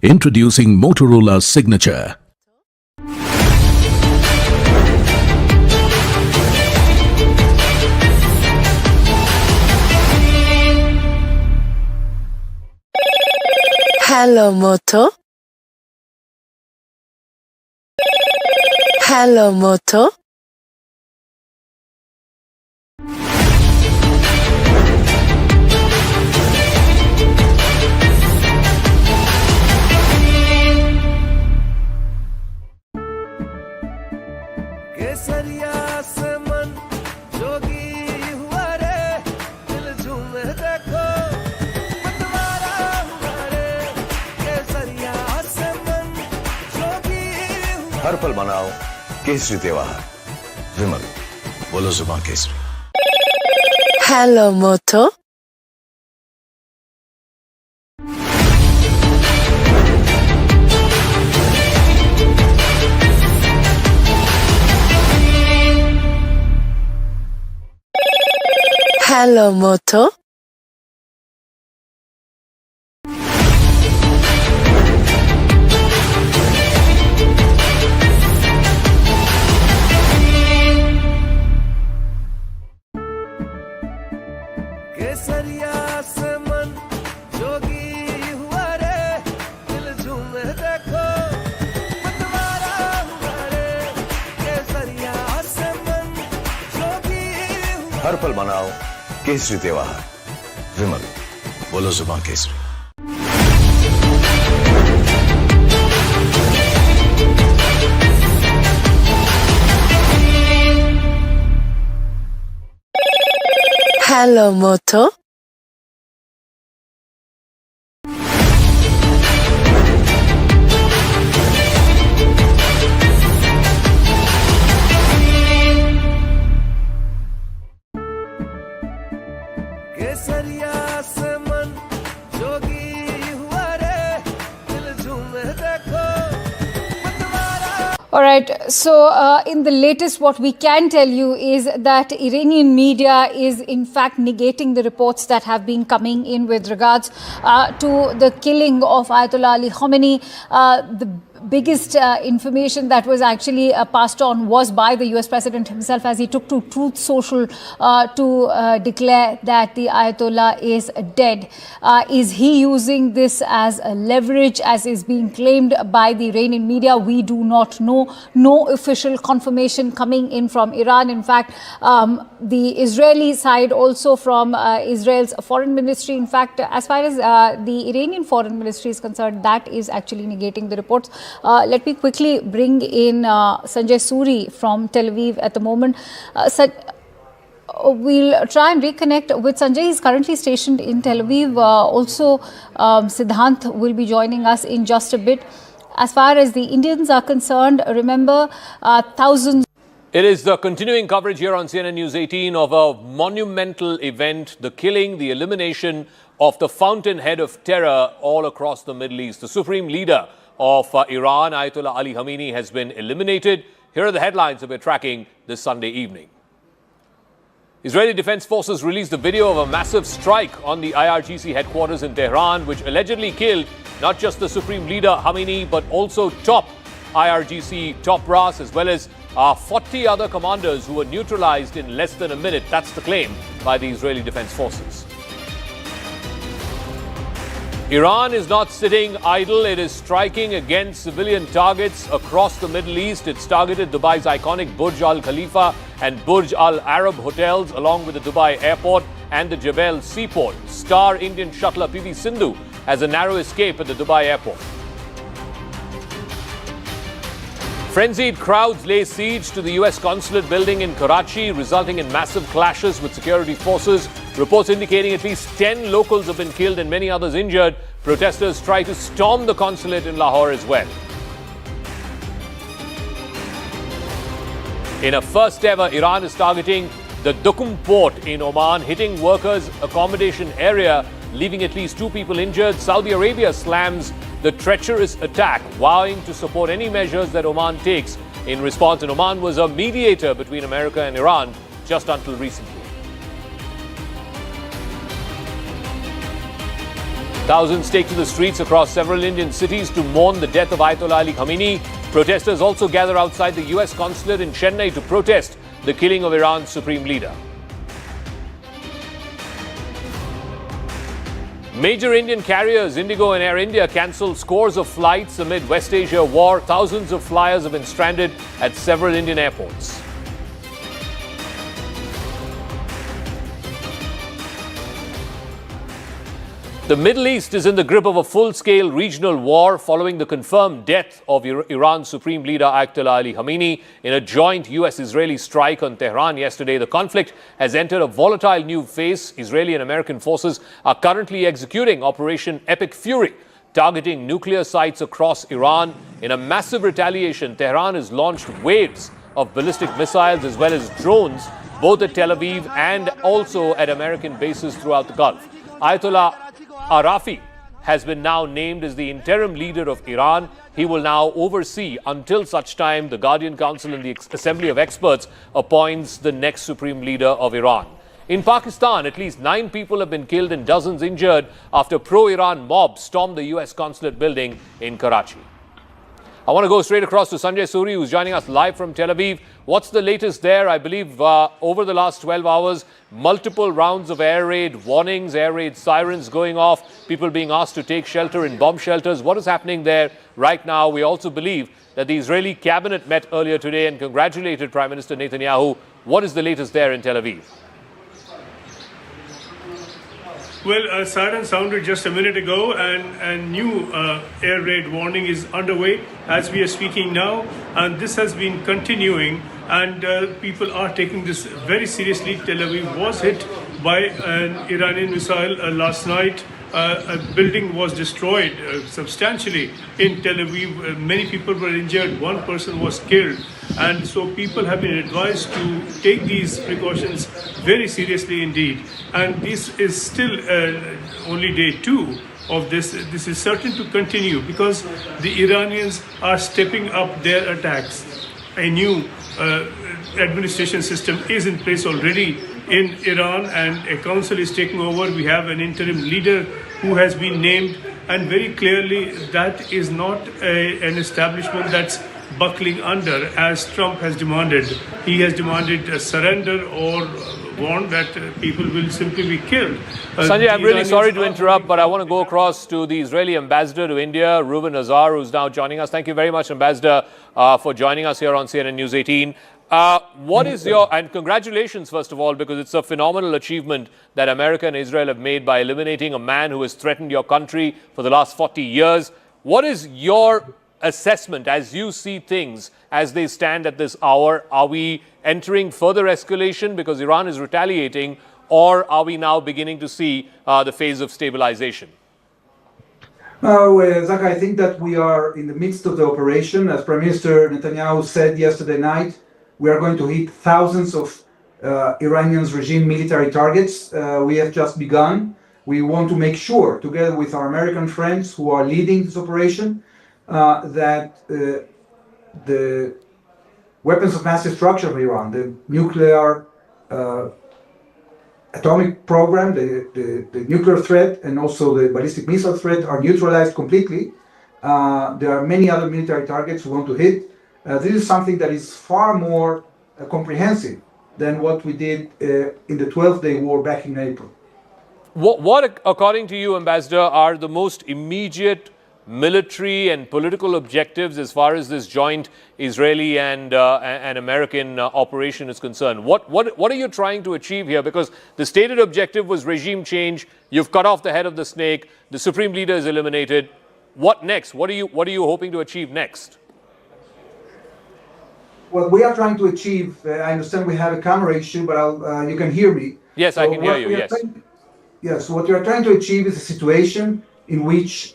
Introducing Motorola's signature. Hello, Moto. Hello, Moto. हर पल मनाओ केसरी त्योहार विमल बोलो जुबान Kesari Hello, Moto. Hello, Moto. हर पल मनाओ केसरी त्योहार। विमल, बोलो जुबान Kesari. Hello, Moto. All right. So, in the latest, what we can tell you is that Iranian media is in fact negating the reports that have been coming in with regards to the killing of Ayatollah Ali Khamenei. The biggest information that was actually passed on was by the US President himself as he took to Truth Social to declare that the Ayatollah is dead. Is he using this as a leverage, as is being claimed by the Iranian media? We do not know. No official confirmation coming in from Iran. In fact, the Israeli side also from Israel's foreign ministry, in fact, as far as the Iranian foreign ministry is concerned, that is actually negating the reports. Let me quickly bring in Sanjay Suri from Tel Aviv at the moment. We'll try and reconnect with Sanjay. He's currently stationed in Tel Aviv. Also, Siddhant will be joining us in just a bit. As far as the Indians are concerned, remember, thousands. It is the continuing coverage here on CNN News 18 of a monumental event, the killing, the elimination of the fountainhead of terror all across the Middle East. The supreme leader of Iran, Ayatollah Ali Khamenei, has been eliminated. Here are the headlines that we're tracking this Sunday evening. Israeli Defense Forces released a video of a massive strike on the IRGC headquarters in Tehran, which allegedly killed not just the supreme leader Khamenei, but also top IRGC top brass, as well as 40 other commanders who were neutralized in less than a minute. That's the claim by the Israeli Defense Forces. Iran is not sitting idle. It is striking against civilian targets across the Middle East. It's targeted Dubai's iconic Burj Al Khalifa and Burj Al Arab hotels, along with the Dubai airport and the Jebel seaport. Star Indian shuttler PV Sindhu has a narrow escape at the Dubai airport. Frenzied crowds lay siege to the US consulate building in Karachi, resulting in massive clashes with security forces. Reports indicating at least 10 locals have been killed and many others injured. Protesters try to storm the consulate in Lahore as well. In a first ever, Iran is targeting the Duqm port in Oman, hitting workers' accommodation area, leaving at least 2 people injured. Saudi Arabia slams the treacherous attack, vowing to support any measures that Oman takes in response. And Oman was a mediator between America and Iran just until recently. Thousands take to the streets across several Indian cities to mourn the death of Ayatollah Ali Khamenei. Protesters also gather outside the US consulate in Chennai to protest the killing of Iran's supreme leader. Major Indian carriers, Indigo and Air India, cancelled scores of flights amid West Asia war. Thousands of flyers have been stranded at several Indian airports. The Middle East is in the grip of a full-scale regional war following the confirmed death of Iran's supreme leader Ayatollah Ali Khamenei in a joint US-Israeli strike on Tehran yesterday. The conflict has entered a volatile new phase. Israeli and American forces are currently executing Operation Epic Fury, targeting nuclear sites across Iran. In a massive retaliation, Tehran has launched waves of ballistic missiles as well as drones, both at Tel Aviv and also at American bases throughout the Gulf. Ayatollah Arafi has been now named as the interim leader of Iran. He will now oversee until such time the Guardian Council and the Assembly of Experts appoints the next supreme leader of Iran. In Pakistan, at least 9 people have been killed and dozens injured after pro-Iran mobs stormed the US consulate building in Karachi. I want to go straight across to Sanjay Suri, who's joining us live from Tel Aviv. What's the latest there? I believe over the last 12 hours, multiple rounds of air raid warnings, air raid sirens going off, people being asked to take shelter in bomb shelters. What is happening there right now? We also believe that the Israeli cabinet met earlier today and congratulated Prime Minister Netanyahu. What is the latest there in Tel Aviv? Well, siren sounded just a minute ago, and new air raid warning is underway as we are speaking now, and this has been continuing, and people are taking this very seriously. Tel Aviv was hit by an Iranian missile last night. A building was destroyed substantially in Tel Aviv. Many people were injured. One person was killed. And so people have been advised to take these precautions very seriously indeed. And this is still only day 2 of this. This is certain to continue because the Iranians are stepping up their attacks. A new administration system is in place already in Iran, and a council is taking over. We have an interim leader who has been named, and very clearly that is not an establishment that's buckling under as Trump has demanded. He has demanded a surrender or warned that people will simply be killed. Sanjay, I'm really sorry to interrupt, but I want to go across to the Israeli ambassador to India, Reuven Azar, who's now joining us. Thank you very much, Ambassador, for joining us here on CNN News 18. What is your, and congratulations first of all, because it's a phenomenal achievement that America and Israel have made by eliminating a man who has threatened your country for the last 40 years. What is your assessment as you see things as they stand at this hour? Are we entering further escalation because Iran is retaliating, or are we now beginning to see the phase of stabilization? Zach, I think that we are in the midst of the operation. As Prime Minister Netanyahu said yesterday night, we are going to hit thousands of Iranian's regime military targets. We have just begun. We want to make sure, together with our American friends who are leading this operation, that the weapons of mass destruction of Iran, the nuclear atomic program, the nuclear threat, and also the ballistic missile threat are neutralized completely. There are many other military targets we want to hit. This is something that is far more comprehensive than what we did in the 12-day war back in April. What, according to you, Ambassador, are the most immediate military and political objectives as far as this joint Israeli and American operation is concerned? What are you trying to achieve here? Because the stated objective was regime change. You've cut off the head of the snake. The supreme leader is eliminated. What next? What are you hoping to achieve next? What we are trying to achieve, I understand we have a camera issue, but you can hear me. Yes, I can hear you, yes. Yes, what we are trying to achieve is a situation in which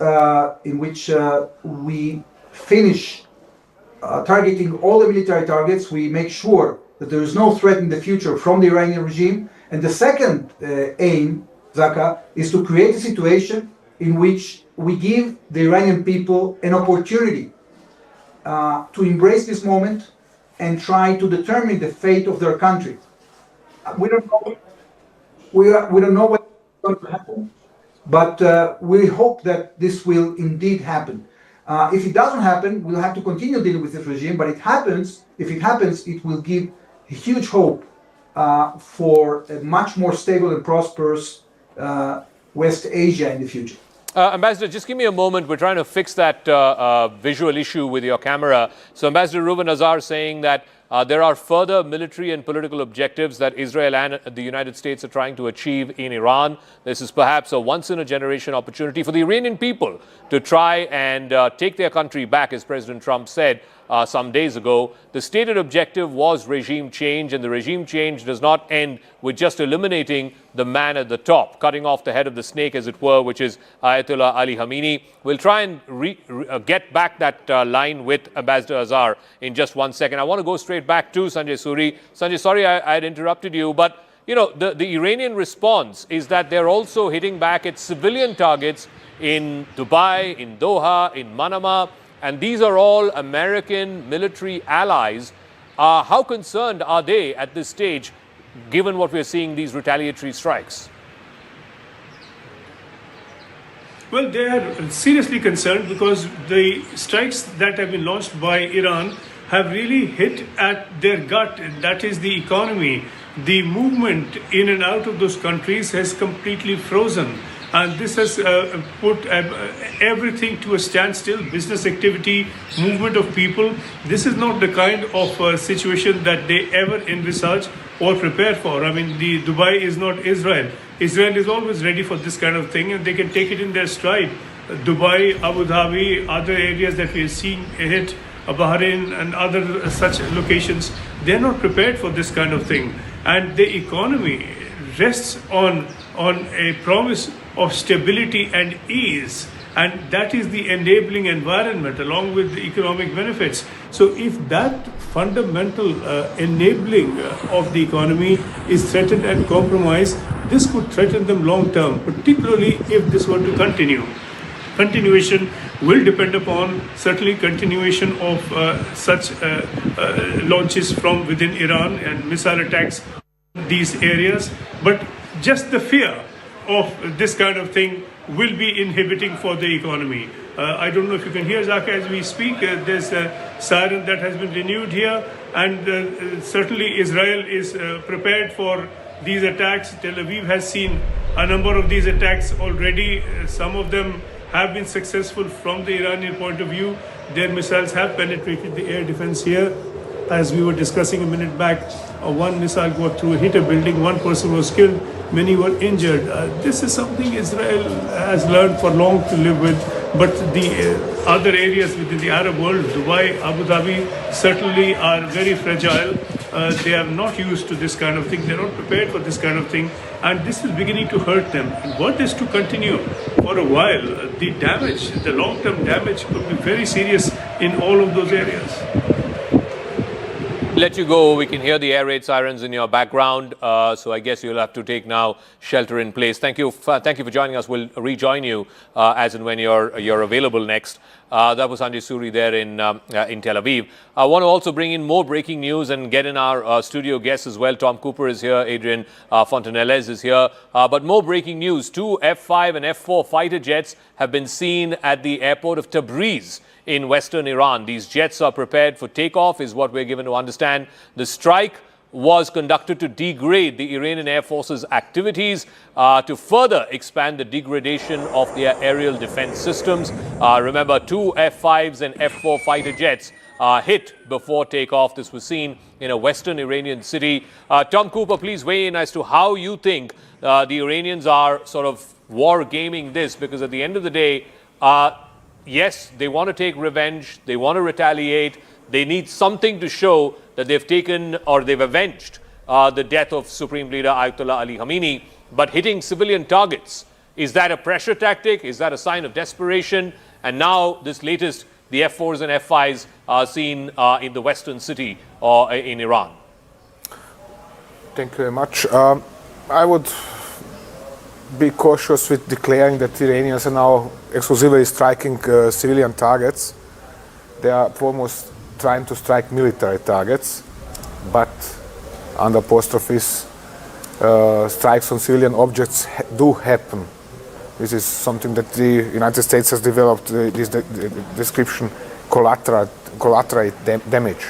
we finish targeting all the military targets. We make sure that there is no threat in the future from the Iranian regime. And the second aim, Zaka, is to create a situation in which we give the Iranian people an opportunity to embrace this moment and try to determine the fate of their country. We don't know. We don't know what's going to happen, but we hope that this will indeed happen. If it doesn't happen, we'll have to continue dealing with this regime. But if it happens, it will give a huge hope for a much more stable and prosperous West Asia in the future. Ambassador, just give me a moment. We're trying to fix that visual issue with your camera. So Ambassador Reuven Azar saying that there are further military and political objectives that Israel and the United States are trying to achieve in Iran. This is perhaps a once-in-a-generation opportunity for the Iranian people to try and take their country back, as President Trump said some days ago. The stated objective was regime change, and the regime change does not end with just eliminating the man at the top, cutting off the head of the snake, as it were, which is Ayatollah Ali Khamenei. We'll try and get back that line with Ambassador Azar in just 1 second. I want to go straight back to Sanjay Suri. Sanjay, sorry I had interrupted you, but you know, the Iranian response is that they're also hitting back at civilian targets in Dubai, in Doha, in Manama, and these are all American military allies. How concerned are they at this stage, given what we're seeing, these retaliatory strikes? Well, they are seriously concerned because the strikes that have been launched by Iran have really hit at their gut, that is the economy. The movement in and out of those countries has completely frozen. And this has put everything to a standstill, business activity, movement of people. This is not the kind of situation that they ever envisaged or prepare for. I mean, the Dubai is not Israel. Israel is always ready for this kind of thing, and they can take it in their stride. Dubai, Abu Dhabi, other areas that we are seeing hit, Bahrain and other such locations, they're not prepared for this kind of thing. And the economy rests on a promise of stability and ease. And that is the enabling environment along with the economic benefits. So if that fundamental enabling of the economy is threatened and compromised, this could threaten them long term, particularly if this were to continue. Continuation will depend upon certainly continuation of such launches from within Iran and missile attacks in these areas. But just the fear of this kind of thing will be inhibiting for the economy. I don't know if you can hear, Zaka, as we speak. There's a siren that has been renewed here, and certainly Israel is prepared for these attacks. Tel Aviv has seen a number of these attacks already. Some of them have been successful from the Iranian point of view. Their missiles have penetrated the air defense here. As we were discussing a minute back, one missile got through, hit a building, one person was killed, many were injured. This is something Israel has learned for long to live with, but the other areas within the Arab world, Dubai, Abu Dhabi, certainly are very fragile. They are not used to this kind of thing. They're not prepared for this kind of thing, and this is beginning to hurt them. And were this to continue for a while, the damage, the long-term damage could be very serious in all of those areas. Let you go. We can hear the air raid sirens in your background. So I guess you'll have to take now shelter in place. Thank you for joining us. We'll rejoin you as and when you're available next. That was Sanjay Suri there in Tel Aviv. I want to also bring in more breaking news and get in our studio guests as well. Tom Cooper is here. Adrian Fontanelles is here. But more breaking news. 2 F-5 and F-4 fighter jets have been seen at the airport of Tabriz in western Iran. These jets are prepared for takeoff, is what we're given to understand. The strike was conducted to degrade the Iranian Air Force's activities to further expand the degradation of their aerial defense systems. Remember, 2 F-5s and F-4 fighter jets hit before takeoff. This was seen in a western Iranian city. Tom Cooper, please weigh in as to how you think the Iranians are sort of war gaming this, because at the end of the day, yes, they want to take revenge, they want to retaliate, they need something to show that they've taken or they've avenged the death of Supreme Leader Ayatollah Ali Khamenei. But hitting civilian targets, is that a pressure tactic? Is that a sign of desperation? And now this latest, the F-4s and F-5s are seen in the western city or in Iran. Thank you very much. I would be cautious with declaring that the Iranians are now exclusively striking civilian targets. They are foremost trying to strike military targets, but under apostrophes, strikes on civilian objects do happen. This is something that the United States has developed, this description, collateral damage.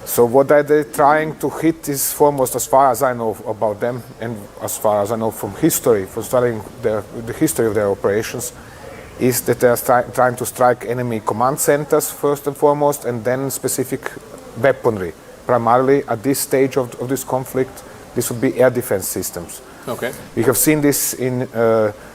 So what are they trying to hit is foremost, as far as I know about them, and as far as I know from history, from studying the history of their operations, is that they are trying to strike enemy command centers first and foremost, and then specific weaponry. Primarily at this stage of this conflict, this would be air defense systems. Okay. We have seen this in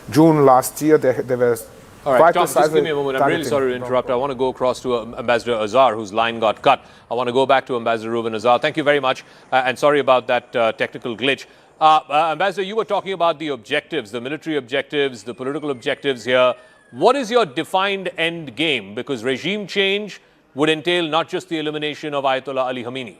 June last year. There were all right, Tom, just give me a moment. I'm really sorry to interrupt. I want to go across to Ambassador Azhar, whose line got cut. I want to go back to Ambassador Ruben Azhar. Thank you very much, and sorry about that technical glitch. Ambassador, you were talking about the objectives, the military objectives, the political objectives here. What is your defined end game? Because regime change would entail not just the elimination of Ayatollah Ali Khamenei.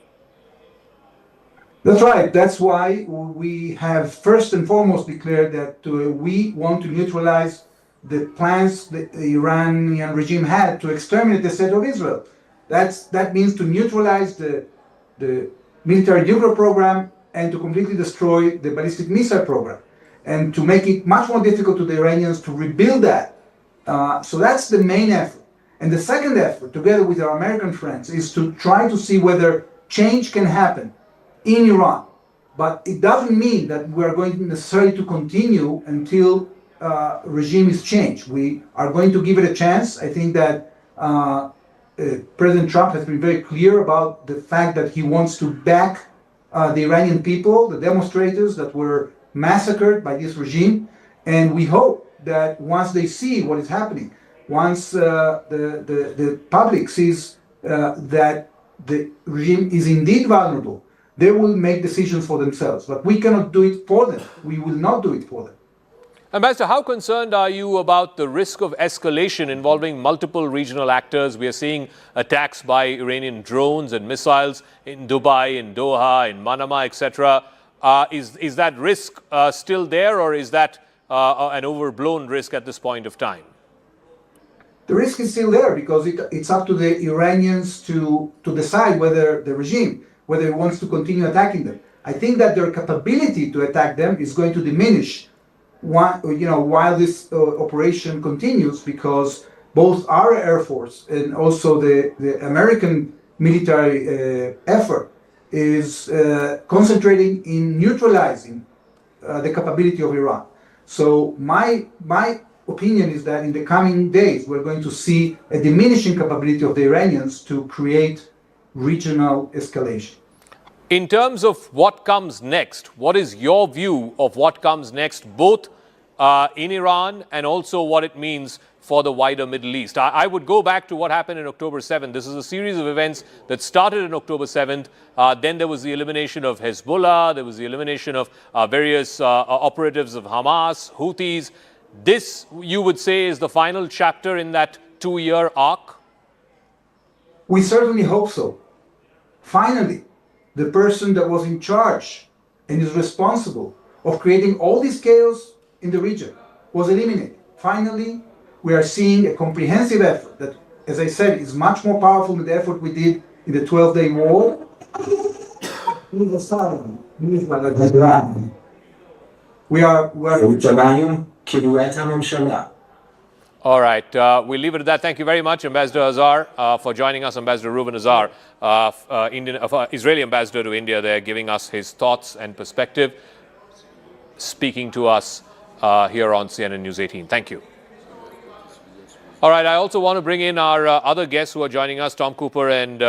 That's right. That's why we have first and foremost declared that we want to neutralize the plans the Iranian regime had to exterminate the state of Israel. That means to neutralize the military nuclear program and to completely destroy the ballistic missile program, and to make it much more difficult to the Iranians to rebuild that. So that's the main effort. And the second effort, together with our American friends, is to try to see whether change can happen in Iran. But it doesn't mean that we are going necessarily to continue until regime is changed. We are going to give it a chance. I think that President Trump has been very clear about the fact that he wants to back the Iranian people, the demonstrators that were massacred by this regime. And we hope that once they see what is happening, once the public sees that the regime is indeed vulnerable, they will make decisions for themselves. But we cannot do it for them. We will not do it for them. Ambassador, how concerned are you about the risk of escalation involving multiple regional actors? We are seeing attacks by Iranian drones and missiles in Dubai, in Doha, in Manama, etc. Is that risk still there, or is that an overblown risk at this point of time? The risk is still there because it's up to the Iranians to decide whether the regime, whether it wants to continue attacking them. I think that their capability to attack them is going to diminish while this operation continues, because both our Air Force and also the American military effort is concentrating in neutralizing the capability of Iran. So my opinion is that in the coming days, we're going to see a diminishing capability of the Iranians to create regional escalation. In terms of what comes next, what is your view of what comes next, both in Iran and also what it means for the wider Middle East? I would go back to what happened in October 7th. This is a series of events that started in October 7th. Then there was the elimination of Hezbollah. There was the elimination of various operatives of Hamas, Houthis. This, you would say, is the final chapter in that 2-year arc? We certainly hope so. Finally, the person that was in charge and is responsible of creating all this chaos in the region was eliminated. Finally, we are seeing a comprehensive effort that, as I said, is much more powerful than the effort we did in the 12-day war. We are all right, we'll leave it at that. Thank you very much, Ambassador Azhar, for joining us. Ambassador Reuven Azhar, Israeli ambassador to India, there, giving us his thoughts and perspective, speaking to us here on CNN News 18. Thank you. All right, I also want to bring in our other guests who are joining us. Tom Cooper and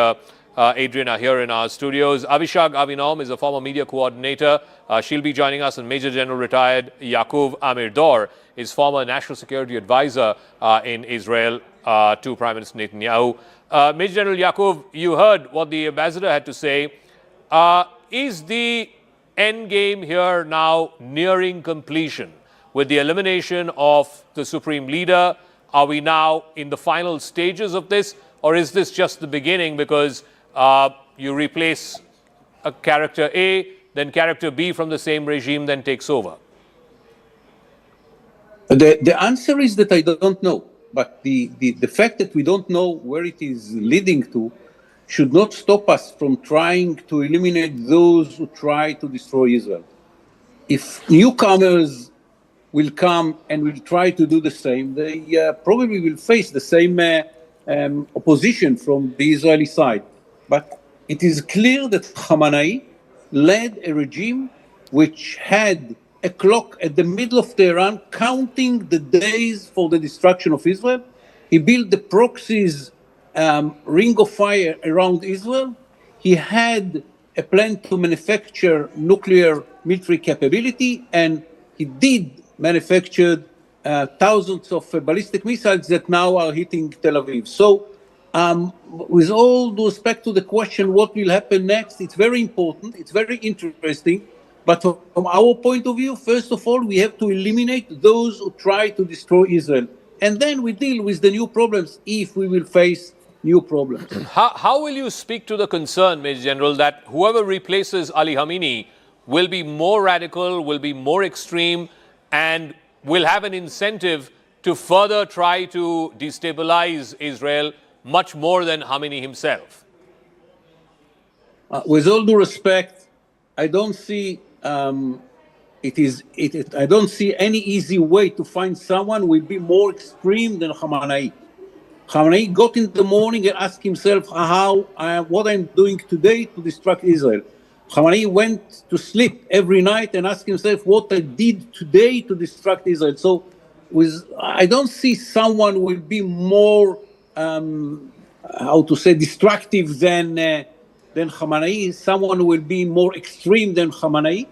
Adrian are here in our studios. Avishag Avinom is a former media coordinator. She'll be joining us. And Major General retired Yaakov Amirdor is former national security advisor in Israel to Prime Minister Netanyahu. Major General Yaakov, you heard what the ambassador had to say. Is the end game here now nearing completion with the elimination of the supreme leader? Are we now in the final stages of this, or is this just the beginning because you replace a character A, then character B from the same regime then takes over? The answer is that I don't know. But the fact that we don't know where it is leading to should not stop us from trying to eliminate those who try to destroy Israel. If newcomers will come and will try to do the same, they probably will face the same opposition from the Israeli side. But it is clear that Khamenei led a regime which had a clock at the middle of Tehran counting the days for the destruction of Israel. He built the proxies ring of fire around Israel. He had a plan to manufacture nuclear military capability, and he did manufacture thousands of ballistic missiles that now are hitting Tel Aviv. So with all due respect to the question, what will happen next, it's very important, it's very interesting. But from our point of view, first of all, we have to eliminate those who try to destroy Israel. And then we deal with the new problems if we will face new problems. How will you speak to the concern, Major General, that whoever replaces Ali Khamenei will be more radical, will be more extreme, and will have an incentive to further try to destabilize Israel much more than Khamenei himself? With all due respect, I don't see I don't see any easy way to find someone who will be more extreme than Khamenei. Khamenei got in the morning and asked himself what I'm doing today to distract Israel. Khamenei went to sleep every night and asked himself what I did today to distract Israel. So I don't see someone who will be more, destructive than than Khamenei, someone will be more extreme than Khamenei.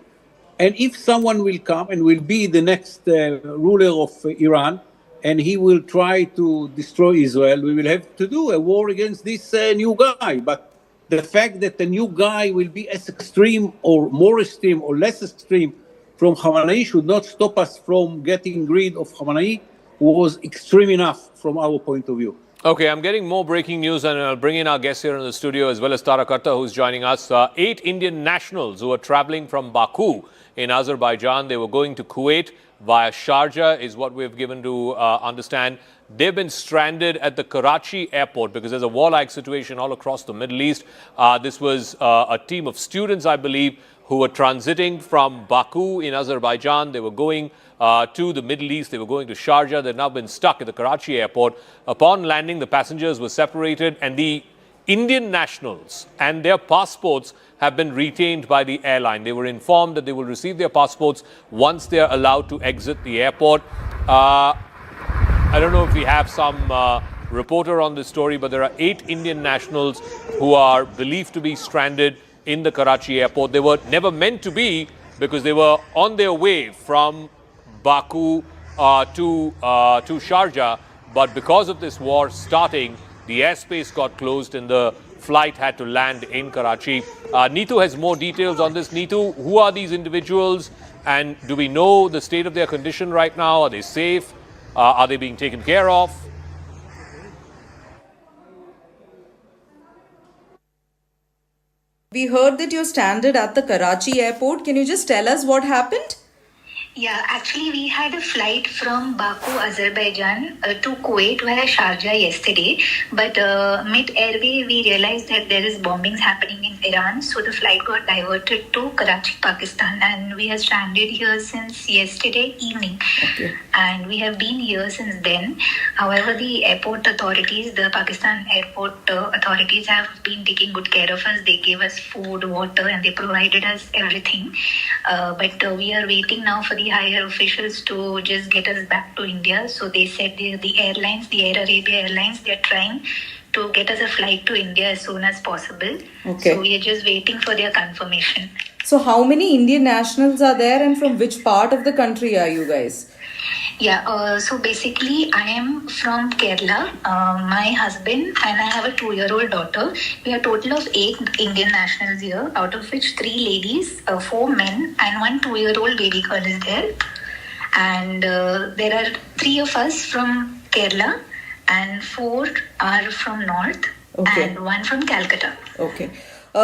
And if someone will come and will be the next ruler of Iran, and he will try to destroy Israel, we will have to do a war against this new guy. But the fact that the new guy will be as extreme or more extreme or less extreme from Khamenei should not stop us from getting rid of Khamenei, who was extreme enough from our point of view. Okay, I'm getting more breaking news, and I'll bring in our guests here in the studio, as well as Tara Karta, who's joining us. 8 Indian nationals who are traveling from Baku in Azerbaijan. They were going to Kuwait via Sharjah, is what we've given to understand. They've been stranded at the Karachi airport because there's a warlike situation all across the Middle East. This was a team of students, I believe, who were transiting from Baku in Azerbaijan. They were going to the Middle East. They were going to Sharjah. They've now been stuck at the Karachi airport. Upon landing, the passengers were separated, and the Indian nationals and their passports have been retained by the airline. They were informed that they will receive their passports once they are allowed to exit the airport. I don't know if we have some reporter on this story, but there are 8 Indian nationals who are believed to be stranded in the Karachi airport. They were never meant to be because they were on their way from Baku to Sharjah, but because of this war starting, the airspace got closed and the flight had to land in Karachi. Neetu has more details on this. Neetu, who are these individuals, and do we know the state of their condition right now? Are they safe? Are they being taken care of? We heard that you're stranded at the Karachi airport. Can you just tell us what happened? Yeah, actually we had a flight from Baku, Azerbaijan to Kuwait via Sharjah yesterday, but mid-airway we realized that there is bombings happening in Iran, so the flight got diverted to Karachi, Pakistan, and we are stranded here since yesterday evening. Okay. And we have been here since then. However, the airport authorities, the Pakistan airport authorities have been taking good care of us. They gave us food, water, and they provided us everything. But we are waiting now for the higher officials to just get us back to India. So they said the airlines, the Air Arabia Airlines, they're trying to get us a flight to India as soon as possible. Okay. So we are just waiting for their confirmation. So how many Indian nationals are there, and from which part of the country are you guys? Yeah, so basically I am from Kerala, my husband, and I have a 2-year-old daughter. We are a total of 8 Indian nationals here, out of which 3 ladies, 4 men, and 1 2-year-old baby girl is there. And there are 3 of us from Kerala, and 4 are from North, Okay. and 1 from Calcutta. Okay.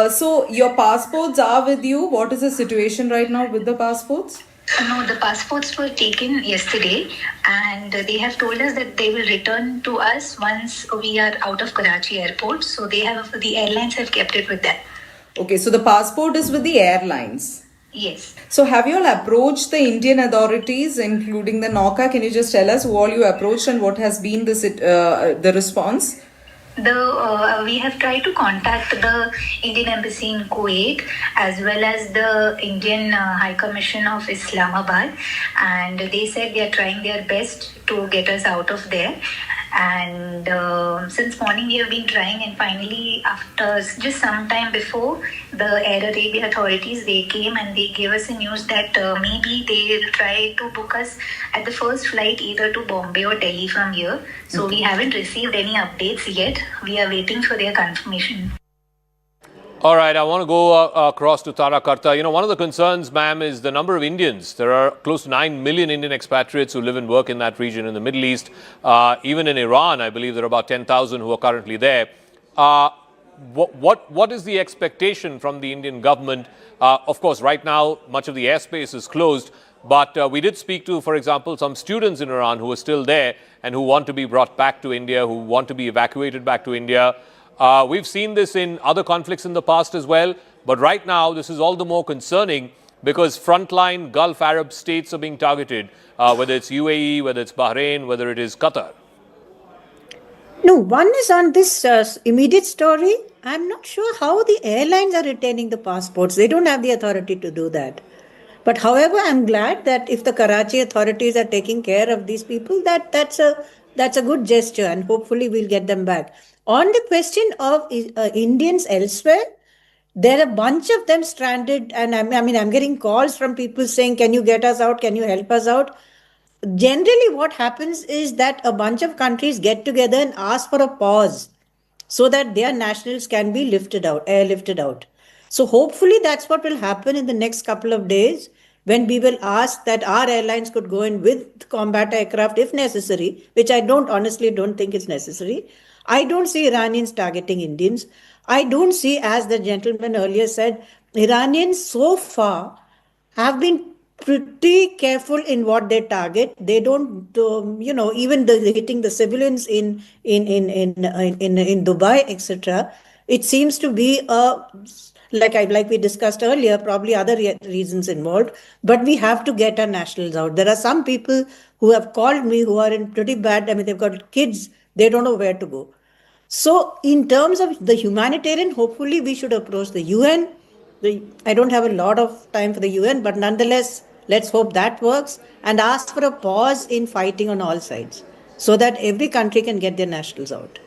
So your passports are with you. What is the situation right now with the passports? No, the passports were taken yesterday, and they have told us that they will return to us once we are out of Karachi airport. So the airlines have kept it with them. Okay, so the passport is with the airlines. Yes. So have you all approached the Indian authorities, including the NOCA? Can you just tell us who all you approached and what has been the response? We have tried to contact the Indian Embassy in Kuwait as well as the Indian High Commission of Islamabad, and they said they are trying their best to get us out of there. And since morning we have been trying, and finally after just some time before, the Air Arabia authorities, they came and they gave us a news that maybe they will try to book us at the first flight either to Bombay or Delhi from here. So we haven't received any updates yet. We are waiting for their confirmation. All right, I want to go across to Tara Karta. You know, one of the concerns, ma'am, is the number of Indians. There are close to 9 million Indian expatriates who live and work in that region in the Middle East. Even in Iran, I believe there are about 10,000 who are currently there. What is the expectation from the Indian government? Of course, right now, much of the airspace is closed. But we did speak to, for example, some students in Iran who are still there and who want to be brought back to India, who want to be evacuated back to India. We've seen this in other conflicts in the past as well, but right now this is all the more concerning because frontline Gulf Arab states are being targeted, whether it's UAE, whether it's Bahrain, whether it is Qatar. No, one is on this immediate story. I'm not sure how the airlines are retaining the passports. They don't have the authority to do that. But however, I'm glad that if the Karachi authorities are taking care of these people, that's a good gesture, and hopefully we'll get them back. On the question of Indians elsewhere, There are a bunch of them stranded, and I'm getting calls from people saying, can you get us out? Can you help us out? Generally, what happens is that a bunch of countries get together and ask for a pause so that their nationals can be lifted out. So hopefully that's what will happen in the next couple of days, when we will ask that our airlines could go in with combat aircraft if necessary, which I honestly don't think is necessary. I don't see Iranians targeting Indians. I don't see, as the gentleman earlier said, Iranians so far have been pretty careful in what they target. They don't, even hitting the civilians in Dubai, etc. It seems to be like we discussed earlier, probably other reasons involved. But we have to get our nationals out. There are some people who have called me who are in pretty bad. They've got kids. They don't know where to go. So in terms of the humanitarian, hopefully we should approach the UN. I don't have a lot of time for the UN, but nonetheless, let's hope that works, and ask for a pause in fighting on all sides so that every country can get their nationals out.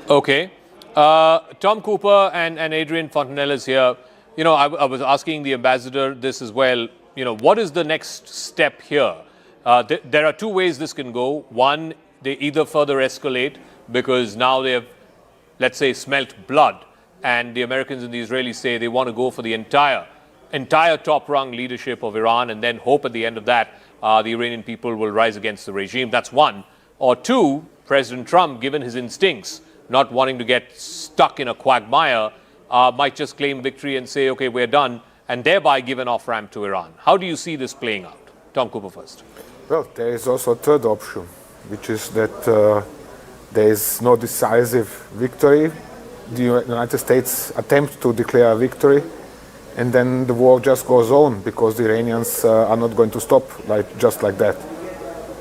Okay. Tom Cooper and Adrian Fontanella is here. I was asking the ambassador this as well. What is the next step here? There are two ways this can go. One, they either further escalate because now they have, let's say, smelt blood, and the Americans and the Israelis say they want to go for the entire top-rung leadership of Iran, and then hope at the end of that the Iranian people will rise against the regime. That's one. Or two, President Trump, given his instincts, not wanting to get stuck in a quagmire, might just claim victory and say, okay, we're done, and thereby give an off-ramp to Iran. How do you see this playing out? Tom Cooper first. Well, there is also a third option, which is that there is no decisive victory. The United States attempt to declare a victory, and then the war just goes on because the Iranians are not going to stop just like that.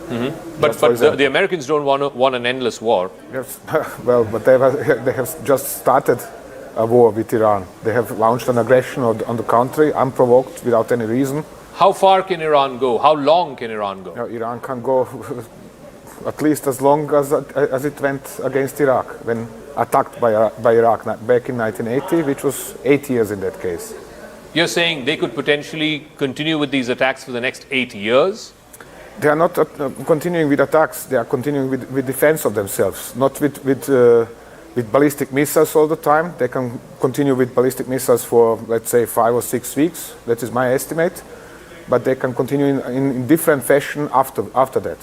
Mm-hmm. But the Americans don't want an endless war. Yes. Well, but they have just started a war with Iran. They have launched an aggression on the country, unprovoked, without any reason. How far can Iran go? How long can Iran go? Iran can go at least as long as it went against Iraq, when attacked by Iraq back in 1980, which was 8 years in that case. You're saying they could potentially continue with these attacks for the next 8 years? They are not continuing with attacks. They are continuing with defense of themselves, not with ballistic missiles all the time. They can continue with ballistic missiles for, let's say, 5 or 6 weeks. That is my estimate. But they can continue in different fashion after that.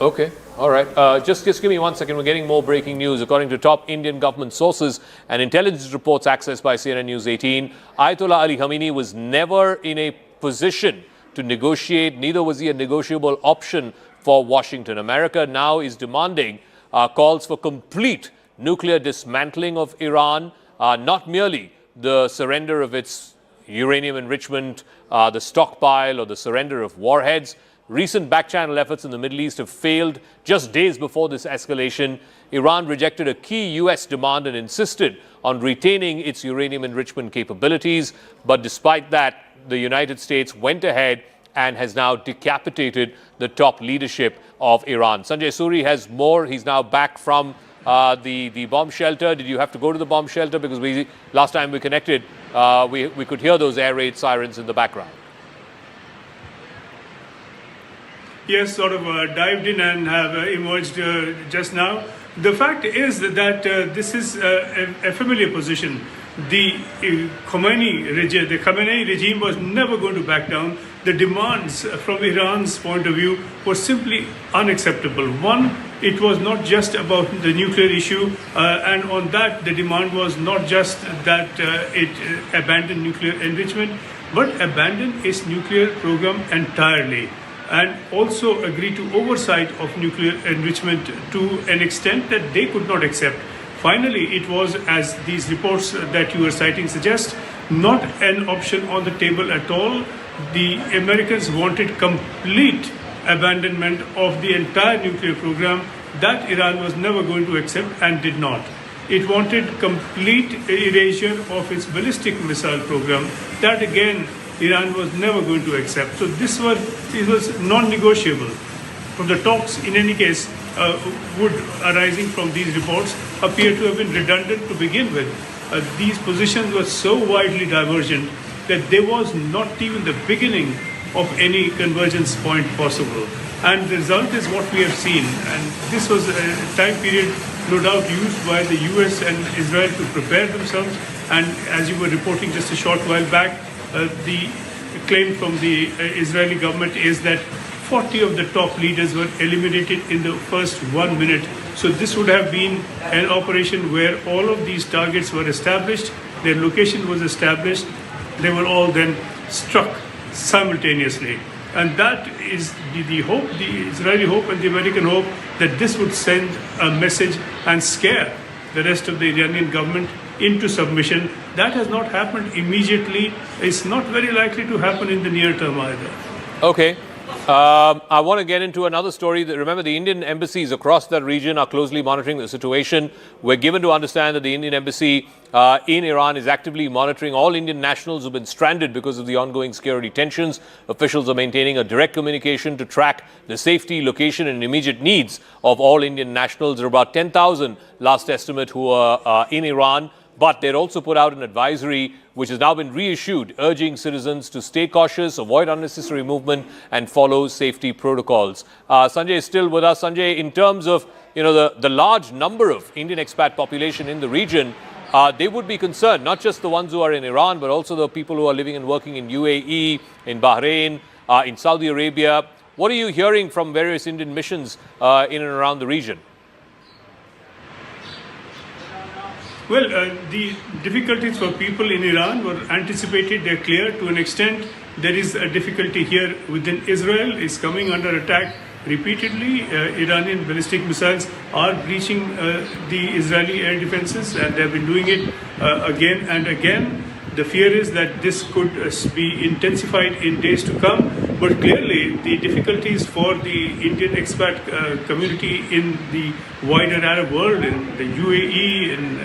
Okay. All right. Just give me 1 second. We're getting more breaking news. According to top Indian government sources and intelligence reports accessed by CNN News 18, Ayatollah Ali Khamenei was never in a position to negotiate. Neither was he a negotiable option for Washington. America now is demanding calls for complete nuclear dismantling of Iran, not merely the surrender of its uranium enrichment, the stockpile, or the surrender of warheads. Recent back-channel efforts in the Middle East have failed. Just days before this escalation, Iran rejected a key U.S. demand and insisted on retaining its uranium enrichment capabilities. But despite that, the United States went ahead and has now decapitated the top leadership of Iran. Sanjay Suri has more. He's now back from the bomb shelter. Did you have to go to the bomb shelter? Because last time we connected, we could hear those air raid sirens in the background. Yes, sort of dived in and have emerged just now. The fact is that this is a familiar position. The Khamenei regime was never going to back down. The demands from Iran's point of view were simply unacceptable. One, it was not just about the nuclear issue, and on that the demand was not just that it abandon nuclear enrichment, but abandon its nuclear program entirely, and also agree to oversight of nuclear enrichment to an extent that they could not accept. Finally, it was, as these reports that you were citing suggest, not an option on the table at all. The Americans wanted complete abandonment of the entire nuclear program. That Iran was never going to accept and did not. It wanted complete erasure of its ballistic missile program. That again, Iran was never going to accept. So it was non-negotiable. From the talks, in any case, would arising from these reports appear to have been redundant to begin with. These positions were so widely divergent that there was not even the beginning of any convergence point possible. And the result is what we have seen. And this was a time period, no doubt, used by the US and Israel to prepare themselves. And as you were reporting just a short while back, the claim from the Israeli government is that 40 of the top leaders were eliminated in the first 1 minute. So this would have been an operation where all of these targets were established, their location was established, they were all then struck simultaneously. And that is the hope, the Israeli hope and the American hope, that this would send a message and scare the rest of the Iranian government into submission. That has not happened immediately. It's not very likely to happen in the near term either. Okay. I want to get into another story. Remember, the Indian embassies across that region are closely monitoring the situation. We're given to understand that the Indian embassy in Iran is actively monitoring all Indian nationals who've been stranded because of the ongoing security tensions. Officials are maintaining a direct communication to track the safety, location and immediate needs of all Indian nationals. There are about 10,000 last estimate who are in Iran. But they'd also put out an advisory which has now been reissued, urging citizens to stay cautious, avoid unnecessary movement and follow safety protocols. Sanjay is still with us. Sanjay, in terms of the large number of Indian expat population in the region, they would be concerned, not just the ones who are in Iran, but also the people who are living and working in UAE, in Bahrain, in Saudi Arabia. What are you hearing from various Indian missions in and around the region? Well, the difficulties for people in Iran were anticipated, they're clear to an extent. There is a difficulty here within Israel, is coming under attack repeatedly. Iranian ballistic missiles are breaching the Israeli air defenses, and they've been doing it again and again. The fear is that this could be intensified in days to come, but clearly the difficulties for the Indian expat community in the wider Arab world, in the UAE, in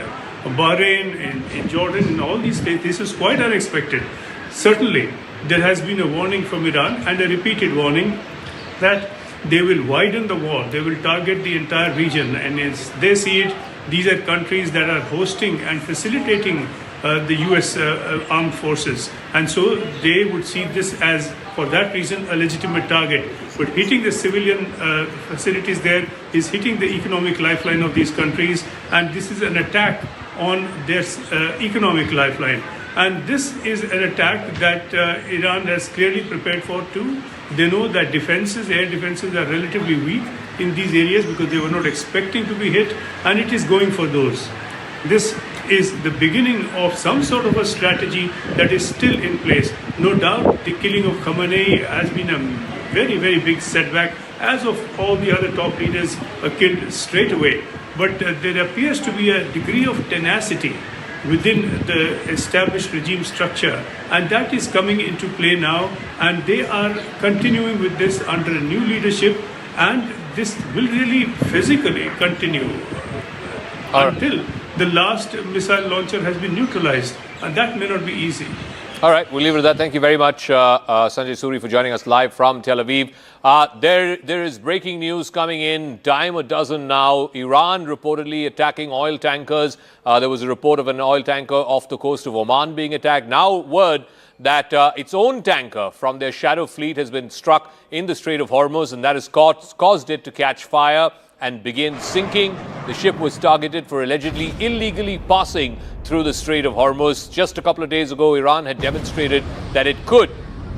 Bahrain, in Jordan, in all these states, this is quite unexpected. Certainly, there has been a warning from Iran, and a repeated warning, that they will widen the war, they will target the entire region, and as they see it, these are countries that are hosting and facilitating the US armed forces, and so they would see this as, for that reason, a legitimate target. But hitting the civilian facilities there is hitting the economic lifeline of these countries, and this is an attack on their economic lifeline. And this is an attack that Iran has clearly prepared for too. They know that defenses, air defenses, are relatively weak in these areas because they were not expecting to be hit, and it is going for those. This is the beginning of some sort of a strategy that is still in place. No doubt the killing of Khamenei has been a very, very big setback, as of all the other top leaders killed straight away. But there appears to be a degree of tenacity within the established regime structure, and that is coming into play now, and they are continuing with this under a new leadership, and this will really physically continue until the last missile launcher has been neutralized, and that may not be easy. All right, we'll leave it at that. Thank you very much, Sanjay Suri, for joining us live from Tel Aviv. There is breaking news coming in, dime a dozen now. Iran reportedly attacking oil tankers. There was a report of an oil tanker off the coast of Oman being attacked. Now word that its own tanker from their shadow fleet has been struck in the Strait of Hormuz, and that has caused it to catch fire and begin sinking. The ship was targeted for allegedly illegally passing through the Strait of Hormuz. Just a couple of days ago, Iran had demonstrated that it could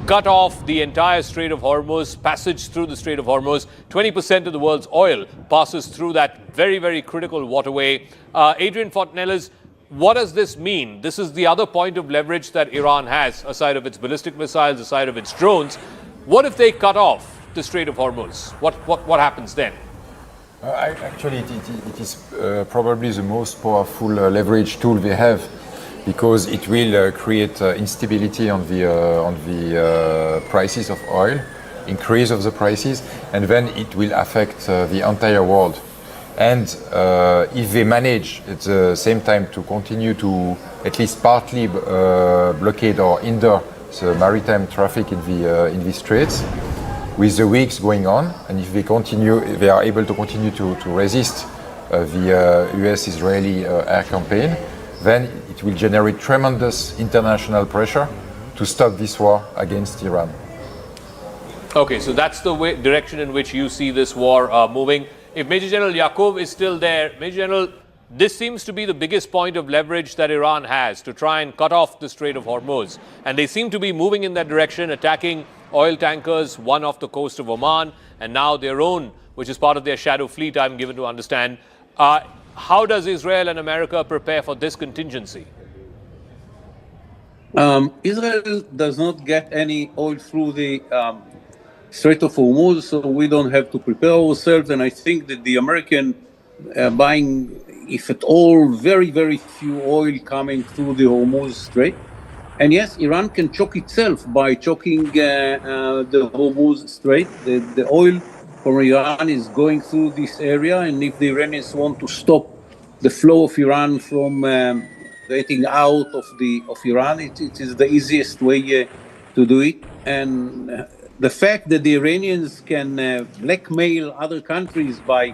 cut off the entire Strait of Hormuz, passage through the Strait of Hormuz. 20% of the world's oil passes through that very, very critical waterway. Adrian Fortinellis, what does this mean? This is the other point of leverage that Iran has, aside of its ballistic missiles, aside of its drones. What if they cut off the Strait of Hormuz? What happens then? Actually, it is probably the most powerful leverage tool we have, because it will create instability on the prices of oil, increase of the prices, and then it will affect the entire world. And if they manage at the same time to continue to at least partly blockade or hinder the maritime traffic in the straits, with the weeks going on, and if they are able to continue to resist the US-Israeli air campaign, then it will generate tremendous international pressure to stop this war against Iran. Okay, so that's the direction in which you see this war moving. If Major General Yakov is still there, Major General, this seems to be the biggest point of leverage that Iran has to try and cut off the Strait of Hormuz. And they seem to be moving in that direction, attacking oil tankers, one off the coast of Oman, and now their own, which is part of their shadow fleet, I'm given to understand. How does Israel and America prepare for this contingency? Israel does not get any oil through the Strait of Hormuz, so we don't have to prepare ourselves. And I think that the American buying, if at all, very, very few oil coming through the Hormuz Strait. And yes, Iran can choke itself by choking the Hormuz Strait. The oil from Iran is going through this area, and if the Iranians want to stop the flow of Iran from getting out of Iran, it is the easiest way to do it. And the fact that the Iranians can blackmail other countries by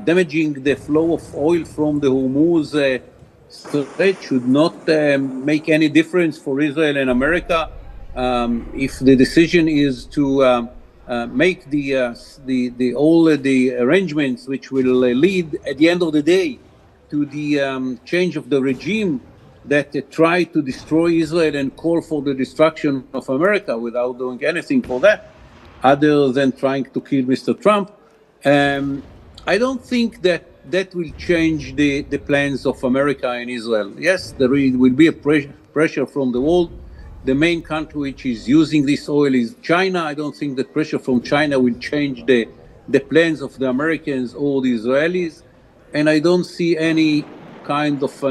damaging the flow of oil from the Hormuz Strait should not make any difference for Israel and America. If the decision is to make all the arrangements which will lead at the end of the day to the change of the regime that try to destroy Israel and call for the destruction of America without doing anything for that, other than trying to kill Mr. Trump. I don't think that will change the plans of America and Israel. Yes, there will be a pressure from the world. The main country which is using this oil is China. I don't think that pressure from China will change the plans of the Americans or the Israelis. And I don't see any kind of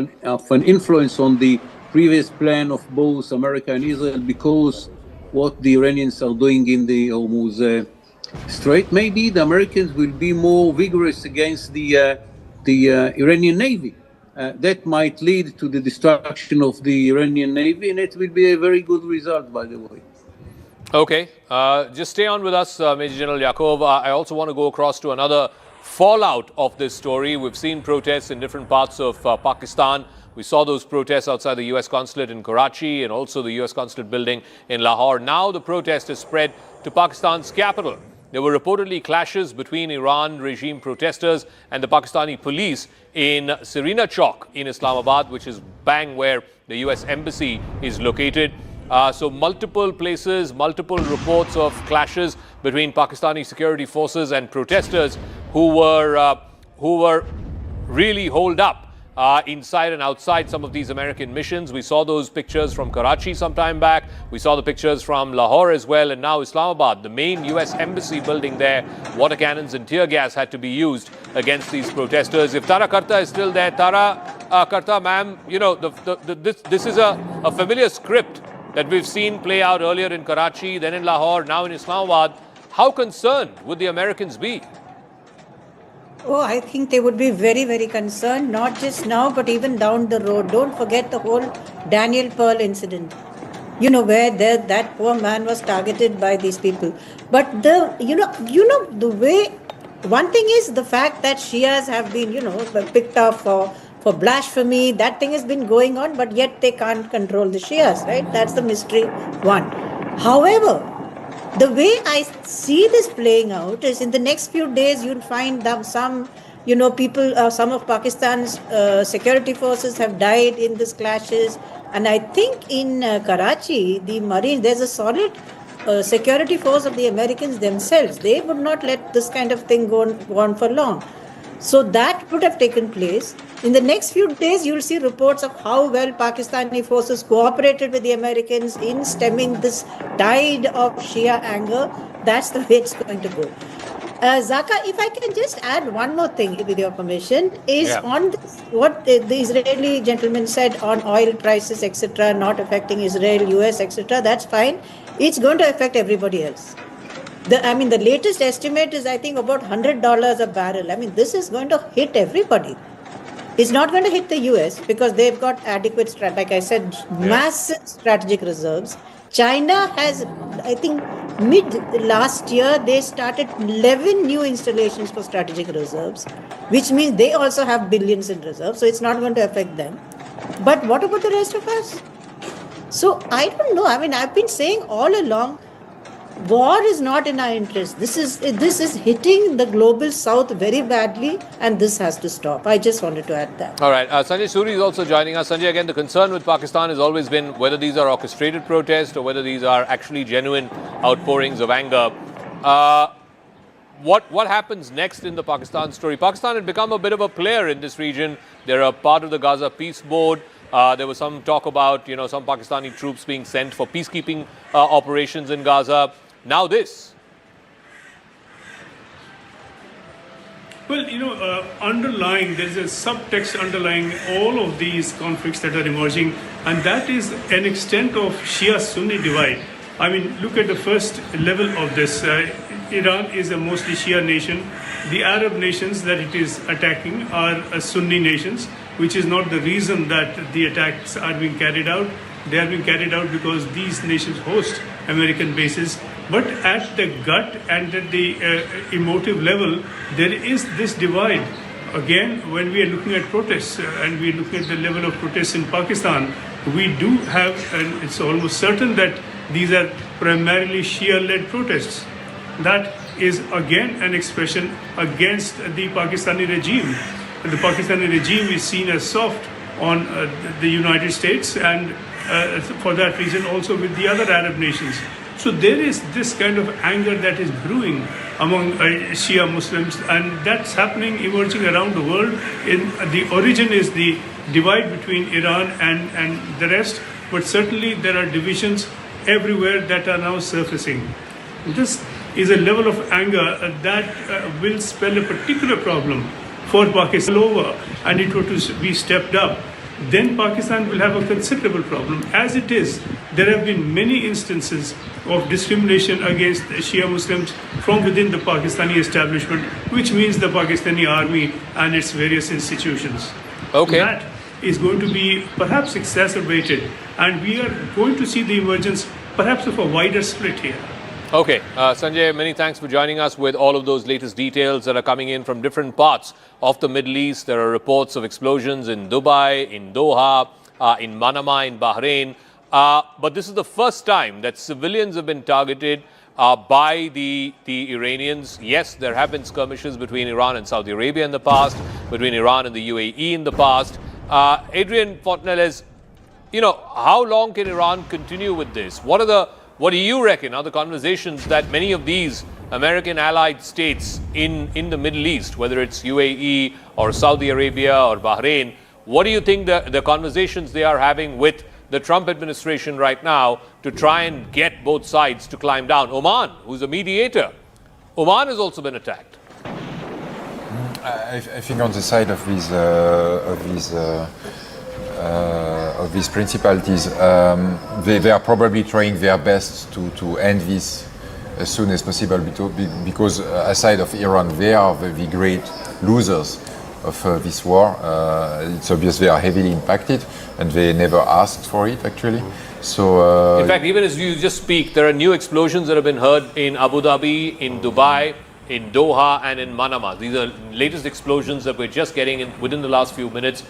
an influence on the previous plan of both America and Israel, because what the Iranians are doing in the Hormuz Strait. Maybe the Americans will be more vigorous against the Iranian Navy. That might lead to the destruction of the Iranian Navy, and it will be a very good result, by the way. Okay, just stay on with us, Major General Yakov. I also want to go across to another fallout of this story. We've seen protests in different parts of Pakistan. We saw those protests outside the US consulate in Karachi and also the US consulate building in Lahore. Now the protest has spread to Pakistan's capital. There were reportedly clashes between Iran regime protesters and the Pakistani police in Serena Chowk in Islamabad, which is bang where the US embassy is located. So multiple places, multiple reports of clashes between Pakistani security forces and protesters who were really holed up inside and outside some of these American missions. We saw those pictures from Karachi some time back. We saw the pictures from Lahore as well, and now Islamabad, the main US embassy building there. Water cannons and tear gas had to be used against these protesters. If Tara Karta is still there, Tara Karta, ma'am, you know, this is a familiar script that we've seen play out earlier in Karachi, then in Lahore, now in Islamabad. How concerned would the Americans be? Oh, I think they would be very, very concerned, not just now, but even down the road. Don't forget the whole Daniel Pearl incident, you know, where that poor man was targeted by these people. But the way, one thing is the fact that Shias have been, picked off for blasphemy. That thing has been going on, but yet they can't control the Shias, right? That's the mystery one. However, the way I see this playing out is in the next few days, you'll find that some people, some of Pakistan's security forces have died in these clashes. And I think in Karachi, the Marines, there's a solid security force of the Americans themselves. They would not let this kind of thing go on for long. So that would have taken place. In the next few days, you'll see reports of how well Pakistani forces cooperated with the Americans in stemming this tide of Shia anger. That's the way it's going to go. Zaka, if I can just add one more thing with your permission, is on this, what the Israeli gentleman said on oil prices, etc., not affecting Israel, US, etc., that's fine. It's going to affect everybody else. The latest estimate is, I think, about $100 a barrel. I mean, this is going to hit everybody. It's not going to hit the US because they've got adequate, like I said, massive strategic reserves. China has, I think, Mid last year, they started 11 new installations for strategic reserves, which means they also have billions in reserves, so it's not going to affect them. But what about the rest of us? So I don't know. I mean, I've been saying all along, war is not in our interest. This is hitting the global south very badly, and this has to stop. I just wanted to add that. All right. Sanjay Suri is also joining us. Sanjay, again, the concern with Pakistan has always been whether these are orchestrated protests or whether these are actually genuine outpourings of anger. What happens next in the Pakistan story? Pakistan had become a bit of a player in this region. They're a part of the Gaza Peace Board. There was some talk about, some Pakistani troops being sent for peacekeeping operations in Gaza. Now this. Well, there's a subtext underlying all of these conflicts that are emerging, and that is an extent of Shia-Sunni divide. I mean, look at the first level of this. Iran is a mostly Shia nation. The Arab nations that it is attacking are Sunni nations, which is not the reason that the attacks are being carried out. They are being carried out because these nations host American bases. But at the gut and at the emotive level, there is this divide. Again, when we are looking at protests and we are looking at the level of protests in Pakistan, we do have, and it's almost certain that these are primarily Shia-led protests. That is again an expression against the Pakistani regime. The Pakistani regime is seen as soft on the United States and for that reason also with the other Arab nations. So there is this kind of anger that is brewing among Shia Muslims, and that's happening, emerging around the world. The origin is the divide between Iran and the rest, but certainly there are divisions everywhere that are now surfacing. This is a level of anger that will spell a particular problem for Pakistan over, and it were to be stepped up. Then Pakistan will have a considerable problem. As it is, there have been many instances of discrimination against Shia Muslims from within the Pakistani establishment, which means the Pakistani army and its various institutions. Okay. That is going to be perhaps exacerbated, and we are going to see the emergence perhaps of a wider split here. Okay, Sanjay, many thanks for joining us with all of those latest details that are coming in from different parts of the Middle East. There are reports of explosions in Dubai, in Doha, in Manama, in Bahrain. But this is the first time that civilians have been targeted by the Iranians. Yes, there have been skirmishes between Iran and Saudi Arabia in the past, between Iran and the UAE in the past. Adrian Fontenelles, how long can Iran continue with this? What do you reckon are the conversations that many of these American allied states in the Middle East, whether it's UAE or Saudi Arabia or Bahrain, what do you think the conversations they are having with the Trump administration right now to try and get both sides to climb down? Oman, who's a mediator, Oman has also been attacked. I think on the side of these principalities, they are probably trying their best to end this as soon as possible, because aside of Iran, they are the great losers of this war. It's obvious they are heavily impacted, and they never asked for it, actually. So, in fact, even as you just speak, there are new explosions that have been heard in Abu Dhabi, in Dubai, in Doha, and in Manama. These are latest explosions that we're just getting within the last few minutes.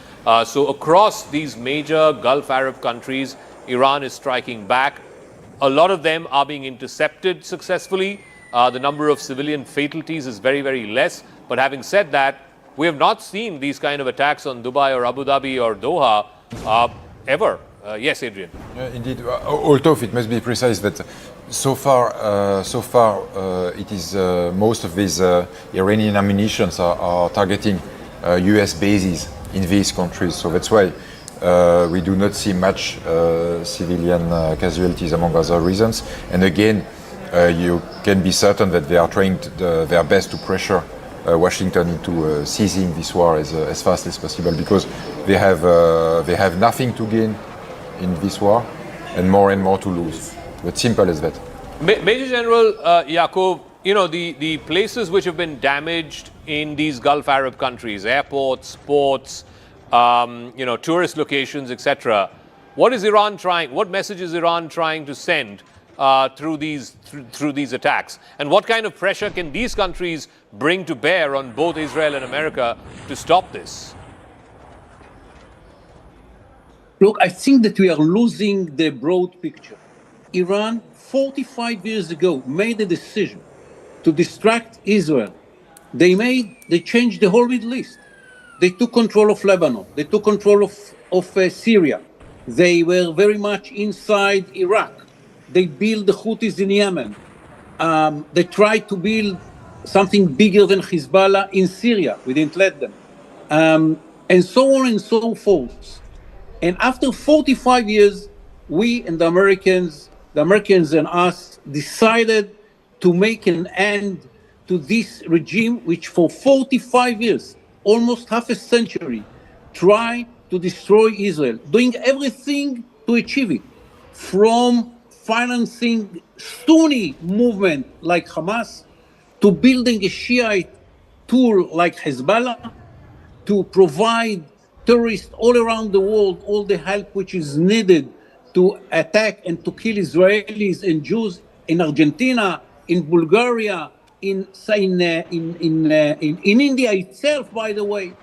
So across these major Gulf Arab countries, Iran is striking back. A lot of them are being intercepted successfully. The number of civilian fatalities is very, very less. But having said that, we have not seen these kind of attacks on Dubai or Abu Dhabi or Doha ever. Yes, Adrian. Indeed. Although it must be precise that so far, it is most of these Iranian ammunitions are targeting U.S. bases in these countries. So that's why we do not see much civilian casualties, among other reasons. And again, you can be certain that they are trying their best to pressure Washington into seizing this war as fast as possible, because they have nothing to gain in this war and more to lose. But simple as that. Major General Yaqub, the places which have been damaged in these Gulf Arab countries, airports, ports, tourist locations, etc. What is Iran trying? What message is Iran trying to send through these attacks? And what kind of pressure can these countries bring to bear on both Israel and America to stop this? Look, I think that we are losing the broad picture. Iran, 45 years ago, made a decision to distract Israel. They changed the whole Middle East. They took control of Lebanon. They took control of Syria. They were very much inside Iraq. They built the Houthis in Yemen. They tried to build something bigger than Hezbollah in Syria. We didn't let them. And so on and so forth. And after 45 years, we and the Americans and us decided to make an end to this regime, which for 45 years, almost half a century, tried to destroy Israel, doing everything to achieve it, from financing Sunni movement like Hamas, to building a Shiite tool like Hezbollah, to provide terrorists all around the world all the help which is needed to attack and to kill Israelis and Jews in Argentina, in Bulgaria, in India itself, by the way.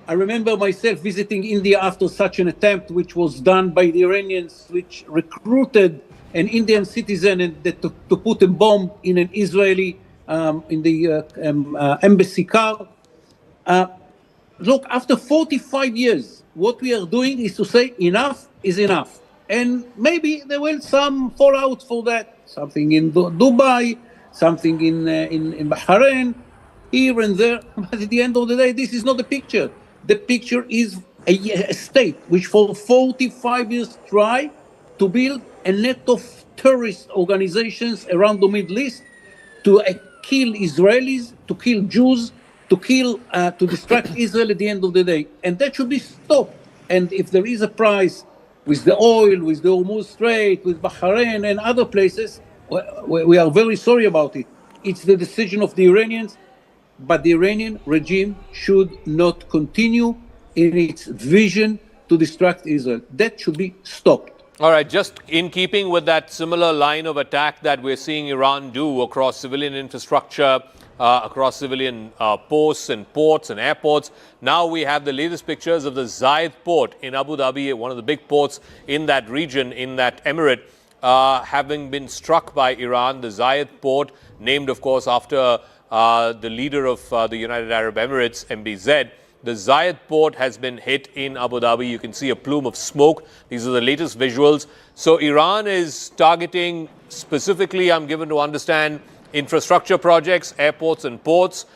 I remember myself visiting India after such an attempt, which was done by the Iranians, which recruited an Indian citizen to put a bomb in an Israeli in the embassy car. Look, after 45 years, what we are doing is to say enough is enough. And maybe there will some fallout for that, something in Dubai, something in Bahrain, here and there. But at the end of the day, this is not the picture. The picture is a state which for 45 years tried to build a net of terrorist organizations around the Middle East to kill Israelis, to kill Jews, to distract Israel at the end of the day. And that should be stopped. And if there is a price with the oil, with the Hormuz Strait, with Bahrain and other places, we are very sorry about it. It's the decision of the Iranians, but the Iranian regime should not continue in its vision to distract Israel. That should be stopped. All right, just in keeping with that similar line of attack that we're seeing Iran do across civilian infrastructure, across civilian posts and ports and airports. Now we have the latest pictures of the Zayed port in Abu Dhabi, one of the big ports in that region, in that emirate, having been struck by Iran. The Zayed port, named of course after the leader of the United Arab Emirates, MBZ. The Zayed port has been hit in Abu Dhabi. You can see a plume of smoke. These are the latest visuals. So Iran is targeting specifically, I'm given to understand, infrastructure projects, airports and ports,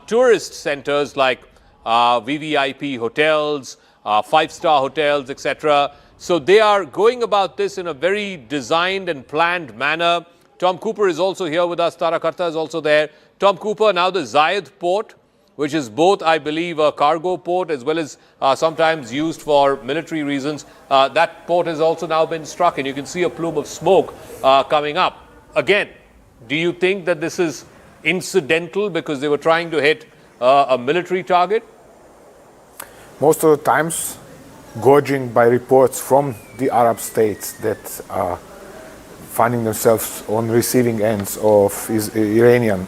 tourist centers like VVIP hotels, five-star hotels, etc. So they are going about this in a very designed and planned manner. Tom Cooper is also here with us. Tara Karta is also there. Tom Cooper, now the Zayed port, which is both, I believe, a cargo port as well as sometimes used for military reasons. That port has also now been struck, and you can see a plume of smoke coming up. Again, do you think that this is incidental because they were trying to hit a military target? Most of the times, gauging by reports from the Arab states that are finding themselves on receiving ends of Iranian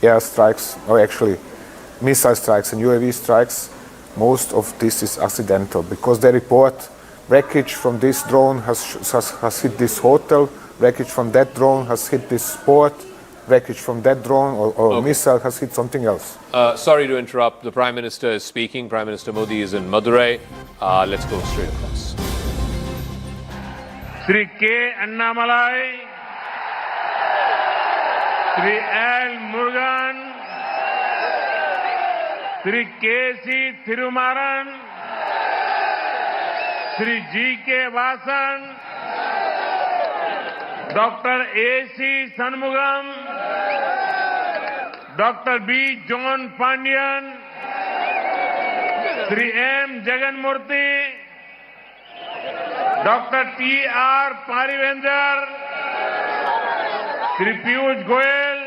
air strikes, or actually missile strikes and UAV strikes, most of this is accidental because they report wreckage from this drone has hit this hotel, wreckage from that drone has hit this port, wreckage from that drone or missile has hit something else. Sorry to interrupt. The Prime Minister is speaking. Prime Minister Modi is in Madurai. Let's go straight across. Sri K. Annamalai, Sri L. Murugan, Sri K.C. Thirumaran, Sri G.K. Vasan, Dr. A.C. Sanmugam, Dr. B. John Pandian, Sri M. Jaganmurthy, Dr. T.R. Parivender, Sri Piyush Goyal,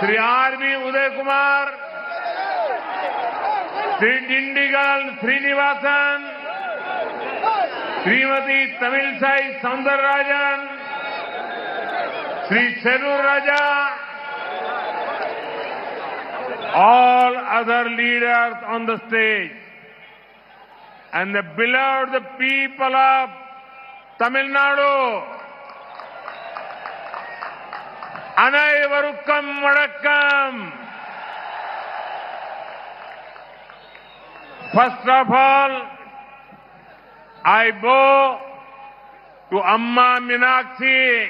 Sri R.B. Uday Kumar, Sri Dindigal Srinivasan, Srimati Tamilsai Soundararajan, Sri Senur Raja, all other leaders on the stage, and the beloved people of Tamil Nadu, Anaivarukam Vanakkam. First of all, I bow to Amma Meenakshi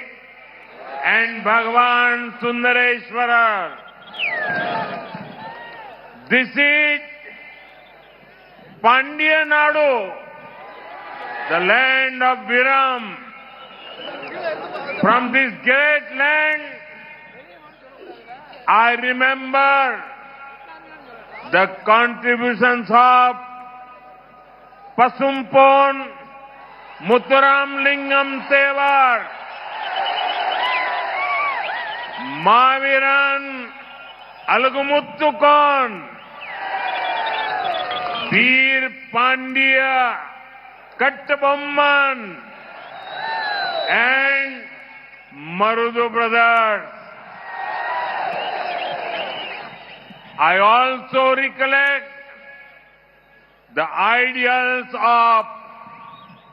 and Bhagwan Sundareshwara. This is Pandya Nadu, the land of Viram. From this great land, I remember the contributions of Pasumpon Muthuram Lingam Tevar, Maviran Alagumuttukon, Veer Pandya Kattabomman, and Marudu brothers. I also recollect the ideals of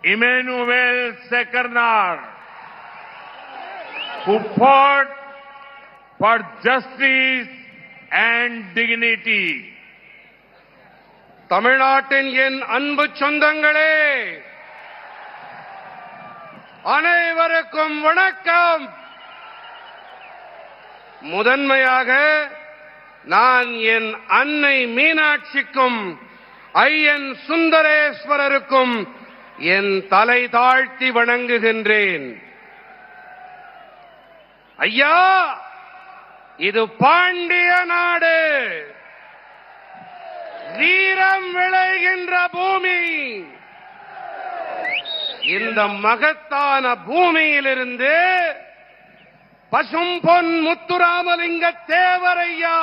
Emmanuel Sekernar, who fought for justice and dignity. தமிழ்நாட்டின் என் அன்பு சொந்தங்களே, அனைவருக்கும் வணக்கம். முதன்மையாக நான் என் அன்னை மீனாட்சிக்கும் ஐயன் சுந்தரேஸ்வரருக்கும் என் தலை தாழ்த்தி வணங்குகின்றேன். ஐயா, இது பாண்டிய நாடு, வீரம் விளைகின்ற பூமி. இந்த மகத்தான பூமியிலிருந்து பசும்பொன் முத்துராமலிங்க தேவரையா,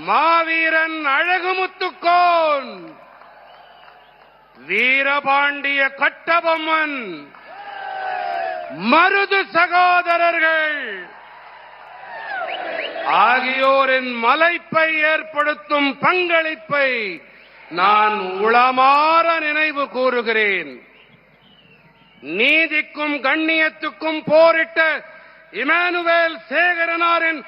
மாவீரன் அழகுமுத்துக்கோன், வீரபாண்டிய கட்டபொம்மன், மருது சகோதரர்கள் ஆகியோரின் மலைப்பை ஏற்படுத்தும் பங்களிப்பை நான் உளமாற நினைவு கூறுகிறேன். நீதிக்கும் கண்ணியத்துக்கும் போரிட்ட இமானுவேல் சேகரனாரின்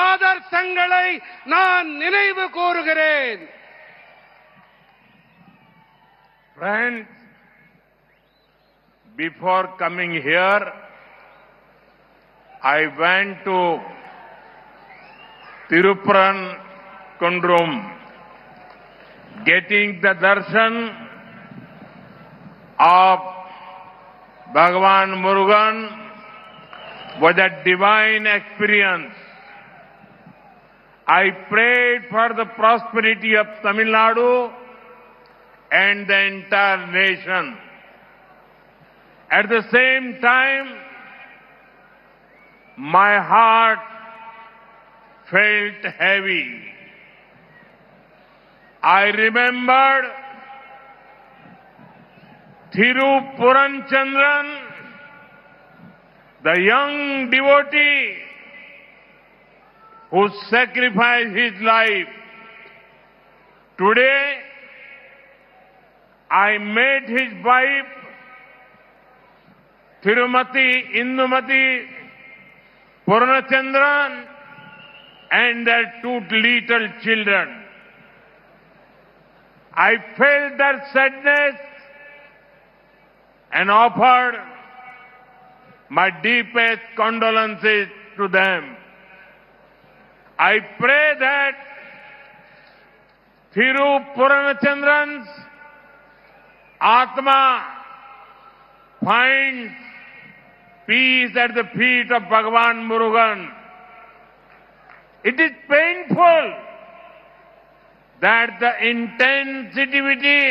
ஆதர்சங்களை நான் நினைவு கூறுகிறேன். Friends, before coming here, I went to Tirupuran Kundrum. Getting the darshan of Bhagwan Murugan was a divine experience. I prayed for the prosperity of Tamil Nadu and the entire nation. At the same time, my heart felt heavy. I remembered Thirupuran Chandran, the young devotee who sacrificed his life. Today, I met his wife, Thirumati Indumati Purnachandran, and their two little children. I felt their sadness and offered my deepest condolences to them. I pray that Thirupuranachandran's Atma finds peace at the feet of Bhagwan Murugan. It is painful that the insensitivity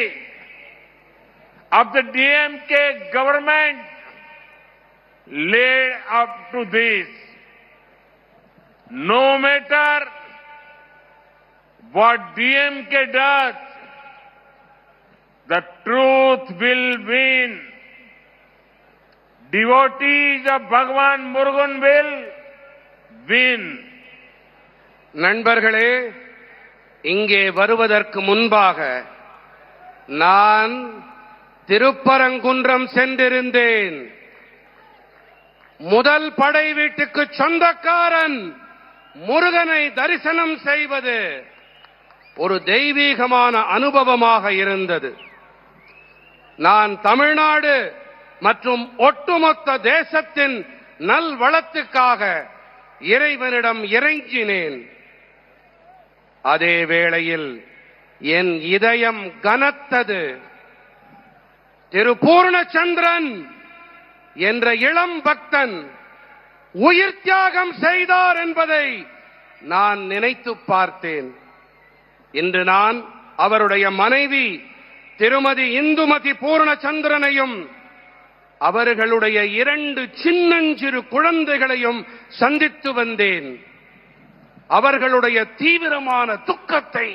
of the DMK government led up to this. No matter what DMK does, The truth will win. Devotees of Bhagwan Murugan will win. நண்பர்களே, இங்கே வருவதற்கு முன்பாக நான் திருப்பரங்குன்றம் சென்றிருந்தேன். முதல் படை வீட்டுக்கு சொந்தக்காரன் முருகனை தரிசனம் செய்வது ஒரு தெய்வீகமான அனுபவமாக இருந்தது. நான் தமிழ்நாடு மற்றும் ஒட்டுமொத்த தேசத்தின் நல்வளத்துக்காக இறைவனிடம் இறைஞ்சினேன். அதே வேளையில் என் இதயம் கனத்தது. திரு பூர்ணச்சந்திரன் என்ற இளம் பக்தன் உயிர் தியாகம் செய்தார் என்பதை நான் நினைத்து பார்த்தேன். இன்று நான் அவருடைய மனைவி திருமதி இந்துமதி பூர்ணச்சந்திரனையும் அவர்களுடைய 2 சின்னஞ்சிறு குழந்தைகளையும் சந்தித்து வந்தேன். அவர்களுடைய தீவிரமான துக்கத்தை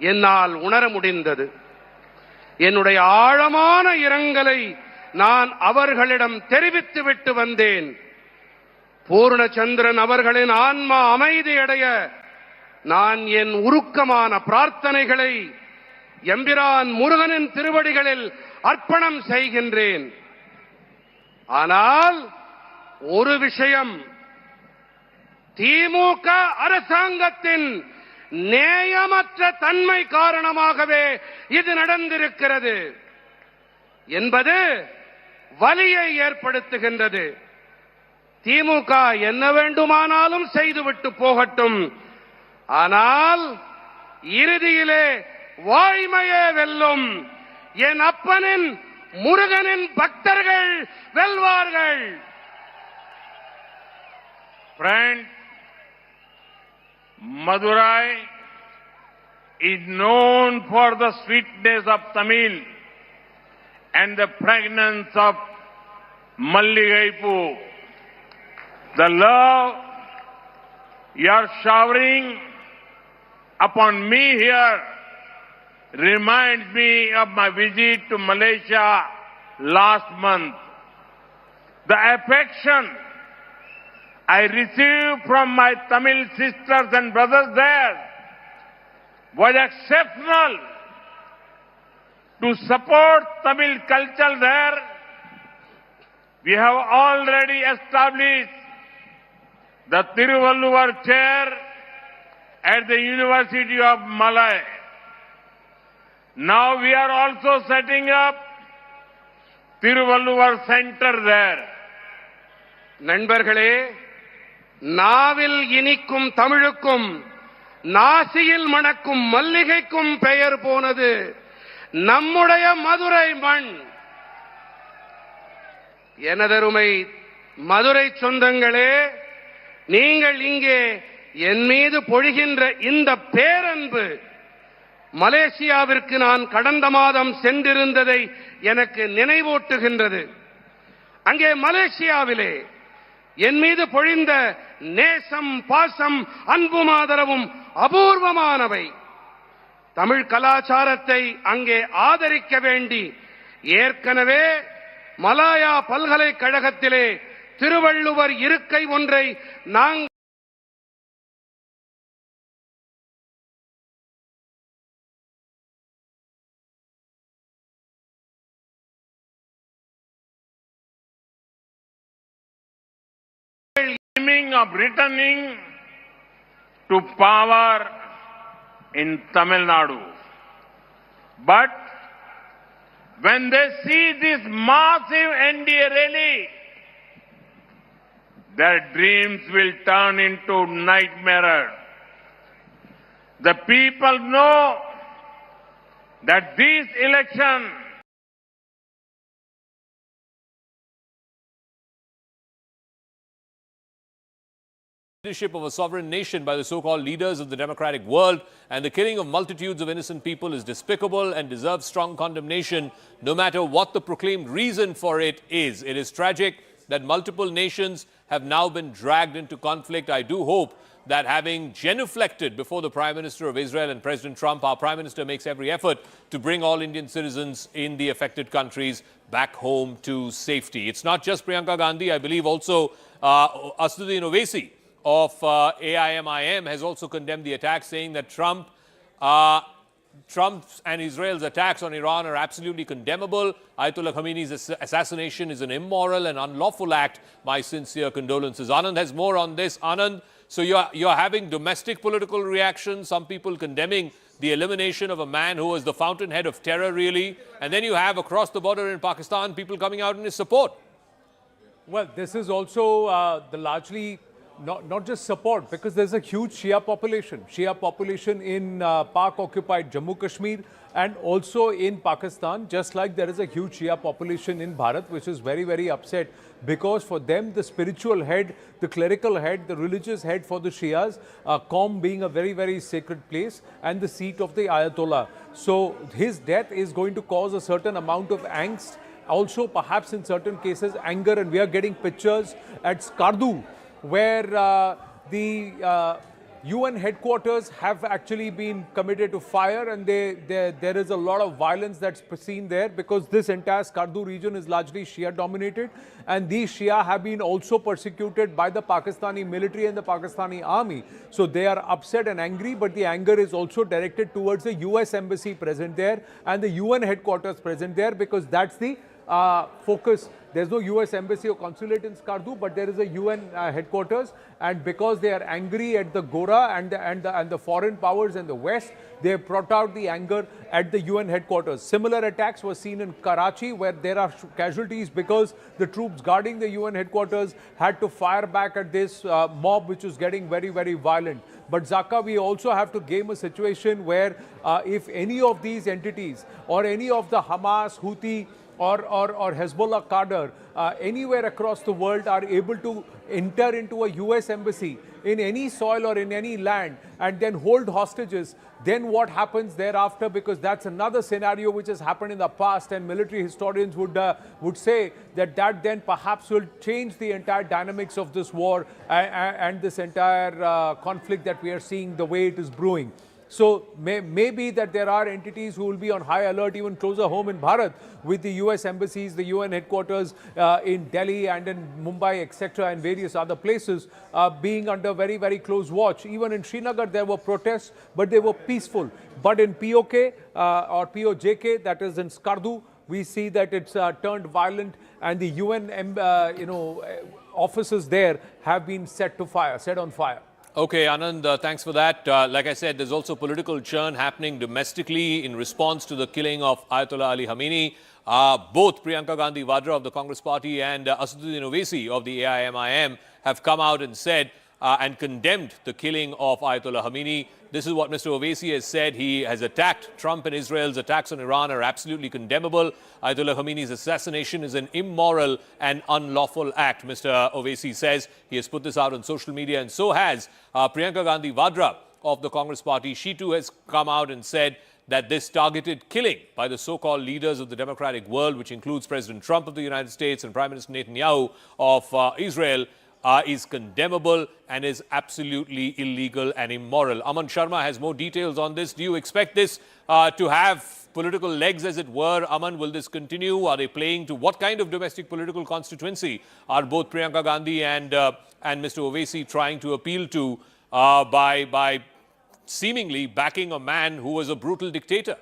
என்னால் உணர முடிந்தது. என்னுடைய ஆழமான இரங்கலை நான் அவர்களிடம் தெரிவித்துவிட்டு வந்தேன். பூர்ணச்சந்திரன் அவர்களின் ஆன்மா அமைதியடைய நான் என் உருக்கமான பிரார்த்தனைகளை எம்பிரான் முருகனின் திருவடிகளில் அர்ப்பணம் செய்கின்றேன். ஆனால் ஒரு விஷயம், திமுக அரசாங்கத்தின் நேயமற்ற தன்மை காரணமாகவே இது நடந்திருக்கிறது என்பது வலியை ஏற்படுத்துகின்றது. திமுக என்ன வேண்டுமானாலும் செய்துவிட்டு போகட்டும், ஆனால் இறுதியிலே வாய்மையே வெல்லும். என் அப்பனின் முருகனின் பக்தர்கள் வெல்வார்கள். Friends, Madurai is known for the sweetness of Tamil and the fragrance of Malligaipu. The love you are showering upon me here reminds me of my visit to Malaysia last month. The affection I received from my Tamil sisters and brothers there was exceptional. To support Tamil culture there, we have already established the Tiruvalluvar chair at the University of Malay. Now we are also setting up Tiruvalluvar Center there. நண்பர்களே, நாவில் இனிக்கும் தமிழுக்கும் நாசியில் மணக்கும் மல்லிகைக்கும் பெயர் போனது நம்முடைய மதுரை மண். எனதருமை மதுரை சொந்தங்களே, நீங்கள் இங்கே என் மீது பொழிகின்ற இந்த பேரன்பு மலேசியாவிற்கு நான் கடந்த மாதம் சென்றிருந்ததை எனக்கு நினைவூட்டுகின்றது. அங்கே மலேசியாவிலே என் மீது பொழிந்த நேசம், பாசம், அன்பும் ஆதரவும் அபூர்வமானவை. தமிழ் கலாச்சாரத்தை அங்கே ஆதரிக்க வேண்டி ஏற்கனவே மலாயா பல்கலைக்கழகத்திலே திருவள்ளுவர் இருக்கை ஒன்றை நாங்கள் dreaming of returning to power in Tamil Nadu. But when they see this massive NDA rally, their dreams will turn into nightmares. The people know that this election leadership of a sovereign nation by the so-called leaders of the democratic world, and the killing of multitudes of innocent people is despicable and deserves strong condemnation, no matter what the proclaimed reason for it is. It is tragic that multiple nations have now been dragged into conflict. I do hope that having genuflected before the Prime Minister of Israel and President Trump, our Prime Minister makes every effort to bring all Indian citizens in the affected countries back home to safety. It's not just Priyanka Gandhi. I believe also Asaduddin Owaisi of AIMIM has also condemned the attack, saying that Trump's and Israel's attacks on Iran are absolutely condemnable. Ayatollah Khamenei's assassination is an immoral and unlawful act. My sincere condolences. Anand has more on this. Anand, so you're having domestic political reactions, some people condemning the elimination of a man who was the fountainhead of terror, really. And then you have across the border in Pakistan, people coming out in his support. Well, this is also the largely not just support, because there's a huge Shia population in Pak-occupied Jammu Kashmir and also in Pakistan, just like there is a huge Shia population in Bharat, which is very, very upset, because for them the spiritual head, the clerical head, the religious head for the Shias, Qom being a very, very sacred place and the seat of the Ayatollah. So his death is going to cause a certain amount of angst, also perhaps in certain cases anger, and we are getting pictures at Skardu, where the UN headquarters have actually been committed to fire, and there is a lot of violence that's seen there, because this entire Skardu region is largely Shia dominated, and these Shia have been also persecuted by the Pakistani military and the Pakistani army. So they are upset and angry, but the anger is also directed towards the US embassy present there and the UN headquarters present there, because that's the focus. There's no US embassy or consulate in Skardu, but there is a UN headquarters, and because they are angry at the Gora and the foreign powers in the West, they brought out the anger at the UN headquarters. Similar attacks were seen in Karachi, where there are casualties because the troops guarding the UN headquarters had to fire back at this mob, which was getting very, very violent. But Zaka, we also have to game a situation where if any of these entities or any of the Hamas, Houthi, or Hezbollah cadre anywhere across the world are able to enter into a US embassy in any soil or in any land and then hold hostages, then what happens thereafter? Because that's another scenario which has happened in the past, and military historians would say that then perhaps will change the entire dynamics of this war and this entire conflict that we are seeing, the way it is brewing. So maybe that there are entities who will be on high alert even closer home in Bharat, with the US embassies, the UN headquarters in Delhi and in Mumbai, etc., and various other places being under very, very close watch. Even in Srinagar there were protests, but they were peaceful. But in POK or POJK, that is in Skardu, we see that it's turned violent, and the UN offices there have been set on fire. Okay, Anand, thanks for that. Like I said, there's also political churn happening domestically in response to the killing of Ayatollah Ali Khamenei. Both Priyanka Gandhi Vadra of the Congress Party and Asaduddin Owaisi of the AIMIM have come out and said and condemned the killing of Ayatollah Khamenei. This is what Mr. Owaisi has said. He has attacked Trump, and Israel's attacks on Iran are absolutely condemnable. Ayatollah Khamenei's assassination is an immoral and unlawful act, Mr. Owaisi says. He has put this out on social media, and so has Priyanka Gandhi Vadra of the Congress Party. She too has come out and said that this targeted killing by the so-called leaders of the democratic world, which includes President Trump of the United States and Prime Minister Netanyahu of Israel, is condemnable and is absolutely illegal and immoral. Aman Sharma has more details on this. Do you expect this to have political legs, as it were? Aman, will this continue? Are they playing to what kind of domestic political constituency are both Priyanka Gandhi and Mr. Owaisi trying to appeal to by seemingly backing a man who was a brutal dictator?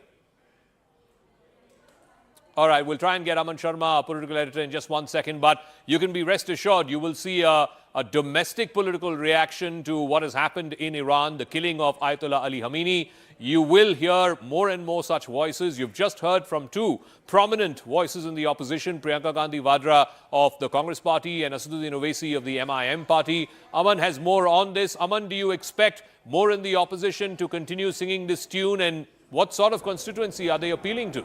All right, we'll try and get Aman Sharma, our political editor, in just 1 second. But you can be rest assured you will see a domestic political reaction to what has happened in Iran, the killing of Ayatollah Ali Khamenei. You will hear more and more such voices. You've just heard from two prominent voices in the opposition, Priyanka Gandhi Vadra of the Congress Party and Asaduddin Owaisi of the MIM party. Aman has more on this. Aman, do you expect more in the opposition to continue singing this tune, and what sort of constituency are they appealing to?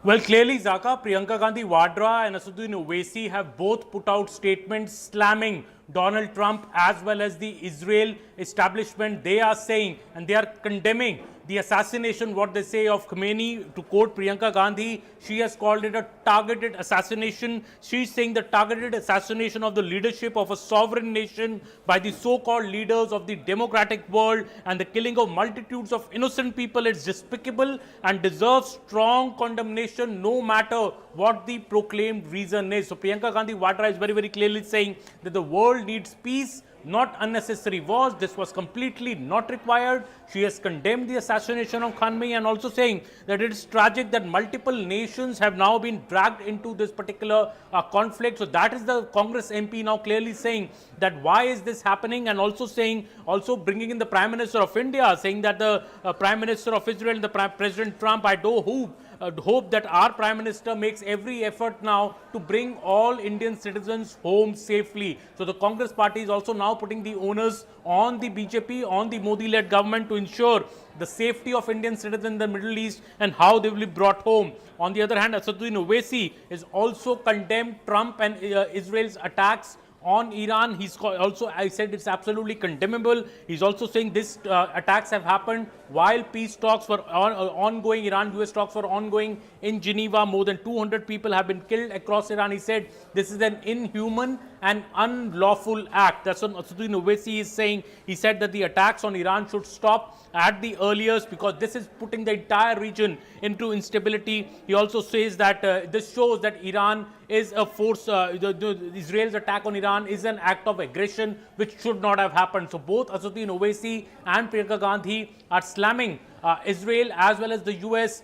Well, clearly, Zaka, Priyanka Gandhi Vadra and Asaduddin Owaisi have both put out statements slamming Donald Trump as well as the Israel establishment, they are saying and they are condemning the assassination, what they say, of Khamenei. To quote Priyanka Gandhi, she has called it a targeted assassination. She is saying the targeted assassination of the leadership of a sovereign nation by the so-called leaders of the democratic world and the killing of multitudes of innocent people is despicable and deserves strong condemnation no matter what the proclaimed reason is. So Priyanka Gandhi Vadra is very, very clearly saying that the world needs peace, not unnecessary wars. This was completely not required. She has condemned the assassination of Khamenei and also saying that it is tragic that multiple nations have now been dragged into this particular conflict. So that is the Congress MP now clearly saying that why is this happening, and also saying, also bringing in the Prime Minister of India, saying that the Prime Minister of Israel and the President Trump, I do hope that our Prime Minister makes every effort now to bring all Indian citizens home safely. So the Congress party is also now putting the onus on the BJP, on the Modi-led government to ensure the safety of Indian citizens in the Middle East and how they will be brought home. On the other hand, Asaduddin Owaisi is also condemned Trump and Israel's attacks on Iran. He's also, I said it's absolutely condemnable. He's also saying these attacks have happened while peace talks were ongoing, Iran-US talks were ongoing in Geneva. More than 200 people have been killed across Iran. He said this is an inhuman and unlawful act. That's what Asaduddin Owaisi is saying. He said that the attacks on Iran should stop at the earliest because this is putting the entire region into instability. He also says that this shows that Iran is a force, Israel's attack on Iran is an act of aggression which should not have happened. So both Asaduddin Owaisi and Priyanka Gandhi are slamming Israel as well as the US,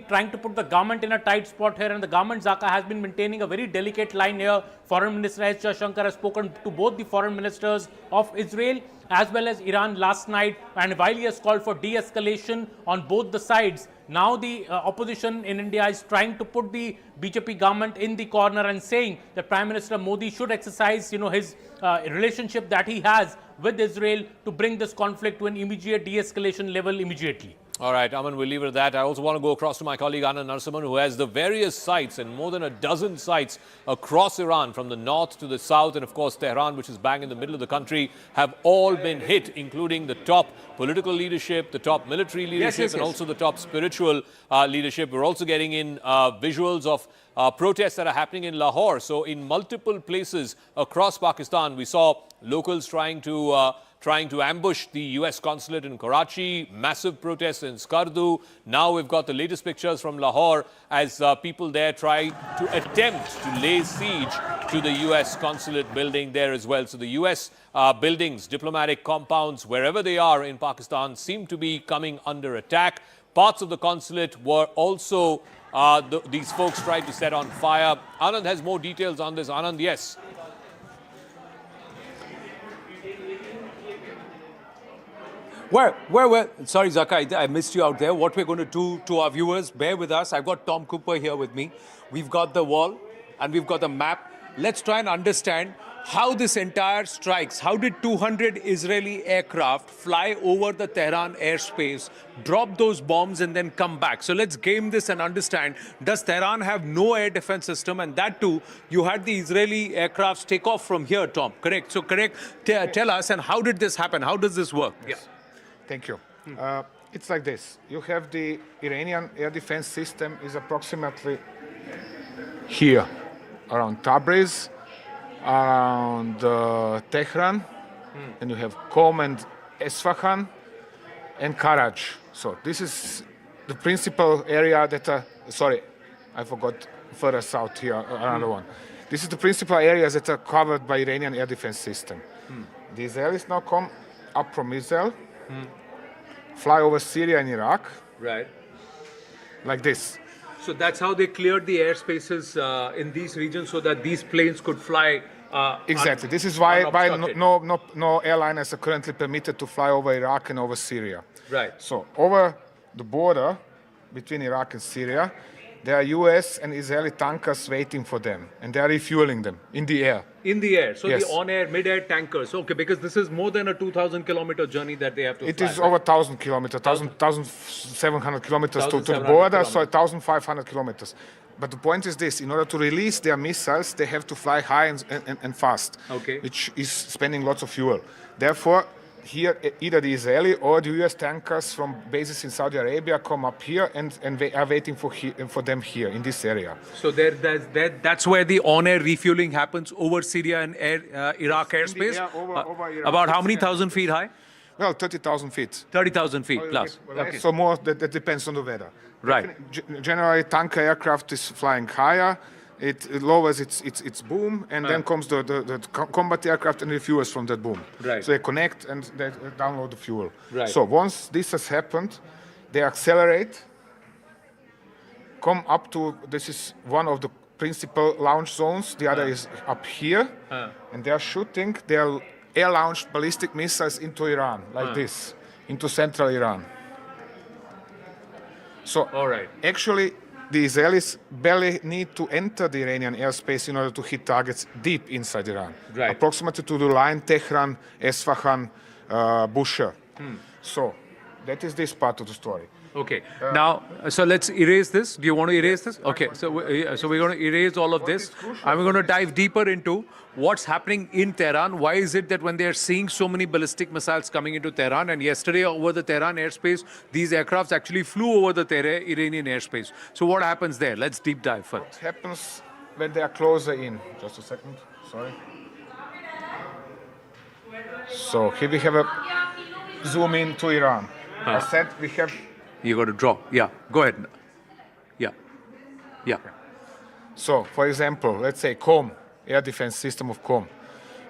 trying to put the government in a tight spot here, and the government, Zaka, has been maintaining a very delicate line here. Foreign Minister S. Jaishankar has spoken to both the foreign ministers of Israel as well as Iran last night, and while he has called for de-escalation on both the sides, now the opposition in India is trying to put the BJP government in the corner and saying that Prime Minister Modi should exercise, his relationship that he has with Israel to bring this conflict to an immediate de-escalation level immediately. All right, Aman, we'll leave it at that. I also want to go across to my colleague Anand Narasimhan, who has the various sites and more than a dozen sites across Iran, from the north to the south, and of course Tehran, which is bang in the middle of the country, have all been hit, including the top political leadership, the top military leadership, and also the top spiritual leadership. We're also getting in visuals of protests that are happening in Lahore. So in multiple places across Pakistan, we saw locals trying to ambush the US consulate in Karachi, massive protests in Skardu. Now we've got the latest pictures from Lahore as people there try to attempt to lay siege to the US consulate building there as well. So the US buildings, diplomatic compounds, wherever they are in Pakistan, seem to be coming under attack. Parts of the consulate were also, these folks tried to set on fire. Anand has more details on this. Anand, yes. Sorry, Zaka, I missed you out there. What we're going to do to our viewers, bear with us. I've got Tom Cooper here with me. We've got the wall and we've got the map. Let's try and understand how this entire strikes. How did 200 Israeli aircraft fly over the Tehran airspace, drop those bombs and then come back? So let's game this and understand, does Tehran have no air defense system? And that too, you had the Israeli aircrafts take off from here, Tom, correct? So tell us, and how did this happen? How does this work? Yes. Thank you. It's like this. You have the Iranian air defense system is approximately here, around Tabriz, around Tehran, and you have Qom and Esfahan and Karaj. So this is the principal area that, sorry, I forgot further south here, another one. This is the principal areas that are covered by Iranian air defense system. The Israelis now come up from Israel, fly over Syria and Iraq. Right. Like this. So that's how they cleared the airspaces in these regions so that these planes could fly. Exactly. This is why no airliners are currently permitted to fly over Iraq and over Syria. Right. So over the border between Iraq and Syria, there are US and Israeli tankers waiting for them, and they are refueling them in the air. In the air. So yes. The on-air, mid-air tankers. Okay, because this is more than a 2,000-kilometer journey that they have to fly. It is over 1,000 kilometers, 1,700 kilometers to the border, so 1,500 kilometers. But the point is this: in order to release their missiles, they have to fly high and fast, which is spending lots of fuel. Therefore, here either the Israeli or the US tankers from bases in Saudi Arabia come up here and they are waiting for them here in this area. So that's where the on-air refueling happens over Syria and Iraq airspace? Over Iraq. About how many thousand feet high? Well, 30,000 feet. 30,000 feet plus. Okay. So more, that depends on the weather. Right. Generally, tanker aircraft is flying higher. It lowers its boom, and then comes the combat aircraft and refuels from that boom. Right. So they connect and they download the fuel. Right. So once this has happened, they accelerate, come up to, this is one of the principal launch zones, the other is up here, and they are shooting their air-launched ballistic missiles into Iran, like this, into central Iran. So actually, the Israelis barely need to enter the Iranian airspace in order to hit targets deep inside Iran, approximately to the line Tehran, Esfahan, Bushehr. So that is this part of the story. Okay. Now, so let's erase this. Do you want to erase this? Okay. So we're going to erase all of this. And we're going to dive deeper into what's happening in Tehran. Why is it that when they're seeing so many ballistic missiles coming into Tehran, and yesterday over the Tehran airspace, these aircrafts actually flew over the Iranian airspace. So what happens there? Let's deep dive first. What happens when they are closer in? Just a second. Sorry. So here we have a zoom in to Iran. I said we have... You got to draw. Yeah, go ahead. Yeah. Yeah. Okay. So, for example, let's say COM, air defense system of COM.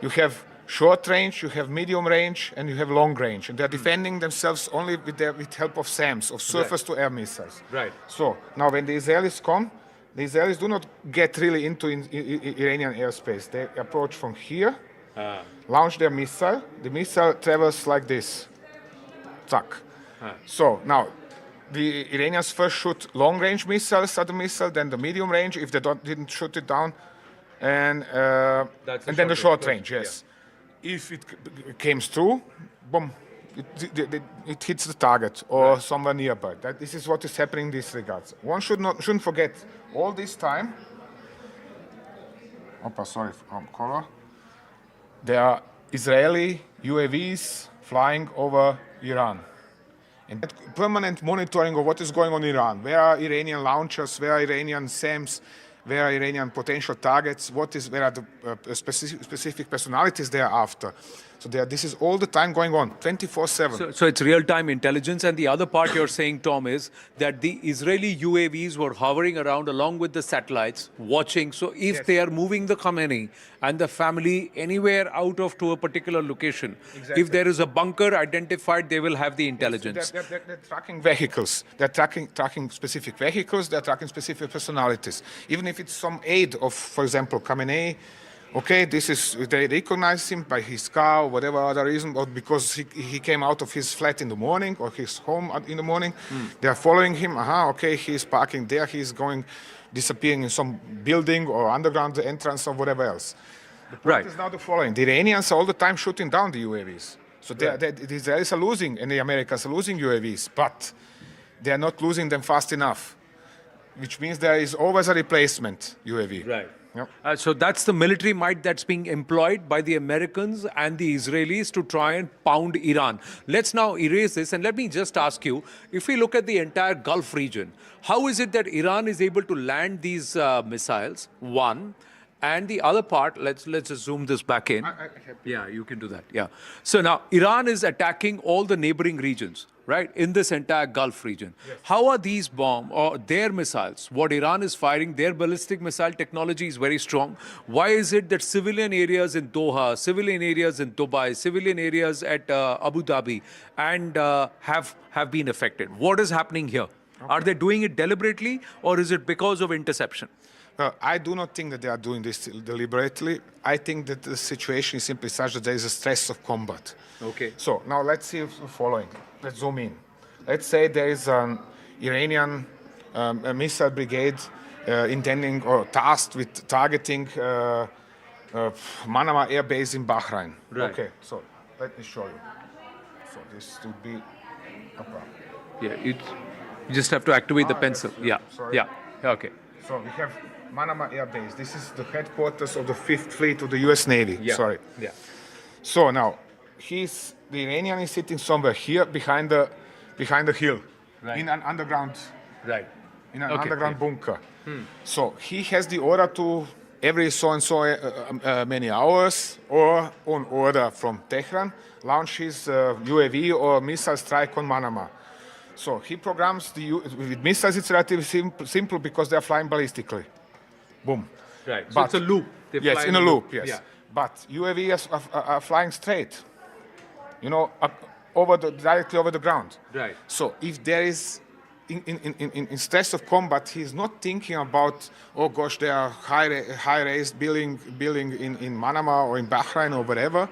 You have short range, you have medium range, and you have long range. And they're defending themselves only with help of SAMs, of surface-to-air missiles. Right. So, now when the Israelis come, the Israelis do not get really into Iranian airspace. They approach from here, launch their missile. The missile travels like this. Tuck. So, now, the Iranians first shoot long-range missiles at the missile, then the medium range, if they didn't shoot it down, and then the short range, yes. Yeah. If it came through, boom, it hits the target or somewhere nearby. This is what is happening in this regards. One shouldn't forget, all this time, from color, there are Israeli UAVs flying over Iran. And permanent monitoring of what is going on in Iran. Where are Iranian launchers? Where are Iranian SAMs? Where are Iranian potential targets? Where are the specific personalities they are after? So this is all the time going on, 24/7. So it's real-time intelligence. And the other part you're saying, Tom, is that the Israeli UAVs were hovering around along with the satellites, watching. So if they are moving the Khamenei and the family anywhere out of to a particular location, if there is a bunker identified, they will have the intelligence. They're tracking vehicles. They're tracking specific vehicles. They're tracking specific personalities. Even if it's some aide of, for example, Khamenei, okay, they recognize him by his car or whatever other reason, or because he came out of his flat in the morning or his home in the morning. They are following him. Okay, he's parking there. He's disappearing in some building or underground entrance or whatever else. The point is now the following. The Iranians are all the time shooting down the UAVs. So the Israelis are losing and the Americans are losing UAVs, but they are not losing them fast enough, which means there is always a replacement UAV. Right. Yep. So that's the military might that's being employed by the Americans and the Israelis to try and pound Iran. Let's now erase this, and let me just ask you, if we look at the entire Gulf region, how is it that Iran is able to land these missiles, one, and the other part, let's just zoom this back in. Yeah, you can do that. Yeah. So now Iran is attacking all the neighboring regions, right, in this entire Gulf region. Yes. How are these their missiles, what Iran is firing, their ballistic missile technology is very strong. Why is it that civilian areas in Doha, civilian areas in Dubai, civilian areas at Abu Dhabi and have been affected? What is happening here? Okay. Are they doing it deliberately, or is it because of interception? I do not think that they are doing this deliberately. I think that the situation is simply such that there is a stress of combat. Okay. So now let's see the following. Let's zoom in. Let's say there is an Iranian missile brigade intending or tasked with targeting Manama Air Base in Bahrain. Right. Okay, so let me show you. So this would be... Yeah, you just have to activate the pencil. Yeah, sorry. yeah, okay. So we have Manama Air Base. This is the headquarters of the 5th Fleet of the US Navy. Yeah. Sorry. Yeah. So now, the Iranian is sitting somewhere here behind the hill, Right. in an underground, Right. in an Okay, underground yeah. bunker. So he has the order to every so and so many hours, or on order from Tehran, launch his UAV or missile strike on Manama. So he programs with missiles. It's relatively simple because they are flying ballistically. Boom. Right. So it's a loop. They Yes, fly in a loop. Yes. Yeah. But UAVs are flying straight. You know, directly over the ground. Right. So if there is in stress of combat, he's not thinking about, oh gosh, there are high-raised building in Manama or in Bahrain or whatever.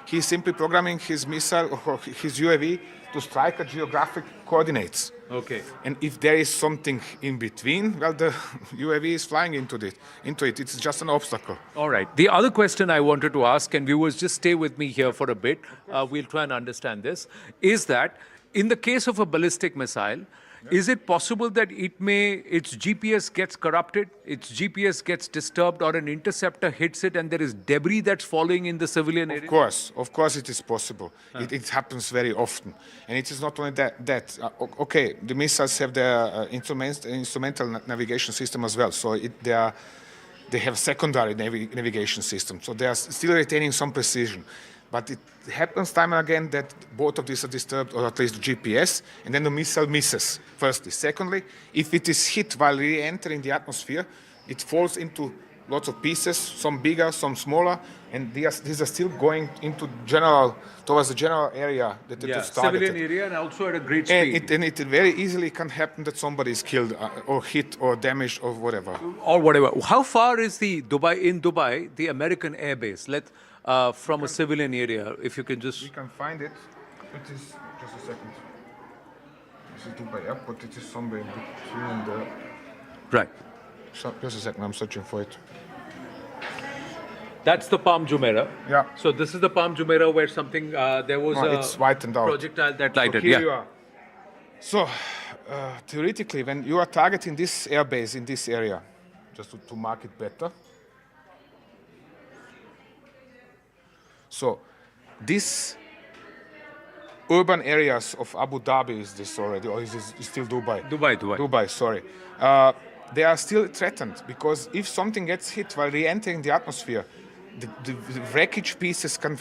He's simply programming his missile or his UAV to strike at geographic coordinates. Okay. And if there is something in between, well, the UAV is flying into it. It's just an obstacle. All right. The other question I wanted to ask, and viewers, just stay with me here for a bit. We'll try and understand this. Is that in the case of a ballistic missile, is it possible that its GPS gets corrupted, its GPS gets disturbed, or an interceptor hits it and there is debris that's falling in the civilian area? Of course it is possible. It happens very often. And it is not only that. Okay, the missiles have their instrumental navigation system as well. So they have secondary navigation system. So they are still retaining some precision. But it happens time and again that both of these are disturbed, or at least the GPS, and then the missile misses, firstly. Secondly, if it is hit while re-entering the atmosphere, it falls into lots of pieces, some bigger, some smaller, and these are still going towards the general area that it was targeted. Civilian area, and also at a great speed. And it very easily can happen that somebody is killed or hit or damaged or whatever. Or whatever. How far is in Dubai, the American air base? From a civilian area, if you can just... We can find it. It is, just a second. This is Dubai Airport. It is somewhere in between the... Right. So, just a second, I'm searching for it. That's the Palm Jumeirah. Yeah. So this is the Palm Jumeirah where something, there was it's whitened out. Projectile that lighted. So here you are. So, theoretically, when you are targeting this airbase in this area, just to mark it better, so these urban areas of Abu Dhabi, is this already, or is it still Dubai? Dubai, sorry. They are still threatened because if something gets hit while re-entering the atmosphere, the wreckage pieces can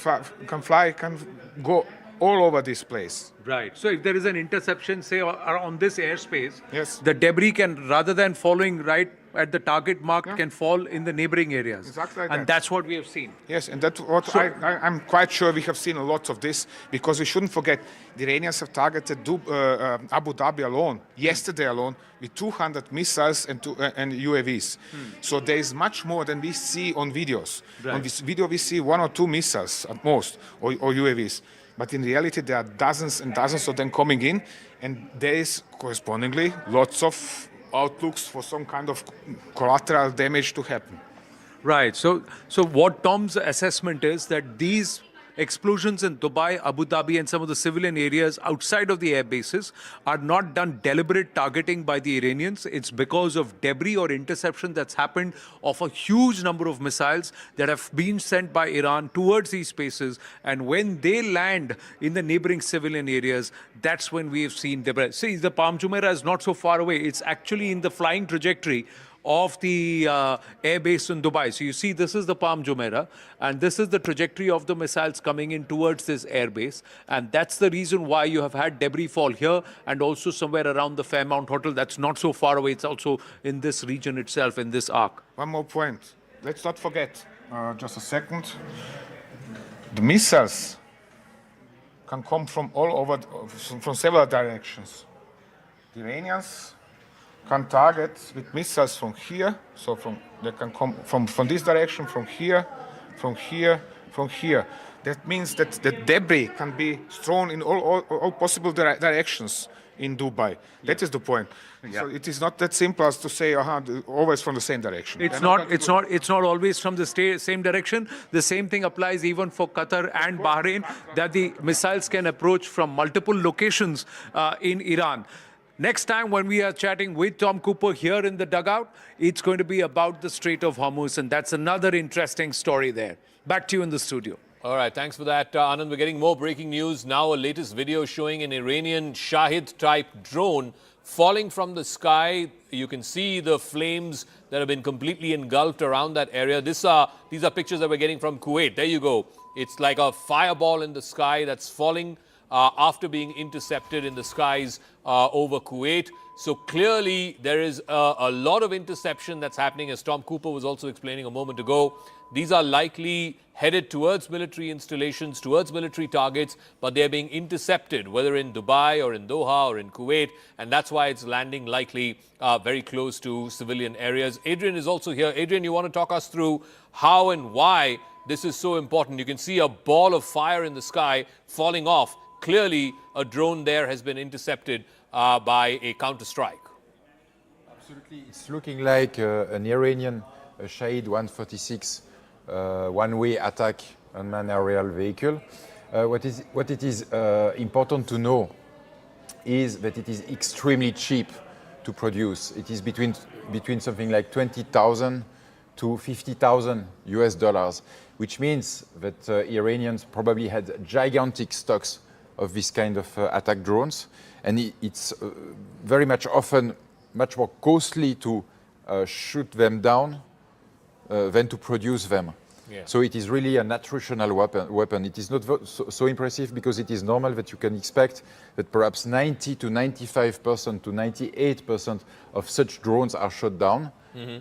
go all over this place. Right. So if there is an interception, say, on this airspace, yes, the debris can, rather than falling right at the target mark, can fall in the neighboring areas. Exactly like and that. That's what we have seen. Yes, and that's what I'm quite sure we have seen a lot of this, because we shouldn't forget the Iranians have targeted Abu Dhabi alone, yesterday alone, with 200 missiles and UAVs. So there is much more than we see on videos. Right. On this video we see 1 or 2 missiles at most, or UAVs. But in reality, there are dozens and dozens of them coming in, and there is correspondingly lots of outlooks for some kind of collateral damage to happen. Right. So what Tom's assessment is that these explosions in Dubai, Abu Dhabi, and some of the civilian areas outside of the air bases are not done deliberate targeting by the Iranians. It's because of debris or interception that's happened of a huge number of missiles that have been sent by Iran towards these spaces. And when they land in the neighboring civilian areas, that's when we have seen debris. See, the Palm Jumeirah is not so far away. It's actually in the flying trajectory of the air base in Dubai. So you see, this is the Palm Jumeirah, and this is the trajectory of the missiles coming in towards this air base. And that's the reason why you have had debris fall here and also somewhere around the Fairmount Hotel. That's not so far away. It's also in this region itself, in this arc. One more point. Let's not forget, just a second, the missiles can come from all over, from several directions. The Iranians can target with missiles from here, so they can come from this direction, from here, from here, from here. That means that the debris can be thrown in all possible directions in Dubai. That is the point. So it is not that simple as to say, always from the same direction. It's not always from the same direction. The same thing applies even for Qatar and Bahrain, that the missiles can approach from multiple locations in Iran. Next time when we are chatting with Tom Cooper here in the dugout, it's going to be about the Strait of Hormuz, and that's another interesting story there. Back to you in the studio. All right, thanks for that, Anand. We're getting more breaking news now. A latest video showing an Iranian Shahid-type drone falling from the sky. You can see the flames that have been completely engulfed around that area. These are pictures that we're getting from Kuwait. There you go. It's like a fireball in the sky that's falling after being intercepted in the skies over Kuwait. So clearly there is a lot of interception that's happening, as Tom Cooper was also explaining a moment ago. These are likely headed towards military installations, towards military targets, but they're being intercepted, whether in Dubai or in Doha or in Kuwait, and that's why it's landing likely very close to civilian areas. Adrian is also here. Adrian, you want to talk us through how and why this is so important? You can see a ball of fire in the sky falling off. Clearly, a drone there has been intercepted by a counter-strike. Absolutely. It's looking like an Iranian Shahid 146 one-way attack unmanned aerial vehicle. What it is important to know is that it is extremely cheap to produce. It is between something like 20,000 to 50,000 US dollars, which means that Iranians probably had gigantic stocks of this kind of attack drones, and it's very much often much more costly to shoot them down than to produce them. Yeah. So it is really an attritional weapon. It is not so impressive because it is normal that you can expect that perhaps 90 to 95% to 98% of such drones are shot down,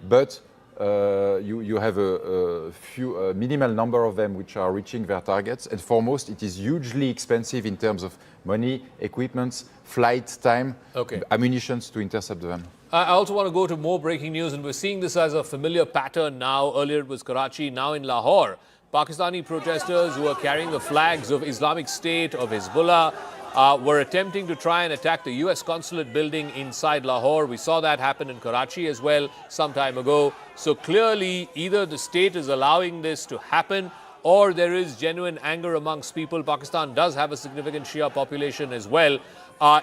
but you have a minimal number of them which are reaching their targets, and for most it is hugely expensive in terms of money, equipment, flight time, ammunitions to intercept them. I also want to go to more breaking news, and we're seeing this as a familiar pattern now. Earlier it was Karachi, now in Lahore. Pakistani protesters who are carrying the flags of Islamic State, of Hezbollah, were attempting to try and attack the US consulate building inside Lahore. We saw that happen in Karachi as well some time ago. So clearly, either the state is allowing this to happen, or there is genuine anger amongst people. Pakistan does have a significant Shia population as well.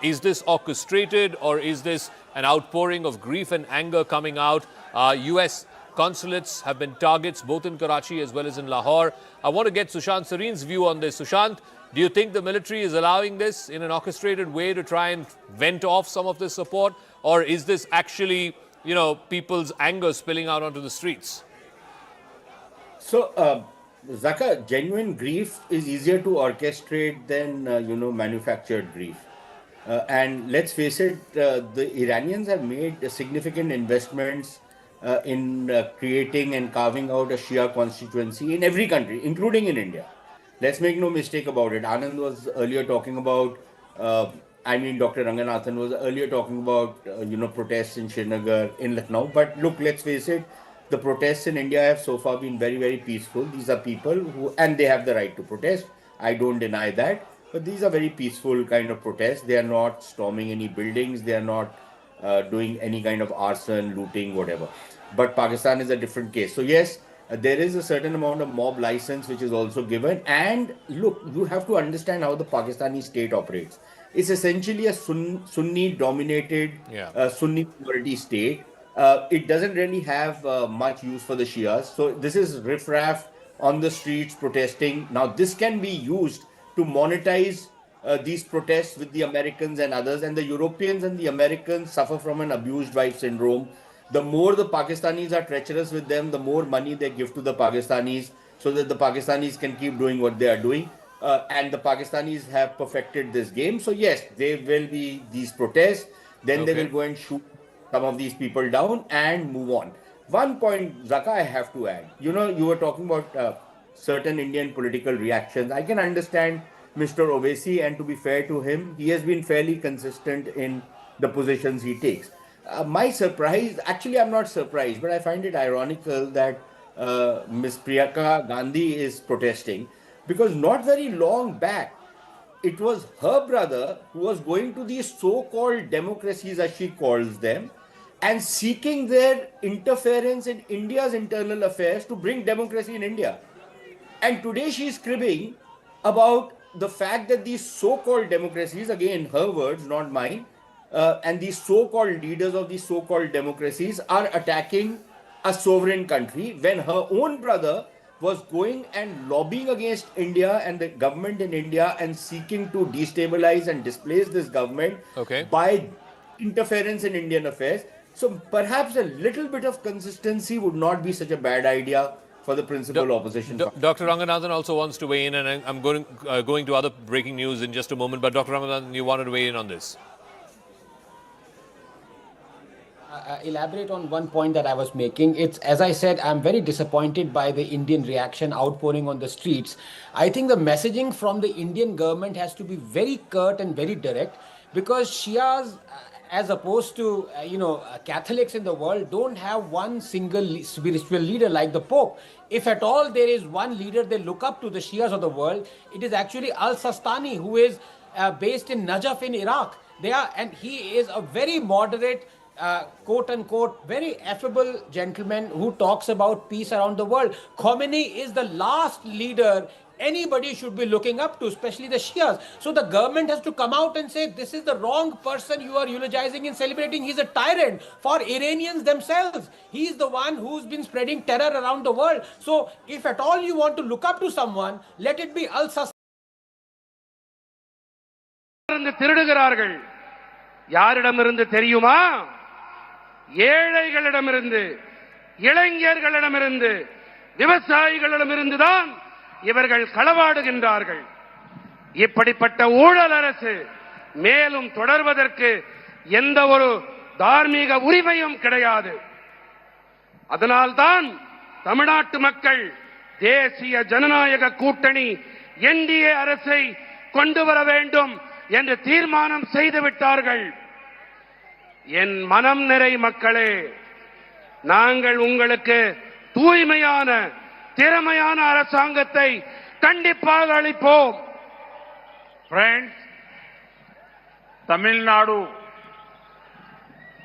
Is this orchestrated, or is this an outpouring of grief and anger coming out? US consulates have been targets both in Karachi as well as in Lahore. I want to get Sushant Sareen's view on this. Sushant, do you think the military is allowing this in an orchestrated way to try and vent off some of this support, or is this actually, people's anger spilling out onto the streets? So, Zaka, genuine grief is easier to orchestrate than, manufactured grief. And let's face it, the Iranians have made significant investments in creating and carving out a Shia constituency in every country, including in India. Let's make no mistake about it. Anand was earlier talking about, Dr. Ranganathan was earlier talking about, protests in Srinagar, in Lucknow. But look, let's face it, the protests in India have so far been very, very peaceful. These are people who, and they have the right to protest. I don't deny that. But these are very peaceful kind of protests. They are not storming any buildings. They are not doing any kind of arson, looting, whatever. But Pakistan is a different case. So yes, there is a certain amount of mob license which is also given. And look, you have to understand how the Pakistani state operates. It's essentially a Sunni-dominated, Sunni majority state. It doesn't really have much use for the Shias. So this is riffraff on the streets protesting. Now this can be used to monetize these protests with the Americans and others, and the Europeans and the Americans suffer from an abused wife syndrome. The more the Pakistanis are treacherous with them, the more money they give to the Pakistanis so that the Pakistanis can keep doing what they are doing. And the Pakistanis have perfected this game. So yes, there will be these protests. Then they will go and shoot some of these people down and move on. One point, Zaka, I have to add. You were talking about certain Indian political reactions. I can understand Mr. Owaisi, and to be fair to him, he has been fairly consistent in the positions he takes. My surprise, actually I'm not surprised, but I find it ironical that Ms. Priyanka Gandhi is protesting, because not very long back, it was her brother who was going to these so-called democracies, as she calls them, and seeking their interference in India's internal affairs to bring democracy in India. And today she is cribbing about the fact that these so-called democracies, again her words, not mine, and these so-called leaders of these so-called democracies are attacking a sovereign country when her own brother was going and lobbying against India and the government in India and seeking to destabilize and displace this government by interference in Indian affairs. So perhaps a little bit of consistency would not be such a bad idea for the principal opposition. Dr. Ranganathan also wants to weigh in, and I'm going to other breaking news in just a moment. But Dr. Ranganathan, you wanted to weigh in on this. Elaborate on one point that I was making. It's, as I said, I'm very disappointed by the Indian reaction outpouring on the streets. I think the messaging from the Indian government has to be very curt and very direct, because Shias, as opposed to Catholics in the world, don't have one single spiritual leader like the Pope. If at all there is one leader they look up to, the Shias of the world, it is actually Al-Sistani, who is based in Najaf in Iraq. And he is a very moderate, quote-unquote, very affable gentleman who talks about peace around the world. Khamenei is the last leader anybody should be looking up to, especially the Shias. So the government has to come out and say, this is the wrong person you are eulogizing and celebrating. He's a tyrant for Iranians themselves. He's the one who's been spreading terror around the world. So if at all you want to look up to someone, let it be Al-Sistani. திருடுகிறார்கள் யாரிடமிருந்து தெரியுமா? ஏழைகளிடமிருந்து, இளைஞர்களிடமிருந்து, விவசாயிகளிடமிருந்து தான் இவர்கள் களவாடுகின்றார்கள். இப்படிப்பட்ட ஊழல் அரசு மேலும் தொடர்வதற்கு எந்த ஒரு தார்மீக உரிமையும் கிடையாது. அதனால்தான் தமிழ்நாட்டு மக்கள் தேசிய ஜனநாயக கூட்டணி என்டிஏ அரசை கொண்டு வர வேண்டும் என்று தீர்மானம் செய்து விட்டார்கள். என் மனம் நிறை மக்களே, நாங்கள் உங்களுக்கு தூய்மையான திறமையான அரசாங்கத்தை கண்டிப்பாக அளிப்போம். Friends, Tamil Nadu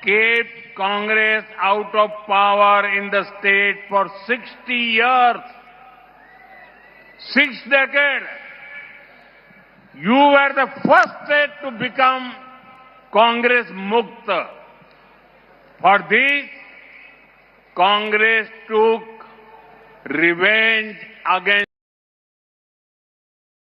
kept Congress out of power in the state for 60 years. 6 decades. You were the first state to become Congress Mukta. For this, Congress took revenge against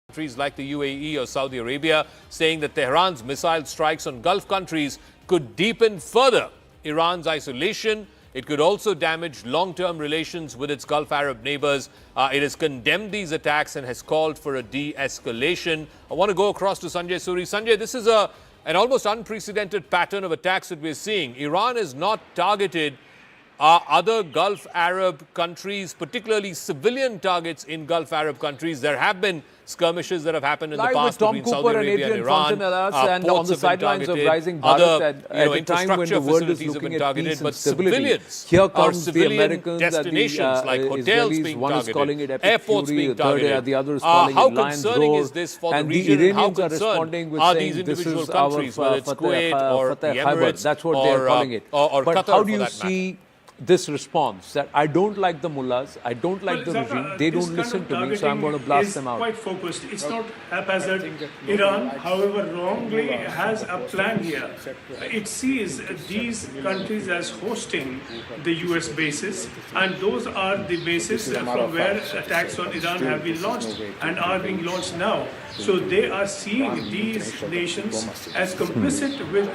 countries like the UAE or Saudi Arabia, saying that Tehran's missile strikes on Gulf countries could deepen further Iran's isolation. It could also damage long-term relations with its Gulf Arab neighbors. It has condemned these attacks and has called for a de-escalation. I want to go across to Sanjay Suri. Sanjay, this is an almost unprecedented pattern of attacks that we're seeing. Iran has not targeted other Gulf Arab countries, particularly civilian targets in Gulf Arab countries. There have been skirmishes that have happened in the past between Saudi Arabia and Iran. And on the sidelines of rising Bharat at a time when the world is looking at peace and stability. Here comes the Americans and the Israelis. One is calling it Epic Fury, the other is calling it Lion's Roar. And the Iranians are responding with saying this is our Fateh Khyber. That's what they're calling it. But how do you see this response that I don't like the mullahs, I don't like the regime, they don't listen to me, so I'm going to blast them out? Quite focused. It's not haphazard. Iran, however wrongly, has a plan here. It sees these countries as hosting the US bases, and those are the bases from where attacks on Iran have been launched and are being launched now. So they are seeing these nations as complicit with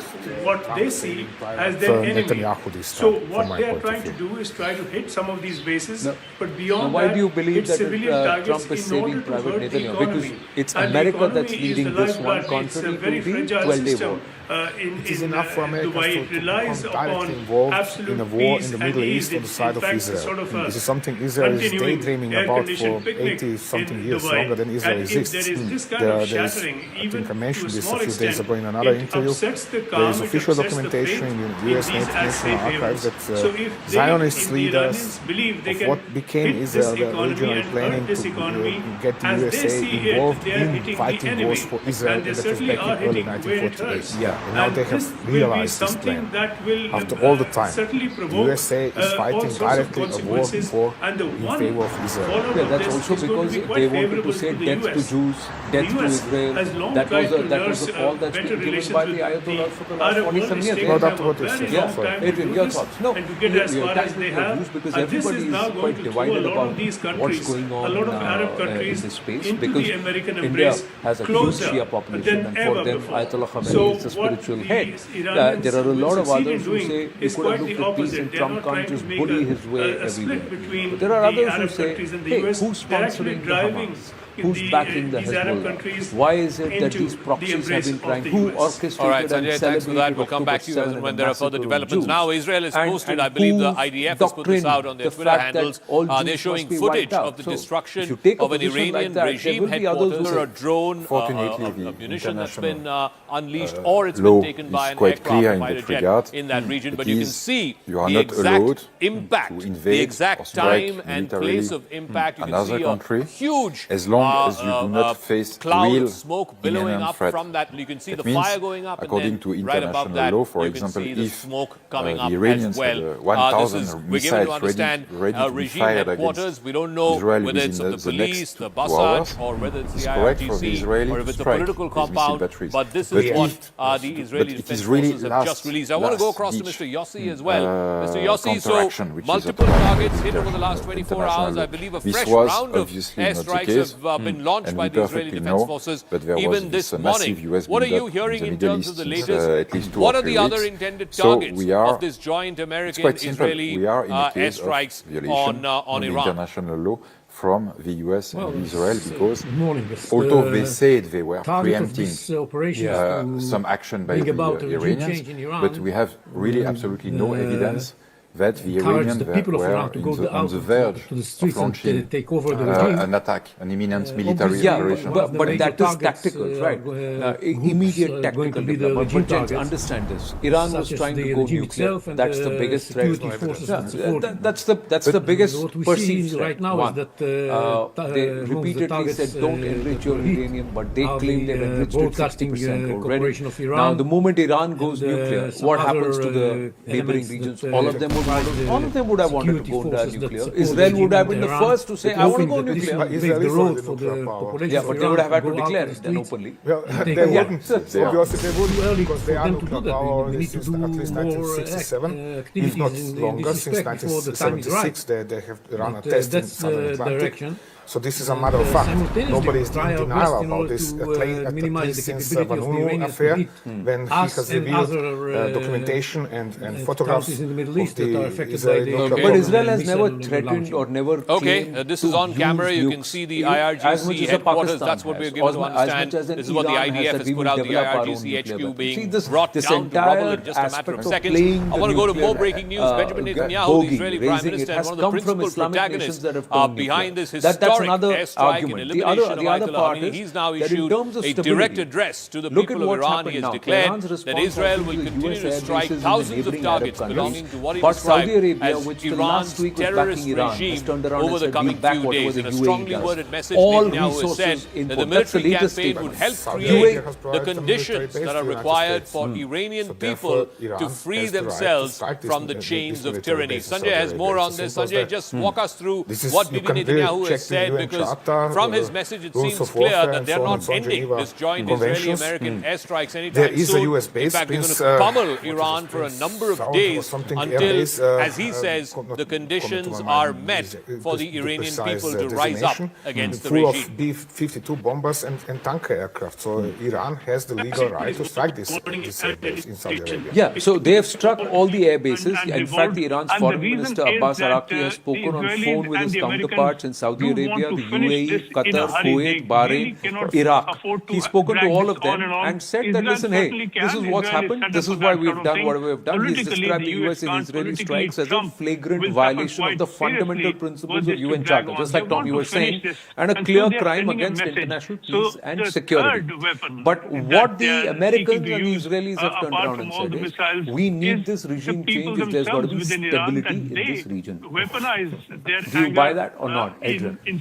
what they see as their enemy. So what they are trying to do is try to hit some of these bases, but beyond why that, do you believe it's that civilian targets Trump is in order saving to private hurt the Netanyahu? economy. Because it's And America that's economy leading is the this one lifeblood. contrary It's a very to the fragile 12-day system. war. It is enough for America Dubai, to relies become upon directly involved absolute in a war peace in the and Middle ease. East on the It's side in of fact Israel. sort of a This is something Israel is continuing daydreaming about for air-conditioned picnic 80-something in years, Dubai. longer than Israel And if exists. there is this kind of shattering, I even think I mentioned to a this a small few days extent, ago in another it interview. upsets the calm, There is it official upsets the documentation faith in the US these National as-safe Archives havens. that So if they, Zionist if the leaders Iranians believe they of can what became hit Israel, this the economy original and planning hurt this to economy get the as they USA see involved it, they are in hitting fighting the wars enemy. for Israel, And they and that was certainly back are in early hitting where it 1948. hurts. and now they have realized this plan. After all the time, the USA is fighting directly a war before in favor of Israel. Yeah, that's also because they wanted to say death to Jews, death to Israel. That was a call that's been given by the Ayatollah for the last 47 years. No, that's what it says. Yeah, Adrian, your thoughts? No, you're attacking your views because everybody is quite divided about what's going on in this space, because India has a huge Shia population, and for them Ayatollah Khamenei is the spiritual head. There are a lot of others who say you could have looked at peace and Trump can't just bully his way everywhere. But there are others who say, hey, who's sponsoring the Hamas? Who's backing the Hezbollah? Why is it that these proxies have been trying? Who orchestrated? All right, Sanjay, thanks for that. We'll come back to you as and when there are further developments. Now, Israel has posted, I believe the IDF has put this out on their Twitter handles. They're showing footage of the destruction of an Iranian regime headquarters, or a drone, ammunition that's been unleashed, or it's been taken by an aircraft or fighter jet in that region. But you can see the exact impact, the exact time and place of impact. You can see a huge as you do not face cloud real of smoke billowing up threat. from that. You can see That the fire going up, according and to then right above that, law, for you example, can see the if smoke coming up the Iranians as well. had 1,000 We're given to missiles understand ready to be regime fired headquarters. against We don't know Israel whether it's of within the police, next the 2 Mossad, hours. or whether it's the It's correct for the IRGC, Israeli or if it's to a strike political with missile compound. batteries. But this But is what the it Israeli is defense really forces have just released. I want to go across to Mr. Yossi as well. Mr. Yossi, so multiple targets hit over the last 24 hours. I believe a fresh round of airstrikes have been launched by the Israeli Defense Forces even this morning. What are you hearing in terms of the latest? What are the other intended targets of this joint American-Israeli airstrikes on Iran? International law from the US and Israel, because although they said they were preempting some action by the Iranians, but we have really absolutely no evidence that the Iranians were on the verge of launching an attack, an imminent military operation. But that is tactical, right? Immediate tactical development. But gents, understand this. Iran was trying to go nuclear. That's the biggest threat. That's the biggest perceived threat. One, they repeatedly said don't enrich your uranium, but they claim they've enriched it 60% already. Now, the moment Iran goes nuclear, what happens to the neighboring regions? All of them would have wanted to go into nuclear. Israel would have been the first to say, I want to go nuclear. Yeah, but they would have had to declare it then openly. Well, they wouldn't. Obviously, they wouldn't, because they are nuclear power since at least 1967, if not longer, since 1976. They have run a test in Southern Atlantic. So this is a matter of fact. Nobody is in denial about this, at least since the Vanunu affair, when he has revealed documentation and photographs of the Israeli nuclear. But Israel has never threatened or never claimed this is on camera. You can see the IRGC headquarters. That's what we're given to understand. This is what the IDF has put out, the IRGC HQ being brought down to rubble in just a matter of seconds. I want to go to more breaking news. Benjamin Netanyahu, the Israeli Prime Minister, and one of the principal protagonists behind this historic airstrike and elimination of Ayatollah Ali Khamenei. He's now issued a direct address to the people of Iran. He has declared that Israel will continue to strike thousands of targets belonging to what he described as Iran's terrorist regime over the coming few days. In a strongly worded message, Netanyahu has said that the military campaign would help create the conditions that are required for Iranian people to free themselves from the chains of tyranny. Sanjay has more on this. Sanjay, just walk us through what Bibi Netanyahu has said, because from his message it seems clear that they're not ending this joint Israeli-American airstrikes anytime soon. In fact, they're going to pummel Iran for a number of days until, as he says, the conditions are met for the Iranian people to rise up against the regime. Full of B-52 bombers and tanker aircraft. So Iran has the legal right to strike this airbase in Saudi Arabia. Yeah, so they have struck all the air bases. In fact, Iran's foreign minister Abbas Araqchi has spoken on phone with his counterparts in Saudi Arabia, the UAE, Qatar, Kuwait, Bahrain, Iraq. He's spoken to all of them and said that, listen, hey, this is what's happened. This is why we've done whatever we've done. He's described the US and Israeli strikes as a flagrant violation of the fundamental principles of UN Charter, just like Tom, you were saying, and a clear crime against international peace and security. But what the Americans and the Israelis have turned around and said is, we need this regime change if there's got to be stability in this region. Do you buy that or not, Adrian? In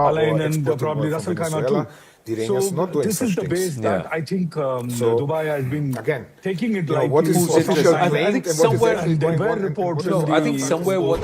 Al-Ain or and exporting probably oil Ras from Al Khaimah Venezuela. too. The Iranians So not doing this such is the things. base that I think Dubai has been again taking it you know, like what is official I claimed think and what is somewhere actually there going were on and reports what is in I think somewhere what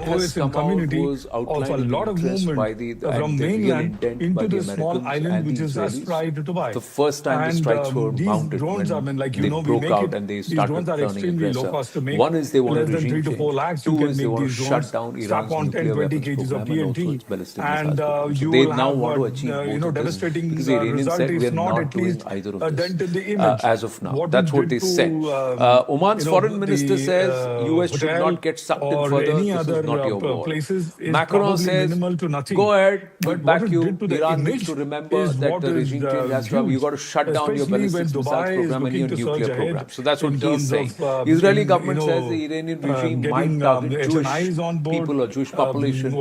has OSN come out community was of a outlining lot of interest movement by the from real mainland intent by into the this small Americans island and which the is astride Israelis. Dubai. The first time the And strikes were these mounted, drones, I when mean, like, they we broke make out it, and they these started drones are turning extremely low aggressive. cost to make. One is they want a Less than 3 regime to 4 change. lakhs, you Two can is they make want to these shut drones down strap Iran's on 10, nuclear 20 weapons kgs of program and also TNT. its ballistic And missiles program. So you they will now have, want to achieve both of this. devastating because the Iranians said we are not doing either of this as of now. That's what they said. Oman's foreign minister says US should not get sucked in further. This is not your war. Macron says, go ahead, we'll back you. Iran needs to remember that the regime change has to have, you got to shut down your ballistic missiles program and your nuclear program. So that's what he's saying. Israeli government says the Iranian regime might target Jewish people or Jewish population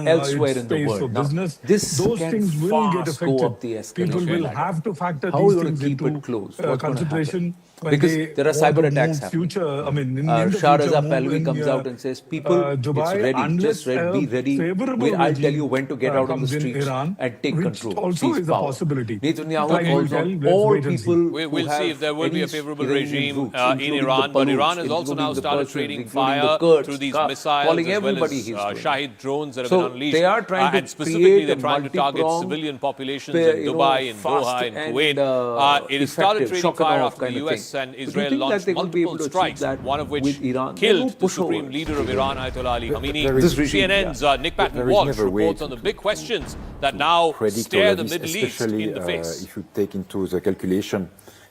elsewhere in the world. Now, this can fast go up the escalation. People will have to factor how are we going to keep it closed? What's going to happen? Because there are cyber attacks happening. Shah Raza Pahlavi comes out and says, people, it's ready, just ready, be ready. I'll tell you when to get out on the streets and take control, seize power. Netanyahu calls on all people We'll see if there will be a favorable regime in Iran, but Iran has also now started trading fire through these missiles as well as Shahid drones that have been unleashed. They are trying to and specifically they're trying to target civilian populations in Dubai, in Doha, in Kuwait. It has started trading fire after the US and Israel launched multiple strikes, one of which killed the supreme leader of Iran, Ayatollah Ali Khamenei. CNN's Nick Patton-Walsh reports on the big questions that now stare the Middle East in the face. If you take into the calculation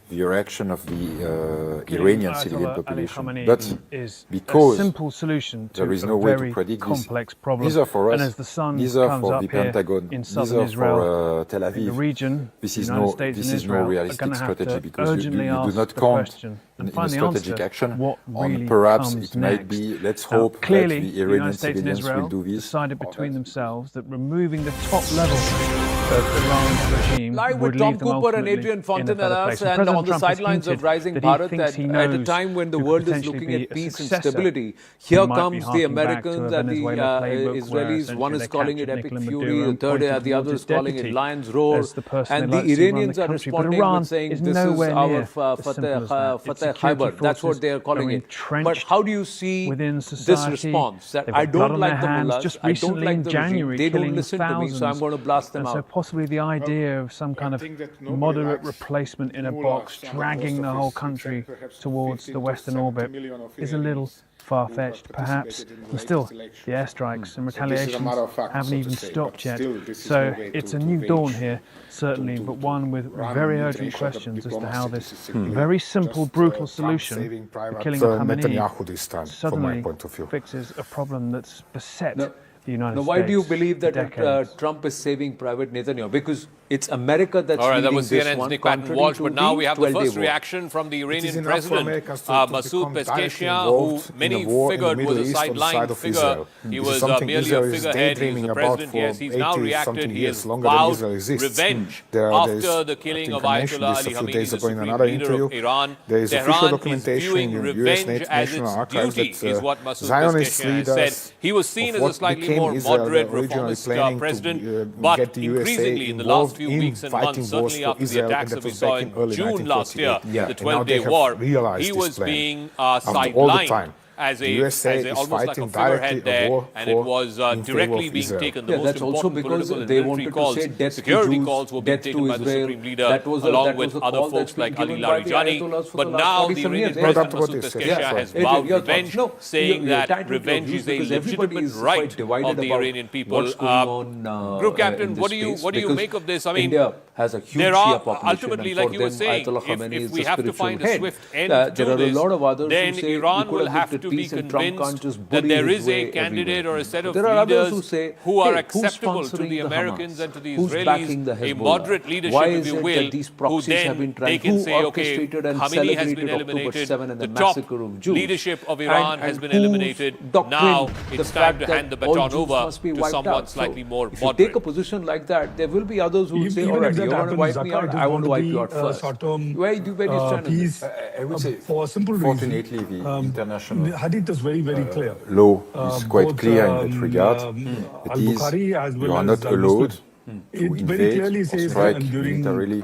the reaction of the Iranian civilian population, but because there is no way to predict this, neither for us, neither for the Pentagon, neither for Tel Aviv, this is no realistic strategy, because you do not count in a strategic action on perhaps it might be, let's hope that the Iranian civilians will do this. Decided between themselves that removing the top level of Iran's regime Live would with Tom leave them Cooper and ultimately Adrian in a better Fontanelas, place. and President on the Trump has sidelines of hinted Rising that he Bharat, thinks he at a knows time when the who world could is potentially looking be at a peace and successor stability, who here might be comes the harking back to Americans a and the Venezuela playbook where Israelis. essentially One is they calling it captured epic Nicolas fury, Maduro the and third, pointed the other is towards calling it deputy lion's roar, as the person and they the like to see run Iranians the are country. But responding Iran with saying is this is nowhere our near as simple as that. Its Fateh security Khyber. That's what forces they are calling are it. But entrenched how do you see within this society. response? That They've I got blood don't on like their the hands. mullahs, Just I don't recently like in the January, regime, they don't killing listen to me, so I'm going to blast them and out. so possibly the idea of some kind of moderate replacement in a box, dragging the whole country towards the Western orbit, is a little far-fetched, perhaps. And still, the airstrikes and retaliations haven't even stopped yet. So it's a new dawn here, certainly, but one with very urgent questions as to how this very simple, brutal solution, the killing of Khamenei, suddenly fixes a problem that's beset the United States. Now, why do you believe that decades. Trump is saving Private Netanyahu? Because it's America that's All right, that leading was this CNN's one, Nick contrary Patton-Walsh, to but now we have the 12-day first war. reaction from the Iranian enough for president, Americans to Masoud become directly Pezeshkian, who involved many in a war in the figured Middle was a East on the sideline side of figure. Israel. He This is was something merely Israel a is figurehead. He was daydreaming the about president. for Yes, he's now 80 reacted. something He years, has longer than vowed Israel exists. revenge There's, after the killing I of think I mentioned Ayatollah this Ali a few Khamenei, days the ago in supreme another leader interview. of Iran. There is official Tehran is documentation viewing in revenge US as National its Archives duty, that is what Masoud Zionist Pezeshkian said. leaders He was seen as a slightly more moderate, reformist president, but increasingly in the last few weeks and months, certainly after the attacks that we saw in June last year, the 12-day war, he was being sidelined as almost like a figurehead there, and it was directly being taken. The most important political and military calls, security calls were being taken by the supreme leader, along with other folks like Ali Larijani. But now the Iranian president Masoud Pezeshkian has vowed revenge, saying that revenge is a legitimate right of the Iranian people. Group Captain, what do you make of this? I mean, there are ultimately, like you were saying, if we have to find a swift end to this, then Iran will have to be convinced that there is a candidate or a set of leaders who are acceptable to the Americans and to the Israelis, a moderate leadership, if you will, who then they can say, okay, Khamenei has been eliminated, the top leadership of Iran has been eliminated, now it's time to hand the baton over to someone slightly more moderate. If you take a position like that, there will be others who will say, all right, you want to wipe me out, I want to wipe you out first. Where do you stand on this? I would say, for a simple fortunately, the international Hadith is very, very clear. Law is quite clear in that regard. It is, you are not allowed to invade or strike militarily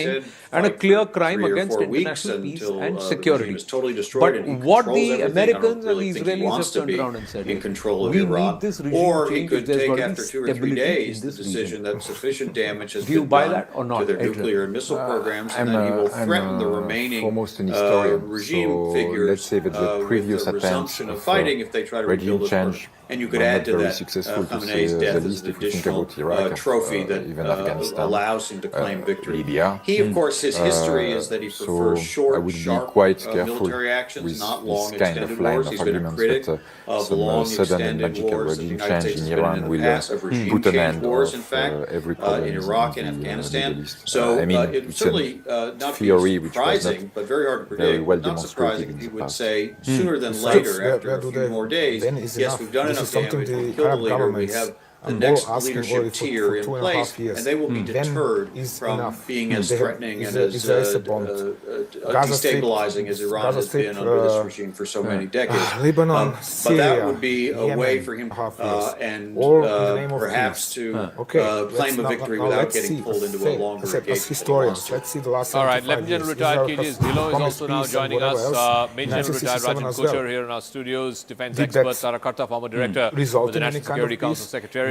crime and a clear crime against international peace and security. But what the Americans and the Israelis have turned around and said is, we need this regime change if there's going to be stability in this region. Do you buy that or not? to their nuclear and missile programs, and then he will threaten the remaining regime figures let's say that the previous attempts of fighting if they try to regime change. And you could add to that Khamenei's death as an additional trophy that allows him to claim victory. He, of course, his history is that he prefers short, sharp military actions, not long extended wars. He's been a critic of long extended wars that the United States has been in the past, of regime change wars, in fact, in Iraq and Afghanistan. So it's certainly not surprising, but very hard to predict, not surprising, he would say sooner than later, after a few more days, yes, we've done enough damage, we'll kill the leader, we have the next leadership tier in place, and they will be deterred from being as threatening and as destabilizing as Iran has been under this regime for so many decades. But that would be a way for him and perhaps to claim a victory without getting pulled into a longer engagement. All right, Lieutenant General retired KJ's Dhillon is also now joining us. Major General retired Rajan Kochar here in our studios. Defense expert Sara Karta, former director with the National Security Council Secretariat.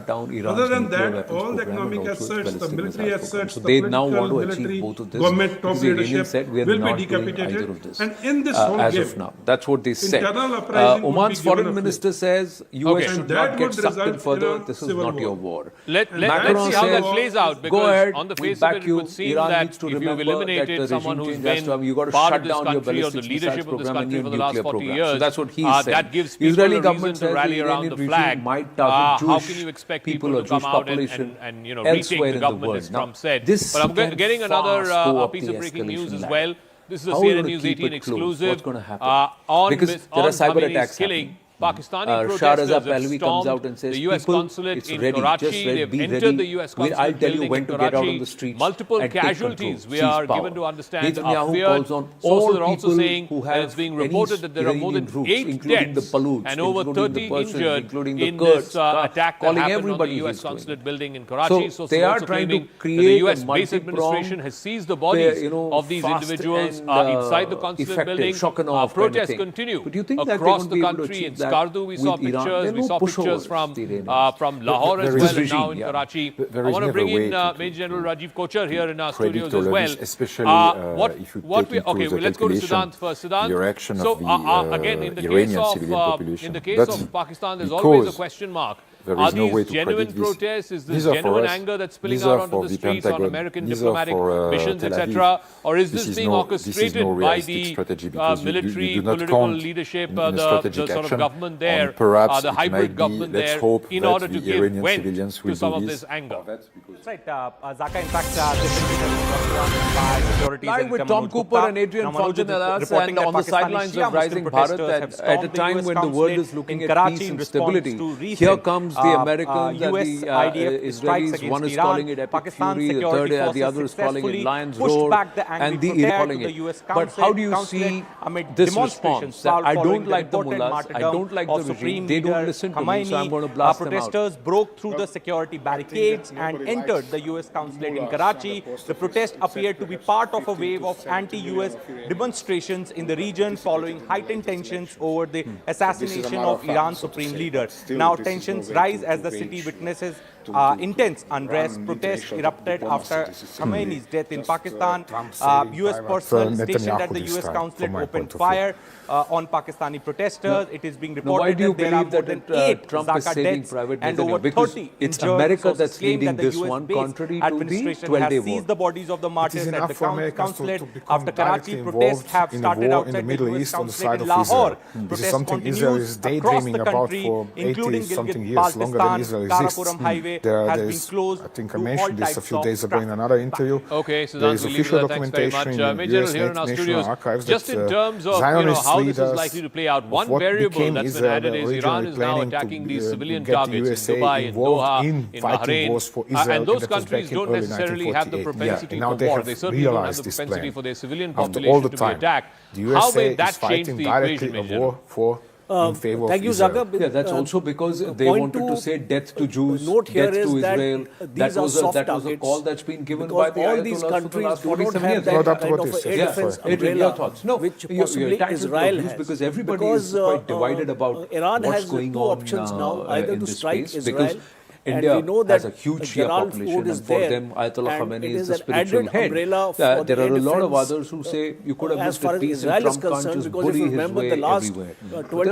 shut down Iran's Other than nuclear that, weapons all the program and economic also its assets, the ballistic military missile program. assets, So the they now political, want to military, achieve both of this. government top Because the Iranians leadership said we are will not be doing decapitated. either of this And in this whole as game, of now. That's what they said. internal uprising would Oman's be given foreign a minister says US Okay. should And that not get would sucked in result in further. a This is civil not war. your war. Let's Macron see how that says, plays out, because go ahead, on the we face of back it, it would you. seem Iran that needs to if you've remember eliminated that the someone regime who's change has to been happen. You got to part shut of this down your country or the ballistic leadership missiles of this program and country your for the last nuclear 40 program. years, So that's what he's saying. that gives The people Israeli a government reason to says rally the around Iranian the regime flag. might target How Jewish can you expect people people or to come Jewish out population and elsewhere retake the in the government, world. as Now, Trump said? this But I'm can getting another fast go up piece the of breaking news escalation as ladder. well. This is a How are we CNN gonna News keep 18 it close? exclusive. What's going to happen? On Because there are cyber Khamenei's attacks killing. happening. Pakistani Shah protesters Reza have Pahlavi comes out stormed and says, the US people, consulate it's in ready. Karachi. Just They've be entered ready. the US consulate I'll tell you building when in to get out on Karachi. the streets Multiple and take casualties, control, we seize are power. given to understand, are Netanyahu feared. calls on Sources all are also people saying who that have it's being any reported that there are more than Iranian roots, 8 including the deaths Paluds, and over including 30 the Persians, injured including the in Kurds, this attack that calling happened on the everybody US he's going. consulate building in Karachi. So Sources they are also trying to claiming that the create US a base administration multi-pronged, has seized the bodies of these fast individuals and, inside the consulate effective building. shock and awe kind of Protests thing. continue But do you think that they're across going to the be able to country in achieve that Skardu, we saw pictures. We saw pictures from Lahore as well, and now in Karachi. I want to bring in Major General Rajiv Kochar here in our studios as well. Especially okay, let's go to Sudan first. Sudan. So again, in the case of Pakistan, there's always a question mark. Are these genuine protests? Is this genuine anger that's spilling out onto the streets on American diplomatic missions, etc.? Or is this being orchestrated by the military, political leadership, the sort of government there, the hybrid government there, in order to give vent to some of this anger? That's right. Zaka, in fact, by securities Live with Tom Cooper and Adrian Fontanelas, and on the sidelines of Rising Bharat, at a time when the world is looking at peace and stability, here comes the Americans and the Israelis. One is calling it epic fury, the other is calling it lion's roar, and the calling it. But how do you see this response? I don't like the mullahs, I don't like the regime, they don't listen to me, so I'm going to blast them out. Protesters broke through the security barricades and entered the US consulate in Karachi. The protest appeared to be part of a wave of anti-US demonstrations in the region following heightened tensions over the assassination of Iran's supreme leader. Now tensions rise as the city witnesses intense unrest. Protests erupted after Khamenei's death in Pakistan. US personnel stationed at the US consulate opened fire on Pakistani protesters. It is being reported that there are more than 8 Zaka deaths and over 30 it's America that's leading this one, contrary to the 12-day war. Seized the bodies of the martyrs at the consulate after Karachi. Protests have started outside the Middle East on the side of Lahore. This is something Israel is daydreaming about for 80-something years, longer than Israel exists. There is, I think I mentioned this a few days ago in another interview. Okay, so there is official documentation in the US National Archives just in terms of how this is likely to play out. One variable that's been added is Iran is now attacking these civilian targets in Dubai, in Doha, in Bahrain, and those countries don't necessarily have the propensity for war. They certainly don't have the propensity for their civilian population to be attacked. How may that change the equation, Major? Thank you, Zaka. Yeah, that's also because they wanted to say death to Jews, death to Israel. That was a call that's been given by the Ayatollah for the last 47 years. Kind of air defense umbrella, No, which possibly Israel has. Because everybody is quite divided about what's going on in this space. Because India has a huge Shia population, and for them, Ayatollah Khamenei is the spiritual head. There are a lot of others who say you could have missed a peace and Trump can't just bully his way everywhere.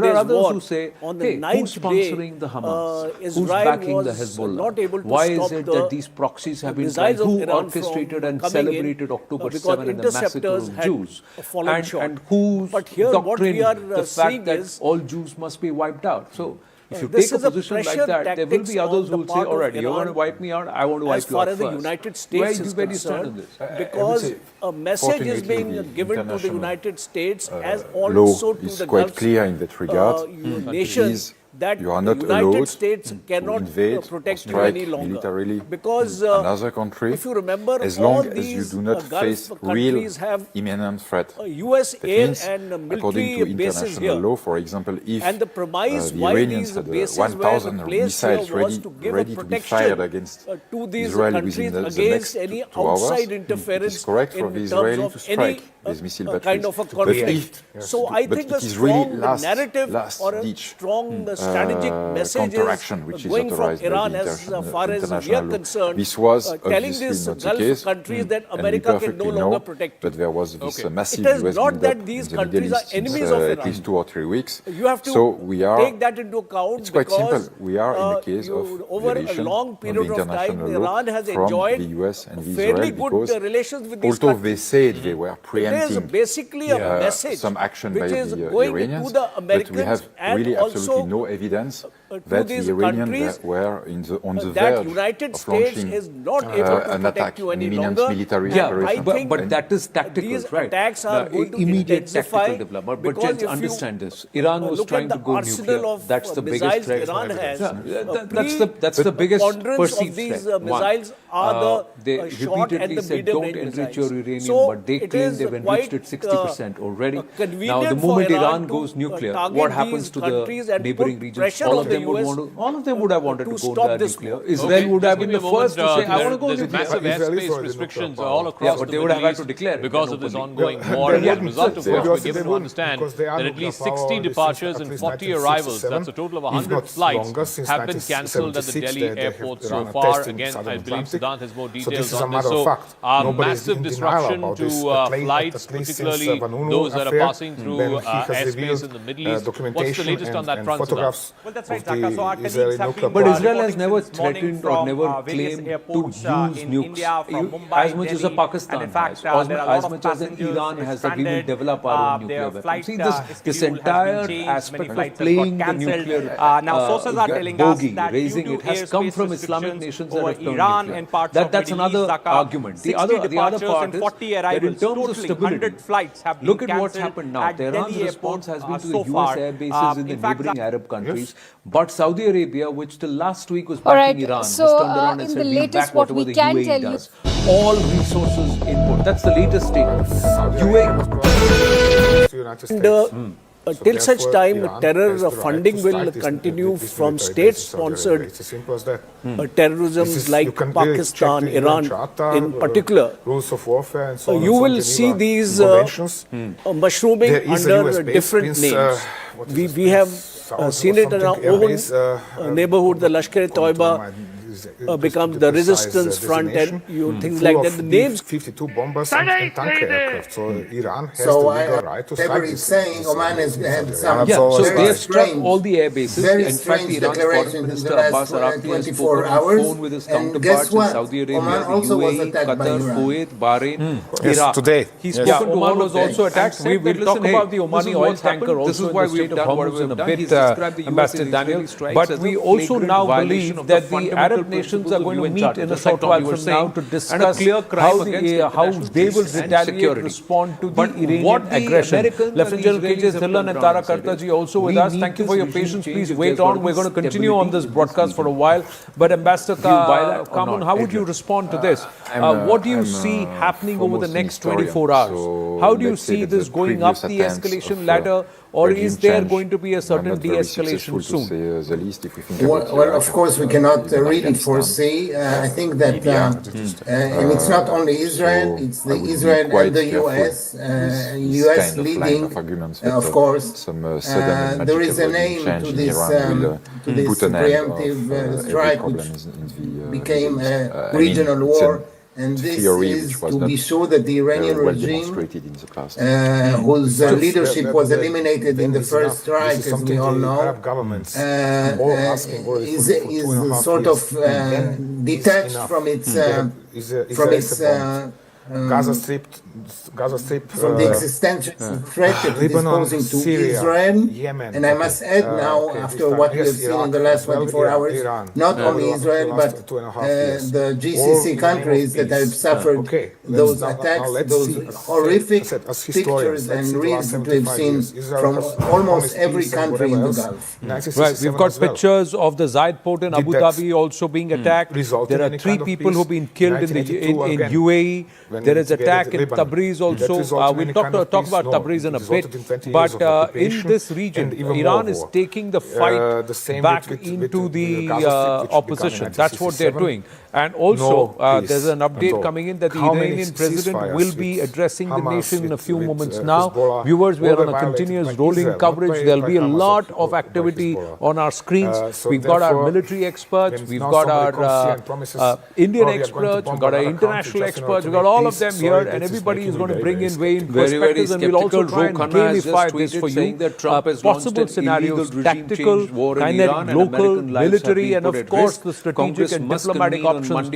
There are others who say, hey, who's sponsoring the Hamas? Who's backing the Hezbollah? Why is it that these proxies have been tried? Who orchestrated and celebrated October 7 and the massacre of Jews? And whose doctrine the fact that all Jews must be wiped out? So, if you take a position like that, there will be others who will say, all right, you're going to wipe me out, I want to wipe you out first. As far as the United States is concerned, because a message is being given to the United States as also to the quite clear in that regard. Nations that you are not the United allowed States cannot invade protect or you any strike longer. militarily Because another country, if you remember, as long all as you these do not face real imminent threat. US That air means, and according military to bases international here. law, for example, if And the premise the why Iranians these had bases 1,000 were placed here missiles was to give ready a to be protection fired against to these Israel countries within the against next any 2 hours, outside it interference is correct for in the terms Israeli of to strike with missile batteries. kind of a conflict. So I think a strong narrative or a strong strategic message is which is going from authorized by Iran the as far as we are international law. concerned, This was telling obviously these not the Gulf case, countries that and we America can no perfectly longer know protect. that there was this massive It is US not that build-up these in the Middle countries are East since enemies of at Iran. least 2 or 3 weeks. You have to so we are, take that into account. it's quite simple. We are in a case of over a violation long of period the of time, international law Iran has from enjoyed the US and the fairly Israel good because relations with these although countries. they said they were It is preempting basically a message some action by which is the going Iranians, to the but Americans we have and really also absolutely no evidence to that the these Iranians countries were on the that verge United of States launching is not able to an protect attack, you an any imminent longer. military Yeah, operation. But that is tactical, these right? attacks are going to immediate intensify tactical development. But because just if you understand this: Iran was look trying at to the go arsenal nuclear. of That's the biggest missiles threat. Iran has. That's the biggest Preponderance perceived of these threat. missiles are they the short and repeatedly the said medium-range don't enrich missiles. your uranium, So but they it claim is they've enriched quite, it 60% already. Now, convenient the for moment Iran Iran to goes nuclear, target what happens these to countries the and neighboring put regions? pressure All on of the them would want to. All of them would have wanted to go stop into this nuclear. war. Israel would have been the first to say, "I want to go There's nuclear." massive airspace restrictions all across but the they would have Middle had to East declare it because of this openly. ongoing war, and as a result of which we're Because given they to wouldn't, understand because they are that at nuclear least power 60 since departures at and least 40 arrivals, 1967, that's a total of if 100 not flights, longer, since have been cancelled at the 1976 Delhi they have airport run so a far. test in Again, Southern I believe Atlantic. Siddhant has more So details this is a on this. matter of So, fact. Nobody is massive in denial disruption about to this. At flights, least since particularly Vanunu those that are affair, passing through when he has airspace revealed, in the Middle East. What's the documentation latest on that and front, Siddhant? photographs Well, that's right, of Zaka. So our the colleagues Israeli have nuclear been But Israel reporting has never since morning threatened or from never various claimed to airports use in nukes, India, from Mumbai, as much as Delhi, Pakistan and in fact, has, there are a lot as of much as passengers Iran has, that we will stranded. develop our own Their nuclear weapons. flight See, this schedule has been entire changed. Many aspect of flights have playing got the cancelled. nuclear Now, sources are telling us bogey, that raising due it, to has come airspace from Islamic restrictions nations that over have turned Iran nuclear. and parts That's of Middle another East, Zaka, argument. The 60 other departures part and is 40 that in arrivals, terms of totally stability, 100 flights have been look at what's cancelled happened now. at Tehran's Delhi response has been airport to the so US far. air bases in the In fact, neighboring Arab countries. But Saudi Arabia, which till last week was All backing right, Iran, so, has turned around and in said, the "We'll latest, back what whatever we the can UAE tell you- does." All resources input. That's the latest statement. And till such time, terror funding will continue from state-sponsored terrorism like Pakistan, Iran in particular. You will see these mushrooming under different names. We have seen it in our own neighborhood, the Lashkar-e-Toiba becomes the resistance front and things like that. The names 52 bombers and tank aircraft. So Iran has So the legal right to whatever strike it's saying, Oman has had some so very they have struck strange, all the air bases. very In fact, strange Iran's foreign declarations in minister the last Abbas Araqchi has 24 spoken on hours. phone with his And counterparts guess in what? Saudi Arabia, Oman the also was UAE, attacked by Qatar, Iran. Kuwait, Bahrain, Yes, Iraq. today. He's Yes. spoken to Oman all was of also them attacked. and said We'll that, talk listen, about the hey, Omani this is oil what's tanker happened. also This is in why the we've Strait of done what Hormuz in we've a done. bit, He's described the US Ambassador and Daniel. Israeli strikes But as we a also flagrant now violation believe of the that the fundamental Arab nations principles are of going to UN meet Charter, in a just like short Tom, while you were from now saying, to and a discuss clear crime how against how international they will peace and retaliate, security. respond to the But Iranian what the aggression. Americans Lieutenant and General Israelis KJ have Dhillon turned and around Tara and said Kartaji is, also with we us. need Thank you for this your regime patience. change Please if wait there's on. going to We're be going to continue stability on this in this broadcast for a region. while. But Ambassador Do you buy that or Kamun, not, how would you Adrian? respond to this? I'm What do you I'm see happening over the foremost next historian, 24 hours? so How do you let's say see that this the going up previous the attempts escalation of, ladder, or regime is there change going to be a are certain not very de-escalation successful, to soon? say the least, if we think Well, about well, Iraq of course, we or cannot even really Afghanistan, foresee. I think that, Libya. and it's not only Israel; So it's I the would be Israel quite and the careful US. with this US kind of line leading, of arguments of that course. some sudden and There magical is a regime name change to in this Iran will put an end preemptive of every strike, which problem in the became Middle East. a I mean, regional it's war. a And this theory is which was to not be sure that the Iranian well regime, demonstrated in the past. whose leadership was eliminated in the first strike, as we all know, is sort of detached from its Gaza Strip, from the existential threat that it is posing to Israel. Yemen, And I must add now, after what we have seen in the last 24 hours, not only Israel, but the GCC countries that have suffered those attacks, those horrific pictures and reels that we've seen from almost every country in the Gulf. Right, we've got pictures of the Zayed port in Abu Dhabi also being attacked. There are 3 people who've been killed in UAE. There is attack in Tabriz also. We'll talk about Tabriz in a bit. But in this region, Iran is taking the fight back into the opposition. That's what they're doing. And also, there's an update coming in that the Iranian president will be addressing the nation in a few moments now. Viewers, we are on a continuous rolling coverage. There'll be a lot of activity on our screens. We've got our military experts, we've got our Indian experts, we've got our international experts, we've got all of them here, and everybody is going to bring in varying perspectives, and we'll also try and gamify this for you. Possible scenarios, tactical, kinetic, local, military, and of course the strategic and diplomatic options